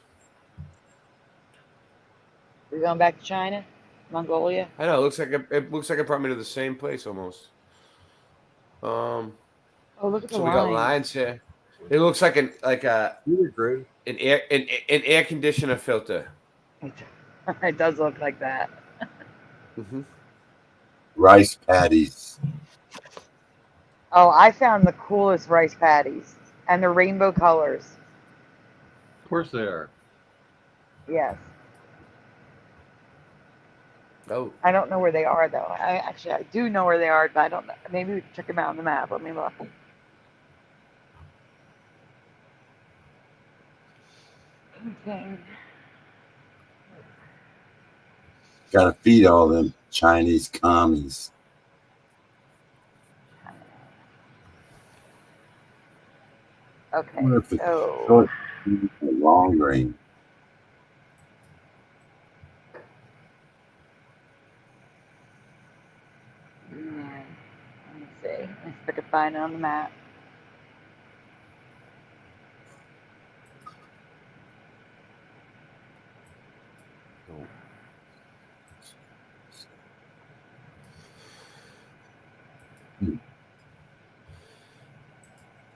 S18: We're going back to China, Mongolia.
S13: I know. It looks like it brought me to the same place almost.
S18: Oh, look at the
S13: So we got
S18: lines.
S13: lines here. It looks like an air conditioner filter.
S18: It does look like that.
S1: Rice patties.
S18: Oh, I found the coolest rice patties, and they're rainbow colors.
S19: Of course they are.
S18: Yes.
S13: Oh.
S18: I don't know where they are though. I do know where they are, but I don't know. Maybe we can check them out on the map. Let me look. Okay.
S1: Gotta feed all them Chinese commies.
S18: Okay.
S1: I wonder if it's
S18: So
S1: short, long range.
S18: let me see. Let me see if I can find it on the map.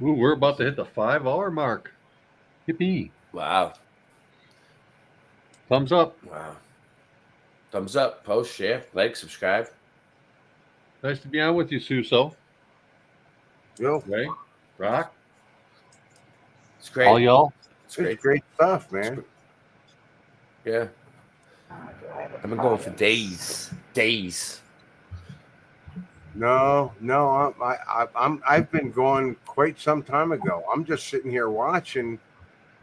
S19: Ooh, we're about to hit the 5-hour mark. Yippee.
S13: Wow.
S19: Thumbs up.
S13: Wow. Thumbs up, post, share, like, subscribe.
S19: Nice to be on with you, Suso.
S15: Yo.
S19: Ray, Rock.
S13: It's great.
S19: All y'all.
S13: It's great.
S15: It's great stuff, man.
S13: Yeah. I've been going for days. Days.
S15: No, I've been going quite some time ago. I'm just sitting here watching,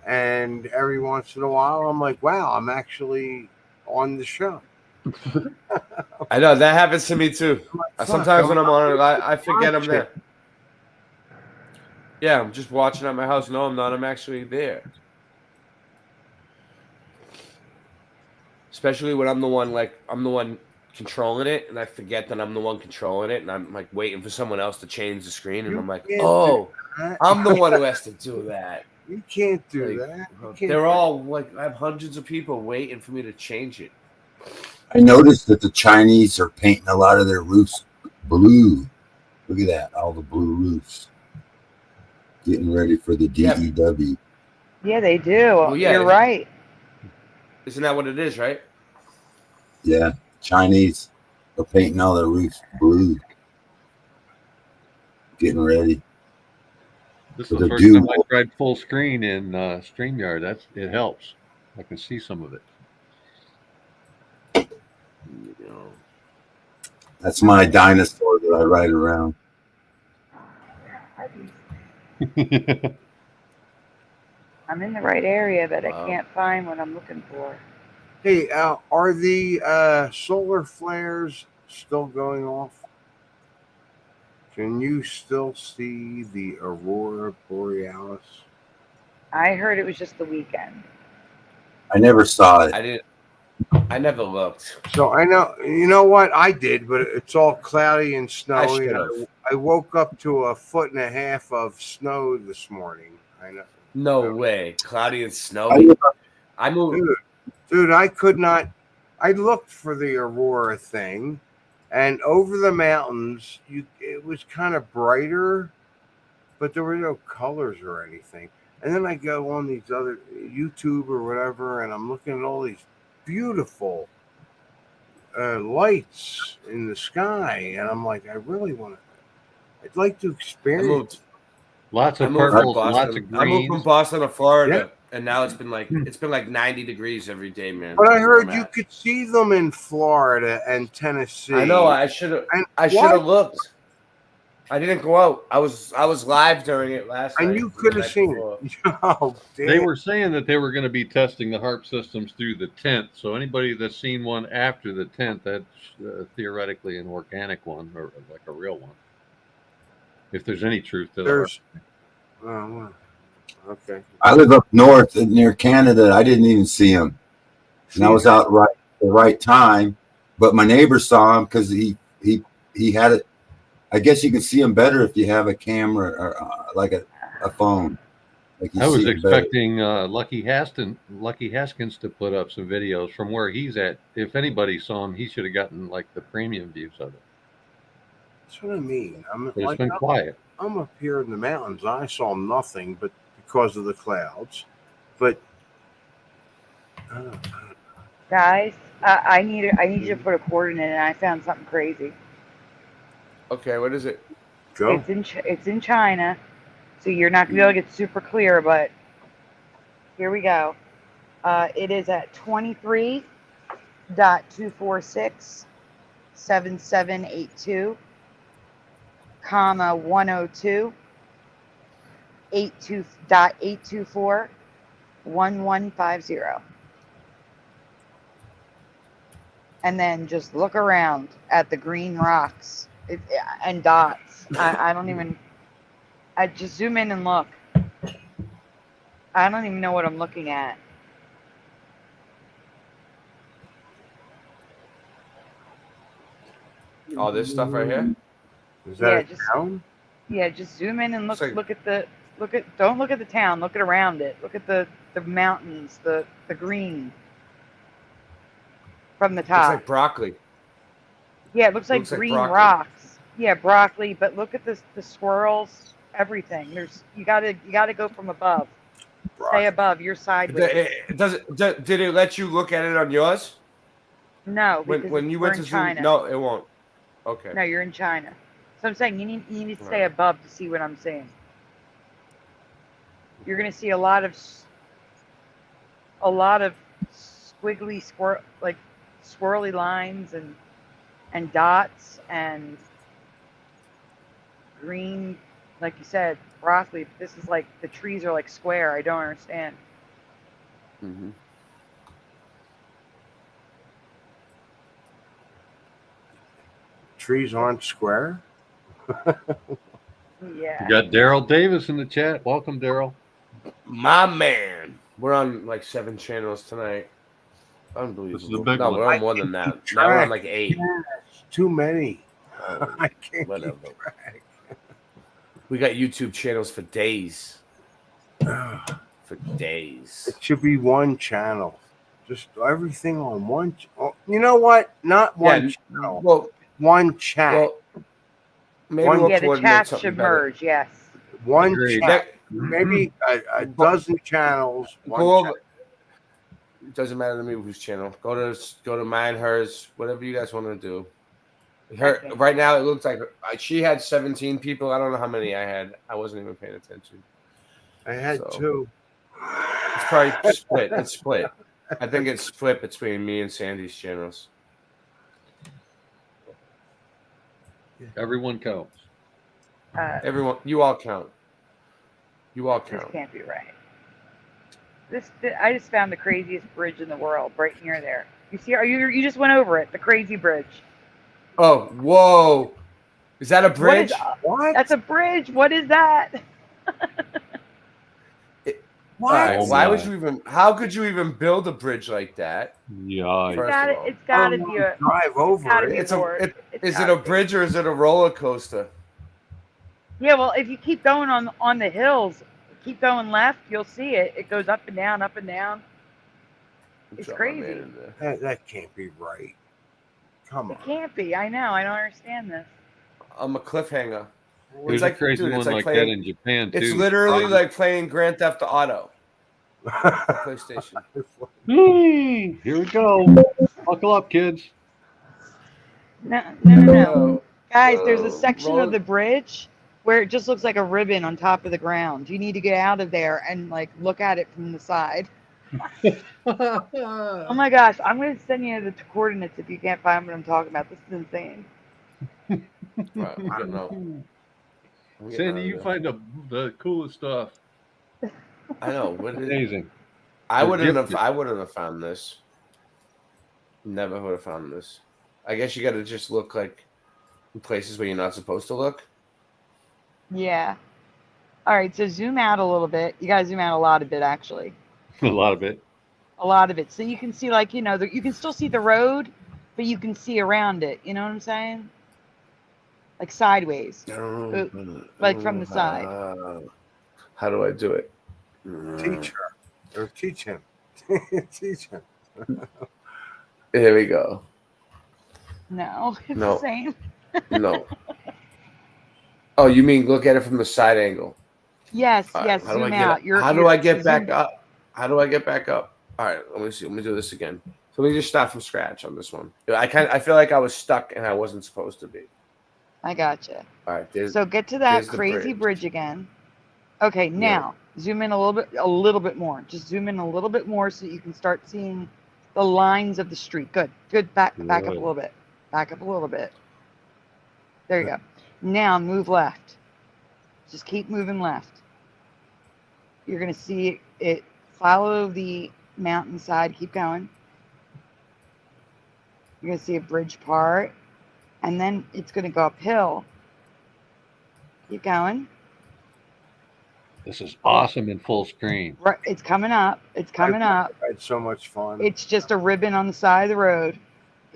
S15: and every once in a while, I'm like, wow, I'm actually on the show.
S7: I know that happens to me too.
S15: Fuck,
S7: Sometimes when I'm on it, I forget I'm
S15: watch
S7: there.
S15: it.
S7: Yeah, I'm just watching at my house. No, I'm not. I'm actually there. Especially when I'm the one controlling it, and I forget that I'm the one controlling it, and I'm like waiting for someone else to change the screen, and I'm like,
S15: can't
S7: oh,
S15: do that.
S7: I'm the one who has to do that.
S15: You can't do
S7: Like,
S15: that. You can't
S7: they're
S15: do
S7: all like, I have hundreds of people waiting for me to change it.
S1: I noticed that the Chinese are painting a lot of their roofs blue. Look at that, all the blue roofs. Getting ready for the DEW.
S18: Yeah, they do.
S7: Well, yeah,
S18: You're right.
S7: Isn't that what it is, right?
S1: Yeah, Chinese are painting all their roofs blue. Getting ready.
S19: This
S1: for
S19: is the
S1: the
S19: first time
S1: do.
S19: I tried full screen in StreamYard. It helps. I can see some of it.
S1: That's my dinosaur that I ride around.
S18: I'm in the right area, but I can't find what I'm looking for.
S15: Hey, are the solar flares still going off? Can you still see the aurora borealis?
S18: I heard it was just the weekend.
S1: I never saw it.
S7: I didn't. I never looked.
S15: So I know, you know what I did, but it's all cloudy and snowy.
S7: should've.
S15: I woke up to 1.5 feet of snow this morning. I know.
S7: No way. Cloudy and snowy. I moved.
S15: Dude, I could not. I looked for the aurora thing, and over the mountains, it was kind of brighter, but there were no colors or anything. And then I go on these other YouTube or whatever, and I'm looking at all these beautiful lights in the sky, and I'm like, I really want to. I'd like to experience.
S19: Lots
S7: I
S19: of
S7: moved from
S19: purples, lots
S7: Boston.
S19: of
S7: I moved from
S19: greens.
S7: Boston to Florida, and now it's been like 90 degrees every day, man.
S15: But I
S7: where
S15: heard
S7: I'm
S15: you
S7: at.
S15: could see them in Florida and Tennessee.
S7: I know. I should have. I should have looked. I didn't go out. I was live during it last night.
S15: And you could have seen it. Oh, damn.
S19: They were saying that they were going to be testing the HARP systems through the 10th. So anybody that's seen one after the 10th, that's theoretically an organic one or like a real one. If there's any truth to
S15: There's.
S19: that.
S15: Okay.
S1: I live up north near Canada. I didn't even see him. And I was out right at the right time, but my neighbor saw him because he had it. I guess you can see him better if you have a camera or like a phone. Like you
S19: I was
S1: see him better.
S19: expecting Lucky Haskins to put up some videos from where he's at. If anybody saw him, he should have gotten like the premium views of it.
S15: That's what I mean.
S19: But it's been quiet.
S15: I'm up here in the mountains. I saw nothing, but because of the clouds. But
S18: Guys, I need you to put a coordinate, and I found something crazy.
S7: Okay, what is it?
S18: It's in China, so you're not gonna be able to get super clear. But here we go. It is at 23.2467782, comma 102. 8.824 1150. And then just look around at the green rocks and dots. I don't even. I just zoom in and look. I don't even know what I'm looking at.
S7: All this stuff right here.
S15: Is
S18: Yeah,
S15: that a town?
S18: Yeah, just zoom in and look.
S7: It's like-
S18: Don't look at the town. Look at around it. Look at the mountains. The green from the
S7: It's
S18: top.
S7: like broccoli.
S18: Yeah, it looks like
S7: Looks like
S18: green
S7: broccoli.
S18: rocks. Yeah, broccoli. But look at the swirls. everything. You gotta go from above. Stay above. You're sideways.
S7: Did it let you look at it on yours?
S18: No, because
S7: when you
S18: we're
S7: went
S18: in
S7: to Zoom,
S18: China.
S7: no, it won't. Okay.
S18: No, you're in China. So I'm saying you need to stay
S7: Right.
S18: above to see what I'm seeing. You're gonna see a lot of squiggly swirly lines and dots and green, like you said, broccoli. This is like the trees are like square. I don't understand.
S13: Mm-hmm.
S15: Trees aren't square.
S18: Yeah.
S19: We got Daryl Davis in the chat. Welcome, Daryl.
S7: My man. We're on like 7 channels tonight. Unbelievable.
S19: This is a big
S7: no,
S19: one.
S7: we're on more than that. Now we're on like 8.
S15: Yes, too many. I can't
S7: Whatever.
S15: keep track.
S7: We got YouTube channels for days. For days.
S15: It should be one channel. Just everything on one. You know what? Not one channel.
S7: Well,
S15: one chat.
S7: Well, maybe
S15: One-
S7: we'll
S18: Yeah, the
S7: coordinate
S18: chats
S7: something
S18: should
S7: better.
S18: merge. Yes.
S15: One
S19: Agreed.
S15: chat. Maybe a dozen channels. One chat.
S7: It doesn't matter to me whose channel. Go to mine, hers, whatever you guys want to do. Right now, it looks like she had 17 people. I don't know how many I had. I wasn't even paying attention.
S15: I had 2.
S7: It's probably split. It's split. I think it's split between me and Sandy's channels.
S19: Everyone counts.
S7: Everyone, you all count. You all
S18: This
S7: count.
S18: can't be right. I just found the craziest bridge in the world right near there. You see? You just went over it. The crazy bridge.
S7: Oh, whoa! Is that a bridge?
S15: What?
S18: That's a bridge. What is that?
S15: What?
S7: All right,
S19: Oh
S7: why
S19: my.
S7: would you even? How could you even build a bridge like that?
S19: Yeah.
S18: It's gotta be a
S15: drive over
S18: gotta
S15: it.
S18: be a board.
S7: Is it a bridge or is it a roller coaster?
S18: Yeah, well, if you keep going on the hills, keep going left, you'll see it. It goes up and down, up and down. It's crazy.
S15: That can't be right. Come on.
S18: It can't be. I know. I don't understand this.
S7: I'm a cliffhanger.
S19: There's a crazy one like that in Japan, too.
S7: It's literally like playing Grand Theft Auto. PlayStation.
S19: Here we go. Buckle up, kids.
S18: No. Guys, there's a section of the bridge where it just looks like a ribbon on top of the ground. You need to get out of there and like look at it from the side. Oh my gosh, I'm going to send you the coordinates if you can't find what I'm talking about. This is insane.
S7: Right, I don't know.
S19: Sandy, you find the coolest stuff.
S7: I know. What is
S19: Amazing.
S7: I wouldn't have found this. Never would have found this. I guess you got to just look like in places where you're not supposed to look.
S18: Yeah. All right, so zoom out a little bit. You got to zoom out a lot of it, actually.
S19: A lot of it.
S18: A lot of it. So you can see, like, you know, you can still see the road, but you can see around it. You know what I'm saying? Like sideways. Like from the side.
S7: How do I do it?
S15: Teach her. Or teach him. Teach him.
S7: Here we go.
S18: No, it's
S7: No.
S18: the same.
S7: No. Oh, you mean look at it from the side angle?
S18: Yes,
S7: All right,
S18: yes,
S7: how do I
S18: zoom
S7: get
S18: out.
S7: up? How do I get back up? How do I get back up? All right, let me see. Let me do this again. So let me just start from scratch on this one. I feel like I was stuck and I wasn't supposed to be.
S18: I gotcha.
S7: All right,
S18: So get to that
S7: there's the
S18: crazy bridge again. Okay, now zoom in a little bit more. Just zoom in a little bit more so you can start seeing the lines of the street. Good. Back up a little bit. Back up a little bit. There you go. Now move left. Just keep moving left. You're gonna see it follow the mountainside. Keep going. You're gonna see a bridge part, and then it's gonna go uphill. Keep going.
S19: This is awesome in full screen.
S18: Right, it's coming up. It's coming up.
S15: I had so much fun.
S18: It's just a ribbon on the side of the road.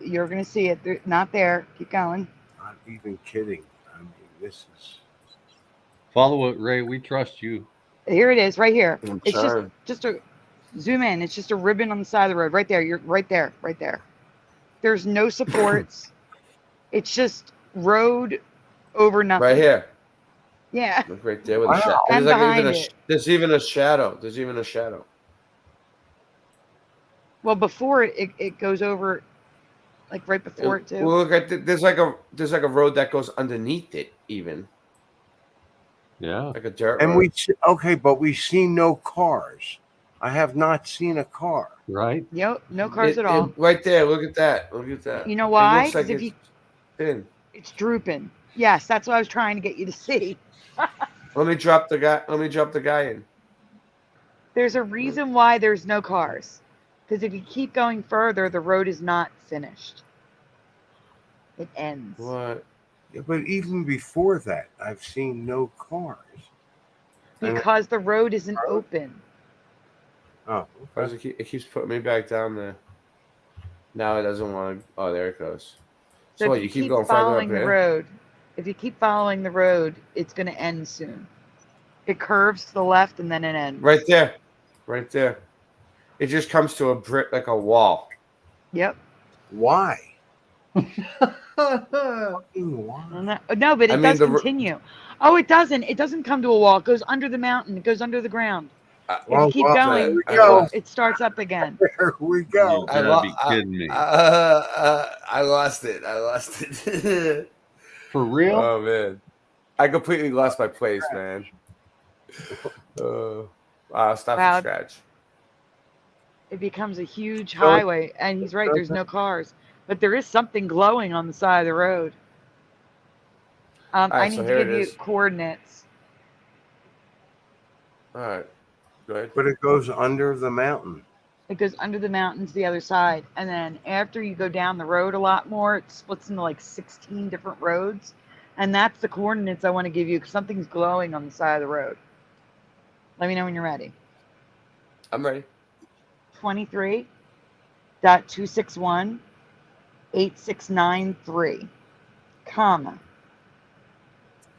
S18: You're gonna see it. Not there. Keep going.
S15: Not even kidding. I mean, this is.
S19: Follow it, Ray. We trust you.
S18: Here it is, right here.
S7: I'm
S18: It's
S7: sorry.
S18: just a zoom in. It's just a ribbon on the side of the road, right there. You're right there, right there. There's no supports. It's just road over nothing.
S7: Right here.
S18: Yeah.
S7: Look right there with
S15: Wow.
S7: a shadow.
S18: And behind it.
S7: There's even a shadow. There's even a shadow.
S18: Well, before it goes over, like right before it too.
S7: Well, look at there's like a road that goes underneath it, even.
S19: Yeah.
S7: Like a dirt
S15: And
S7: road.
S15: but we see no cars. I have not seen a car.
S19: Right.
S18: Yep, no cars at all.
S7: Right there. Look at that. Look at that.
S18: You know
S7: It
S18: why?
S7: looks like
S18: Because if
S7: it's
S18: you,
S7: thin.
S18: it's drooping. Yes, that's what I was trying to get you to see.
S7: Let me drop the guy in.
S18: There's a reason why there's no cars. Because if you keep going further, the road is not finished. It ends.
S7: What?
S15: Yeah, but even before that, I've seen no cars.
S18: Because the road isn't open.
S15: Oh,
S7: Why does it keeps putting me back down there. Now it doesn't want to. Oh, there it goes. So what,
S18: if
S7: you keep going further up
S18: following the
S7: here?
S18: road, if you keep following the road, it's going to end soon. It curves to the left and then it ends.
S7: Right there. Right there. It just comes to a brick, like a wall.
S18: Yep.
S15: Why?
S18: No, but
S7: I
S18: it
S7: mean,
S18: does
S7: the
S18: continue. Oh, it doesn't. It doesn't come to a wall. It goes under the mountain. It goes under the ground. If you keep going, it starts up again.
S15: There we go.
S19: You gotta be kidding me.
S7: I lost it. I lost it.
S19: For real?
S7: Oh man, I completely lost my place, man. I'll stop
S18: Wow.
S7: from scratch.
S18: It becomes a huge highway, and he's right. There's no cars, but there is something glowing on the side of the road.
S7: All right,
S18: I
S7: so
S18: need
S7: here
S18: to give
S7: it
S18: you
S7: is.
S18: coordinates.
S7: All right, go ahead.
S15: But it goes under the mountain.
S18: It goes under the mountains, the other side, and then after you go down the road a lot more, it splits into like 16 different roads, and that's the coordinates I want to give you because something's glowing on the side of the road. Let me know when you're ready.
S7: I'm ready.
S18: 23.261.8693, comma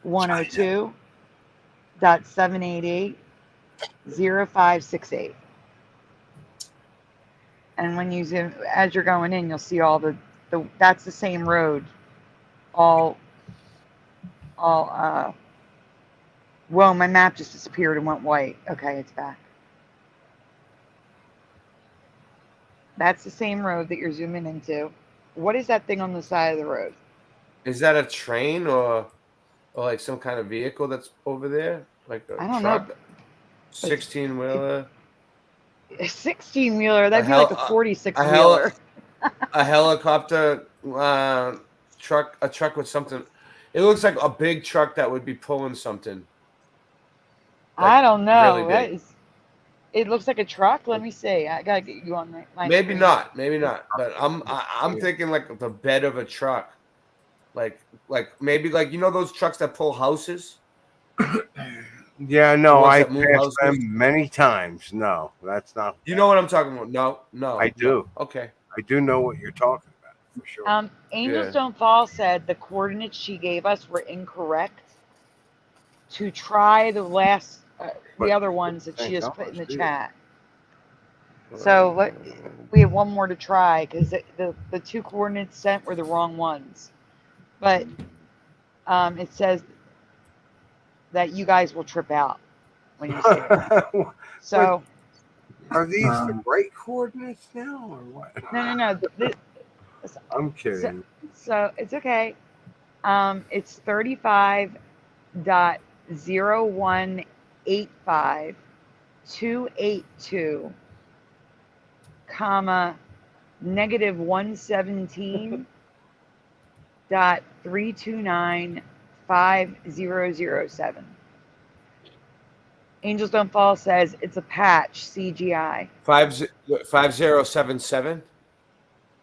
S18: 102.788.0568. And when you zoom, as you're going in, you'll see all the that's the same road. Whoa, my map just disappeared and went white. Okay, it's back. That's the same road that you're zooming into. What is that thing on the side of the road?
S7: Is that a train or like some kind of vehicle that's over there? Like a
S18: I don't know.
S7: truck? 16-wheeler?
S18: A 16-wheeler? That'd be like a 46-wheeler.
S7: A helicopter truck, a truck with something. It looks like a big truck that would be pulling something.
S18: I don't know.
S7: really
S18: That
S7: big.
S18: is, it looks like a truck. Let me see. I gotta get you on my
S7: Maybe
S18: screen.
S7: not. But I'm thinking like the bed of a truck, like maybe like those trucks that pull houses.
S15: Yeah,
S7: The
S15: no,
S7: ones
S15: I
S7: that move
S15: passed them
S7: houses?
S15: many times. No, that's not.
S7: You know what I'm talking about? No.
S15: I do.
S7: No. Okay.
S15: I do know what you're talking about for sure.
S18: Angels
S7: Yeah.
S18: Don't Fall said the coordinates she gave us were incorrect. To try the last, the other ones that she just put in the chat. So we have one more to try because the two coordinates sent were the wrong ones. But it says that you guys will trip out when you see it. So
S15: Are these the right coordinates now, or what?
S18: no.
S15: I'm kidding.
S18: So it's okay. It's 35.0185.282, comma -117.329.5007. Angels Don't Fall says it's a patch, CGI.
S7: 5077.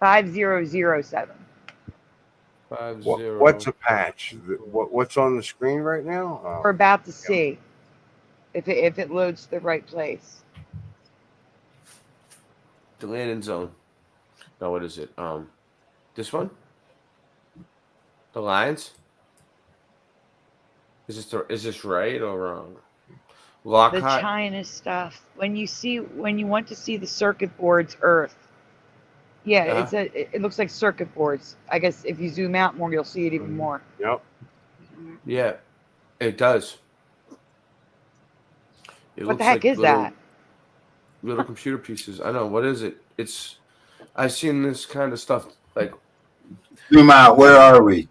S18: 5007.
S15: What's a patch? What's on the screen right now?
S18: We're about to see if it loads to the right place.
S7: The landing zone. No, what is it? This one? The lines? Is this right or wrong?
S18: The
S7: Lockhart.
S18: China stuff. When you want to see the circuit board's Earth. Yeah, it looks like circuit boards. I guess if you zoom out more, you'll see it even more.
S15: Yep.
S7: Yeah, it does. It
S18: What the
S7: looks
S18: heck
S7: like
S18: is that?
S7: little computer pieces. I know. What is it? It's. I've seen this kind of stuff. Like,
S1: zoom out. Where are we?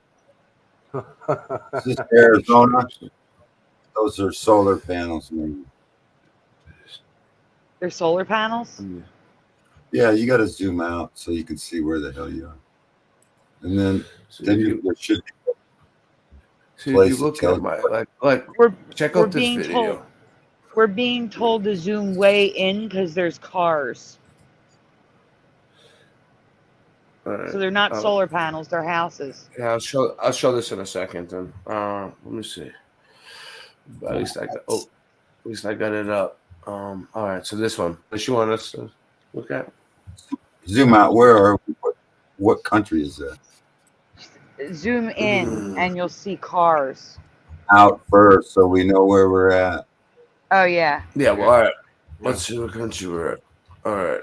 S1: Is this Arizona? Those are solar panels, man.
S18: They're solar panels.
S1: Yeah, you got to zoom out so you can see where the hell you are. And then there should be
S7: so if you look at my check out this video.
S18: We're being told to zoom way in because there's cars. So they're not solar panels; they're houses.
S7: Yeah, I'll show this in a second. Then let me see. At least I got it up. All right, so this one. What you want us to look at?
S1: Zoom out. Where are we? What country is that?
S18: Zoom in, and you'll see cars.
S1: Out first, so we know where we're at.
S18: Oh yeah.
S7: Yeah. Well, all right. Let's see what country we're at. All right.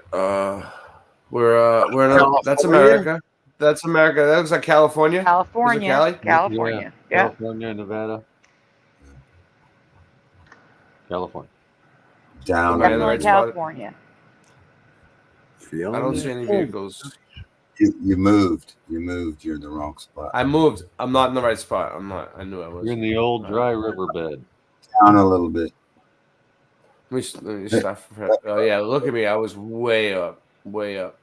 S7: We're in. That's America. That's America. That looks like California.
S18: California.
S7: Cali?
S18: California. Yeah.
S19: California, Nevada. California.
S1: Down.
S18: Definitely California.
S7: I don't see any vehicles.
S1: You moved. You're in the wrong spot.
S7: I moved. I'm not in the right spot. I'm not. I knew I was.
S19: You're in the old dry riverbed.
S1: Down a little bit.
S7: Let me stop. Oh yeah, look at me. I was way up. Way up.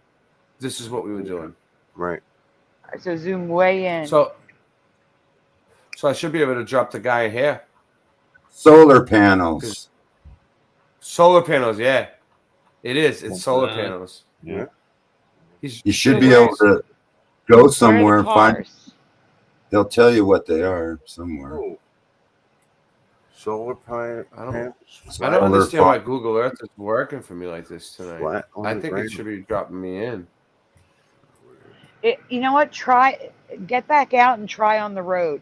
S7: This is what we were doing.
S15: Right.
S18: So zoom way in.
S7: So I should be able to drop the guy in here.
S1: Solar panels.
S7: Solar panels, yeah. It is. It's solar panels.
S19: Yeah.
S1: You should be able to go somewhere and find. They'll tell you what they are somewhere.
S15: Oh. Solar panels.
S7: I don't understand why Google Earth is working for me like this tonight. I think it should be dropping me in.
S18: You know what? Get back out and try on the road,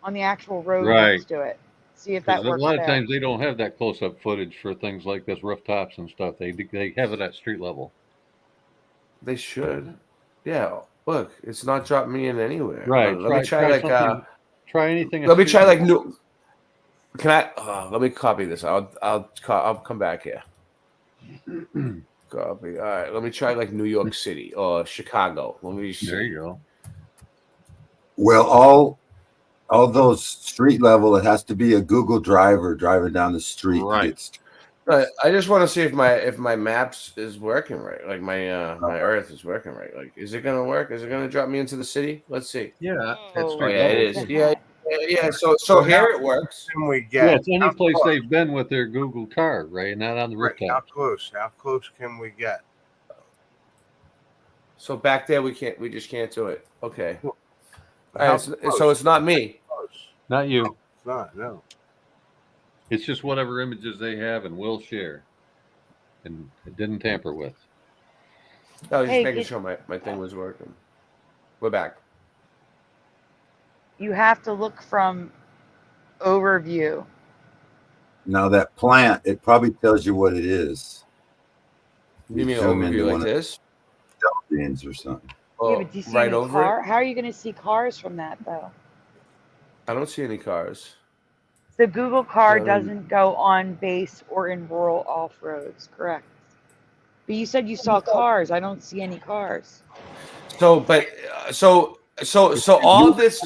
S18: on the actual road next to it. See if that works.
S19: A lot of times they don't have that close-up footage for things like this, rooftops and stuff. They have it at street level.
S7: They should. Yeah. Look, it's not dropping me in anywhere.
S19: Right.
S7: Let me try
S19: try anything.
S7: Let me try like new. Can I? Let me copy this. I'll come back here. Copy. All right. Let me try like New York City or Chicago. Let me see.
S19: There you go.
S1: Well, all those street level, it has to be a Google driver driving down the street.
S7: Right. I just want to see if my maps is working right. Like my Earth is working right. Like, is it gonna work? Is it gonna drop me into the city? Let's see.
S19: Yeah.
S7: It is. Yeah. So here it works.
S15: Can we get?
S19: Yeah, it's any place they've been with their Google car, right? Not on the rooftop.
S15: How close can we get?
S7: So back there we just can't do it. Okay. All right, so it's not me.
S19: Not you.
S15: It's not. No.
S19: It's just whatever images they have and will share, and it didn't tamper with.
S7: I was just making sure my thing was working. We're back.
S18: You have to look from overview.
S1: Now that plant, it probably tells you what it is.
S7: You mean overview like this?
S1: Buildings or something.
S18: Yeah, but do you see any car? How are you going to see cars from that though?
S7: I don't see any cars.
S18: The Google car doesn't go on base or in rural off-roads, correct? But you said you saw cars. I don't see any cars.
S7: So all this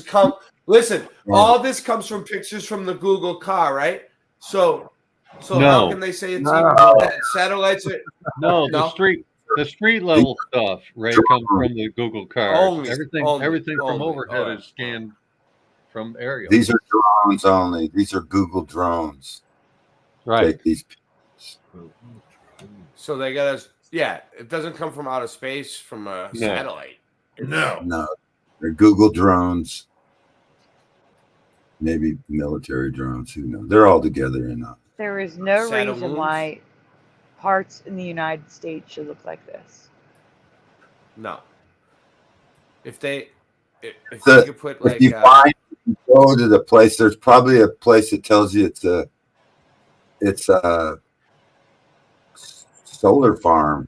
S7: all this comes from pictures from the Google car, right? So how can they say it's satellites?
S19: The street level stuff, right, comes from the Google car. Everything from overhead is scanned from aerial.
S1: These are drones only. These are Google drones.
S19: Right.
S1: Take these.
S7: So they got us. Yeah, it doesn't come from outer space from a satellite.
S1: No, they're Google drones. Maybe military drones. Who knows? They're all together in a.
S18: There is no reason why parts in the United States should look like this.
S7: No. If they could put
S1: if you go to the place, there's probably a place that tells you it's a solar farm.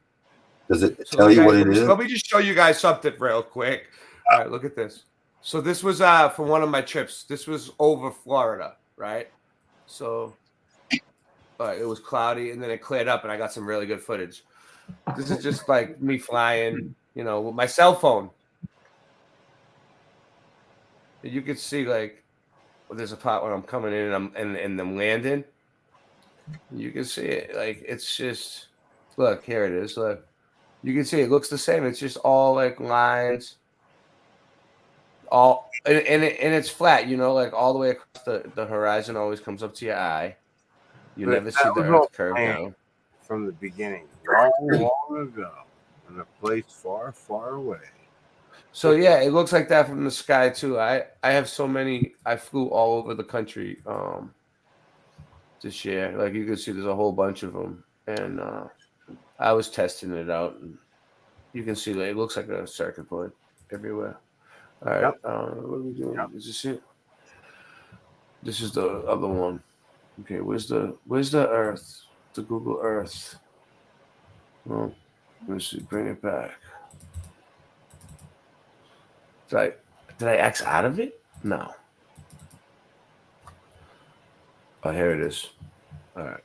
S1: Does it tell you what it is?
S7: Let me just show you guys something real quick. All right, look at this. So this was for one of my trips. This was over Florida, right? So it was cloudy, and then it cleared up, and I got some really good footage. This is just like me flying, you know, with my cell phone. You could see like there's a part when I'm coming in and I'm landing. You can see it. Like it's just look, here it is. Look. You can see it looks the same. It's just all like lines. All and it's flat, you know, like all the way across the horizon always comes up to your eye. You
S15: But
S7: never see
S15: that
S7: the
S15: was all
S7: earth curve
S15: planned
S7: down.
S15: from the beginning, long ago, in a place far, far away.
S7: So yeah, it looks like that from the sky too. I have so many. I flew all over the country this year. Like you can see, there's a whole bunch of them, and I was testing it out, and you can see that it looks like a circuit board everywhere. All right, what are we doing? Is this it? This is the other one. Okay, where's the Earth? The Google Earth. Well, let's see. Bring it back. Did I X out of it? No. Oh, here it is. All right.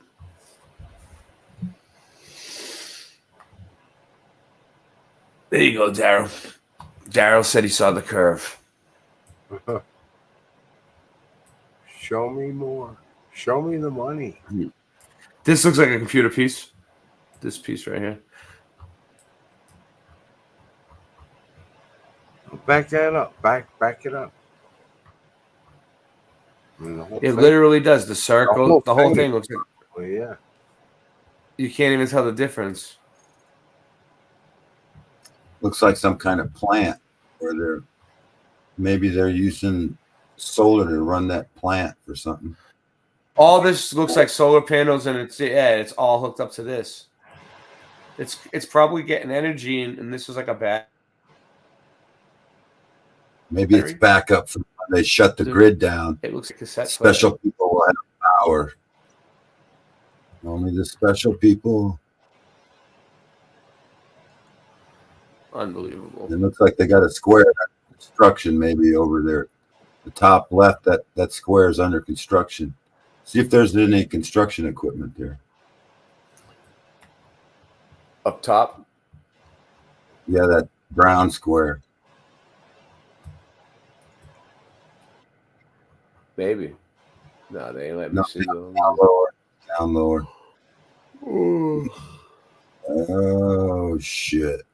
S7: There you go, Daryl. Daryl said he saw the curve.
S15: Show me more. Show me the money.
S7: This looks like a computer piece. This piece right here.
S15: Back that up. Back it up.
S7: It literally does. The circle, the whole thing looks like.
S15: Well, yeah.
S7: You can't even tell the difference.
S1: Looks like some kind of plant where maybe they're using solar to run that plant for something.
S7: All this looks like solar panels, and it's all hooked up to this. It's probably getting energy, and this is like a bat.
S1: Maybe it's backup from when they shut the grid down.
S7: It looks like cassette
S1: Special
S7: player.
S1: people will have power. Only the special people.
S7: Unbelievable.
S1: It looks like they got a square construction maybe over there. The top left, that square is under construction. See if there's any construction equipment there.
S7: Up top?
S1: Yeah, that brown square.
S7: Maybe. No, they ain't let me see those.
S1: Down lower. Down lower. Oh, shit.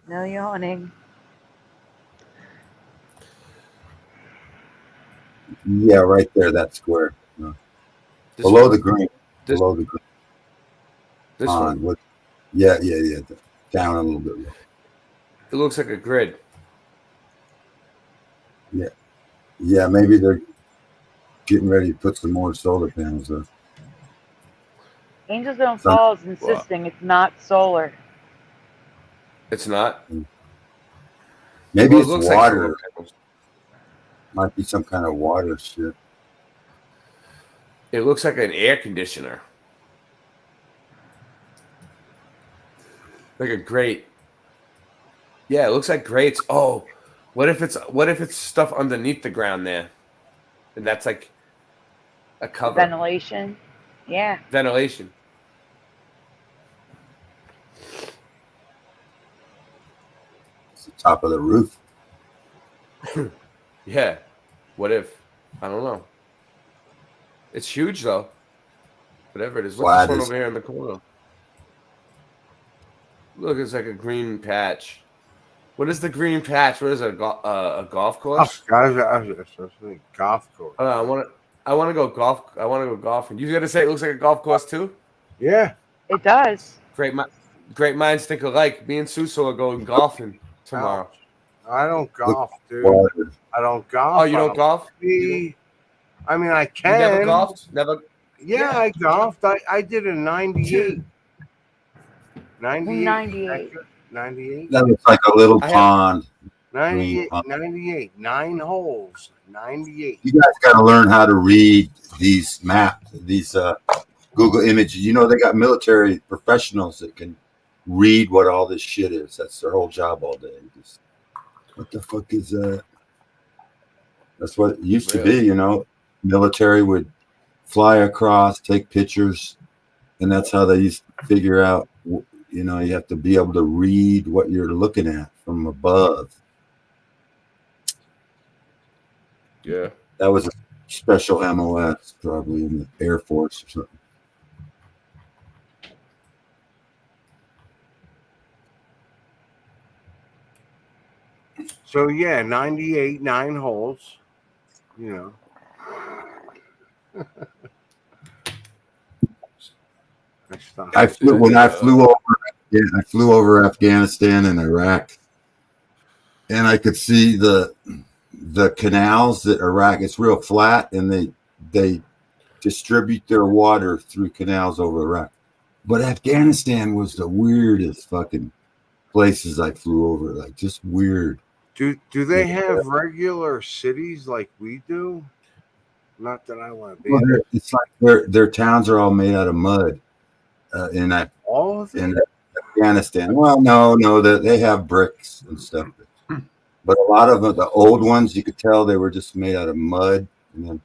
S18: No yawning.
S1: Yeah, right there, that square. Below the green. Below the green.
S7: This one?
S1: With, yeah. Down a little bit lower.
S7: It looks like a grid.
S1: Yeah, maybe they're getting ready to put some more solar panels up.
S18: Angels Don't Fall is insisting it's not solar.
S7: It's not?
S1: Maybe
S7: Well, it
S1: it's
S7: looks like
S1: water.
S7: solar panels.
S1: Might be some kind of water shit.
S7: It looks like an air conditioner. Like a grate. Yeah, it looks like grates. Oh, what if it's stuff underneath the ground there? And that's like a cover.
S18: Ventilation. Yeah.
S7: Ventilation.
S1: It's the top of the roof.
S7: Yeah. What if? I don't know. It's huge though. Whatever it is. Look at this one over here in the corner. Look, it's like a green patch. What is the green patch? What is it? A golf course?
S15: Oh, guys, golf course.
S7: I want to go golf. I want to go golfing. You got to say it looks like a golf course too?
S15: Yeah,
S18: it does.
S7: Great minds think alike. Me and Suso are going golfing tomorrow.
S15: I don't golf, dude. I don't golf.
S7: Oh, you don't golf?
S15: I mean, I can.
S7: You never golfed? Never.
S15: Yeah, I golfed. I did a 98.
S18: 98.
S15: 98.
S1: That looks like a little pond.
S15: 98. 98. 9 holes. 98.
S1: You guys got to learn how to read these maps, these Google images. You know, they got military professionals that can read what all this shit is. That's their whole job all day. Just, what the fuck is that? That's what it used to be, you know. Military would fly across, take pictures, and that's how they used to figure out. You know, you have to be able to read what you're looking at from above.
S13: Yeah.
S1: That was a special MOS, probably in the Air Force or something.
S15: So yeah, 98, 9 holes. You know.
S1: I flew over Afghanistan and Iraq, and I could see the canals that Iraq. It's real flat, and they distribute their water through canals over Iraq. But Afghanistan was the weirdest fucking places I flew over. Like just weird.
S15: Do they have regular cities like we do? Not that I want to be.
S1: Well, it's like their towns are all made out of mud. In Afghanistan. Well, no, they have bricks and stuff, but a lot of the old ones you could tell they were just made out of mud, and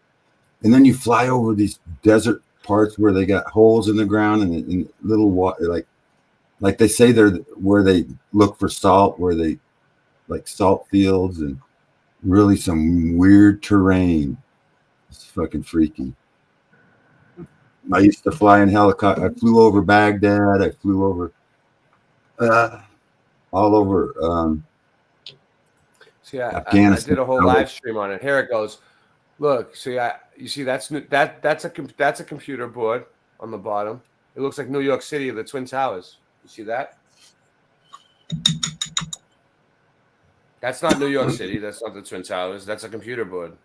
S1: then you fly over these desert parts where they got holes in the ground and little water, like they say they're where they look for salt, where they like salt fields and really some weird terrain. It's fucking freaky. I used to fly in helicopter. I flew over Baghdad. I flew over all over
S7: See, I
S1: Afghanistan.
S7: did a whole live stream on it. Here it goes. Look, see, you see that's a computer board on the bottom. It looks like New York City, the Twin Towers. You see that? That's not New York City. That's not the Twin Towers. That's a computer board.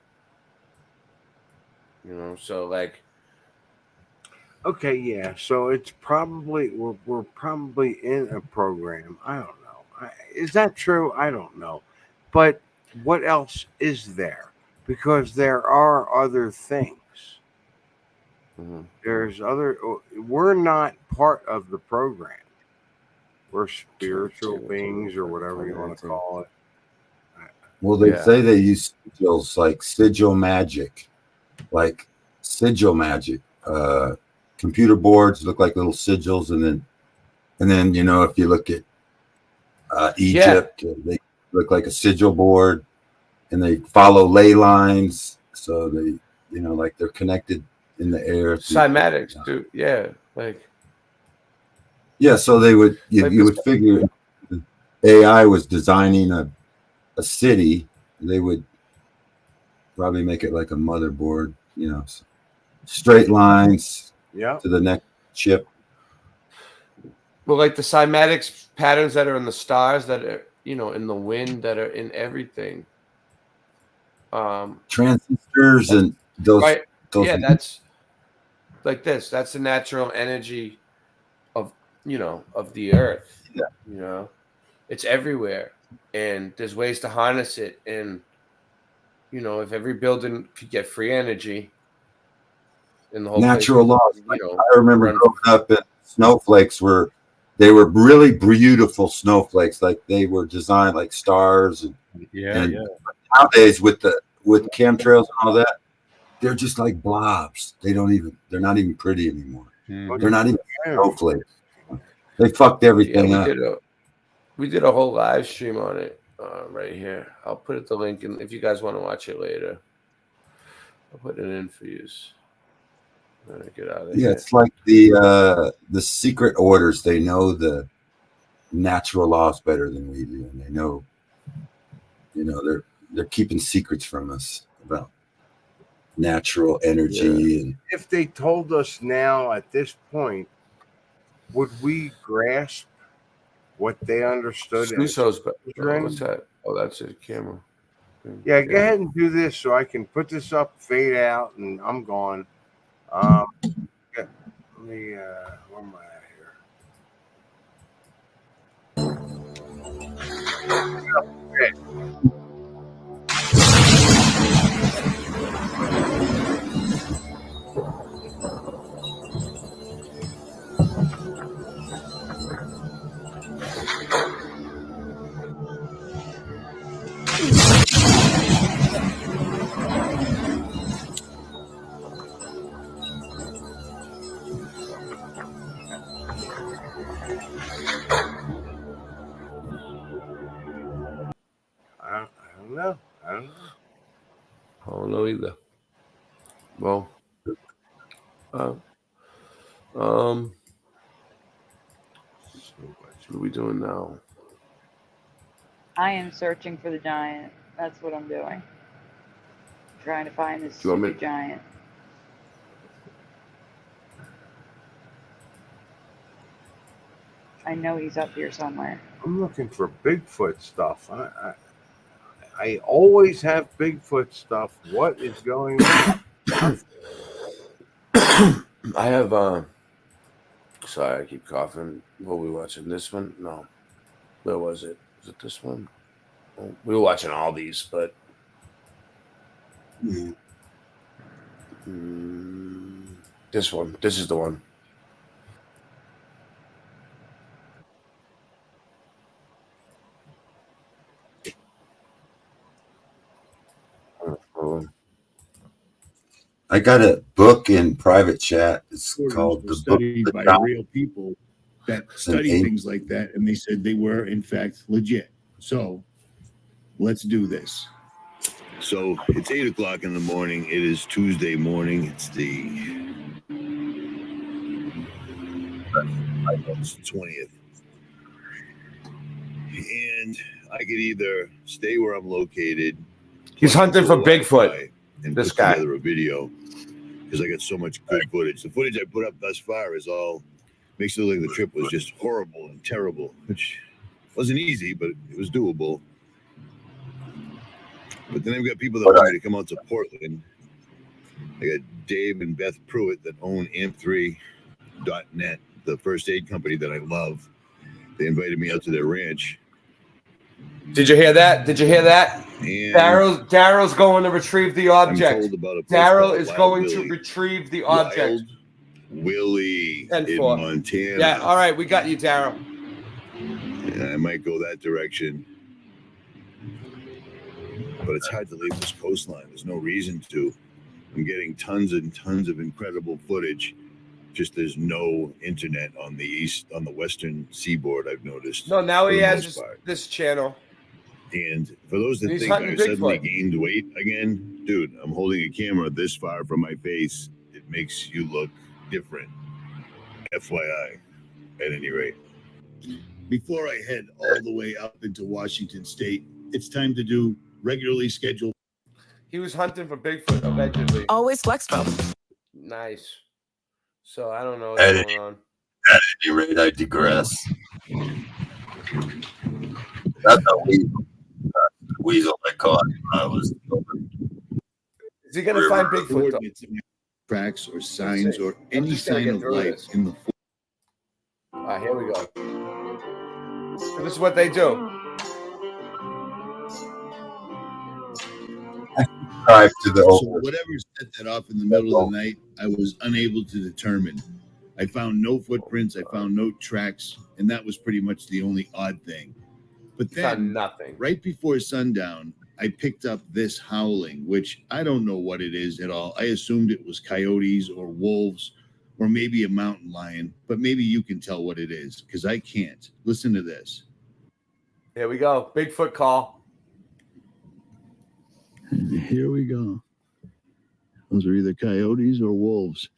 S7: You know, so like.
S15: Okay, yeah. So it's probably we're probably in a program. I don't know. Is that true? I don't know. But what else is there? Because there are other things.
S13: Mm-hmm.
S15: There's other. We're not part of the program. We're spiritual beings, or whatever you want to call it.
S1: Well, they say they use sigils like sigil magic, computer boards look like little sigils, and then you know, if you look at Egypt, they look like a sigil board, and they follow ley lines, so they, you know, like they're connected in the air.
S7: Cymatics, dude. Yeah, like.
S1: Yeah, so they would you would figure AI was designing a city, they would probably make it like a motherboard, you know, straight lines to the next chip.
S7: Well, like the cymatics patterns that are in the stars, that are, you know, in the wind, that are in everything.
S1: Transistors and those.
S7: Right.
S1: Those
S7: Yeah, that's like this. That's the natural energy of, you know, of the earth.
S1: Yeah.
S7: You know, it's everywhere, and there's ways to harness it. And you know, if every building could get free energy, in the whole
S1: natural
S7: place,
S1: laws.
S7: you know,
S1: I remember growing up, and snowflakes were really beautiful snowflakes. Like they were designed like stars, and nowadays with chemtrails and all that, they're just like blobs. They're not even pretty anymore. They're not even snowflakes. They fucked everything up.
S7: We did a whole live stream on it right here. I'll put the link in if you guys want to watch it later. I'll put it in for you. Get out of here.
S1: It's like the secret orders. They know the natural laws better than we do, and they know, you know, they're keeping secrets from us about natural energy. And
S15: if they told us now at this point, would we grasp what they understood?
S7: Susso's, what's that? Oh, that's a camera.
S15: Yeah, go ahead and do this so I can put this up, fade out, and I'm gone. Let me, where am I at here? Okay.
S13: know either. Well, what are we doing now?
S18: I am searching for the giant. That's what I'm doing. Trying to find this
S13: Do you want
S18: stupid
S13: me-
S18: giant. I know he's up here somewhere.
S15: I'm looking for Bigfoot stuff. I always have Bigfoot stuff. What is going on?
S13: I have sorry, I keep coughing. What were we watching? This one? No. Where was it? Was it this one? Oh, we were watching all these, but this one. This is the one.
S1: I got a book in private chat. It's called The Book
S21: Studied
S1: of
S21: by
S1: the
S21: real people that
S1: an
S21: study
S1: eight-
S21: things like that, and they said they were in fact legit. So let's do this. So it's 8 o'clock in the morning. It is Tuesday morning. It's the 20th. And I could either stay where I'm located.
S7: He's hunting for Bigfoot.
S21: And
S7: This
S21: put
S7: guy.
S21: together a video because I got so much good footage. The footage I put up thus far is all makes it look like the trip was just horrible and terrible, which wasn't easy, but it was doable. But then I've got people that want me to come out to Portland. I got Dave and Beth Pruitt that own amp3.net, the first aid company that I love. They invited me out to their ranch.
S7: Did you hear that? Did you hear that?
S21: And
S7: Daryl's going to retrieve the object.
S21: told about a place
S7: Daryl
S21: called
S7: is
S21: Wild
S7: going to
S21: Willie.
S7: retrieve the object.
S21: Willie in
S7: 10-4.
S21: Montana.
S7: Yeah, all right, we got you, Daryl.
S21: And I might go that direction. But it's hard to leave this coastline. There's no reason to. I'm getting tons and tons of incredible footage. Just there's no internet on the western seaboard, I've noticed.
S7: No, now
S21: for
S7: he
S21: the
S7: has
S21: most part.
S7: this channel.
S21: And for those that
S7: He's
S21: think
S7: hunting
S21: I suddenly
S7: Bigfoot.
S21: gained weight again, dude, I'm holding a camera this far from my face. It makes you look different. FYI, at any rate. Before I head all the way up into Washington State, it's time to do regularly scheduled.
S7: He was hunting for Bigfoot, allegedly.
S9: Always flexible.
S7: Nice. So I don't know what's
S1: At
S7: going on.
S1: any rate, I digress. That's a weasel I caught when I was
S7: Is he going to find Bigfoot, though?
S21: Coordinates, tracks or signs or any
S7: just gonna
S21: sign
S7: get
S21: of
S7: through
S21: life
S7: this.
S21: in the
S7: All right, here we go. So this is what they do.
S1: drive to the
S21: So
S1: open.
S21: whatever set that off in the middle of the night, I was unable to determine. I found no footprints, I found no tracks, and that was pretty much the only odd thing. But then,
S7: Found nothing.
S21: right before sundown, I picked up this howling, which I don't know what it is at all. I assumed it was coyotes or wolves or maybe a mountain lion, but maybe you can tell what it is because I can't. Listen to this.
S7: Here we go. Bigfoot call.
S21: And here we go. Those are either coyotes or wolves.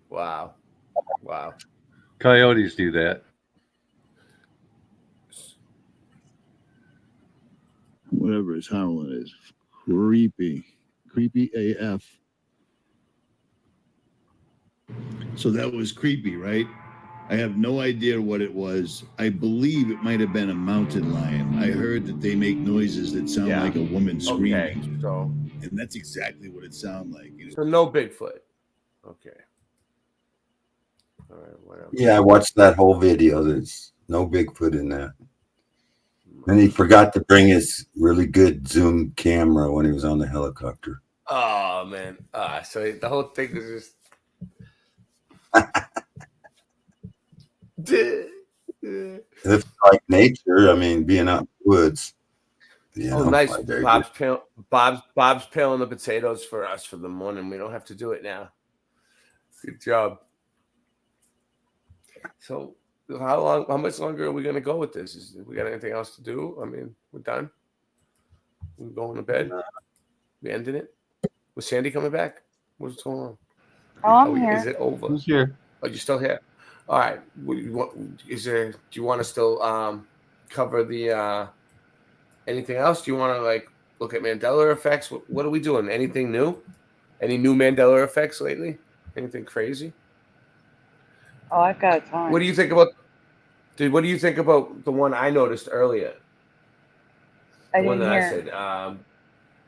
S7: Wow. Wow.
S19: Coyotes do that.
S21: Whatever his howling is. Creepy. Creepy AF. So that was creepy, right? I have no idea what it was. I believe it might have been a mountain lion. I heard that they make noises that sound like a woman screaming.
S7: Okay, so
S21: And that's exactly what it sounded like.
S7: so no Bigfoot. Okay. All right, whatever.
S1: Yeah, I watched that whole video. There's no Bigfoot in that. And he forgot to bring his really good zoom camera when he was on the helicopter.
S7: Oh man. So the whole thing is just
S1: If it's like nature, I mean, being out in the woods.
S7: Oh, nice. Bob's peeling the potatoes for us for the morning. We don't have to do it now. Good job. So, how much longer are we going to go with this? We got anything else to do? I mean, we're done. We're going to bed. We ended it. Was Sandy coming back? What's going on?
S18: Oh, I'm here.
S7: Is it over?
S19: Who's here?
S7: Oh, you're still here. All right. Do you want to still cover the anything else? Do you want to like look at Mandela effects? What are we doing? Anything new? Any new Mandela effects lately? Anything crazy?
S18: Oh, I've got a ton.
S7: What do you think about? Dude, what do you think about the one I noticed earlier?
S18: I
S7: The one
S18: didn't
S7: that I
S18: hear.
S7: said.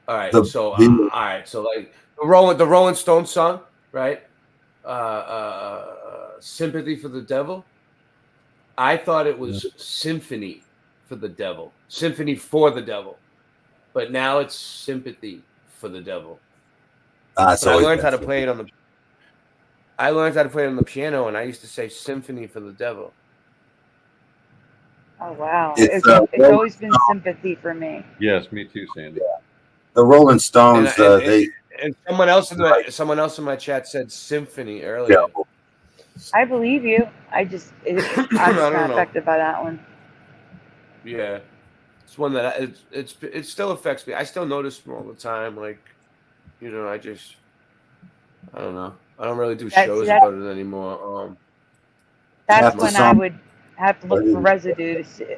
S7: All right.
S1: The
S7: So
S1: video-
S7: all right. So like the Rolling Stones song, right? Sympathy for the Devil. I thought it was Symphony for the Devil. Symphony for the Devil. But now it's Sympathy for the Devil.
S1: It's
S7: But I
S1: always
S7: learned how
S1: been
S7: to play it on the piano, and I used to say Symphony for the Devil.
S18: Oh wow,
S1: It's,
S18: it's always been sympathy for me.
S19: Yes, me too, Sandy.
S1: the Rolling Stones.
S7: And someone else in my chat said Symphony earlier.
S18: I believe you. I'm just
S7: I
S18: not
S7: don't know.
S18: affected by that one.
S7: Yeah, it's one that it still affects me. I still notice them all the time. Like, I don't know. I don't really do shows about it anymore.
S18: That's when I would have to look for residue to see.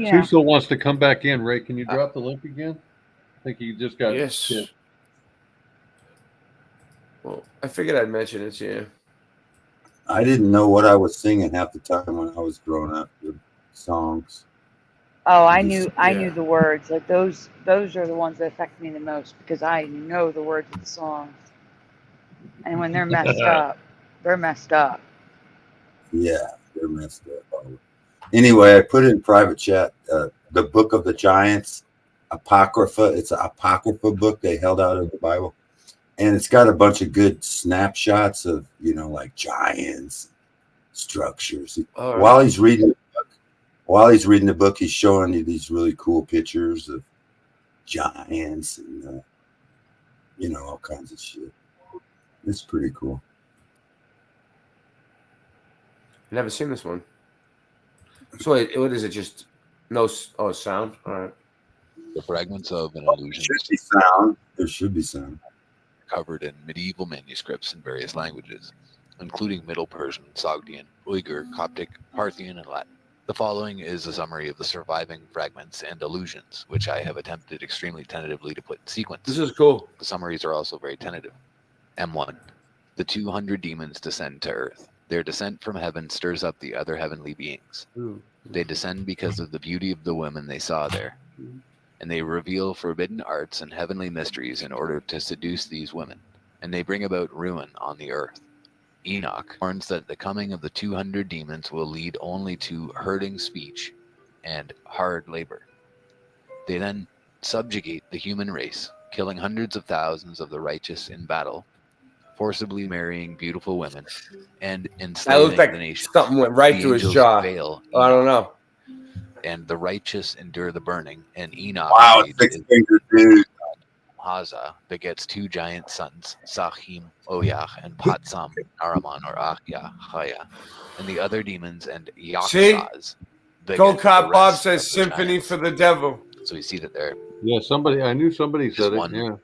S19: Suso wants to come back in. Ray, can you drop the link again? I think he just got.
S7: Yes.
S19: hit.
S7: Well, I figured I'd mention it to you.
S1: I didn't know what I was singing half the time when I was growing up with songs.
S18: Oh, I knew the words. Like those are the ones that affect me the most because I know the words of the songs. And when they're messed up, they're messed up.
S1: Yeah, they're messed up. Anyway, I put it in private chat. The Book of the Giants, Apocrypha. It's an Apocrypha book they held out of the Bible. And it's got a bunch of good snapshots of, like giants, structures.
S7: All right.
S1: While he's reading the book, he's showing you these really cool pictures of giants and, all kinds of shit. It's pretty cool.
S7: Never seen this one. So wait, what is it? Just no sound? All right.
S9: The fragments of an illusion
S1: There should be sound.
S9: covered in medieval manuscripts in various languages, including Middle Persian, Sogdian, Uyghur, Coptic, Parthian, and Latin. The following is a summary of the surviving fragments and allusions, which I have attempted extremely tentatively to put in sequence.
S7: This is cool.
S9: The summaries are also very tentative. M1. The 200 demons descend to earth. Their descent from heaven stirs up the other heavenly beings. They descend because of the beauty of the women they saw there, and they reveal forbidden arts and heavenly mysteries in order to seduce these women, and they bring about ruin on the earth. Enoch warns that the coming of the 200 demons will lead only to hurting speech and hard labor. They then subjugate the human race, killing hundreds of thousands of the righteous in battle, forcibly marrying beautiful women, and
S7: That
S9: enslaving
S7: looks like
S9: the nations.
S7: something went right
S9: The
S7: through his
S9: angels
S7: jaw.
S9: veil
S7: I don't know.
S9: and the righteous endure the burning, and Enoch
S1: Wow, six-fingered dude.
S9: Haza begets two giant sons, Sachim, Oyach, and Patsam, Araman, or Achya, Chaya, and the other demons and
S7: See?
S9: Yaxaz.
S7: Go Cop Bob says Symphony for the Devil.
S9: So we see that they're
S19: Yeah, I knew somebody said it.
S9: one
S19: Yeah.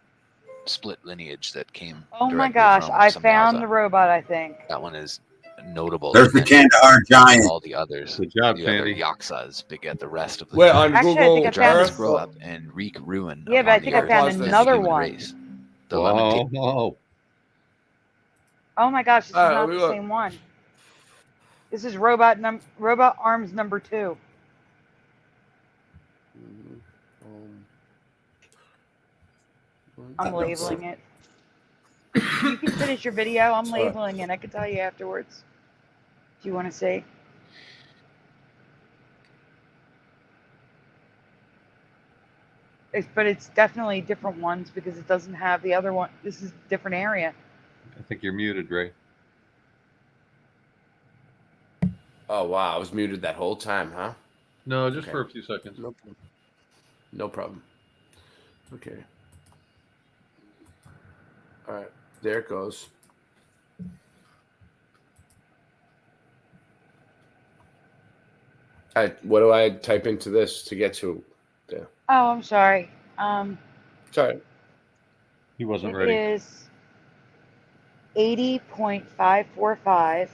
S9: split lineage that came
S18: Oh my
S9: directly
S18: gosh,
S9: from
S18: I
S9: some
S18: found
S9: Yaza.
S18: the robot, I think.
S9: That one is notable.
S1: There's the
S9: and
S1: Kandahar giant.
S9: All the others,
S19: Good job,
S9: the other
S19: Sandy.
S9: Yaxas beget the rest of the
S7: Where
S9: giants.
S7: on
S18: Actually, I
S7: Google
S18: think I
S9: The
S18: found
S9: giants
S18: this-
S9: grow up and wreak ruin
S18: Yeah, but I
S9: upon
S18: think
S9: the
S18: I
S9: earth
S18: found
S9: and the
S18: another
S9: human
S18: one.
S9: race. The lamentation.
S18: Oh my gosh, this is
S7: All right,
S18: not
S7: let me
S18: the
S7: look.
S18: same one. This is Robot Arms number 2. I'm labeling it. You can finish your video. I'm
S7: Sorry.
S18: labeling it. I can tell you afterwards. Do you want to see? But it's definitely different ones because it doesn't have the other one. This is a different area.
S19: I think you're muted, Ray.
S13: Oh wow, I was muted that whole time, huh?
S19: No, just for a few seconds.
S13: No problem. No problem. Okay. All right, there it goes. What do I type into this to get to there?
S18: Oh, I'm sorry.
S13: Sorry.
S19: He wasn't
S18: It
S19: ready.
S18: is 80.545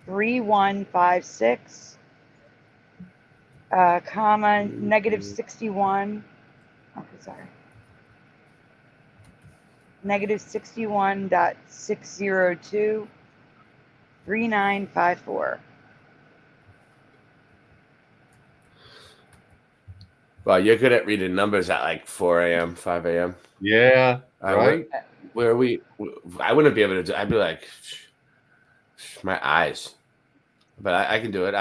S18: 3156 comma negative 61. Okay, sorry. Negative 61.602 3954.
S13: Well, you're good at reading numbers at like 4 a.m., 5 a.m.
S19: Yeah, right.
S13: Where are we? I wouldn't be able to do. I'd be like, my eyes. But I can do it.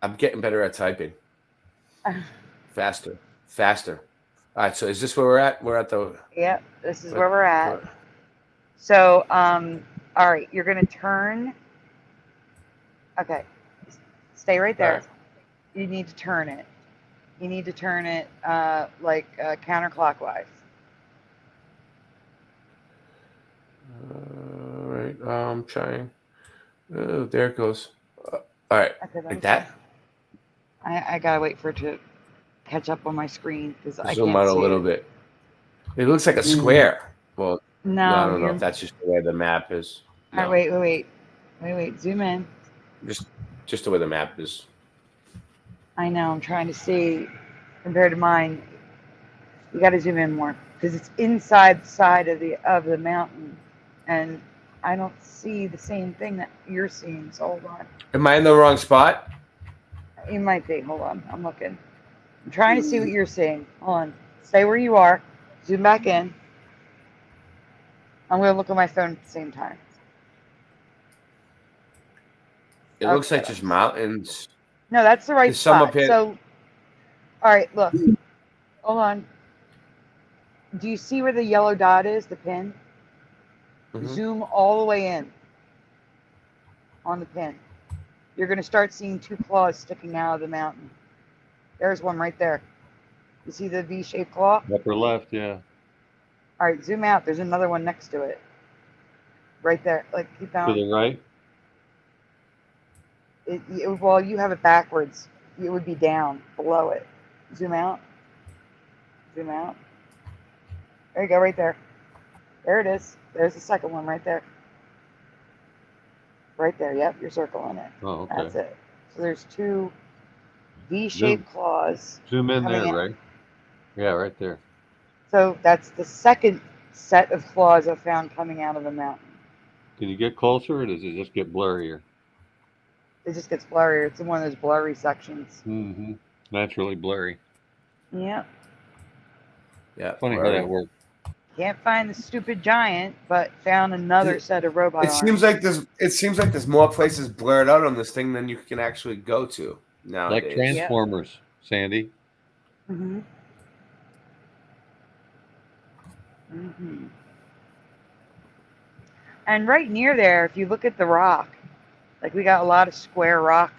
S13: I'm getting better at typing. Faster. All right. So is this where we're at? We're at the.
S18: Yep, this is where we're at. So, all right, you're going to turn. Okay, stay right there.
S13: All right.
S18: You need to turn it. You need to turn it counterclockwise.
S13: All right. I'm trying. Oh, there it goes. All right.
S18: Okay,
S13: Like that?
S18: I gotta wait for it to catch up on my screen because I
S13: Zoom
S18: can't
S13: out a
S18: see
S13: little
S18: it.
S13: bit. It looks like a square. Well,
S18: No,
S13: I don't know
S18: you're-
S13: if that's just the way the map is.
S18: All right, wait. Zoom in.
S13: Just the way the map is.
S18: I know. I'm trying to see compared to mine. You got to zoom in more because it's inside the side of the mountain, and I don't see the same thing that you're seeing. So hold on.
S13: Am I in the wrong spot?
S18: You might be. Hold on. I'm looking. I'm trying to see what you're seeing. Hold on. Stay where you are. Zoom back in. I'm going to look at my phone at the same time.
S13: It looks like just mountains.
S18: No, that's the right
S13: There's some
S18: spot.
S13: up here.
S18: So, all right, look. Hold on. Do you see where the yellow dot is, the pin?
S13: Mhm.
S18: Zoom all the way in on the pin. You're going to start seeing two claws sticking out of the mountain. There's one right there. You see the V-shaped claw?
S19: Upper left, yeah.
S18: All right, zoom out. There's another one next to it. Right there. Like, keep
S19: To
S18: going.
S19: the right.
S18: Well, you have it backwards. It would be down below it. Zoom out. Zoom out. There you go, right there. There it is. There's the second one right there. Right there. Yep, you're circling it.
S19: Oh, okay.
S18: That's it. So there's two V-shaped claws.
S19: Zoom in
S18: coming
S19: there, right? Yeah, right there.
S18: So that's the second set of claws I found coming out of the mountain.
S19: Can you get closer, or does it just get blurrier?
S18: It just gets blurrier. It's in one of those blurry sections.
S19: Mm-hmm. Naturally blurry.
S18: Yep.
S13: Yeah.
S19: Funny how that works.
S18: Can't find the stupid giant, but found another set of robot
S7: It
S18: arms.
S7: seems like there's more places blurred out on this thing than you can actually go to nowadays.
S19: Like Transformers, Sandy.
S18: Mm-hmm. Mm-hmm. And right near there, if you look at the rock, like we got a lot of square rock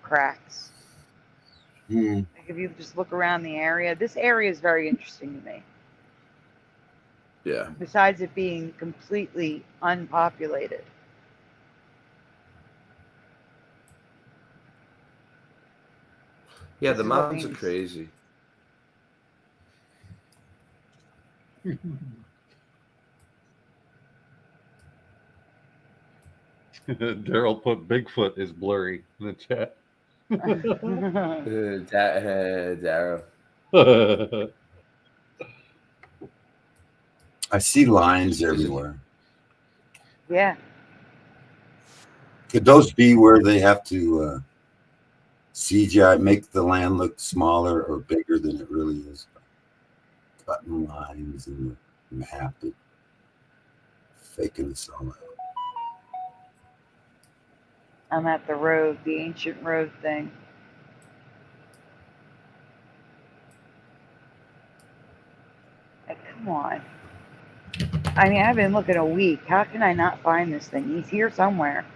S18: cracks. Like if you just look around the area, this area is very interesting to me.
S13: Yeah.
S18: Besides it being completely unpopulated.
S13: Yeah,
S18: This
S13: the
S18: is what
S13: mountains are
S18: means-
S13: crazy.
S19: Daryl put Bigfoot is blurry in the chat.
S13: Darrow.
S1: I see lines everywhere.
S18: Yeah.
S1: Could those be where they have to CGI, make the land look smaller or bigger than it really is? Cutting lines in the map, faking this all out.
S18: I'm at the road, the ancient road thing. Like, come on. I mean, I've been looking a week. How can I not find this thing? He's here somewhere.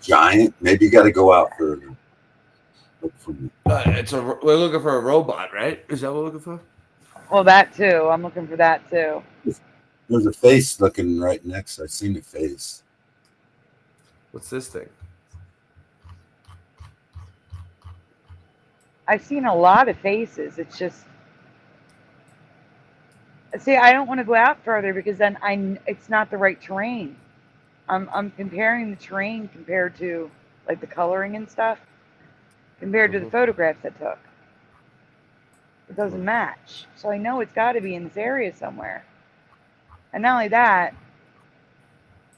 S1: giant. Maybe you got to go out further.
S13: We're looking for a robot, right? Is that what we're looking for?
S18: Well, that too. I'm looking for that too.
S1: There's a face looking right next. I've seen the face.
S13: What's this thing?
S18: I've seen a lot of faces. It's just, see, I don't want to go out further because then it's not the right terrain. I'm comparing the terrain compared to like the coloring and stuff compared to the photographs I took. It doesn't match. So I know it's got to be in this area somewhere. And not only that,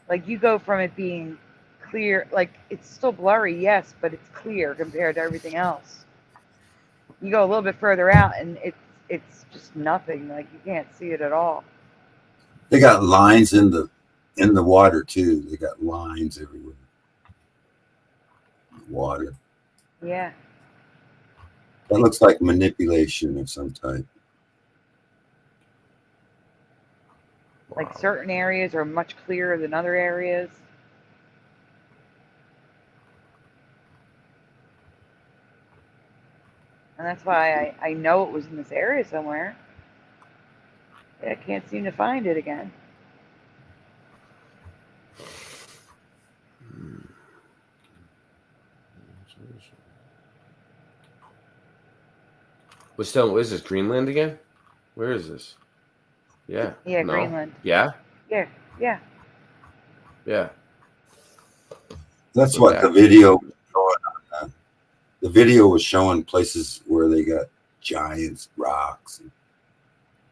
S18: like you go from it being clear, like it's still blurry, yes, but it's clear compared to everything else. You go a little bit further out and it's just nothing. Like you can't see it at all.
S1: They got lines in the water too. They got lines everywhere. Water.
S18: Yeah.
S1: That looks like manipulation of some type.
S18: Like certain areas are much clearer than other areas. And that's why I know it was in this area somewhere. I can't seem to find it again.
S13: Where's this? Greenland again? Where is this? Yeah.
S18: Yeah,
S13: No?
S18: Greenland.
S13: Yeah?
S18: Yeah, yeah.
S13: Yeah.
S1: That's
S13: What's
S1: what
S13: that?
S1: the video was showing on. The video was showing places where they got giants, rocks.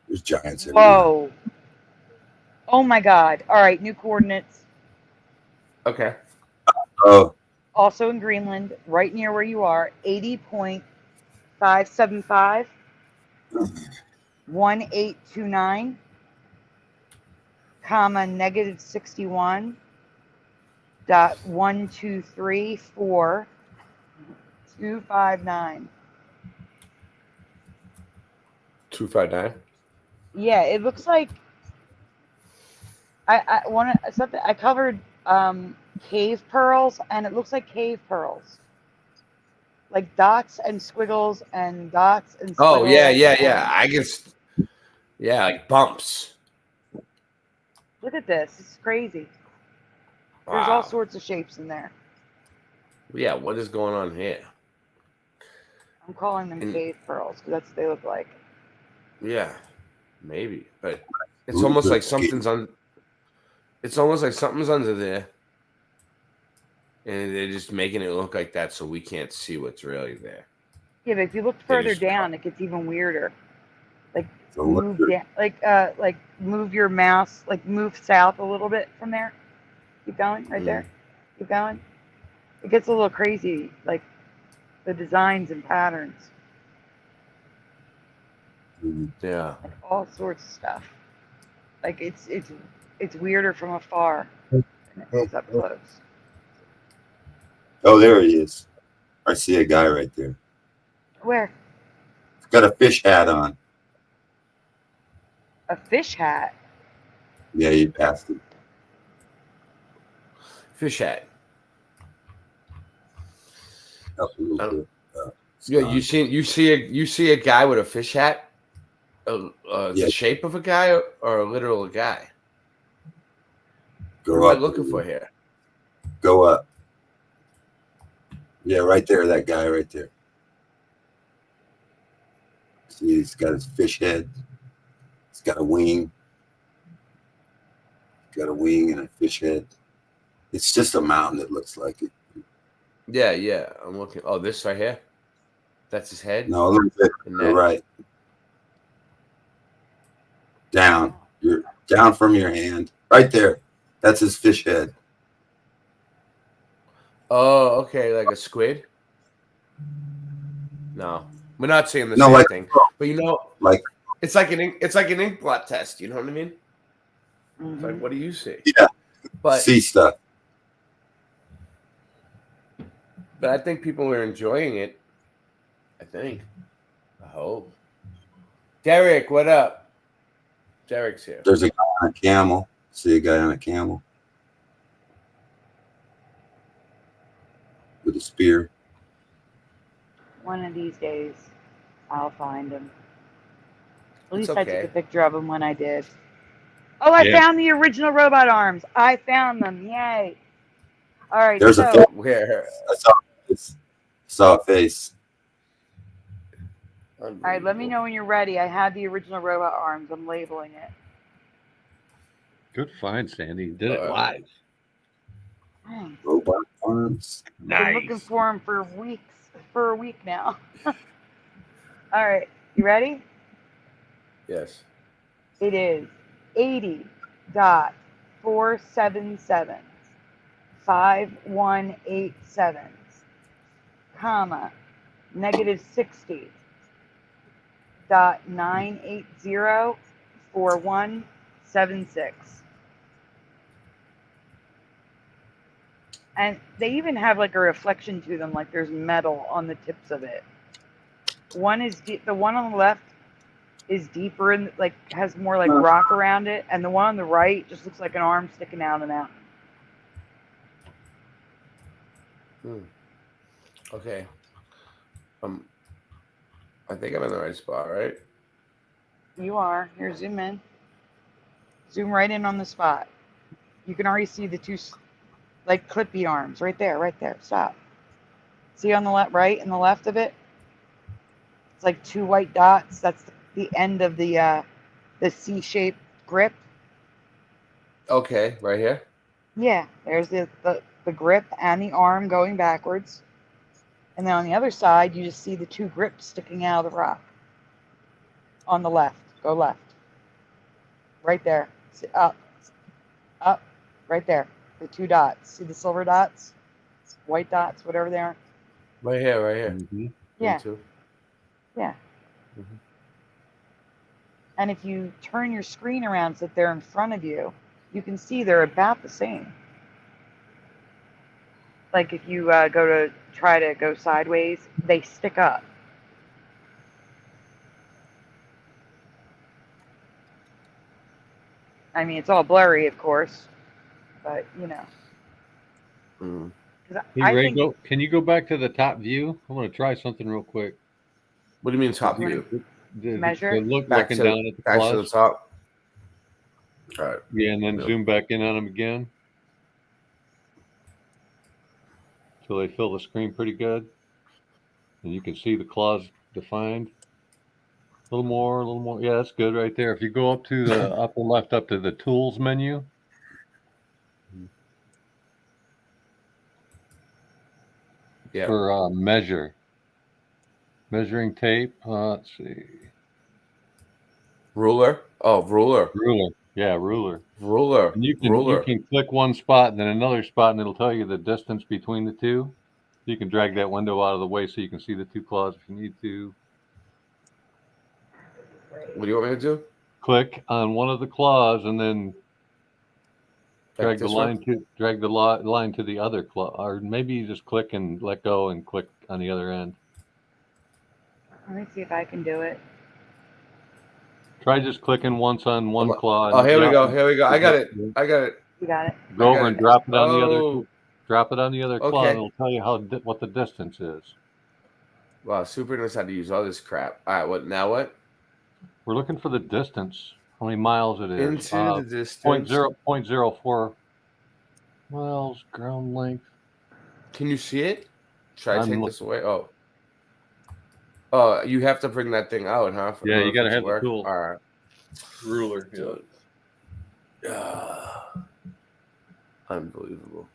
S1: There's giants everywhere.
S18: Whoa. Oh my God. All right, new coordinates.
S13: Okay.
S1: Oh.
S18: Also in Greenland, right near where you are, 80.575, 1829, comma, negative 61, dot 123.4, 259.
S13: 259.
S18: Yeah, it looks like I want to something. I covered cave pearls, and it looks like cave pearls, like dots and squiggles and dots and squiggles.
S13: Oh, yeah. I guess. Yeah, like bumps.
S18: Look at this. This is crazy. There's all
S13: Wow.
S18: sorts of shapes in there.
S13: Yeah, what is going on here?
S18: I'm calling them cave pearls because that's what they look like.
S13: Yeah, maybe, but it's almost like something's on. It's almost like something's under there, and they're just making it look like that so we can't see what's really there.
S18: Yeah, but if you look further down, it gets even weirder. Like
S1: So
S18: move down, like move your mouse, like move south a little bit from there. Keep going, right there. Keep going. It gets a little crazy, like the designs and patterns.
S13: Yeah.
S18: Like all sorts of stuff. Like it's weirder from afar than it is up close.
S1: Oh, there he is. I see a guy right there.
S18: Where?
S1: He's got a fish hat on.
S18: A fish hat.
S1: Yeah, you passed it.
S13: Fish hat.
S1: Up a little bit.
S13: Yeah, you see a guy with a fish hat. The shape of a guy or a literal guy.
S1: Go
S13: what
S1: up.
S13: am I looking for here?
S1: Go up. Yeah, right there. That guy right there. See, he's got his fish head. He's got a wing. Got a wing and a fish head. It's just a mountain that looks like it.
S13: Yeah. I'm looking. Oh, this right here. That's his head.
S1: No, a little bit to the right. Down. You're down from your hand. Right there. That's his fish head.
S13: Oh, okay, like a squid. No, we're not seeing the
S1: No,
S13: same
S1: like-
S13: thing. But you know,
S1: Like
S13: it's like an ink blot test. You know what I mean? It's like, what do you see?
S1: yeah,
S13: But
S1: see stuff.
S13: But I think people are enjoying it. I hope. Derek, what up? Derek's here.
S1: There's a guy on a camel. See a guy on a camel. with a spear.
S18: One of these days, I'll find him. At
S7: It's
S18: least I took
S7: okay.
S18: a picture of him when I did. Oh, I
S19: Yeah.
S18: found the original robot arms. I found them. Yay. All right,
S1: There's a
S18: so
S1: face.
S7: Where?
S1: I saw a face.
S18: all right, let me know when you're ready. I have the original robot arms. I'm labeling it.
S19: Good find, Sandy. You did it live.
S18: Thanks.
S1: Robot arms.
S18: Been looking for him for weeks, for a week now. All right, you ready?
S7: Yes.
S18: It is 80.477 5187, comma, -60.9804176. And they even have like a reflection to them, like there's metal on the tips of it. One is deep. The one on the left is deeper and like has more like rock around it, and the one on the right just looks like an arm sticking out of the mountain.
S7: Okay. I think I'm in the right spot, right?
S18: You are. Here, zoom in. Zoom right in on the spot. You can already see the two, like clippy arms right there, right there. Stop. See on the left, right, and the left of it. It's like two white dots. That's the end of the C-shaped grip.
S7: Okay, right here.
S18: Yeah, there's the grip and the arm going backwards. And then on the other side, you just see the two grips sticking out of the rock. On the left. Go left. Right there. See, up. Up. Right there. The two dots. See the silver dots? White dots, whatever they are.
S7: Right here, right here.
S19: Mm-hmm.
S18: Yeah.
S7: Too.
S18: Yeah. And if you turn your screen around so that they're in front of you, you can see they're about the same. Like if you try to go sideways, they stick up. I mean, it's all blurry, of course, but you know.
S19: Hey, Ray, can you go back to the top view? I want to try something real quick.
S7: What do you mean top view?
S18: Measure?
S19: Looking down at the
S7: back
S19: claws.
S7: to the top. All right.
S19: Yeah, and then zoom back in on them again. So they fill the screen pretty good. And you can see the claws defined. A little more. Yeah, that's good right there. If you go up to the upper left, up to the tools menu.
S7: Yeah.
S19: For measuring tape. Let's see.
S7: Ruler. Oh, ruler.
S19: Ruler. Yeah, ruler.
S7: Ruler.
S19: And you
S7: ruler.
S19: can click one spot and then another spot, and it'll tell you the distance between the two. You can drag that window out of the way so you can see the two claws if you need to.
S7: What do you want me to do?
S19: Click on one of the claws and then drag the line to the other claw, or maybe you just click and let go and click on the other end.
S18: Let me see if I can do it.
S19: Try just clicking once on one claw.
S7: Oh, here we go. Here we go. I got it. I got it.
S18: You got it.
S19: Go over and drop it on the other.
S7: Oh.
S19: Drop it on the other claw,
S7: Okay.
S19: and it'll tell you what the distance is.
S7: Wow, Super knows how to use all this crap. All right, what now? What?
S19: We're looking for the distance. How many miles it is?
S7: Into the distance.
S19: 0.04 miles ground length.
S7: Can you see it? Should I
S19: I'm
S7: take this away? Oh. Oh, you have to bring that thing out, huh?
S19: Yeah, you gotta have
S7: work.
S19: the tool.
S7: All right.
S19: Ruler.
S7: Yeah. Unbelievable.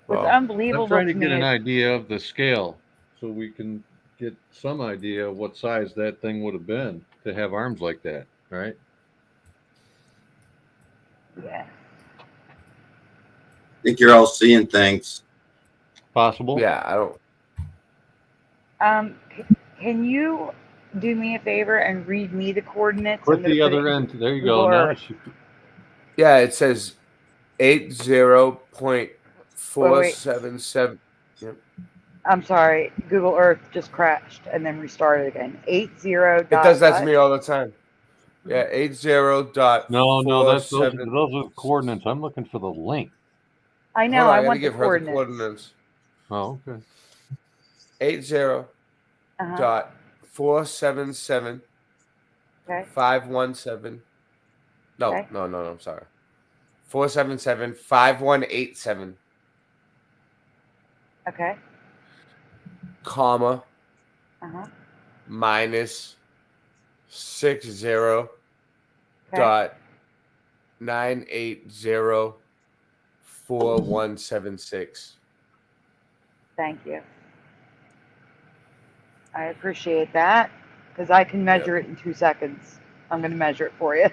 S18: What's
S7: Wow.
S18: unbelievable
S19: I'm trying to
S18: to
S19: get
S18: me
S19: an
S18: is
S19: idea of the scale so we can get some idea of what size that thing would have been to have arms like that, right?
S18: yeah.
S1: I think you're all seeing things.
S19: Possible.
S7: Yeah, I don't.
S18: Can you do me a favor and read me the coordinates?
S19: Click
S18: I'm gonna
S19: the
S18: put it
S19: other
S18: in
S19: end. There you
S18: Google
S19: go. Now
S18: Earth.
S7: Yeah, it says 80.477. Yep.
S18: I'm sorry, Google Earth just crashed and then restarted again. 80.
S7: It does that to me all the time. Yeah, 80.47.
S19: No, those are the coordinates. I'm looking for the length.
S18: I know.
S7: Hold on,
S18: I
S7: gotta
S18: want the
S7: give her the
S18: coordinates.
S7: coordinates.
S19: Oh, okay.
S7: 80
S18: Uh-huh.
S7: dot 477
S18: Okay.
S7: 517. No,
S18: Okay.
S7: no, no, no, I'm sorry. 477 5187,
S18: Okay.
S7: comma,
S18: Uh-huh.
S7: minus 60
S18: Okay.
S7: dot 9804176.
S18: Thank you. I appreciate that because I can measure it in 2 seconds. I'm going to measure it for you.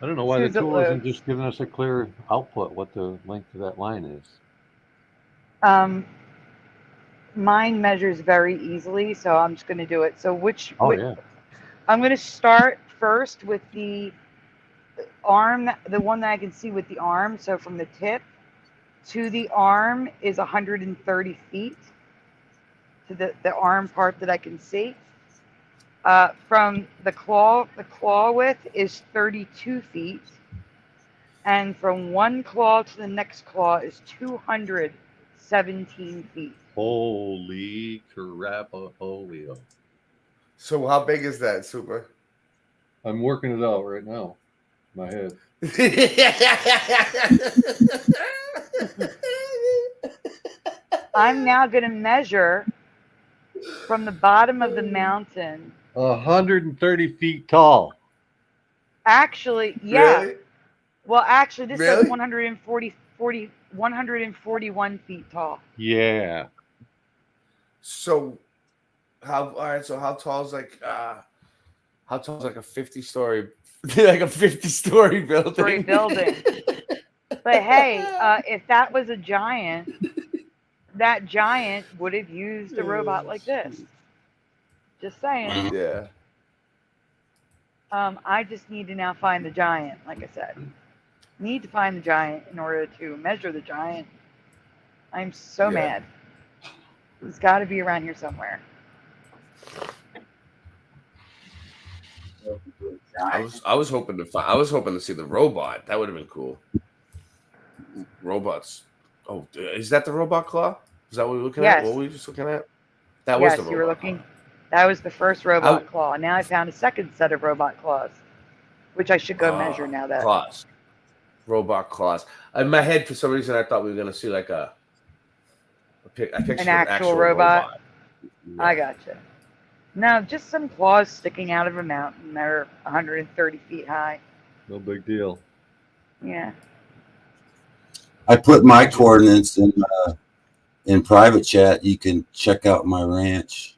S19: I don't know
S18: As
S19: why
S18: soon
S19: the
S18: as it
S19: tool isn't
S18: loads.
S19: just giving us a clear output, what the length of that line is.
S18: Mine measures very easily, so I'm just going to do it. So
S19: Oh, yeah.
S18: I'm going to start first with the arm, the one that I can see with the arm. So from the tip to the arm is 130 feet to the arm part that I can see. From the claw width is 32 feet. And from one claw to the next claw is 217 feet.
S19: Holy crapaholio.
S7: So how big is that, Super?
S19: I'm working it out right now in my head.
S18: I'm now going to measure from the bottom of the mountain.
S19: 130 feet tall.
S18: Actually, yeah.
S7: Really?
S18: Well, actually, this
S7: Really?
S18: says 141 feet tall.
S19: Yeah.
S7: So how tall is like how tall is like a 50-story like a 50-story building?
S18: Story building. But hey, if that was a giant, that giant would have used a robot like this. Just saying.
S7: Yeah.
S18: I just need to now find the giant, like I said. Need to find the giant in order to measure the giant. I'm so mad. He's got to be around here somewhere.
S7: I was hoping to see the robot. That would have been cool. Robots. Oh, is that the robot claw? Is that what we're looking at?
S18: Yes.
S7: What were we just looking at? That was the robot.
S18: You were looking. That was the first robot claw. Now I found a second set of robot claws, which I should go measure now. That
S7: claws. Robot claws. In my head, for some reason, I thought we were gonna see like a picture of
S18: an actual robot.
S7: Yeah.
S18: I gotcha. No, just some claws sticking out of a mountain. They're 130 feet high.
S19: No big deal.
S18: Yeah.
S1: I put my coordinates in private chat. You can check out my ranch.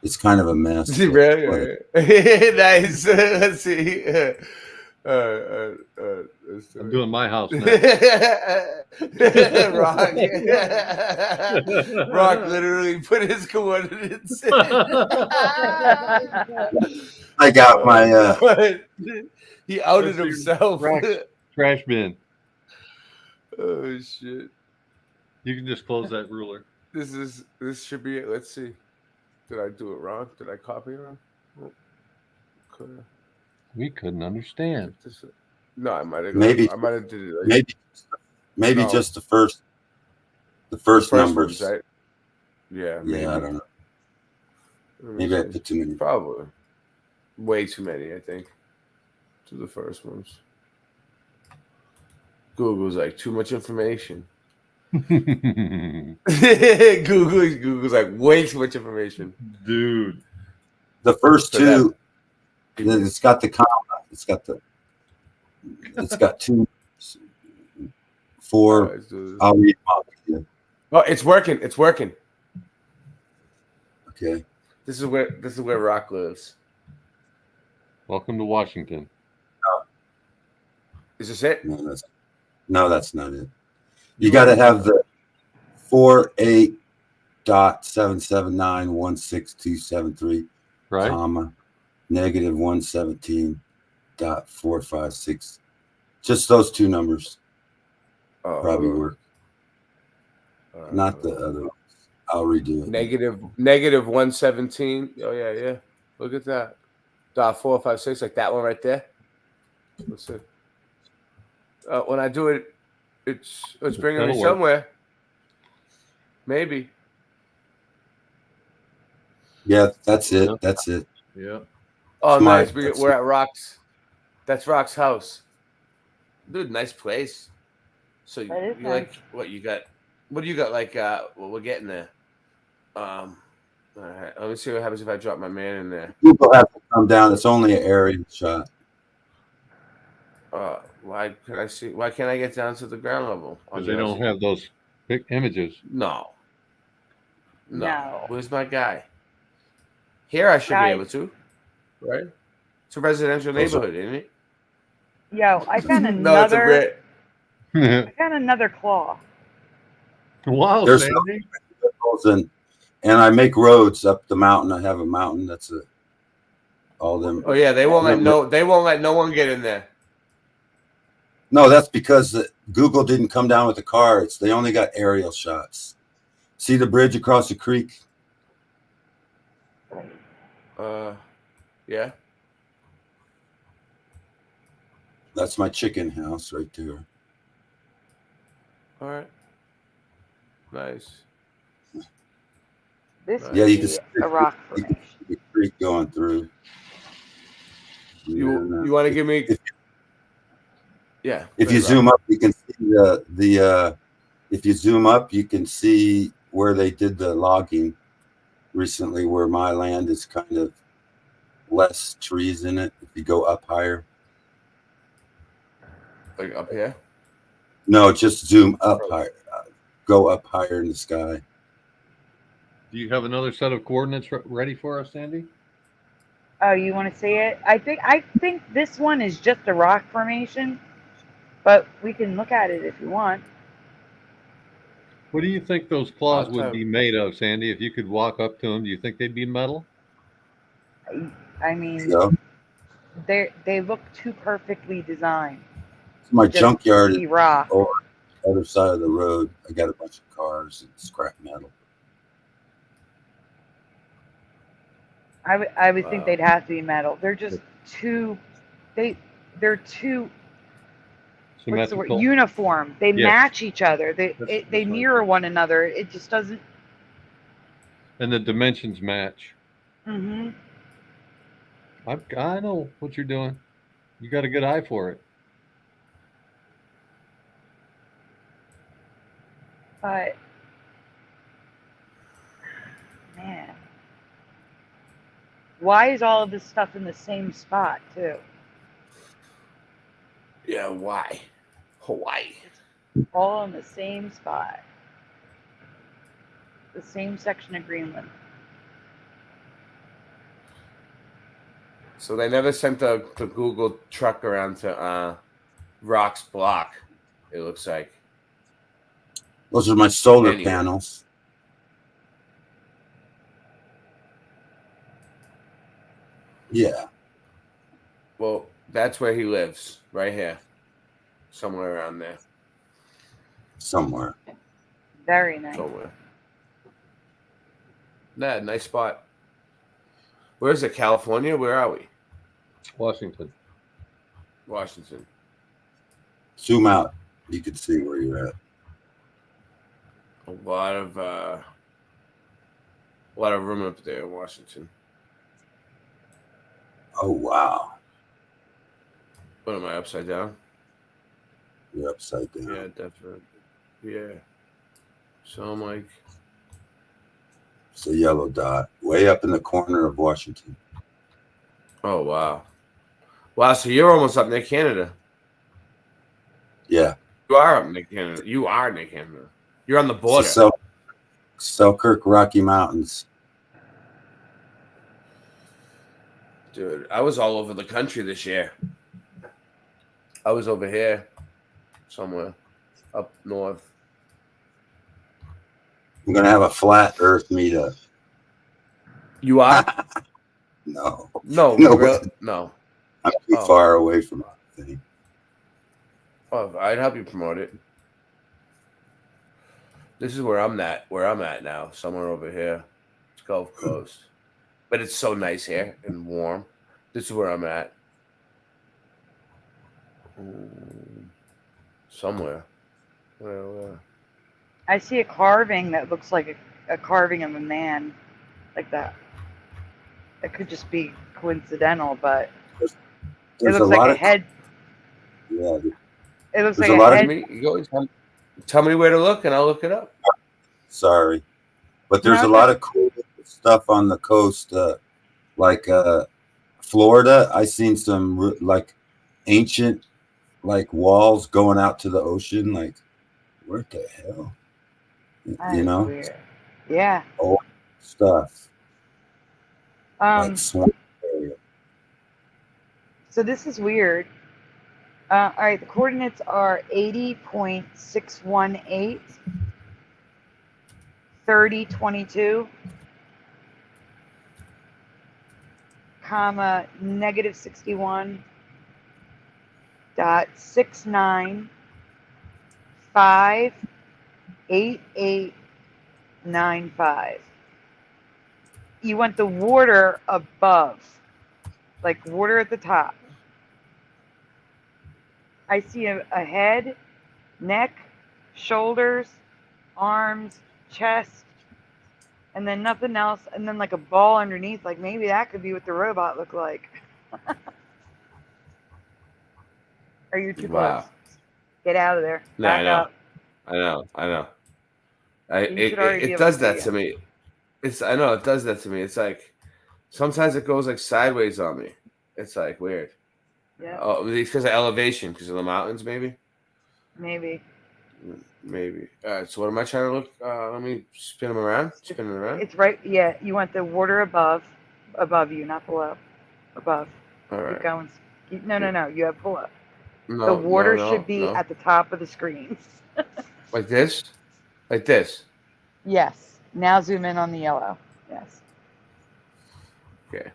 S1: It's kind of a mess.
S7: Really? Nice. Let's see.
S19: I'm doing my house now.
S7: Rock literally put his coordinates in.
S1: I got my
S7: he outed himself.
S19: Trash bin.
S7: Oh shit.
S19: You can just close that ruler.
S7: This should be it. Let's see. Did I do it wrong? Did I copy it wrong? Okay.
S19: We couldn't understand.
S7: No, I might have.
S1: Maybe
S7: I might have did it. Like,
S1: maybe
S7: no.
S1: just the first numbers.
S7: ones, right? Yeah. Maybe.
S1: Yeah, I don't know. Maybe I put too many.
S7: Probably. Way too many, I think. To the first ones. Google's like too much information. Google's like way too much information,
S19: dude.
S1: The first two, it's got the comma. It's got 2, 4. I'll read them out to you.
S7: Oh, it's working. It's working.
S1: Okay.
S7: This is where Rock lives.
S19: Welcome to Washington.
S7: Is this it?
S1: No, that's not it. You got to have the 48.779162273,
S19: right?
S1: Comma, -117.456. Just those two numbers probably work. Not the other ones. I'll redo it.
S7: -117. Oh yeah. Look at that. .456, like that one right there. Let's see. When I do it It's bringing me
S19: That'll work.
S7: somewhere. Maybe.
S1: Yeah, that's it. That's it.
S19: Yeah.
S7: Oh,
S1: It's my-
S7: nice. We're at Rock's. That's Rock's house. Dude, nice place. So
S18: That is
S7: you
S18: nice.
S7: like what you got? What do you got? Like, well, we're getting there. All right. Let me see what happens if I drop my man in there.
S1: People have to come down. It's only an aerial shot.
S7: Why can I see? Why can't I get down to the ground level?
S19: Because they don't have those big images.
S7: No.
S18: No.
S7: Where's my guy? Here I should
S18: Guy-
S7: be able to, right? It's a residential
S1: Those are-
S7: neighborhood, isn't it?
S18: Yo, I found
S7: No, it's a
S18: another.
S7: bit.
S18: I found another claw.
S19: Wow,
S1: There's
S19: Sandy.
S1: and I make roads up the mountain. I have a mountain that's all them.
S7: Oh yeah, they won't let no one get in there.
S1: No, that's because Google didn't come down with the cards. They only got aerial shots. See the bridge across the creek?
S7: Yeah.
S1: That's my chicken house right there.
S7: All right. Nice.
S18: This
S1: Yeah,
S18: could
S1: you can
S18: be
S1: see
S18: a rock
S1: the
S18: formation.
S1: creek going through.
S7: You want to give me? Yeah.
S1: If you zoom up, you can see the. If you zoom up, you can see where they did the logging recently, where my land is kind of less trees in it. If you go up higher.
S7: Like up here?
S1: No, just zoom up higher. Go up higher in the sky.
S19: Do you have another set of coordinates ready for us, Sandy?
S18: Oh, you want to see it? I think this one is just a rock formation, but we can look at it if you want.
S19: What do you think those claws would be made of, Sandy? If you could walk up to them, do you think they'd be metal?
S18: I mean,
S1: Yeah.
S18: they look too perfectly designed.
S1: My
S18: Just
S1: junkyard
S18: be
S1: is
S18: rock.
S1: over the other side of the road. I got a bunch of cars and scrap metal.
S18: I would think they'd have to be metal. They're just too. They're too. What's the word?
S19: Symmetrical.
S18: Uniform. They
S19: Yes.
S18: match each other. They
S19: That's
S18: they mirror one another. It just doesn't.
S19: And the dimensions match.
S18: Hmm.
S19: I know what you're doing. You got a good eye for it.
S18: But man, why is all of this stuff in the same spot too?
S7: Yeah. Why? Hawaii.
S18: All in the same spot. The same section of Greenland.
S7: So they never sent the Google truck around to Rock's block. It looks like.
S1: Those are my solar
S7: Anyway.
S1: panels. Yeah.
S7: Well, that's where he lives, right here, somewhere around there.
S1: Somewhere.
S18: Very nice.
S7: Somewhere. Nah, nice spot. Where is it? California? Where are we?
S19: Washington.
S7: Washington.
S1: Zoom out. You can see where you're at.
S7: A lot of room up there in Washington.
S1: Oh, wow.
S7: What am I, upside down?
S1: You're upside down.
S7: Yeah, definitely. Yeah. So I'm like,
S1: It's a yellow dot way up in the corner of Washington.
S7: oh wow. Wow, so you're almost up near Canada.
S1: Yeah.
S7: You are up near Canada. You are near Canada. You're on the border.
S1: It's the Selkirk Rocky Mountains.
S7: Dude, I was all over the country this year. I was over here somewhere up north.
S1: I'm going to have a flat earth meetup.
S7: You are?
S1: No.
S7: No,
S1: No,
S7: really? No.
S1: I'm too far away from everything.
S7: Oh, I'd help you promote it. This is where I'm at now, somewhere over here. It's Gulf Coast. But it's so nice here and warm. This is where I'm at. Somewhere. Well,
S18: I see a carving that looks like a carving of a man, like that. It could just be coincidental, but it
S1: There's a
S18: looks like
S1: lot
S18: a
S1: of
S18: head.
S1: yeah.
S18: It looks
S1: There's
S18: like
S1: a
S18: a
S1: lot of
S18: head.
S7: you go tell me where to look, and I'll look it up.
S1: sorry, but there's
S18: No,
S1: a
S18: it's
S1: lot
S18: not.
S1: of cool stuff on the coast, like Florida. I seen some like ancient like walls going out to the ocean. Like, what the hell? You
S18: That's
S1: know,
S18: weird. Yeah.
S1: old stuff like
S18: Um.
S1: swamp area.
S18: So this is weird. All right. The coordinates are 80.618, 3022, comma negative 61.6958895. You want the water above, like water at the top. I see a head, neck, shoulders, arms, chest, and then nothing else, and then like a ball underneath. Like maybe that could be what the robot looked like. Are you too close?
S7: Wow.
S18: Get out of there.
S7: No, I
S18: Back
S7: know.
S18: up.
S7: I know.
S18: You should already be
S7: It
S18: able to
S7: does that
S18: see
S7: to me. I know it does that to me. It's like sometimes it goes like sideways on me. It's like weird.
S18: Yeah.
S7: Oh, because of elevation, because of the mountains, maybe.
S18: Maybe.
S7: Maybe. All right. So what am I trying to look? Let me spin them around. Spin them around.
S18: It's right. Yeah. You want the water above you, not below. Above.
S7: All right.
S18: Keep going. No. You have pull up.
S7: No,
S18: The water
S7: no,
S18: should be
S7: no.
S18: at the top of the screen.
S7: Like this. Like this.
S18: Yes. Now zoom in on the yellow. Yes.
S7: Okay.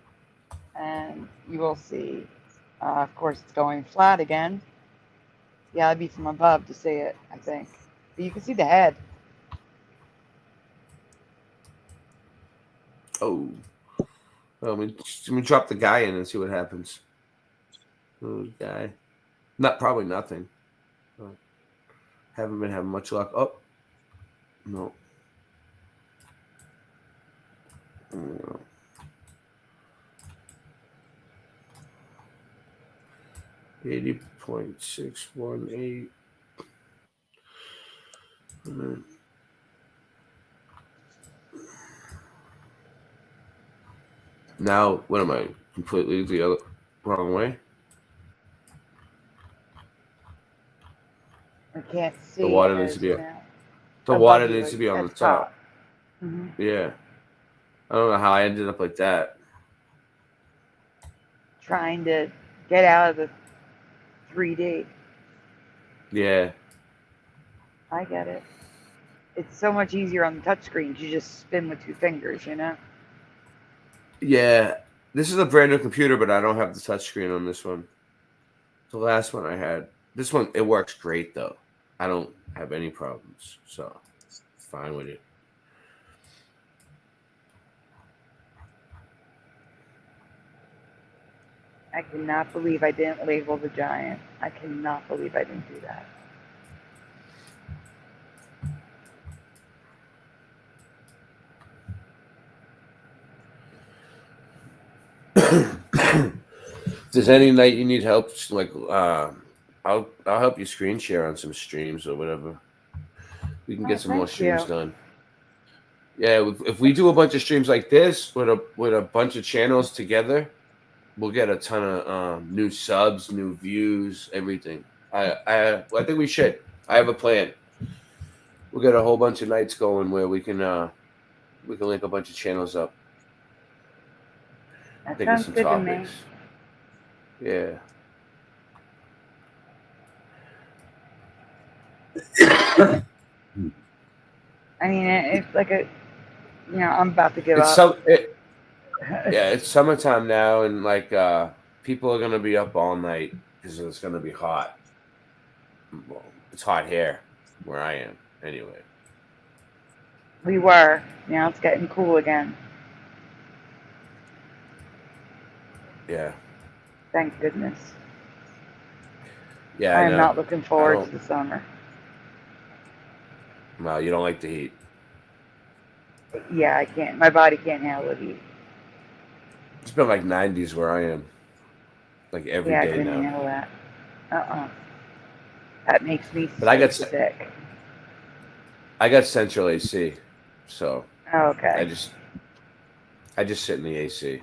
S18: And you will see. Of course, it's going flat again. Yeah, it'd be from above to see it, I think. But you can see the head.
S7: Oh. Well, let me drop the guy in and see what happens. Oh, guy. Probably nothing. Haven't been having much luck. Oh. No. 80.618. Now, what am I? Completely the other wrong way?
S18: I can't see.
S7: The water
S18: it
S7: needs to be
S18: as
S7: up.
S18: now.
S7: The
S18: Above
S7: water
S18: you,
S7: needs to be on
S18: at
S7: the top.
S18: Mhm.
S7: Yeah. I don't know how I ended up like that.
S18: Trying to get out of the 3D.
S7: Yeah.
S18: I get it. It's so much easier on the touchscreens. You just spin with 2 fingers, you know?
S7: Yeah. This is a brand new computer, but I don't have the touchscreen on this one. The last one I had. This one, it works great, though. I don't have any problems. So, fine with it.
S18: I cannot believe I didn't label the giant. I cannot believe I didn't do that.
S7: If there's any night you need help, like I'll help you screen share on some streams or whatever. We can get some more
S18: Thank
S7: streams
S18: you.
S7: done. Yeah, if we do a bunch of streams like this with a bunch of channels together, we'll get a ton of new subs, new views, everything. I think we should. I have a plan. We'll get a whole bunch of nights going where we can link a bunch of channels up.
S18: That
S7: Think of
S18: sounds
S7: some
S18: good to me.
S7: topics. Yeah.
S18: I mean, it's like a, I'm about to give
S7: It's
S18: up.
S7: Yeah, it's summertime now, and like people are gonna be up all night because it's gonna be hot. Well, it's hot here where I am, anyway.
S18: We were. Now it's getting cool again.
S7: Yeah,
S18: Thank goodness.
S7: yeah.
S18: I
S7: I
S18: am
S7: know.
S18: not looking forward to the summer.
S13: No, you don't like the heat.
S18: Yeah, I can't. My body can't handle the heat.
S13: It's been like 90s where I am. Like every
S18: Yeah, I
S13: day
S18: couldn't
S13: now.
S18: handle that. That makes me
S13: But I got
S18: sick.
S13: central AC, so
S18: Okay.
S13: I just sit in the AC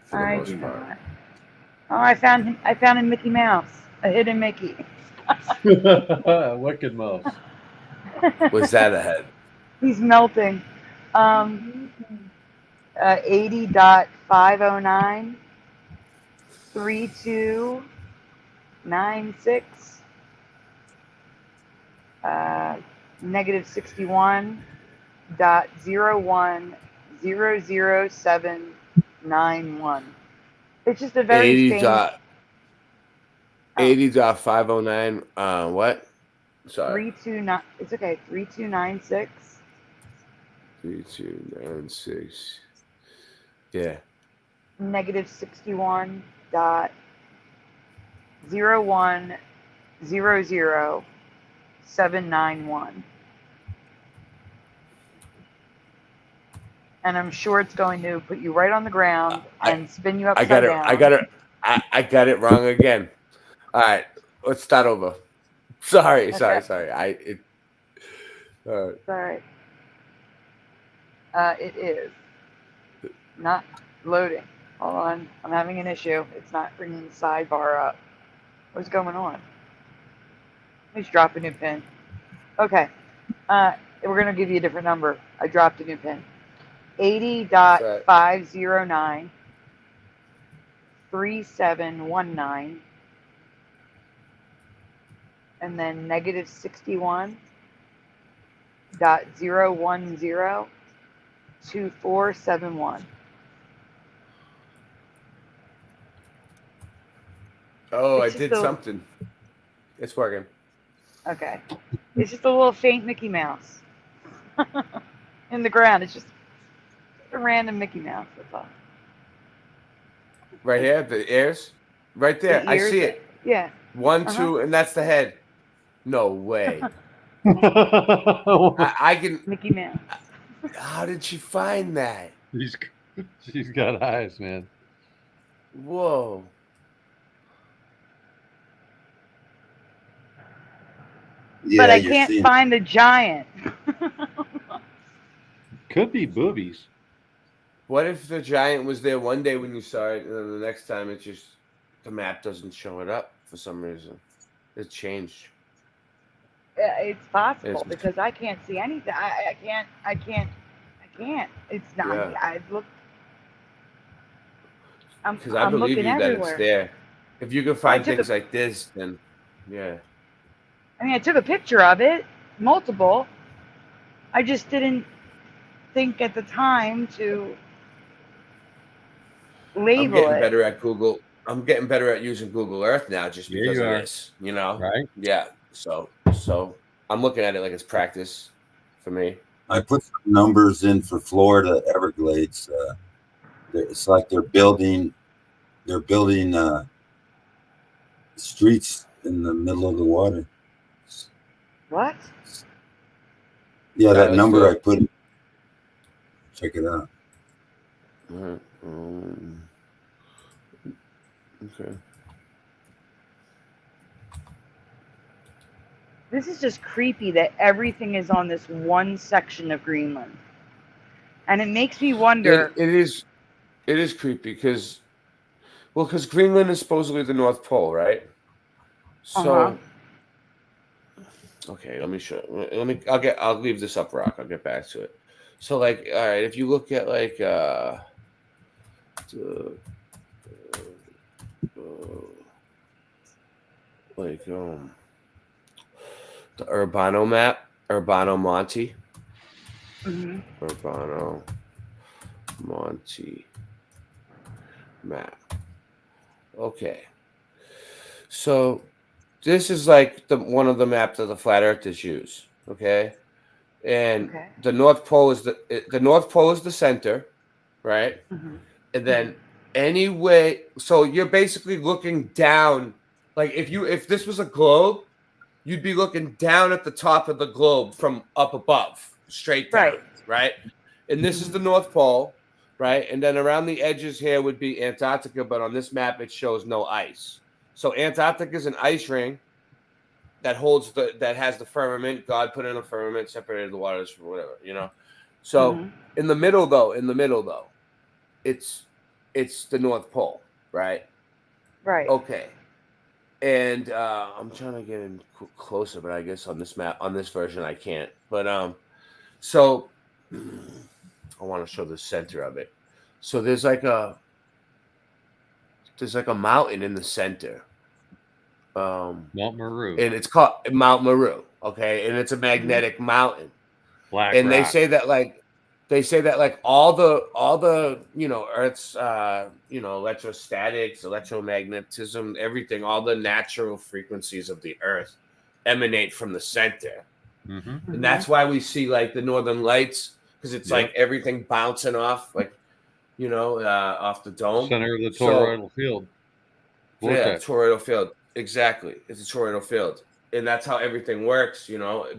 S13: for the
S18: I
S13: most
S18: do
S13: part.
S18: not. Oh, I found a Mickey Mouse, a hidden Mickey.
S19: Wicked Mouse.
S13: Was that ahead?
S18: He's melting. 80.509 3296 negative 61.0100791. It's just a very
S13: 80
S18: faint
S13: dot 80.509. What? Sorry.
S18: 329. It's okay. 3296
S13: 3296. Yeah.
S18: negative 61.0100791. And I'm sure it's going to put you right on the ground and spin you upside down.
S13: I got it wrong again. All right, let's start over. Sorry.
S18: Okay.
S13: All right.
S18: It's all right. It is not loading. Hold on. I'm having an issue. It's not bringing the sidebar up. What's going on? Let's drop a new pin. Okay. We're going to give you a different number. I dropped a new pin. 80.509 3719 and then negative 61.0102471.
S13: Oh,
S18: It's
S13: I
S18: just
S13: did something. It's working.
S18: Okay. It's just a little faint Mickey Mouse in the ground. It's just a random Mickey Mouse. That's all.
S13: Right here, the ears. Right there.
S18: The
S13: I
S18: ears,
S13: see it.
S18: Yeah.
S13: 1, 2, and that's the head. No way. I can.
S18: Mickey Mouse.
S13: How did she find that?
S19: She's got eyes, man.
S13: Whoa.
S1: Yeah,
S18: But I can't find the giant.
S19: Could be boobies.
S13: What if the giant was there one day when you saw it, and then the next time it just the map doesn't show it up for some reason? It changed.
S18: It's possible
S13: It's-
S18: because I can't see anything. I can't. It's not.
S13: Yeah.
S18: I look.
S13: Because I
S18: I'm
S13: believe
S18: looking
S13: you that
S18: everywhere.
S13: it's there. If you can find things like this, then yeah.
S18: I mean, I took a picture of it, multiple. I just didn't think at the time to
S13: I'm
S18: label
S13: getting
S18: it.
S13: better at Google. I'm getting better at using Google Earth now just
S19: Yeah,
S13: because
S19: you
S13: of
S19: are.
S13: this. You know?
S19: Right.
S13: Yeah. So I'm looking at it like it's practice for me.
S1: I put some numbers in for Florida Everglades. It's like they're building streets in the middle of the water.
S18: What?
S1: Yeah, that
S13: let's
S1: number
S13: do
S1: I
S13: it.
S1: put. Check it out.
S13: Okay.
S18: This is just creepy that everything is on this one section of Greenland. And it makes me wonder.
S13: It is creepy because Greenland is supposedly the North Pole, right? So okay, let me show. I'll leave this up, Rock. I'll get back to it. So like, all right, if you look at like the Urbano map, Urbano Monte. Urbano Monte map. Okay. So this is like one of the maps that the flat earthers use. Okay. And the North Pole is the center, right? And then anyway, so you're basically looking down. Like if this was a globe,
S7: you'd be looking down at the top of the globe from up above, straight down, right? And this is the North Pole, right? And then around the edges here would be Antarctica, but on this map it shows no ice. So Antarctica is an ice ring that has the firmament. God put in a firmament, separated the waters from whatever, you know. So in the middle though, it's the North Pole, right?
S18: Right.
S7: Okay. And I'm trying to get in closer, but I guess on this map, on this version, I can't. But so I want to show the center of it. So there's like a mountain in the center.
S19: Mount Meru.
S7: And it's called Mount Meru. Okay, and it's a magnetic mountain.
S19: Black
S7: and they
S19: rock.
S7: say that all the Earth's electrostatics, electromagnetism, everything, all the natural frequencies of the Earth emanate from the center.
S19: Mm-hmm.
S7: And that's why we see like the Northern Lights, because it's like everything bouncing off, off the dome.
S19: Center of the toroidal field.
S7: Vortex. Yeah, toroidal field. Exactly. It's a toroidal field. And that's how everything works,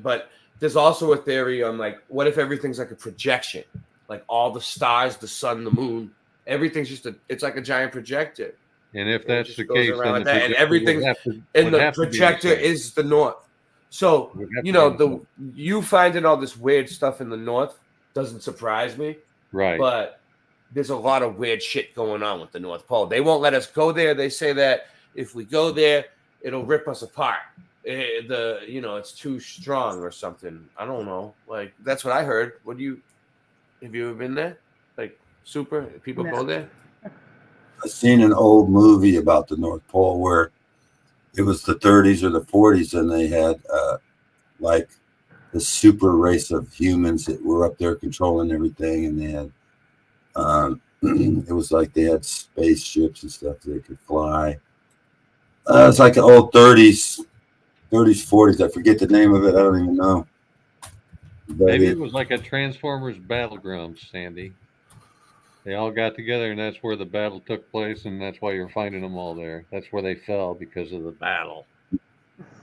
S7: But there's also a theory on like, what if everything's like a projection? Like all the stars, the sun, the moon, everything's it's like a giant projector.
S19: And if that's the case, then
S7: and everything, and the projector is the north. So you finding all this weird stuff in the north doesn't surprise me,
S19: right?
S7: But there's a lot of weird shit going on with the North Pole. They won't let us go there. They say that if we go there, it'll rip us apart. It's too strong or something. I don't know. Like that's what I heard. Have you ever been there? Like super people go there?
S1: I seen an old movie about the North Pole where it was the 30s or the 40s, and they had like the super race of humans that were up there controlling everything, and they had it was like they had spaceships and stuff they could fly. It's like the old 30s, 40s. I forget the name of it. I don't even know. But
S19: maybe it was like a Transformers battleground, Sandy. They all got together, and that's where the battle took place, and that's why you're finding them all there. That's where they fell because of the battle.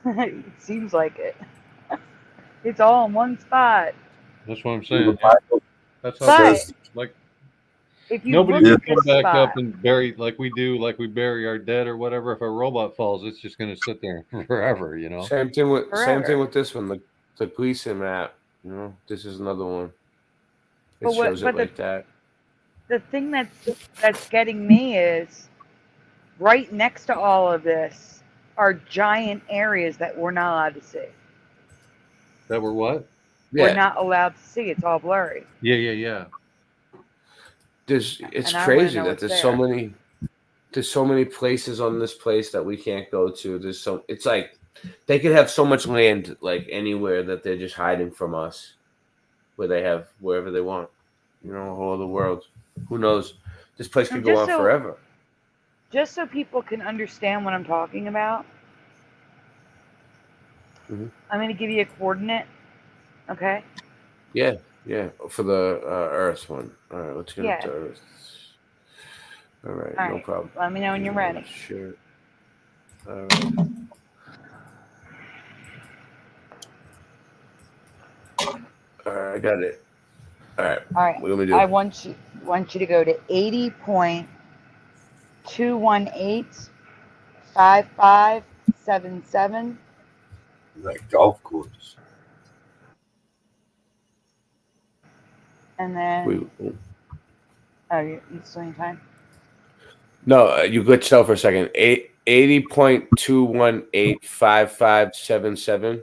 S18: It seems like it. It's all in one spot.
S19: That's what I'm saying. Yeah. That's how like
S18: if you
S19: nobody would come back up and bury like we do, like we bury our dead or whatever. If a robot falls, it's just going to sit there forever,
S7: Same thing with this one, the Gleason map. This is another one. It shows it like that.
S18: The thing that's getting me is right next to all of this are giant areas that we're not allowed to see.
S19: That were what?
S18: We're not allowed to see. It's all blurry.
S19: Yeah.
S7: It's crazy that there's so many places on this place that we can't go to. It's like they could have so much land like anywhere that they're just hiding from us, where they have wherever they want, all over the world. Who knows? This place could go on forever.
S18: Just so people can understand what I'm talking about, I'm going to give you a coordinate. Okay.
S7: Yeah. For the Earth one. All right, let's get into Earth. All right, no problem.
S18: Let me know when you're ready.
S7: Sure. All right. All right, I got it. All right. What do we do?
S18: I want you to go to 80.2185577.
S1: Like golf course.
S18: And then you still need time?
S7: No, you glitched out for a second. 80.2185577.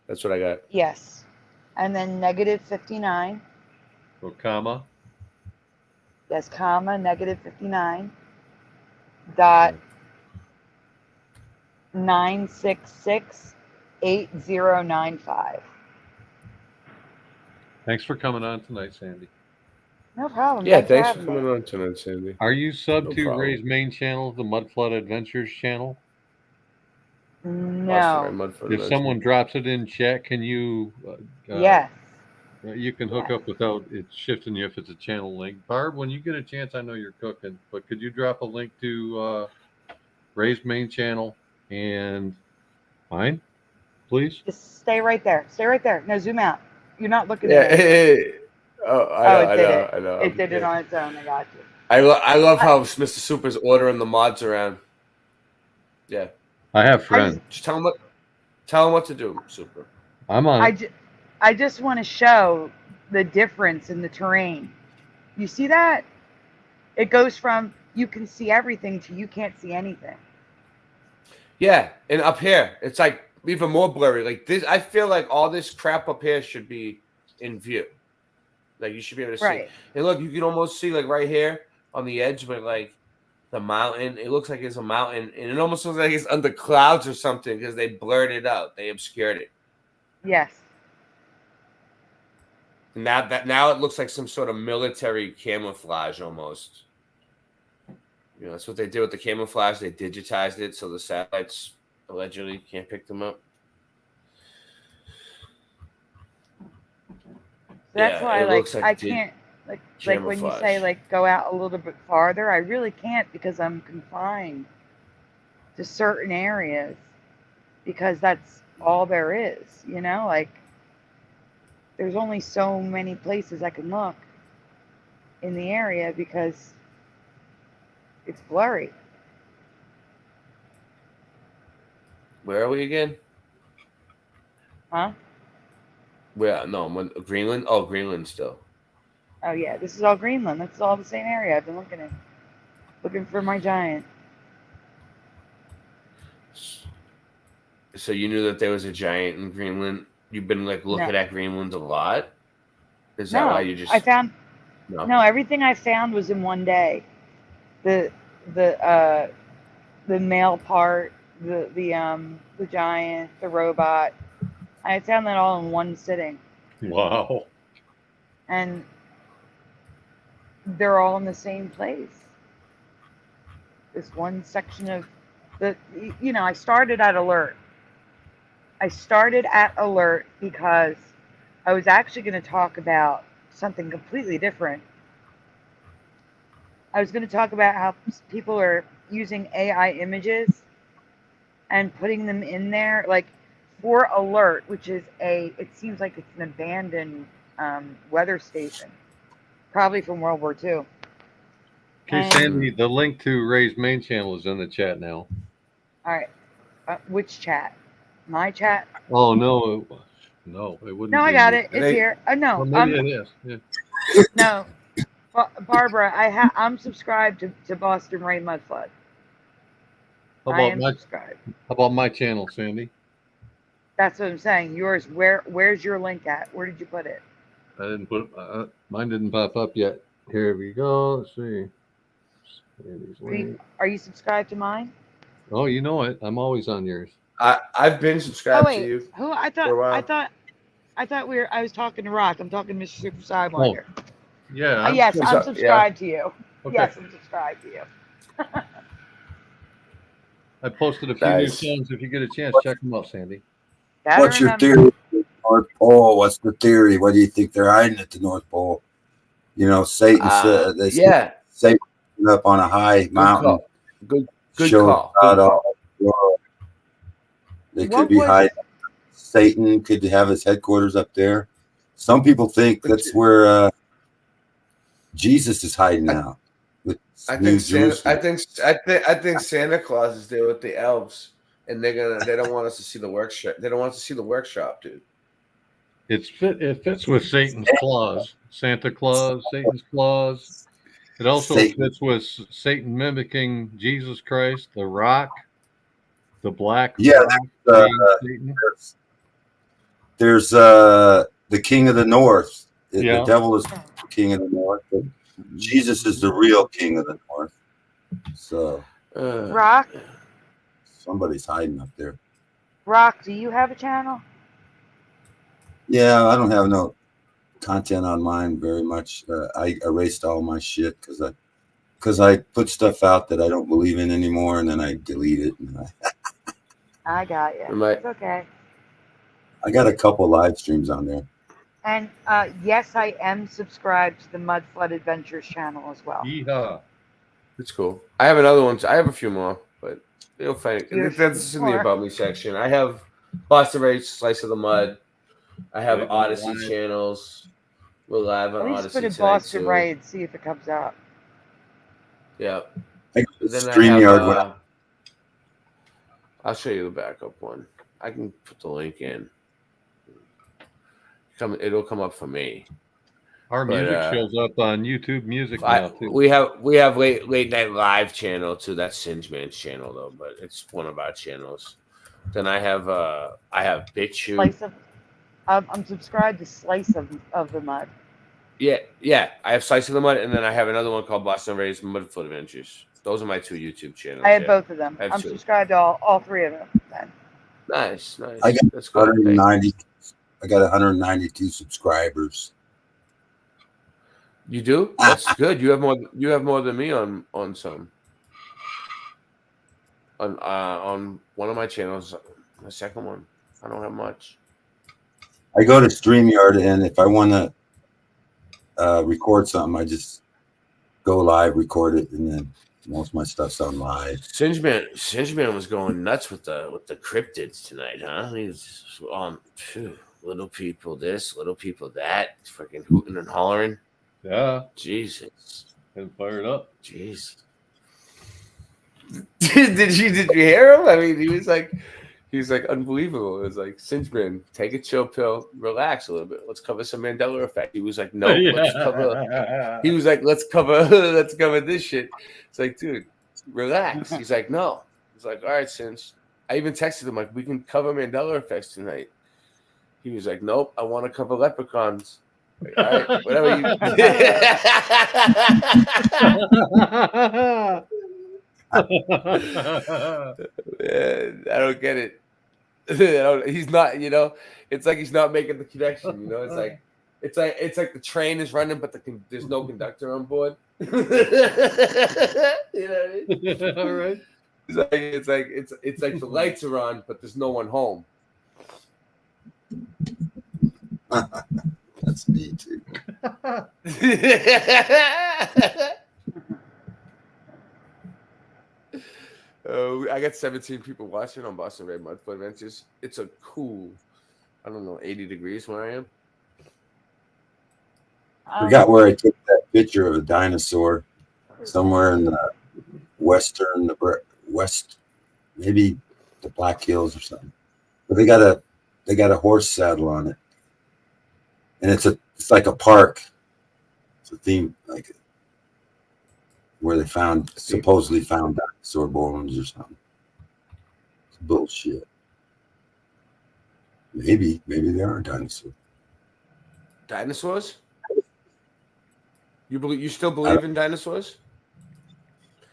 S7: That's what I got.
S18: Yes. And then -59.
S19: Or comma.
S18: Yes, comma, -59. Dot 9668095.
S19: Thanks for coming on tonight, Sandy.
S18: No problem.
S7: Yeah, thanks for coming on tonight, Sandy.
S19: Are you sub to Ray's main channel, the Mud Flood Adventures channel?
S18: No.
S19: If someone drops it in chat, can you?
S18: Yes.
S19: You can hook up without it shifting you if it's a channel link. Barb, when you get a chance, I know you're cooking, but could you drop a link to Ray's main channel And mine, please.
S18: Just stay right there. Stay right there. No, zoom out. You're not looking
S13: Yeah.
S18: at it.
S13: Oh,
S18: It did it.
S13: I know.
S18: It did it on its own. I got you.
S13: I love how Mr. Super's ordering the mods around. Yeah.
S19: I have friends.
S13: Just tell him what to do, Super.
S19: I'm on it.
S18: I just want to show the difference in the terrain. You see that? It goes from you can see everything to you can't see anything.
S13: Yeah, and up here, it's like even more blurry. Like this, I feel like all this crap up here should be in view. Like you should be able to see.
S18: Right.
S13: And look, you can almost see like right here on the edge where like the mountain. It looks like it's a mountain, and it almost looks like it's under clouds or something because they blurred it out. They obscured it.
S18: Yes.
S13: Now it looks like some sort of military camouflage almost. You know, that's what they did with the camouflage. They digitized it so the satellites allegedly can't pick them up.
S18: That's
S13: Yeah,
S18: why,
S13: it
S18: like,
S13: looks like
S18: I can't, like when you say,
S13: camouflage.
S18: like, go out a little bit farther, I really can't because I'm confined to certain areas because that's all there is, you know? Like, there's only so many places I can look in the area because it's blurry.
S13: Where are we again?
S18: Huh?
S13: Where? No, Greenland. Oh, Greenland still.
S18: Oh, yeah, this is all Greenland. This is all the same area I've been looking for my giant.
S13: So you knew that there was a giant in Greenland. You've been like looking
S18: No.
S13: at Greenland a lot. Is that why you just?
S18: I found
S13: No.
S18: everything I found was in one day. The male part, the giant, the robot. I found that all in one sitting.
S19: Wow.
S18: And they're all in the same place. This one section of I started at alert. I started at alert because I was actually going to talk about something completely different. I was going to talk about how people are using AI images and putting them in there, like for alert, which is it seems like it's an abandoned weather station, probably from World War II.
S19: Okay, Sandy, the link to Ray's main channel is in the chat now.
S18: All right. Which chat? My chat?
S19: Oh, no. No, it wouldn't.
S18: No, I
S19: be
S18: got
S19: in
S18: it. It's here. No.
S19: Well, maybe it is. Yeah.
S18: No. Barbara, I'm subscribed to Boston Ray Mudflood.
S19: How about my channel, Sandy?
S18: That's what I'm saying. Yours, where's your link at? Where did you put it?
S19: I didn't put mine didn't pop up yet. Here we go. Let's see.
S18: Are you subscribed to mine?
S19: Oh, you know it. I'm always on yours.
S13: I've been subscribed
S18: wait.
S13: to you.
S18: Who? I
S13: for a while.
S18: thought I was talking to Rock. I'm talking to Mr. Super Sidewinder.
S19: Yeah.
S18: Yes, I'm subscribed to you.
S19: Okay.
S18: Yes, I'm subscribed to you.
S19: I posted a few new songs. If you get a chance, check them out, Sandy.
S1: What's your theory? North Pole. What's the theory? What do you think they're hiding at the North Pole? You know, Satan said they Satan up on a high mountain.
S13: Good
S1: showed
S13: call.
S1: God all the world. They could be hiding. Satan could have his headquarters up there. Some people think that's where Jesus is hiding now.
S13: I think Santa Claus is there with the elves, and they don't want us to see the workshop. They don't want us to see the workshop, dude.
S19: It fits with Satan's claws. Santa Claus, Satan's claws. It also fits with Satan mimicking Jesus Christ, the Rock, the Black.
S1: Yeah,
S19: Rock,
S1: there's the King of the North. The
S19: Yeah.
S1: devil is the King of the North, but Jesus is the real King of the North. So
S18: Rock,
S1: somebody's hiding up there.
S18: Rock, do you have a channel?
S1: Yeah, I don't have no content on mine very much. I erased all my shit because I put stuff out that I don't believe in anymore, and then I delete it. And
S18: I got you. It's okay.
S1: I got a couple live streams on there.
S18: And yes, I am subscribed to the Mud Flood Adventures channel as well.
S19: Yeehaw.
S13: It's cool. I have another one. I have a few more, but
S7: You'll find
S18: You're
S7: it. That's in the
S18: sure.
S7: About Me section. I have Boston Race, Slice of the Mud. I have
S19: We're
S7: Odyssey
S19: live.
S7: channels. We're live on
S18: Let me just put
S7: Odyssey
S18: in
S7: tonight
S18: Boston
S7: too.
S18: Raid, see if it comes up.
S7: Yeah.
S1: I go to
S7: Then I have.
S1: StreamYard when
S7: I'll show you the backup one. I can put the link in. It'll come up for me.
S19: Our
S7: But,
S19: music shows up on YouTube Music now too.
S7: We have late night live channel too. That's Singe Man's channel though, but it's one of our channels. Then I have BitChute.
S18: Slice of. I'm subscribed to Slice of the Mud.
S7: Yeah. I have Slice of the Mud, and then I have another one called Boston Raised Mudfoot Adventures. Those are my two YouTube channels.
S18: I have both of them.
S7: I have
S18: I'm
S7: two.
S18: subscribed to all three of them. Then.
S7: Nice.
S1: I got
S7: That's good.
S1: 190. I got 192 subscribers.
S7: You do? That's good. You have more than me on some. On one of my channels, my second one. I don't have much.
S1: I go to StreamYard, and if I want to record something, I just go live, record it, and then most of my stuff's on live.
S7: Singe Man was going nuts with the cryptids tonight, huh? He's on little people this, little people that, fucking hooting and hollering.
S19: Yeah.
S7: Jesus.
S19: And fired up.
S7: Jeez. Did you hear him? I mean, he was like unbelievable. It was like, Singe Man, take a chill pill, relax a little bit. Let's cover some Mandela effect. He was like, no, let's cover. He was like, let's cover this shit. It's like, dude, relax. He's like, no. He's like, all right, Singe. I even texted him like, we can cover Mandela effects tonight. He was like, nope, I want to cover leprechauns. Like, all right, whatever you. Man, I don't get it. He's not, it's like he's not making the connection, it's like the train is running, but there's no conductor on board. You know what I mean?
S19: All right.
S7: It's like the lights are on, but there's no one home.
S1: That's me too.
S7: I got 17 people watching on Boston Red Mudfoot Adventures. It's a cool, 80 degrees where I am.
S1: Forgot where I took that picture of a dinosaur. Somewhere in the west, maybe the Black Hills or something. But they got a horse saddle on it, and it's like a park. It's a theme, like where they supposedly found dinosaur bones or something. It's bullshit. Maybe there are dinosaurs.
S7: Dinosaurs? You still believe in dinosaurs?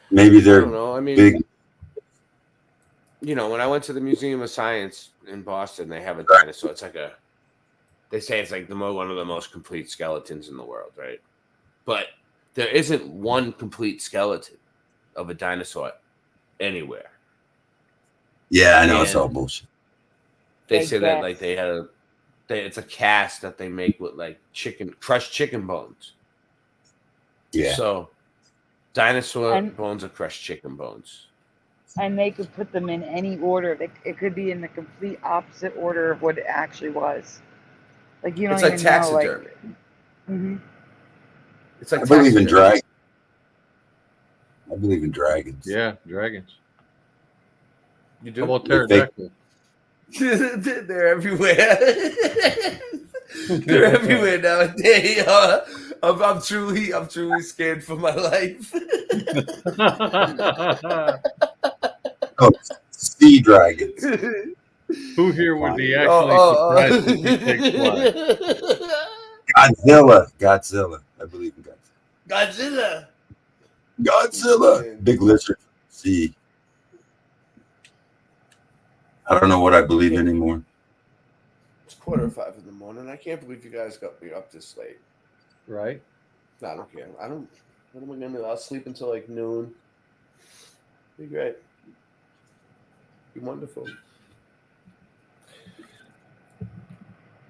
S1: Maybe they're
S7: I don't know. I mean,
S1: big.
S7: When I went to the Museum of Science in Boston, they have a dinosaur. It's like they say it's like one of the most complete skeletons in the world, right? But there isn't one complete skeleton of a dinosaur anywhere.
S1: Yeah, I know, it's all bullshit.
S7: They say that like it's a cast that they make with like crushed chicken bones.
S1: Yeah.
S7: So dinosaur bones are crushed chicken bones.
S18: And they could put them in any order. It could be in the complete opposite order of what it actually was. Like you don't
S7: It's
S18: even
S7: like taxidermy.
S18: know. Mm-hmm.
S7: It's like
S1: I believe in dragons. I believe in dragons.
S19: Yeah, dragons.
S7: You do?
S19: How about pterodactyl?
S7: They're everywhere. They're everywhere nowadays. I'm truly scared for my life.
S1: Oh, sea dragons.
S19: Who here would be actually surprised if he takes flight?
S1: Godzilla. I believe in Godzilla.
S7: Godzilla.
S1: Godzilla. Big lizard. Sea. I don't know what I believe anymore.
S7: It's 4:45 in the morning. I can't believe you guys got me up this late.
S19: Right?
S7: No, I don't care. What am I gonna do? I'll sleep until like noon. Be great. Be wonderful.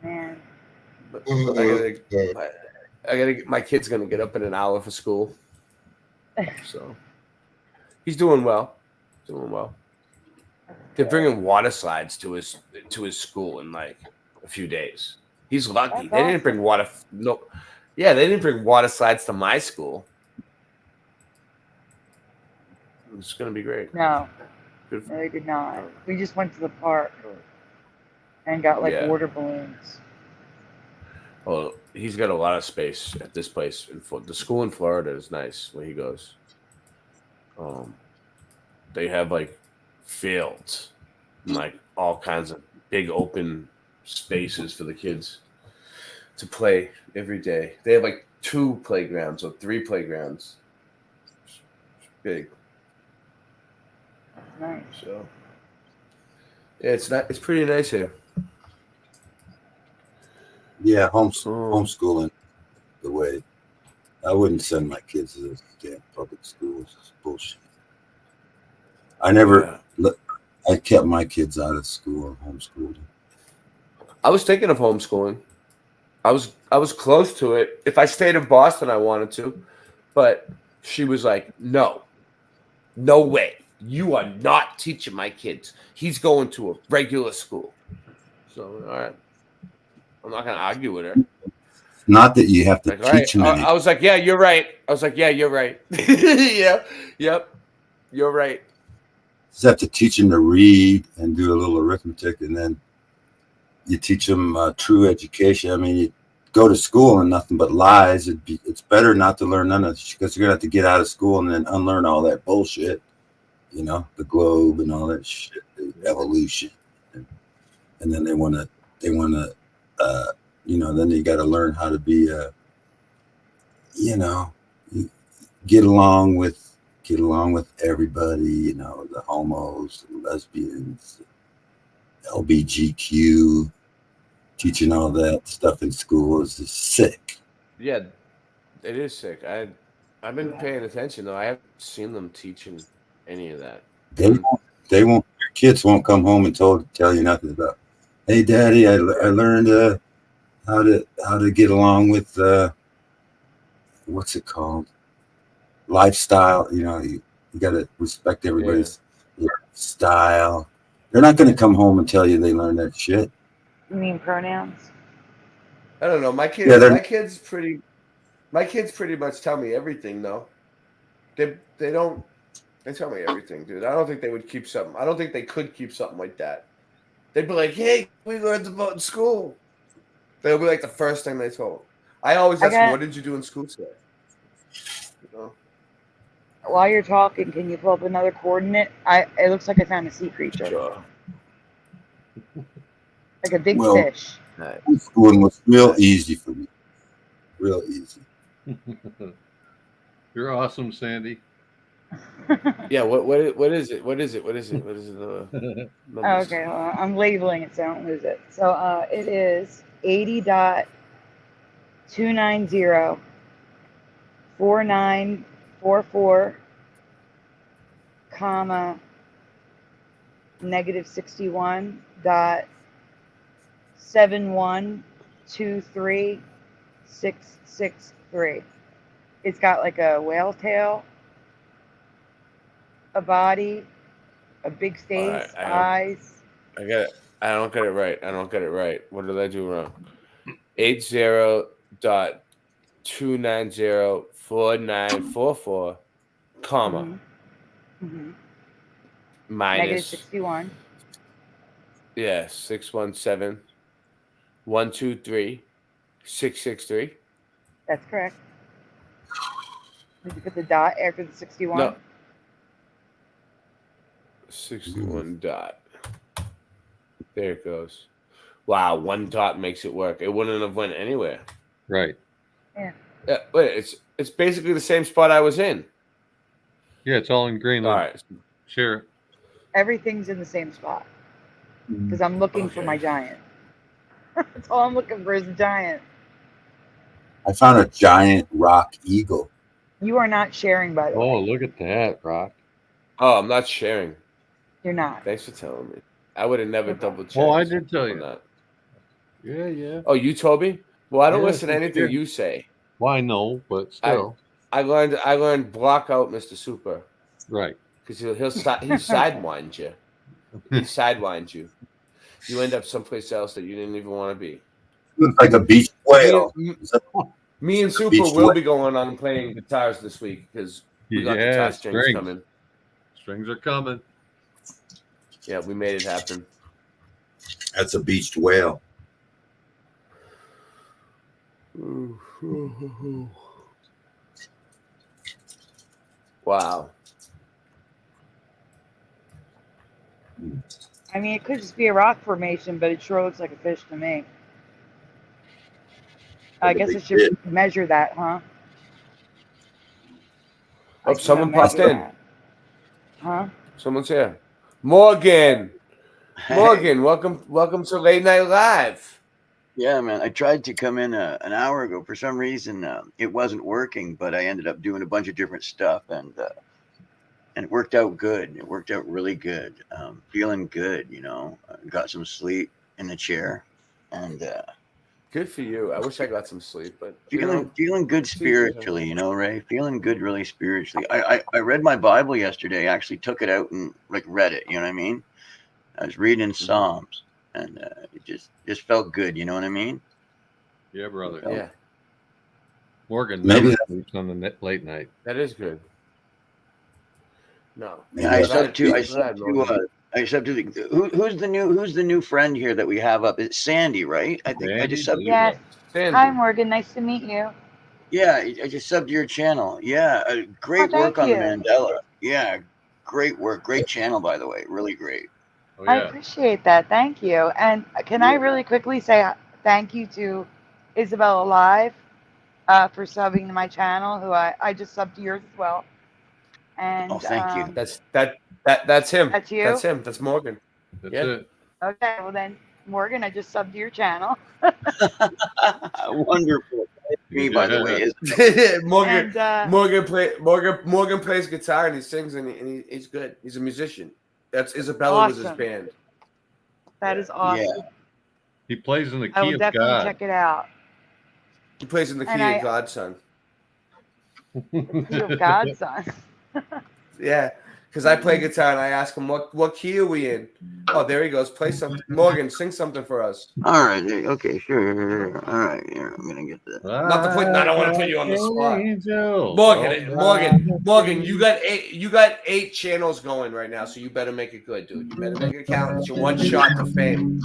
S18: Man.
S7: But my kid's gonna get up in an hour for school. So he's doing well.
S13: They're bringing water slides to his school in like a few days. He's lucky.
S18: That's
S13: They didn't bring water. No, yeah, they didn't bring water slides to my school. It's gonna be great.
S18: No,
S13: Good.
S18: no, they did not. We just went to the park and got like
S13: Yeah.
S18: water balloons.
S13: Well, he's got a lot of space at this place. The school in Florida is nice where he goes. They have like fields, and, like all kinds of big open spaces for the kids to play every day. They have like 2 playgrounds or 3 playgrounds. It's big.
S18: Nice.
S13: So yeah, it's pretty nice here.
S1: Yeah, homeschooling the way. I wouldn't send my kids to those damn public schools. It's bullshit. I kept my kids out of school and homeschooled them.
S13: I was thinking of homeschooling. I was close to it. If I stayed in Boston, I wanted to, but she was like, "No way. You are not teaching my kids. He's going to a regular school." So, all right. I'm not going to argue with her.
S1: Not that you have to
S13: Like, all right.
S1: teach them anything.
S13: I was like, yeah, you're right. Yeah, yep. You're right.
S1: Just have to teach them to read and do a little arithmetic, and then you teach them true education. I mean, you go to school and nothing but lies. It's better not to learn none of this, because you're going to have to get out of school and then unlearn all that bullshit. You know, the globe and all that shit, the evolution, and then they want to, then you got to learn how to be, get along with everybody. The homos, the lesbians, LBGQ. Teaching all that stuff in school is just sick.
S13: Yeah, it is sick. I've been paying attention though. I haven't seen them teaching any of that.
S1: They won't. Your kids won't come home and tell you nothing about. Hey, Daddy, I learned how to get along with what's it called? Lifestyle. You got to respect everybody's style. They're not going to come home and tell you they learned that shit.
S18: You mean pronouns?
S13: I don't know. My kids, my kids pretty much tell me everything though. They tell me everything, dude. I don't think they would keep something. I don't think they could keep something like that. They'd be like, "Hey, we learned about in school." They'll be like the first thing they told. I always ask them, "What did you do in school today?"
S18: While you're talking, can you pull up another coordinate? It looks like I found a sea creature.
S13: Sure.
S18: Like a big
S1: Well,
S18: fish.
S1: Schooling was real easy for me. Real easy.
S19: You're awesome, Sandy.
S13: Yeah. What is it? What is it?
S18: Okay, well, I'm labeling it so I don't lose it. So it is 80.290.4944, comma, -61.7123663. It's got like a whale tail, a body, a big face, eyes.
S13: I got it. I don't get it right. What did I do wrong? 80.290.4944, comma.
S18: Mm-hmm.
S13: Minus
S18: -61.
S13: Yeah, 617-123-663.
S18: That's correct. Did you put the dot after the 61?
S13: No. 61 dot. There it goes. Wow, one dot makes it work. It wouldn't have went anywhere.
S19: Right.
S18: Yeah.
S13: Yeah, wait, it's basically the same spot I was in.
S19: Yeah, it's all in Greenland.
S13: All right.
S19: Share it.
S18: Everything's in the same spot. Because I'm looking for my giant. That's all I'm looking for is a giant.
S1: I found a giant rock eagle.
S18: You are not sharing, by the way.
S19: Oh, look at that, Rock.
S13: Oh, I'm not sharing.
S18: You're not.
S13: Thanks for telling me. I would have never double checked.
S19: Oh, I did tell you.
S13: That.
S19: Yeah.
S13: Oh, you told me? Well, I don't
S19: Yeah,
S13: listen to anything
S19: sure.
S13: you say.
S19: Well, I know, but still.
S13: I learned block out Mr. Super.
S19: Right.
S13: Because he'll sidewind you. He sidewinds you. You end up someplace else that you didn't even want to be.
S1: Looks like a beach whale.
S13: Me and Super
S1: Beach
S13: will
S1: whale.
S13: be going on and playing guitars this week because we got guitar strings coming.
S19: Strings are coming.
S13: Yeah, we made it happen.
S1: That's a beached whale.
S13: Wow.
S18: I mean, it could just be a rock formation, but it sure looks like a fish to me. I guess I should measure that, huh?
S13: Oh, someone popped in.
S18: Huh?
S13: Someone's here. Morgan. Morgan, welcome to Late Night Live.
S5: Yeah, man. I tried to come in an hour ago. For some reason, it wasn't working, but I ended up doing a bunch of different stuff, and it worked out good. It worked out really good. Feeling good, you know. Got some sleep in the chair, and
S13: good for you. I wish I got some sleep, but
S5: feeling good spiritually, you know, Ray. Feeling good, really spiritually. I read my Bible yesterday. I actually took it out and read it. You know what I mean? I was reading Psalms, and it just felt good. You know what I mean?
S19: Yeah, brother.
S13: Yeah.
S19: Morgan
S1: Maybe
S19: never sleeps on the late night.
S13: That is good. No.
S5: I sub to who's the new friend here that we have up? It's Sandy, right? I think I just subbed.
S18: Yes. Hi, Morgan. Nice to meet you.
S5: Yeah, I just subbed to your channel. Yeah, great
S18: Oh,
S5: work
S18: thank
S5: on the
S18: you.
S5: Mandela. Yeah, great work. Great channel, by the way. Really great.
S19: Oh,
S18: I appreciate that. Thank you. And can I really quickly say thank you to Isabella Live for subbing to my channel, who I just subbed to yours as well. And
S5: thank you.
S13: That's him.
S18: That's you?
S13: That's him. That's Morgan.
S19: That's
S13: it.
S18: Okay, well then, Morgan, I just subbed to your channel.
S5: Wonderful. Me, by the way, is
S13: Morgan.
S18: And,
S13: Morgan plays guitar and he sings and he's good. He's a musician. That's Isabella was his
S18: Awesome.
S13: band.
S18: That is awesome.
S19: He plays in the
S18: I
S19: key
S18: will
S19: of
S18: definitely
S19: God.
S18: check it out.
S13: He plays in the key
S18: And
S13: of Godson.
S18: Key of Godson.
S13: Yeah, because I play guitar and I ask him what key are we in. Oh, there he goes. Play something. Morgan, sing something for us.
S5: All right. Okay. Sure. All right. Here, I'm gonna get that.
S13: I don't want to put you on the spot.
S19: Angel.
S13: Morgan, you got eight channels going right now, so you better make it good, dude. You better make it count. It's your one shot to fame.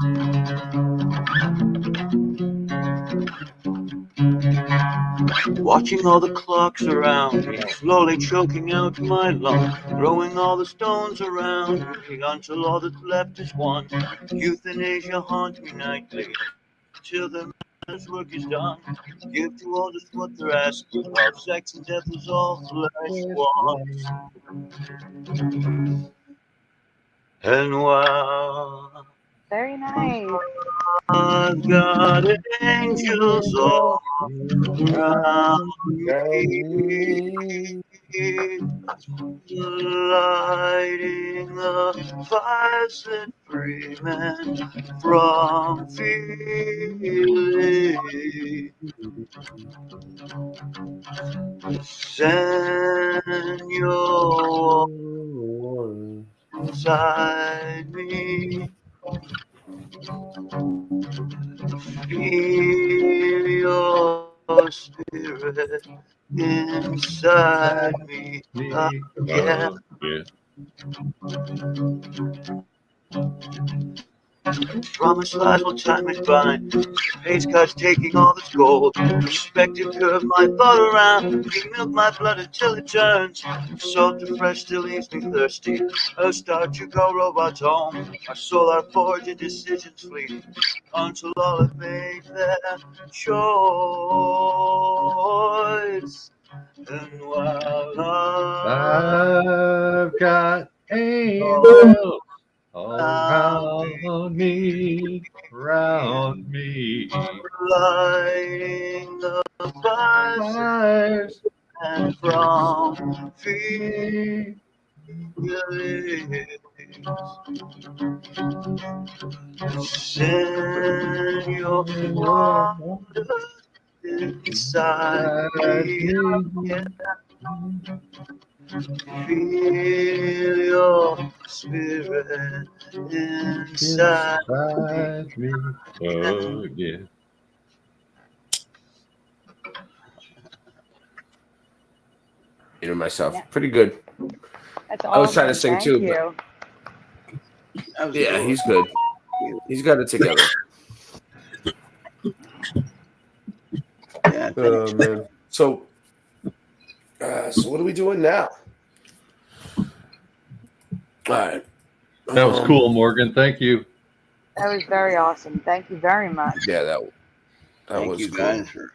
S5: Watching all the clocks around me, slowly choking out my lungs, throwing all the stones around me until all that's left is one. Euthanasia haunts me nightly till the man's work is done. Give to all just what they're asking, while sex and death is all flesh wants. And while
S18: Very nice.
S5: I've got angels all around me, lighting the fires that free men from feeling. Senor inside me. Feel your spirit inside me. Yeah. Promise lies while time is blind. Pace cards taking all that's gold. Perspective curve my thought around. You milk my blood until it turns. Salt to fresh still leaves me thirsty. A star to go robots home. My soul are forged and decisions fleeting. Until all have made their choice. And while
S19: I've got angels all around me,
S5: lighting the fires and from feelings, send your wonder inside me. Feel your spirit inside
S19: me. Oh, yeah.
S13: Myself,
S18: Yeah.
S13: pretty good.
S18: That's
S13: I was trying to
S18: awesome.
S13: sing
S18: Thank
S13: too,
S18: you.
S13: but yeah, he's good. He's got it together.
S5: Yeah.
S13: Oh man. So what are we doing now? All right.
S19: That was cool, Morgan. Thank you.
S18: That was very awesome. Thank you very much.
S13: Yeah, that
S5: Thank
S13: was
S5: you
S13: cool.
S5: guys for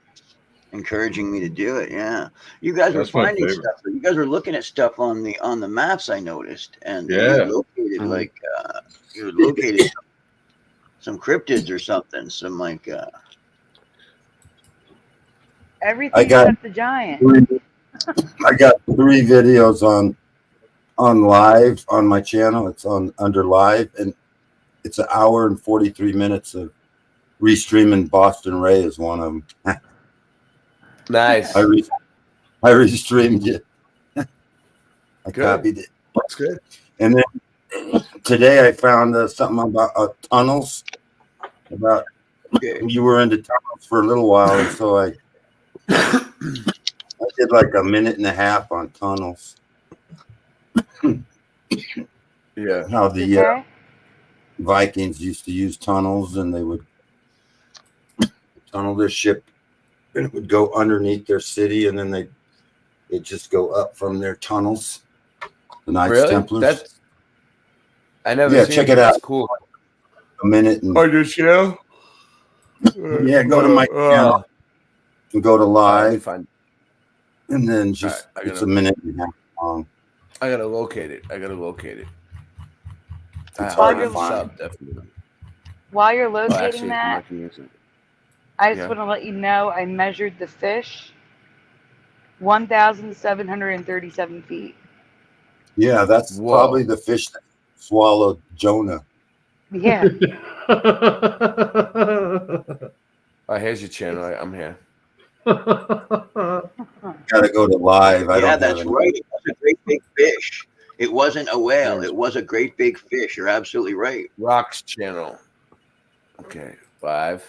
S5: encouraging me to do it. Yeah, you guys were
S19: That's my
S5: finding
S19: favorite.
S5: stuff. You guys were looking at stuff on the maps. I noticed, and you
S19: Yeah.
S5: located you located some cryptids or something. Some
S18: Everything
S1: I got
S18: except the giant.
S1: I got 3 videos on live on my channel. It's on under live, and it's 1 hour and 43 minutes of restreaming. Boston Ray is one of them.
S13: Nice.
S1: I restreamed it. I
S13: Good.
S1: copied it.
S13: That's good.
S1: And then today I found something about tunnels. About you were into tunnels for a little while, and so I did like 1.5 minutes on tunnels.
S13: Yeah.
S1: How the Vikings used to use tunnels, and they would tunnel their ship, and it would go underneath their city, and then they'd just go up from their tunnels. The Knights Templars.
S13: That's I never.
S1: Yeah,
S13: seen
S1: check
S13: that.
S1: it out.
S13: That's cool.
S1: 1 minute. And,
S13: On your channel?
S1: yeah, go to my channel and go to live, and then just it's 1.5 minutes long.
S13: I gotta locate it. I
S1: It's hard to
S13: I'll
S1: find.
S13: sub, definitely.
S18: While you're
S13: Well,
S18: locating
S13: actually,
S18: that,
S13: Marky isn't.
S18: I just
S13: Yeah.
S18: want to let you know I measured the fish 1,737 feet.
S1: Yeah, that's probably the fish that swallowed Jonah.
S18: Yeah.
S13: Here's your channel. I'm here.
S1: Gotta go to live. I
S5: yeah,
S1: don't
S5: that's
S1: have any.
S5: right. It was a great big fish. It wasn't a whale. It was a great big fish. You're absolutely right.
S13: Rock's channel. Okay, 5.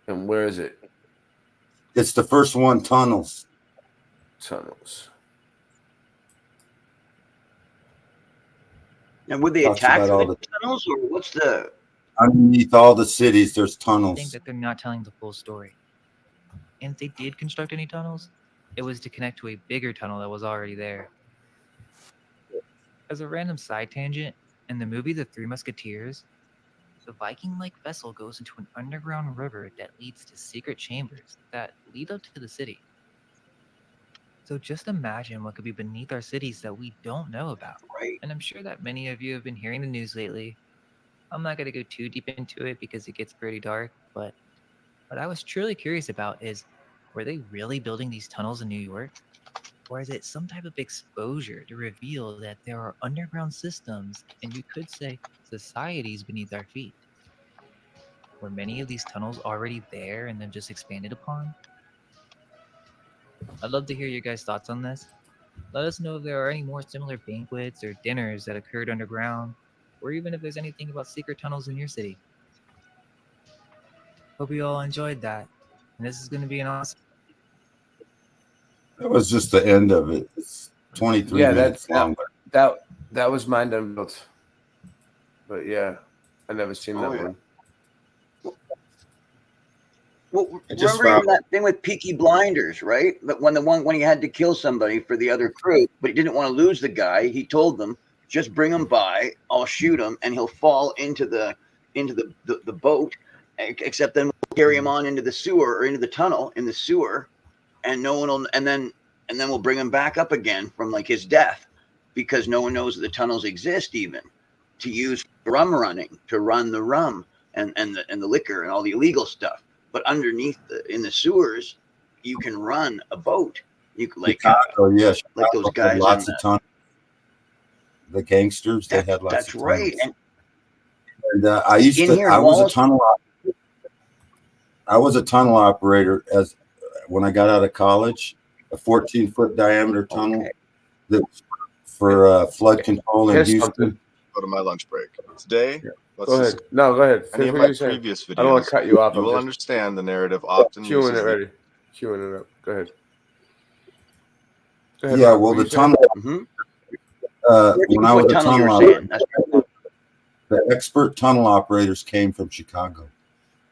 S13: And where is it?
S1: It's the first one, tunnels.
S13: Tunnels.
S5: And would they
S1: Talks
S5: attack
S1: about all
S5: the tunnels, or what's the?
S1: Underneath all the cities, there's
S10: I think
S1: tunnels.
S10: that they're not telling the full story. And if they did construct any tunnels, it was to connect to a bigger tunnel that was already there. As a random side tangent, in the movie The Three Musketeers, the Viking-like vessel goes into an underground river that leads to secret chambers that lead up to the city. So just imagine what could be beneath our cities that we don't know about.
S5: Right.
S10: And I'm sure that many of you have been hearing the news lately. I'm not going to go too deep into it because it gets pretty dark, but what I was truly curious about is, were they really building these tunnels in New York? Or is it some type of exposure to reveal that there are underground systems, and you could say societies beneath our feet? Were many of these tunnels already there and then just expanded upon? I'd love to hear your guys' thoughts on this. Let us know if there are any more similar banquets or dinners that occurred underground, or even if there's anything about secret tunnels in your city. Hope you all enjoyed that. And this is going to be an awesome.
S1: That was just the end of it. It's 23 minutes long.
S13: That was mind unbuilt. But yeah, I never seen that one.
S5: Well,
S1: I just
S5: remember
S1: found-
S5: that thing with Peaky Blinders, right? But when he had to kill somebody for the other crew, but he didn't want to lose the guy, he told them, "Just bring him by. I'll shoot him, and he'll fall into the boat. Except then we'll carry him on into the sewer or into the tunnel in the sewer, and no one will. And then we'll bring him back up again from like his death, because no one knows that the tunnels exist even to use rum running, to run the rum and the liquor and all the illegal stuff. But underneath in the sewers, you can run a boat. You can like
S1: yes,
S5: like those guys
S1: had lots
S5: in
S1: of tunnels. The gangsters, they had lots
S5: that's
S1: of
S5: right.
S1: tunnels. And I used
S5: In
S1: to.
S5: here in
S1: I was a
S5: Wallace-
S1: tunnel. I was a tunnel operator when I got out of college. A 14-foot diameter tunnel for flood control in
S13: Here's
S1: Houston.
S13: something.
S8: Go to my lunch break. Today, let's
S13: Go ahead.
S8: discuss
S13: No, go ahead.
S8: any
S13: Finish
S8: of
S13: what
S8: my
S13: you're saying.
S8: previous
S13: I don't want
S8: videos.
S13: to cut you off.
S8: You
S13: I'm
S8: will
S13: just
S8: understand the narrative often
S13: queuing
S8: uses
S13: it
S8: the
S13: ready. Queuing it up. Go ahead. Go ahead,
S1: Yeah,
S13: Rob.
S1: well,
S13: What
S1: the
S13: you saying?
S1: tunnel. When I was a tunnel operator, the expert tunnel operators came from Chicago.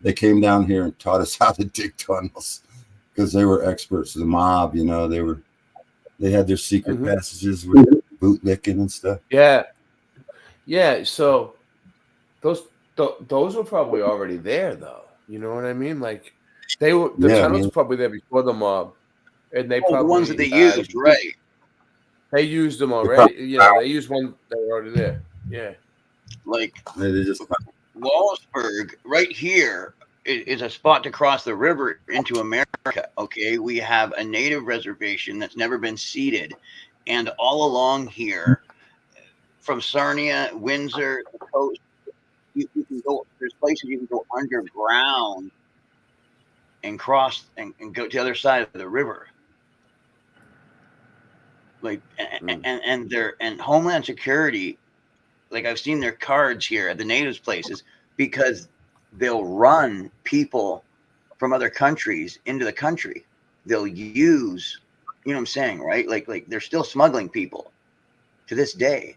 S1: They came down here and taught us how to dig tunnels because they were experts. The mob, you know, they had their secret passages with bootlicking and stuff.
S13: Yeah. Yeah. So those were probably already there, though. You know what I mean? Like the
S1: Yeah,
S13: tunnels
S1: man.
S13: probably there before the mob, and they
S5: Oh,
S13: probably
S5: the ones that they used, right?
S13: They used them already. You know, they used one that were already there. Yeah.
S5: Like
S1: They just
S5: Wallaceburg, right here, is a spot to cross the river into America. Okay, we have a native reservation that's never been seeded, and all along here, from Sarnia, Windsor, the coast, you can go. There's places you can go underground and cross and go to the other side of the river. Like and Homeland Security, like I've seen their cards here at the natives places because they'll run people from other countries into the country. They'll use, you know what I'm saying, right? Like they're still smuggling people to this day.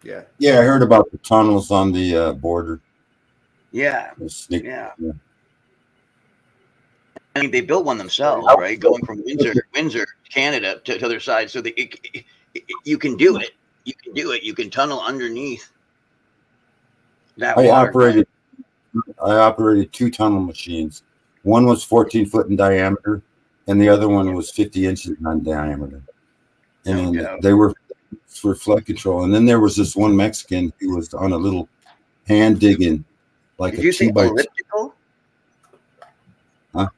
S13: Yeah.
S1: Yeah, I heard about the tunnels on the border.
S5: Yeah.
S1: Yeah.
S5: I mean, they built one themselves, right? Going from Windsor, Canada, to the other side, so you can do it. You can do it. You can tunnel underneath that
S1: I
S5: water.
S1: operated 2 tunnel machines. One was 14 foot in diameter, and the other one was 50 inches in diameter. And they were for flood control. And then there was this one Mexican who was on a little hand digging, like
S5: Did
S1: a
S5: you say
S1: 2x2.
S5: elliptical?
S1: Huh?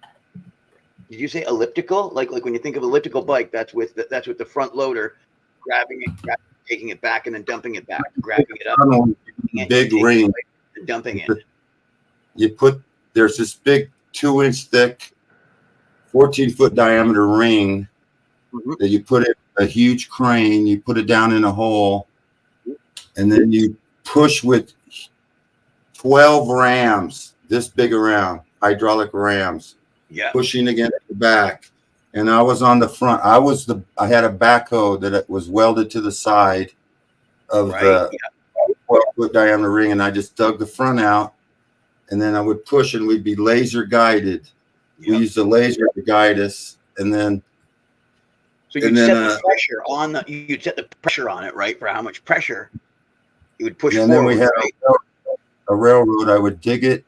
S5: Did you say elliptical? Like when you think of elliptical bike, that's with the front loader grabbing it, taking it back, and then dumping it back, grabbing it up,
S1: Big ring.
S5: and dumping it.
S1: You put, there's this big 2-inch thick, 14-foot diameter ring that you put in a huge crane, you put it down in a hole, and then you push with 12 rams, this big around, hydraulic rams, pushing against the back. And I was on the front. I had a backhoe that was welded to the side of the 12-foot diameter ring, and I just dug the front out, and then I would push, and we'd be laser guided. We used the laser to guide us, and then
S5: So you'd set the pressure on you'd set the pressure on it, right? For how much pressure you would push
S1: and
S5: forward.
S1: then we had
S5: right?
S1: a railroad. I would dig it,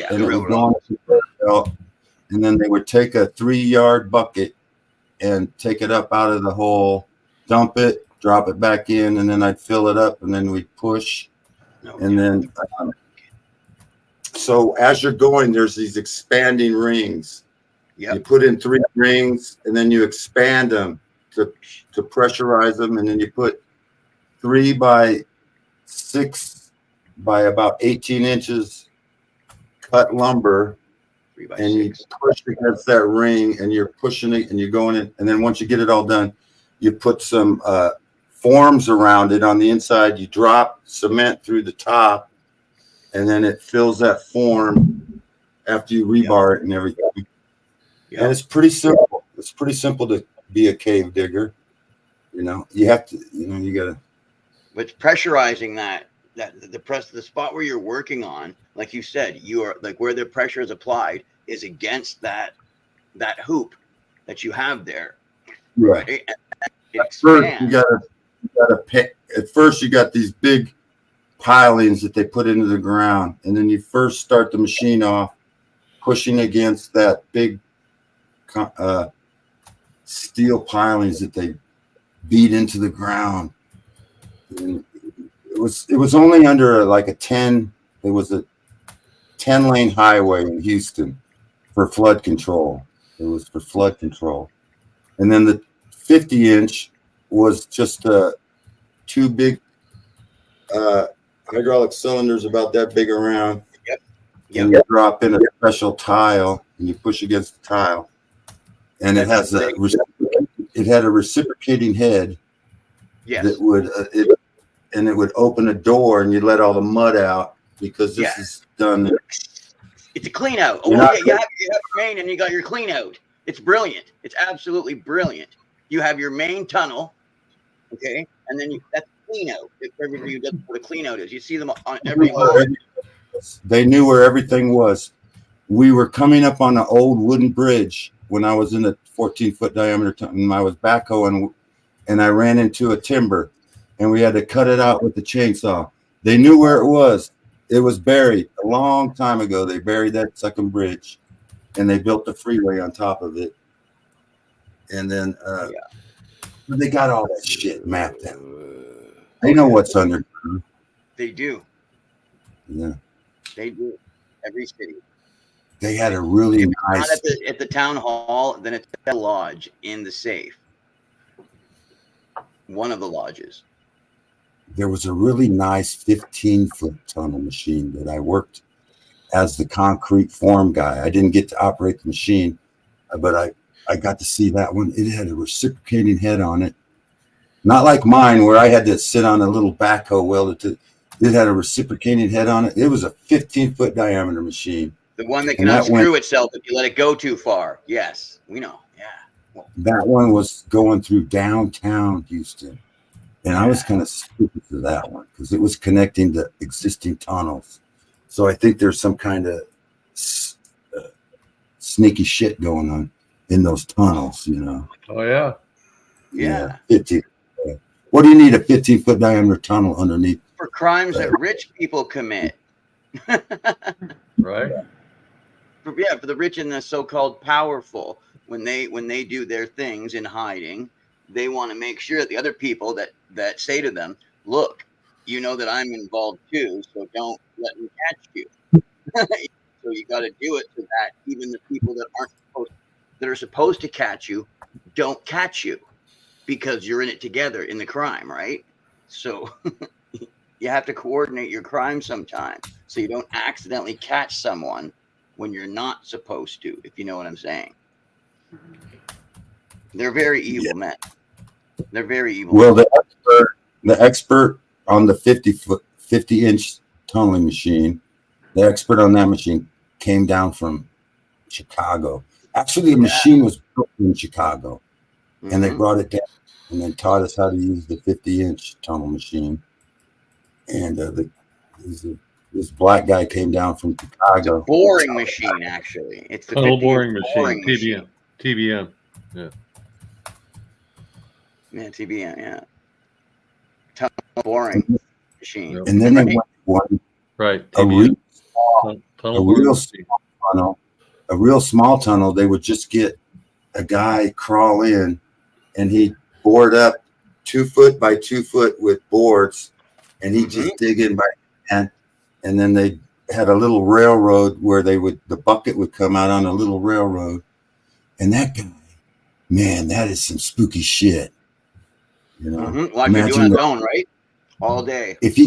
S1: and it would go on the belt, and then they would take a 3-yard bucket and take it up out of the hole, dump it, drop it back in, and then I'd fill it up, and then we'd push, and then so as you're going, there's these expanding rings. You put in 3 rings, and then you expand them to pressurize them, and then you put 3 by 6 by about 18 inches cut lumber, and you push against that ring, and you're pushing it, and you're going in, and then once you get it all done, you put some forms around it on the inside. You drop cement through the top, and then it fills that form after you rebar it and everything. And it's pretty simple. It's pretty simple to be a cave digger. You know, you have to, you gotta.
S5: But it's pressurizing the spot where you're working on, like you said, you are like where the pressure is applied is against that hoop that you have there.
S1: Right.
S5: At
S1: first, you gotta pick. At first, you got these big pilings that they put into the ground, and then you first start the machine off pushing against that big steel pilings that they beat into the ground. And it was only under like a 10. It was a 10-lane highway in Houston for flood control. It was for flood control, and then the 50-inch was just 2 big hydraulic cylinders about that big around. And you drop in a special tile, and you push against the tile, and it has a it had a reciprocating head.
S4: Yes.
S1: That would it would open a door and you let all the mud out because this is done.
S4: It's a clean out.
S1: You're
S4: Well,
S1: not-
S4: you have your main and you got your clean out. It's brilliant. It's absolutely brilliant. You have your main tunnel, okay, and then that's clean out. If everybody does what a clean out is, you see them on every.
S1: They knew where everything was. We were coming up on an old wooden bridge when I was in a 14-foot diameter tunnel, and I was backhoeing, and I ran into a timber, and we had to cut it out with the chainsaw. They knew where it was. It was buried a long time ago. They buried that second bridge, and they built the freeway on top of it. And then they got all that shit mapped out. They know what's under.
S4: They do.
S1: Yeah.
S4: They do. Every city.
S1: They had a really nice.
S4: Not at the town hall, then it's at the lodge in the safe. One of the lodges.
S1: There was a really nice 15-foot tunnel machine that I worked as the concrete form guy. I didn't get to operate the machine, but I got to see that one. It had a reciprocating head on it. Not like mine where I had to sit on a little backhoe welded to. It had a reciprocating head on it. It was a 15-foot diameter machine.
S4: The one that can unscrew itself if you let it go too far. Yes, we know. Yeah. Well,
S1: that one was going through downtown Houston. And I was kind of stupid for that one because it was connecting to existing tunnels. So I think there's some kind of sneaky shit going on in those tunnels, you know.
S19: Oh, yeah.
S4: Yeah.
S1: 15. What do you need a 15-foot diameter tunnel underneath?
S4: For crimes that rich people commit.
S19: Right.
S4: For the rich and the so-called powerful, when they do their things in hiding, they want to make sure that the other people that say to them, look, you know that I'm involved too, so don't let me catch you. So you got to do it so that even the people that are supposed to catch you don't catch you because you're in it together in the crime, right? So you have to coordinate your crime sometimes so you don't accidentally catch someone when you're not supposed to, if you know what I'm saying. They're very evil men. They're very evil.
S1: Well, the expert on the 50-inch tunneling machine, the expert on that machine came down from Chicago. Actually, the machine was built in Chicago, and they brought it down and then taught us how to use the 50-inch tunnel machine. And this black guy came down from Chicago.
S4: It's a boring machine, actually. It's the
S19: tunnel boring machine. TBM. Yeah.
S4: Yeah, TBM. Yeah. Tunnel boring machine.
S1: And then they went one.
S19: Right.
S1: A real small tunnel. They would just get a guy crawl in, and he'd board up 2 foot by 2 foot with boards, and he'd just dig in by hand. And then they had a little railroad where the bucket would come out on a little railroad. And that guy, man, that is some spooky shit. You know,
S4: like you're doing his own, right? All day.
S1: If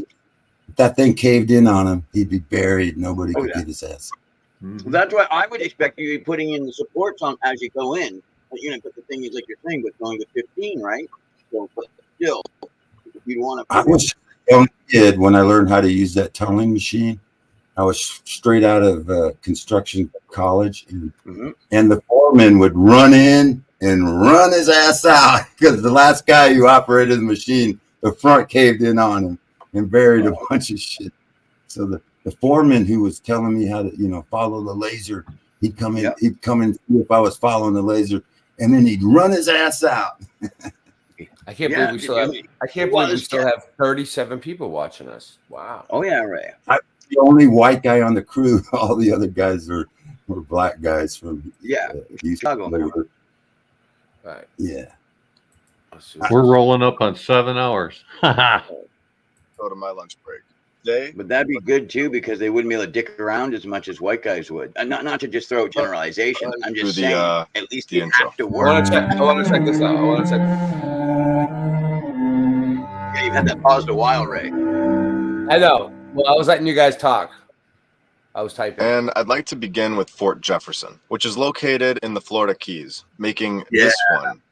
S1: that thing caved in on him, he'd be buried. Nobody could get his ass.
S4: That's why I would expect you to be putting in the supports on as you go in. But, but the thing is, like you're saying, with going to 15, right? So, but still, if you want to.
S1: I was a young kid when I learned how to use that tunneling machine. I was straight out of construction college, and the foreman would run in and run his ass out because the last guy who operated the machine, the front caved in on him and buried a bunch of shit. So the foreman who was telling me how to, follow the laser, he'd come in, he'd come and see if I was following the laser, and then he'd run his ass out.
S13: I can't believe we still have. I can't believe we still have 37 people watching us. Wow.
S4: Oh yeah, Ray.
S1: I'm the only white guy on the crew. All the other guys were black guys from
S4: Chicago.
S13: Right.
S1: Yeah.
S19: We're rolling up on 7 hours.
S8: Go to my lunch break. Today,
S4: but that'd be good too because they wouldn't be able to dick around as much as white guys would. And not to just throw generalization. I'm just saying, at least you have to work.
S13: I want to check this out.
S4: Yeah, you've had that paused a while, Ray.
S13: I know. Well, I was letting you guys talk. I was typing.
S8: And I'd like to begin with Fort Jefferson, which is located in the Florida Keys, making this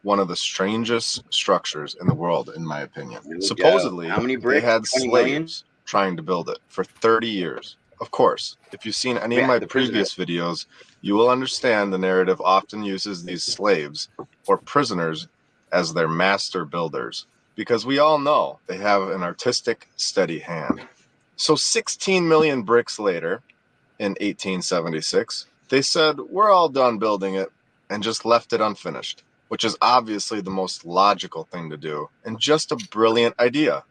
S8: one of the strangest structures in the world, in my opinion.
S4: Here we go.
S8: Supposedly,
S4: How many
S8: they
S4: bricks?
S8: had
S4: 20 million?
S8: slaves trying to build it for 30 years. Of course, if you've seen any of
S4: Yeah,
S8: my
S4: the
S8: previous videos, you will understand the narrative often uses these slaves or prisoners as their master builders, because we all know they have an artistic, steady hand. So 16 million bricks later, in 1876, they said, we're all done building it, and just left it unfinished, which is obviously the most logical thing to do, and just a brilliant idea.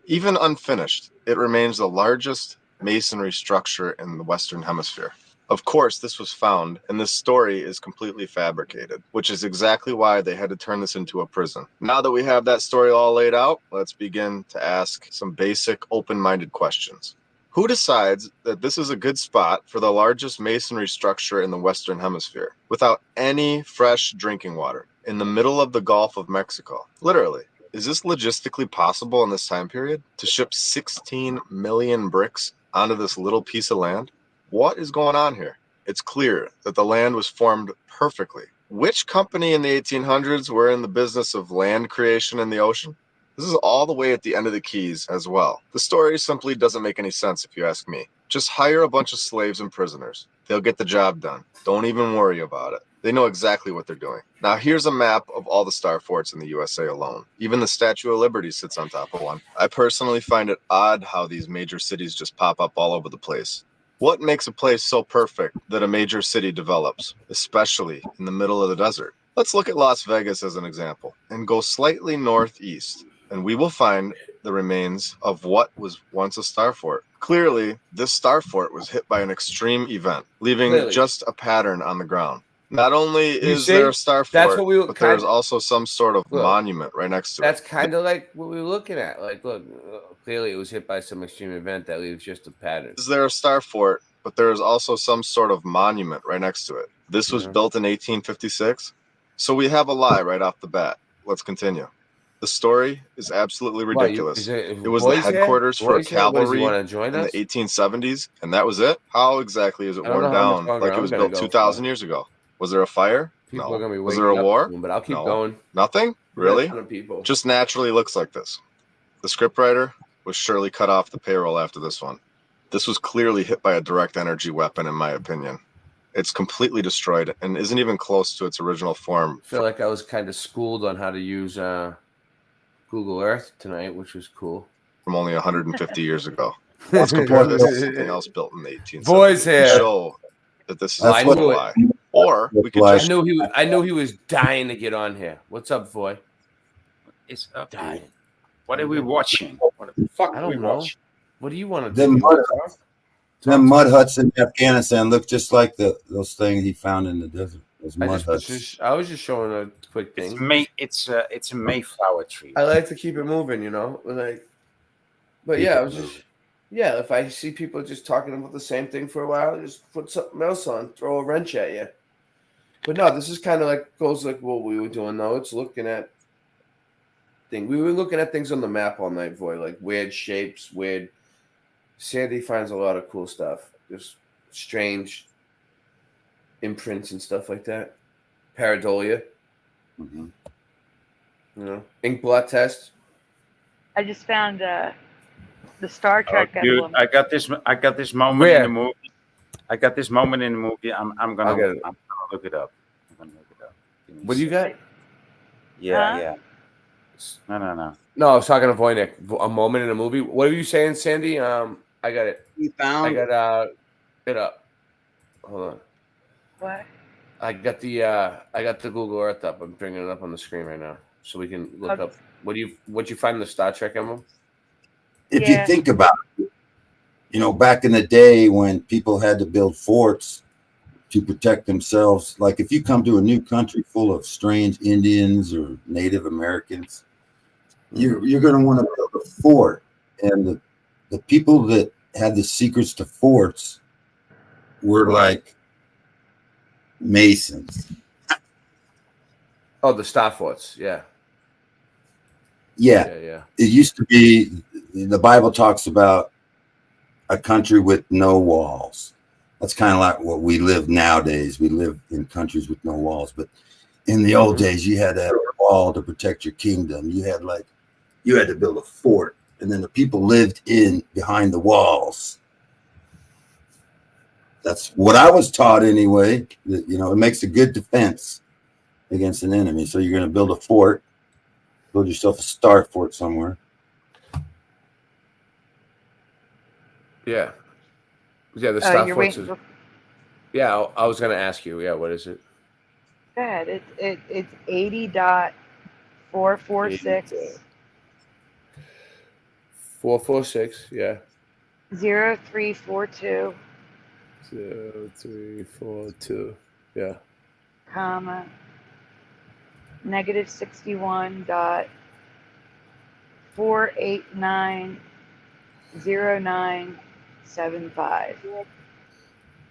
S8: Even unfinished, it remains the largest masonry structure in the Western Hemisphere. Of course, this was found, and this story is completely fabricated, which is exactly why they had to turn this into a prison. Now that we have that story all laid out, let's begin to ask some basic, open-minded questions. Who decides that this is a good spot for the largest masonry structure in the Western Hemisphere, without any fresh drinking water, in the middle of the Gulf of Mexico? Literally. Is this logistically possible in this time period, to ship 16 million bricks onto this little piece of land? What is going on here? It's clear that the land was formed perfectly. Which company in the 1800s were in the business of land creation in the ocean? This is all the way at the end of the Keys as well. The story simply doesn't make any sense if you ask me. Just hire a bunch of slaves and prisoners. They'll get the job done. Don't even worry about it. They know exactly what they're doing. Now here's a map of all the star forts in the USA alone. Even the Statue of Liberty sits on top of one. I personally find it odd how these major cities just pop up all over the place. What makes a place so perfect that a major city develops, especially in the middle of the desert? Let's look at Las Vegas as an example and go slightly northeast, and we will find the remains of what was once a star fort. Clearly, this star fort was hit by an extreme event, leaving just a pattern on the ground. Not only is there a star
S13: That's
S8: fort,
S13: what we
S8: but there is also some sort of
S13: Look,
S8: monument right next to
S13: That's
S8: it.
S13: kind of like what we were looking at. Like, look, clearly it was hit by some extreme event that leaves just a pattern.
S8: Is there a star fort, but there is also some sort of monument right next to it. This was built in 1856, so we have a lie right off the bat. Let's continue. The story is absolutely ridiculous. It was the headquarters for cavalry in the 1870s, and that was it? How exactly is it
S13: I don't
S8: worn
S13: know how much
S8: down
S13: longer
S8: like it
S13: I'm
S8: was
S13: gonna
S8: built
S13: go
S8: 2,000
S13: for.
S8: years ago? Was there a fire?
S13: People are gonna be
S8: Was there a
S13: waking up
S8: war?
S13: soon, but I'll keep
S8: No.
S13: going.
S8: Nothing?
S13: We got a
S8: Really?
S13: ton of people.
S8: Just naturally looks like this. The scriptwriter was surely cut off the payroll after this one. This was clearly hit by a direct energy weapon, in my opinion. It's completely destroyed and isn't even close to its original form.
S13: I feel like I was kind of schooled on how to use Google Earth tonight, which was cool.
S8: From only 150 years ago. Let's compare this to something else built in the 1870s
S13: Boys here.
S8: to show that this is
S13: I
S8: a
S13: knew
S8: lie.
S13: it.
S8: Or we could just
S13: I knew he was dying to get on here. What's up, Voy?
S12: It's up.
S13: Dying.
S12: What are we watching? What the fuck
S13: I
S12: are we
S13: don't know.
S12: watching?
S13: What do you want to
S21: Them
S13: do?
S21: mud huts in Afghanistan look just like those things he found in the desert. Those mud huts.
S13: I was just showing a quick thing.
S12: It's a Mayflower tree.
S13: I like to keep it moving, you know. But
S21: Keep
S13: yeah,
S21: it
S13: I was just if I see people just talking about the same thing for a while, just put something else on, throw a wrench at you. But no, this is kind of goes like what we were doing though. It's looking at things. We were looking at things on the map all night, Voy, like weird shapes, weird. Sandy finds a lot of cool stuff, just strange imprints and stuff like that. Pareidolia.
S21: Mm-hmm.
S13: You know, ink blot test.
S18: I just found the Star Trek
S12: Dude,
S18: emblem.
S12: I got this moment in the movie. I got this moment in the movie. I'm gonna look it up.
S13: What do you got?
S12: Yeah,
S18: Huh?
S12: yeah. No.
S13: No, I was talking to Voynick. A moment in a movie. What are you saying, Sandy? I got it.
S4: You found.
S13: I got it up. Hold on.
S18: What?
S13: I got the Google Earth up. I'm bringing it up on the screen right now, so we can look up. What you find in the Star Trek emblem?
S21: If you think about it, you know, back in the day when people had to build forts to protect themselves, like if you come to a new country full of strange Indians or Native Americans, you're going to want to build a fort. And the people that had the secrets to forts were like Masons.
S13: Oh, the Star Forts. Yeah.
S21: Yeah. It used to be, the Bible talks about a country with no walls.
S1: That's kind of like what we live nowadays. We live in countries with no walls, but in the old days, you had to have a wall to protect your kingdom. You had to build a fort, and then the people lived in behind the walls. That's what I was taught anyway. That, it makes a good defense against an enemy. So you're going to build a fort, build yourself a star fort somewhere.
S13: Yeah. Yeah, the Star
S18: You're
S13: Force
S18: waiting
S13: is.
S18: for.
S13: Yeah, I was going to ask you. Yeah, what is it?
S18: Go ahead. It's 80.446
S13: 446. Yeah.
S18: 0342,
S13: 0342. Yeah.
S18: comma -61.4890975.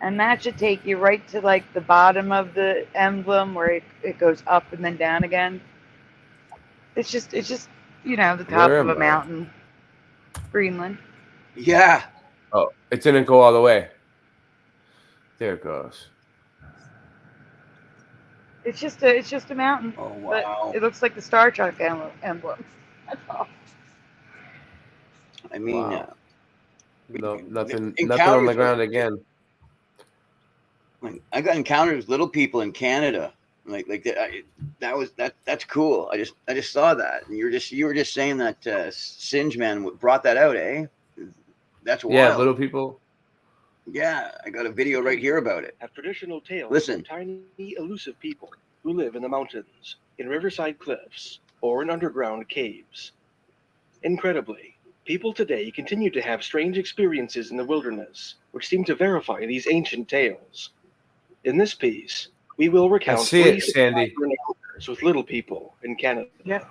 S18: And that should take you right to like the bottom of the emblem where it goes up and then down again. It's just the top
S13: Where
S18: of a
S13: am I?
S18: mountain. Greenland.
S4: Yeah.
S13: Oh, it didn't go all the way. There it goes.
S18: It's just a mountain.
S4: Oh
S18: But
S4: wow.
S18: it looks like the Star Trek emblem. That's all.
S4: I mean,
S13: Wow. No, nothing on
S4: encounters
S13: the ground again.
S4: Like, I got encounters with little people in Canada. That's cool. I just saw that, and you were just saying that Singe Man brought that out, eh? That's wild.
S13: Yeah, little people.
S4: Yeah, I got a video right here about it.
S17: Have traditional tales
S4: Listen.
S17: of tiny, elusive people who live in the mountains, in riverside cliffs, or in underground caves. Incredibly, people today continue to have strange experiences in the wilderness, which seem to verify these ancient tales. In this piece, we will recount
S13: see
S17: 3
S13: it, Sandy.
S17: encounters with little people in Canada.
S18: Yeah.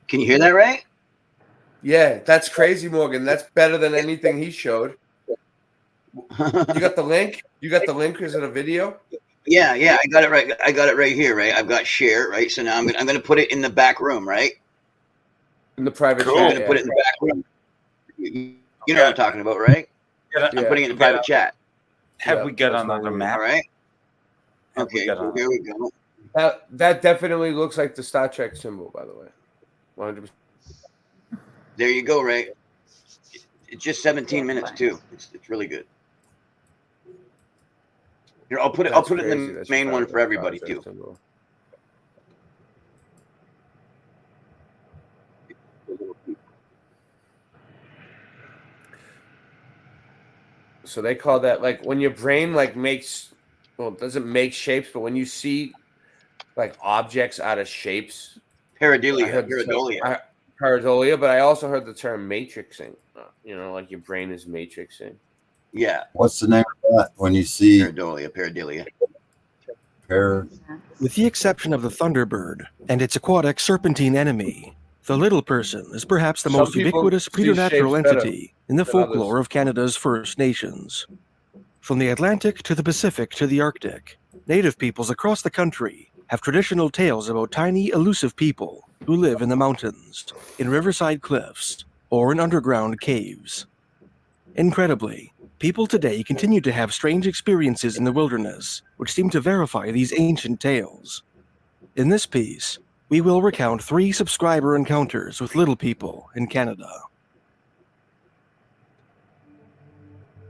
S4: Can you hear that right?
S13: Yeah, that's crazy, Morgan. That's better than anything he showed. You got the link? Is it a video?
S4: Yeah, I got it right. I got it right here, right? I've got share, right? So now I'm gonna put it in the back room, right?
S13: In the private
S4: I'm
S13: chat.
S4: gonna put it in the back room. You know what I'm talking about, right? I'm putting it in the private chat.
S12: Have we got another map?
S4: All right. Okay, here we go.
S13: That definitely looks like the Star Trek symbol, by the way. 100%.
S4: There you go, Ray. It's just 17 minutes too. It's really good. Here, I'll put it in the main one for everybody too.
S13: Symbol. So they call that like when your brain makes, well, it doesn't make shapes, but when you see like objects out of shapes.
S4: Pareidolia.
S13: Pareidolia, but I also heard the term matrixing. Like your brain is matrixing.
S4: Yeah.
S1: What's the name of that when you see
S4: pareidolia?
S22: With the exception of the thunderbird and its aquatic serpentine enemy, the little person is perhaps the most ubiquitous preternatural entity in the folklore of Canada's First Nations. From the Atlantic to the Pacific to the Arctic, Native peoples across the country have traditional tales about tiny, elusive people who live in the mountains, in riverside cliffs, or in underground caves. Incredibly, people today continue to have strange experiences in the wilderness, which seem to verify these ancient tales. In this piece, we will recount 3 subscriber encounters with little people in Canada.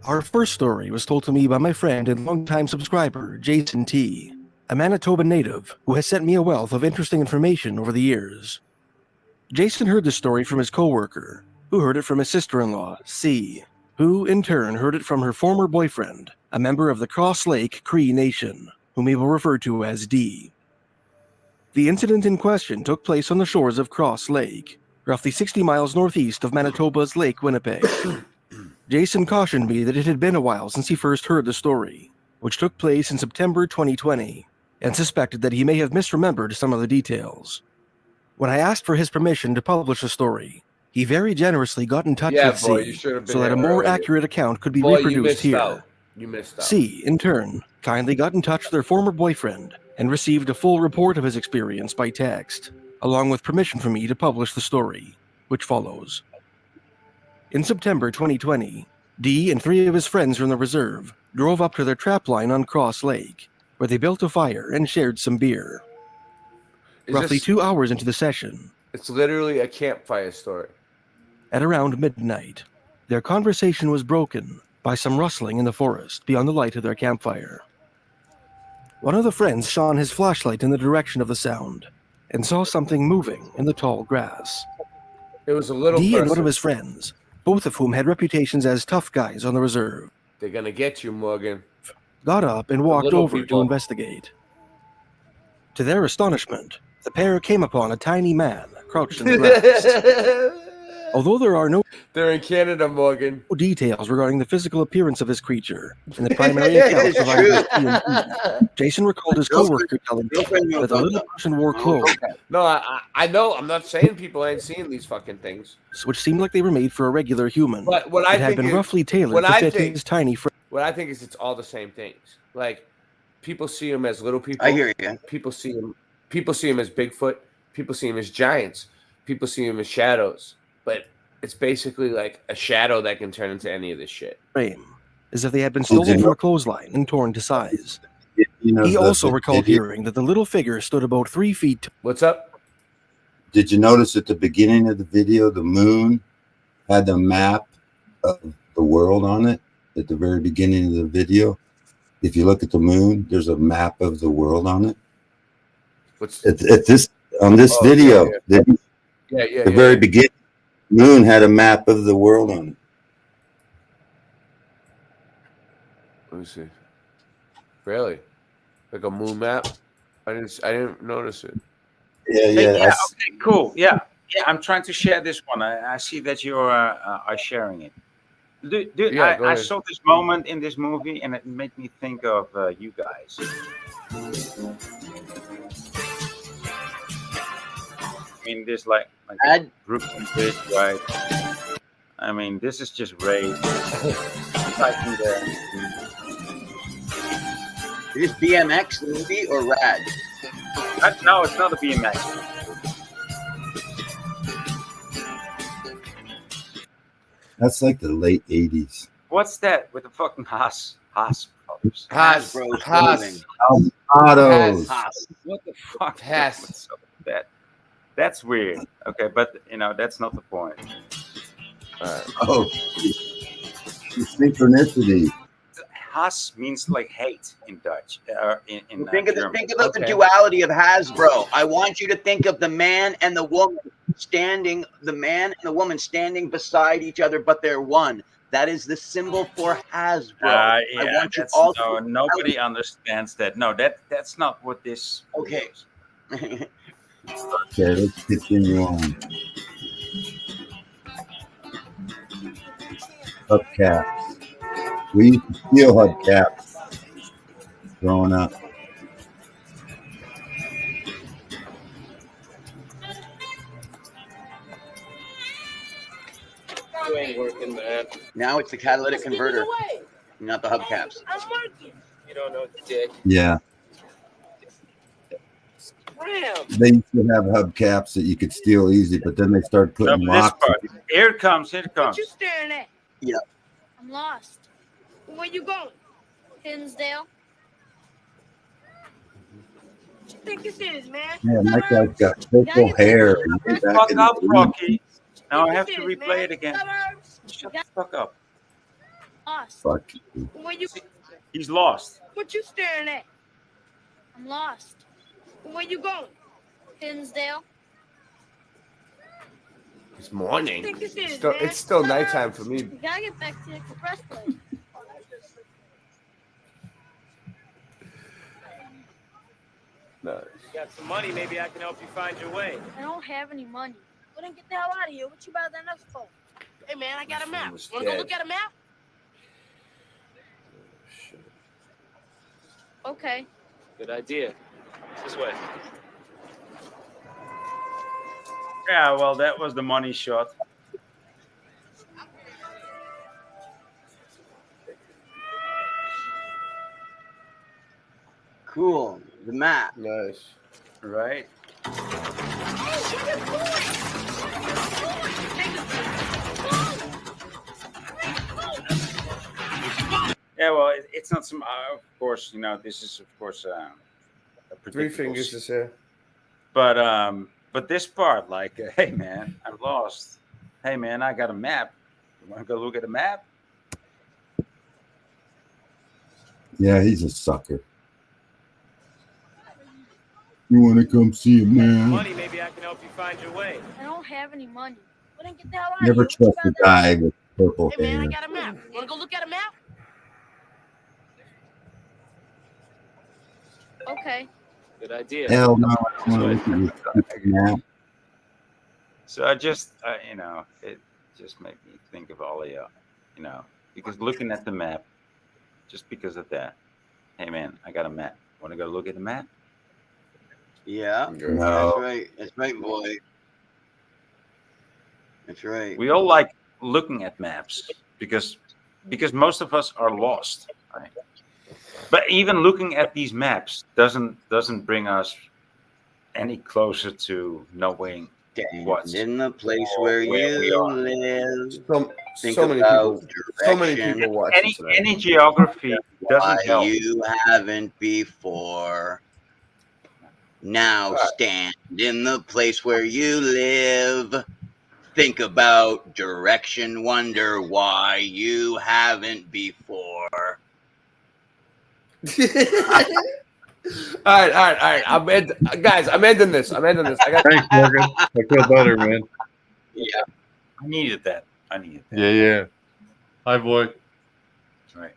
S22: Our first story was told to me by my friend and longtime subscriber, Jason T., a Manitoba native who has sent me a wealth of interesting information over the years. Jason heard the story from his coworker, who heard it from his sister-in-law, C., who in turn heard it from her former boyfriend, a member of the Cross Lake Cree Nation, whom we will refer to as D. The incident in question took place on the shores of Cross Lake, roughly 60 miles northeast of Manitoba's Lake Winnipeg. Jason cautioned me that it had been a while since he first heard the story, which took place in September 2020, and suspected that he may have misremembered some of the details. When I asked for his permission to publish the story, he very generously got in touch with C so that a more accurate account could be reproduced here.
S13: You missed out.
S22: C, in turn, kindly got in touch with her former boyfriend and received a full report of his experience by text, along with permission from me to publish the story, which follows. In September 2020, Dee and 3 of his friends from the reserve drove up to their trap line on Cross Lake, where they built a fire and shared some beer. Roughly 2 hours into the session,
S13: It's literally a campfire story.
S22: at around midnight, their conversation was broken by some rustling in the forest beyond the light of their campfire. One of the friends shone his flashlight in the direction of the sound and saw something moving in the tall grass.
S13: It was a little
S22: Dee and one
S13: person.
S22: of his friends, both of whom had reputations as tough guys on the reserve,
S13: They're gonna get you, Morgan.
S22: got up and
S13: The
S22: walked
S13: little
S22: over to
S13: people.
S22: investigate. To their astonishment, the pair came upon a tiny man crouched in the grass. Although there are no
S13: They're in Canada, Morgan.
S22: details regarding the physical appearance of his creature in the primary account
S4: It's
S22: provided
S4: true.
S22: by TNT, Jason recalled his coworker telling him that the little person wore clothes
S13: No, I know. I'm not saying people ain't seeing these fucking things.
S22: which seemed like they were made for a regular human,
S13: But what I
S22: that had
S13: think
S22: been
S13: is-
S22: roughly tailored
S13: what
S22: to
S13: I
S22: fit
S13: think-
S22: his tiny frame.
S13: What I think is it's all the same things. Like people see them as little people.
S4: I hear you.
S13: People see them as Bigfoot. People see them as giants. People see them as shadows. But it's basically like a shadow that can turn into any of this shit.
S22: As if they had been stolen from a clothesline and torn to size. He also recalled hearing that the little figure stood about 3 feet.
S13: What's up?
S1: Did you notice at the beginning of the video, the moon had the map of the world on it at the very beginning of the video? If you look at the moon, there's a map of the world on it. At this video, the very beginning, moon had a map of the world on it.
S13: Let me see. Really? Like a moon map? I didn't notice it.
S12: Okay, cool. Yeah, I'm trying to share this one. I see that you are sharing it.
S13: Yeah, go
S12: I
S13: ahead.
S12: saw this moment in this movie, and it made me think of you guys. I mean, this like Brooklyn Bridge, right? I mean, this is just rape. Fighting there.
S4: Is this BMX the movie or Rad?
S12: No, it's not a BMX.
S1: That's like the late 80s.
S12: What's that with the fucking Haas brothers?
S4: Hasbro's clothing.
S1: Autos.
S12: What the fuck? What's up with that? That's weird. Okay, but that's not the point.
S1: Oh, synchronicity.
S12: Haas means like hate in Dutch. In
S4: Think
S12: German.
S4: about the duality of Hasbro. I want you to think of the man and the woman standing beside each other, but they're one. That is the symbol for Hasbro. I want you all to
S12: nobody understands that. No, that's not what this.
S4: Okay.
S1: Okay, let's continue on. Hubcaps. We used to steal hubcaps growing up.
S17: You ain't working, man.
S4: Now it's the catalytic converter, not the hubcaps.
S17: I'm working. You don't know, dick.
S1: Yeah, they used to have hubcaps that you could steal easy, but then they started putting
S12: This
S1: locks.
S12: part. Here it comes. Here it
S2: What
S12: comes.
S2: you staring at?
S4: Yeah.
S2: I'm lost. Where you going? Hinsdale. What you think this is, man?
S1: Yeah, my guy's got purple hair. and way back
S12: Fuck
S1: in the
S12: up,
S1: 80s.
S12: Rocky. Now I have to replay it again. Shut the fuck up.
S2: Lost.
S1: Fuck you.
S2: Where you?
S12: He's lost.
S2: What you staring at? I'm lost. Where you going? Hinsdale.
S13: It's morning.
S2: Think this is,
S13: Still,
S2: man?
S13: it's still nighttime for me.
S2: We gotta get back to the expressway.
S13: No.
S11: You got some money, maybe I can help you find your way.
S2: I don't have any money. Well, then get the hell out of here. What you buy that nuts for? Hey, man, I got a map.
S13: was
S2: Wanna go
S13: dead.
S2: look at a map? Okay.
S11: Good idea. This way.
S12: Yeah, well, that was the money shot.
S4: Cool. The map.
S13: Nice.
S12: Right. Yeah, well, it's not some. Of course, this is of course a
S7: Three
S12: predictable
S7: fingers is here.
S12: But this part, like, hey man, I'm lost. Hey man, I got a map. You want to go look at a map?
S1: Yeah, he's a sucker. You want to come see him, man?
S11: Money, maybe I can help you find your way.
S2: I don't have any money. Well, then get the hell out
S1: Never
S2: of here.
S1: trust a guy with purple
S2: Hey, man, I
S1: hair.
S2: got a map. Want to go look at a map? Okay.
S11: Good idea.
S1: Hell no, I don't want to look at your stupid map.
S12: So I just, it just made me think of all of you, because looking at the map, just because of that. Hey man, I got a map. Want to go look at the map?
S4: Yeah,
S1: No.
S4: That's right, boy. That's right.
S12: We all like looking at maps because most of us are lost, right? But even looking at these maps doesn't bring us any closer to knowing what's
S4: in the place where you live. Think
S7: So many
S4: about
S7: people. So many
S4: direction.
S7: people watching tonight.
S12: any geography doesn't
S4: Why
S12: help.
S4: you haven't before. Now stand in the place where you live. Think about direction. Wonder why you haven't before.
S7: All right. I'm ending this. I got.
S19: Thanks, Morgan. I feel better, man.
S4: Yeah,
S12: I needed that.
S19: Yeah. Hi, boy.
S12: That's right.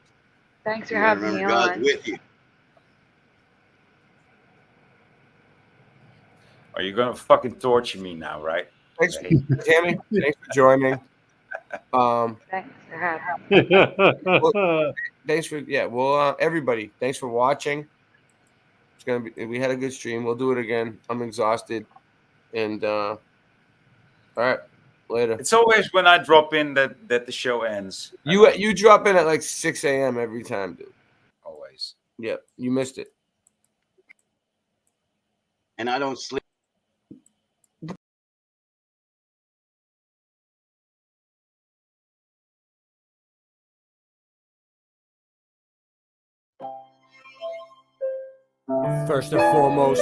S18: Thanks for having me
S4: Remember, God's
S18: on.
S4: with you.
S12: Are you gonna fucking torture me now, right?
S7: Thanks, Tammy. Thanks for joining.
S18: Thanks for having me.
S7: Thanks for Well, everybody, thanks for watching. It's gonna be. We had a good stream. We'll do it again. I'm exhausted, and all right, later.
S12: It's always when I drop in that the show ends.
S7: You drop in at like 6 a.m. every time, dude.
S12: Always.
S7: Yep, you missed it.
S4: And I don't sleep.
S6: First and foremost,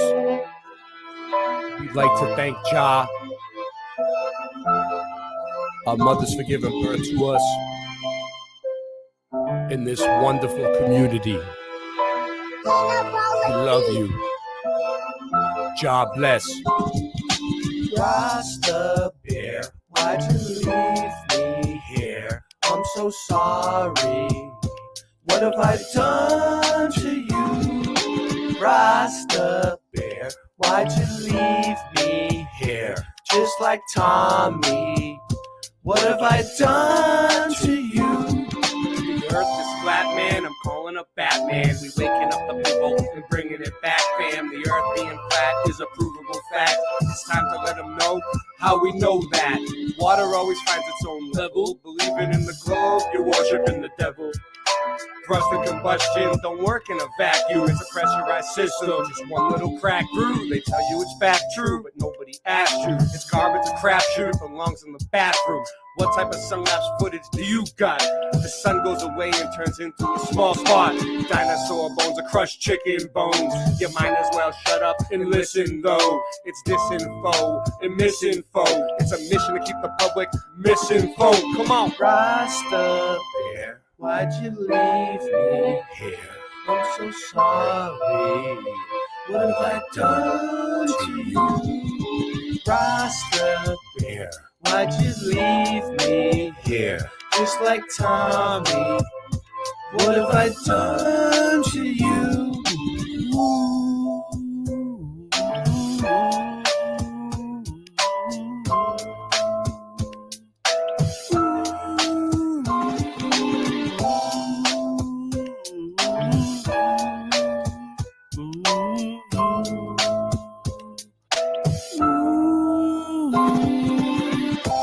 S6: we'd like to thank Jah, our mothers, for giving birth to us in this wonderful community. We love you. Jah bless.
S20: Rasta Bear, why'd you leave me here? I'm so sorry. What have I done to you? Rasta Bear, why'd you leave me here? Just like Tommy, what have I done to you?
S6: The earth is flat, man. I'm calling up Batman. We waking up the people and bringing it back, fam. The earth being flat is a provable fact. It's time to let them know how we know that. Water always finds its own level. Believing in the globe, you're worshiping the devil. Thrust and combustion don't work in a vacuum. It's a pressurized system. Just one little crack through. They tell you it's fact true, but nobody asked you. It's garbage, a crapshoot. It belongs in the bathroom. What type of sun-lapse footage do you got? The sun goes away and turns into a small spot. Dinosaur bones, a crushed chicken bones. You might as well shut up and listen, though. It's disinfo and misinfo. It's a mission to keep the public misinformed. Come on.
S20: Rasta Bear, why'd you leave me here? I'm so sorry. What have I done to you? Rasta Bear, why'd you leave me here? Just like Tommy, what have I done to you?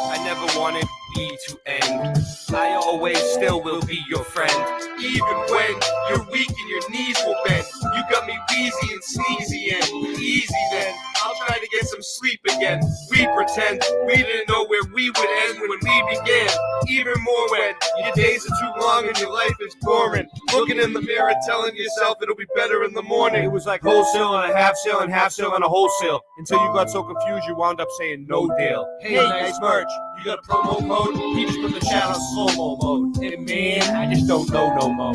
S6: I never wanted we to end. I always still will be your friend. Even when you're weak and your knees will bend. You got me wheezy and sneezy and easy then. I'll try to get some sleep again. We pretend we didn't know where we would end when we began. Even more when your days are too long and your life is boring. Looking in the mirror, telling yourself it'll be better in the morning. It was like wholesale and a half sale and half sale and a wholesale. Until you got so confused you wound up saying no deal. Hey, nice merch. You got a promo code? He just put the chat on slow-mo mode. And man, I just don't know no more.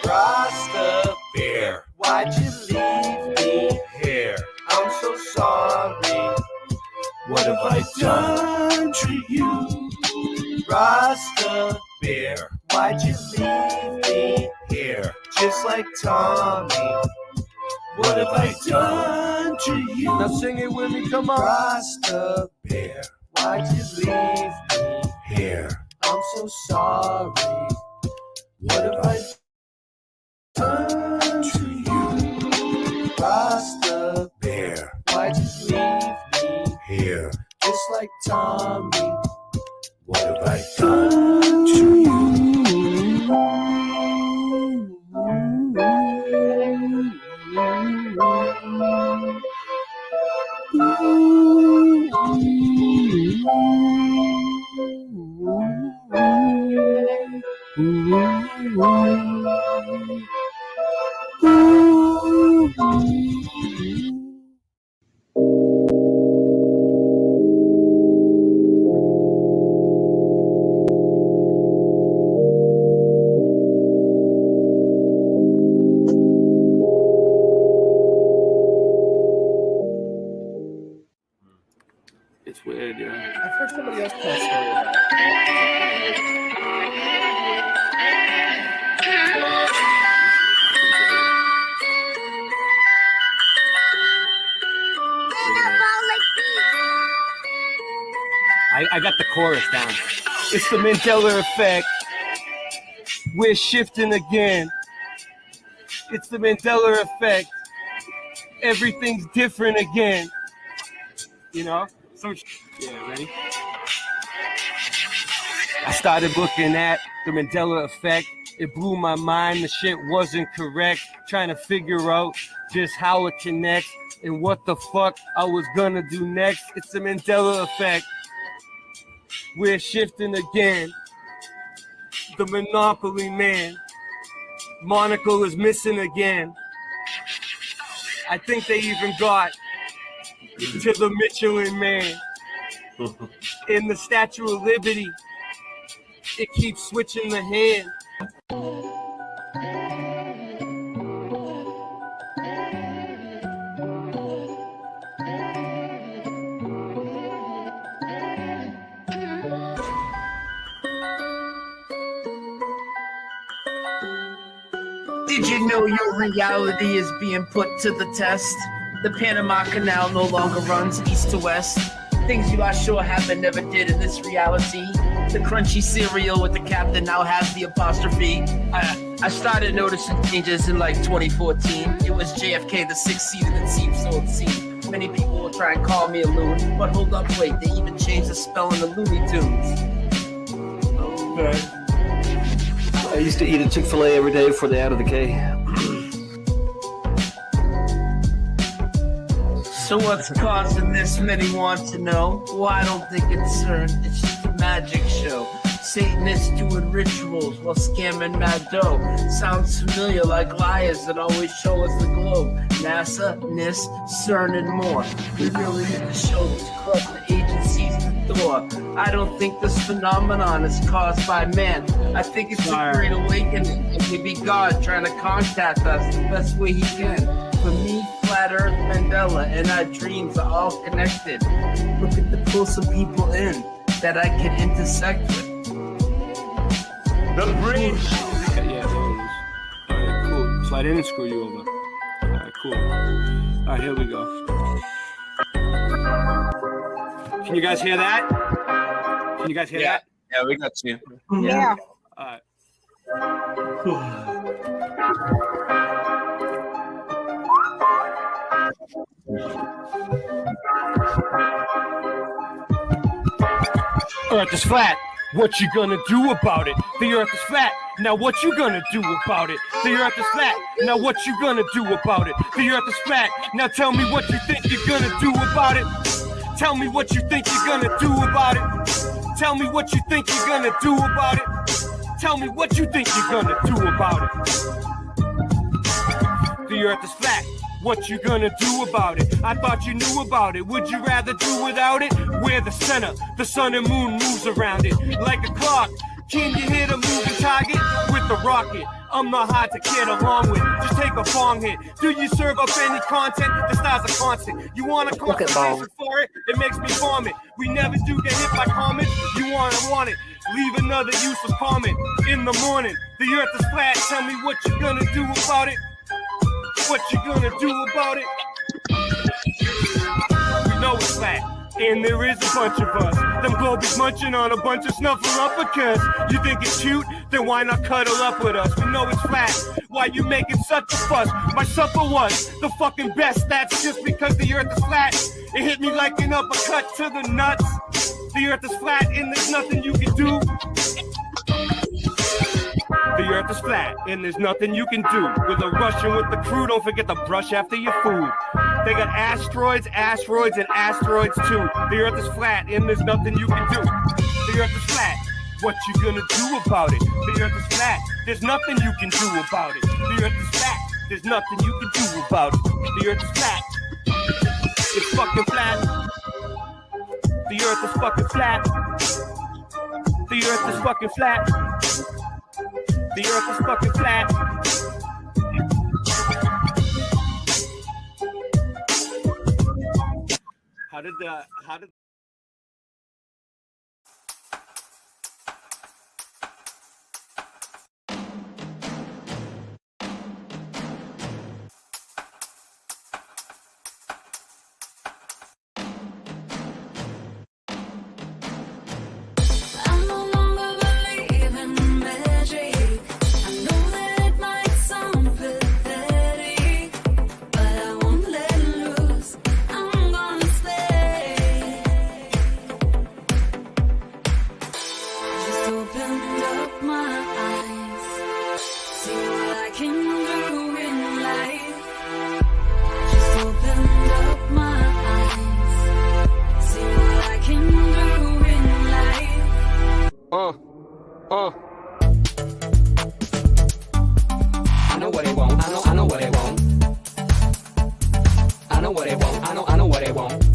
S6: Rasta Bear, why'd you leave me here? I'm so sorry. What have I done to you? Rasta Bear, why'd you leave me here? Just like Tommy. What have I done to you? Now sing it with me, come on. Rasta Bear, why'd you leave me here? I'm so sorry. What have I done to you? Rasta Bear, why'd you leave me here? Just like Tommy. What have I done to you?
S3: It's weird, yeah.
S14: I've heard somebody else tell a story about it.
S6: I got the chorus down. It's the Mandela effect. We're shifting again. It's the Mandela effect. Everything's different again. You know? Yeah, ready? I started looking at the Mandela effect. It blew my mind. The shit wasn't correct. Trying to figure out just how it connects and what the fuck I was gonna do next. It's the Mandela effect. We're shifting again. The Monopoly man. Monocle is missing again. I think they even got to the Michelin man. In the Statue of Liberty, it keeps switching the hand.
S23: Did you know your reality is being put to the test? The Panama Canal no longer runs east to west. Things you thought sure happened never did in this reality. The crunchy cereal with the captain now has the apostrophe. I started noticing changes in like 2014. It was JFK, the sixth seater that seemed so obscene. Many people will try and call me a loon, but hold up, wait, they even changed the spelling of Looney Tunes.
S3: Okay. I used to eat a Chick-fil-A every day before they added the K.
S23: So what's causing this? Many want to know. Well, I don't think it's CERN. It's just a magic show. Satanists doing rituals while scamming mad dough. Sounds familiar, like liars that always show us the globe. NASA, NIST, CERN, and more. We really need to show these corrupt agencies the door. I don't think this phenomenon is caused by man. I think it's a great awakening. It may be God trying to contact us the best way he can. For me, Flat Earth, Mandela, and our dreams are all connected. Looking to pull some people in that I can intersect with.
S3: The bridge! Yeah, there it is. Alright, cool. So I didn't screw you over. Alright, cool. Alright, here we go. Can you guys hear that? Can you guys hear that?
S12: Yeah, we got you.
S18: Yeah.
S3: Alright.
S6: Earth is flat. What you gonna do about it? The earth is flat.
S9: Now what you gonna do about it? The earth is flat. Now what you gonna do about it? The earth is flat. Now tell me what you think you're gonna do about it. Tell me what you think you're gonna do about it. Tell me what you think you're gonna do about it. Tell me what you think you're gonna do about it. The earth is flat. What you gonna do about it? I thought you knew about it. Would you rather do without it? We're the center. The sun and moon moves around it like a clock. Can you hit a moving target with the rocket? I'm not hard to get along with. Just take a bong hit. Do you serve up any content? The stars are constant. You want a conversation for it? It makes me vomit. We never do get hit by comments. You want it. Leave another useless comment in the morning. The earth is flat. Tell me what you gonna do about it. What you gonna do about it? We know it's flat. And there is a bunch of us. Them globies munching on a bunch of snuffleupagus. You think it's cute? Then why not cuddle up with us? We know it's flat. Why you making such a fuss? My supper was the fucking best. That's just because the earth is flat. It hit me like an uppercut to the nuts. The earth is flat and there's nothing you can do. The earth is flat and there's nothing you can do. With a Russian with the crew, don't forget to brush after your food. They got asteroids, asteroids, and asteroids too. The earth is flat and there's nothing you can do. The earth is flat. What you gonna do about it? The earth is flat. There's nothing you can do about it. The earth is flat. There's nothing you can do about it. The earth is flat. It's fucking flat. The earth is fucking flat. The earth is fucking flat. The earth is fucking flat. How did
S15: I know what they want. I know what they want. I know what they want. I know what they want.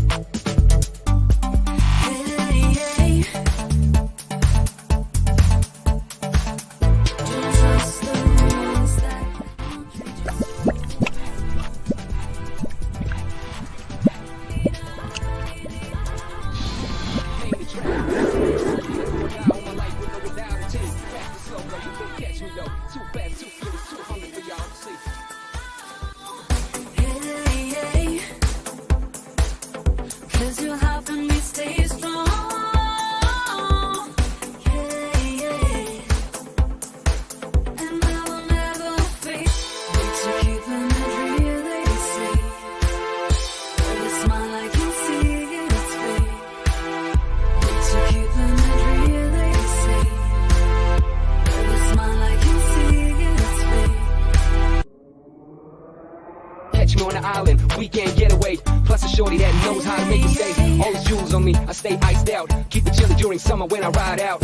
S15: Weekend getaway, plus a shorty that knows how to make it stay. All the jewels on me, I stay iced out. Keep it chilly during summer when I ride out.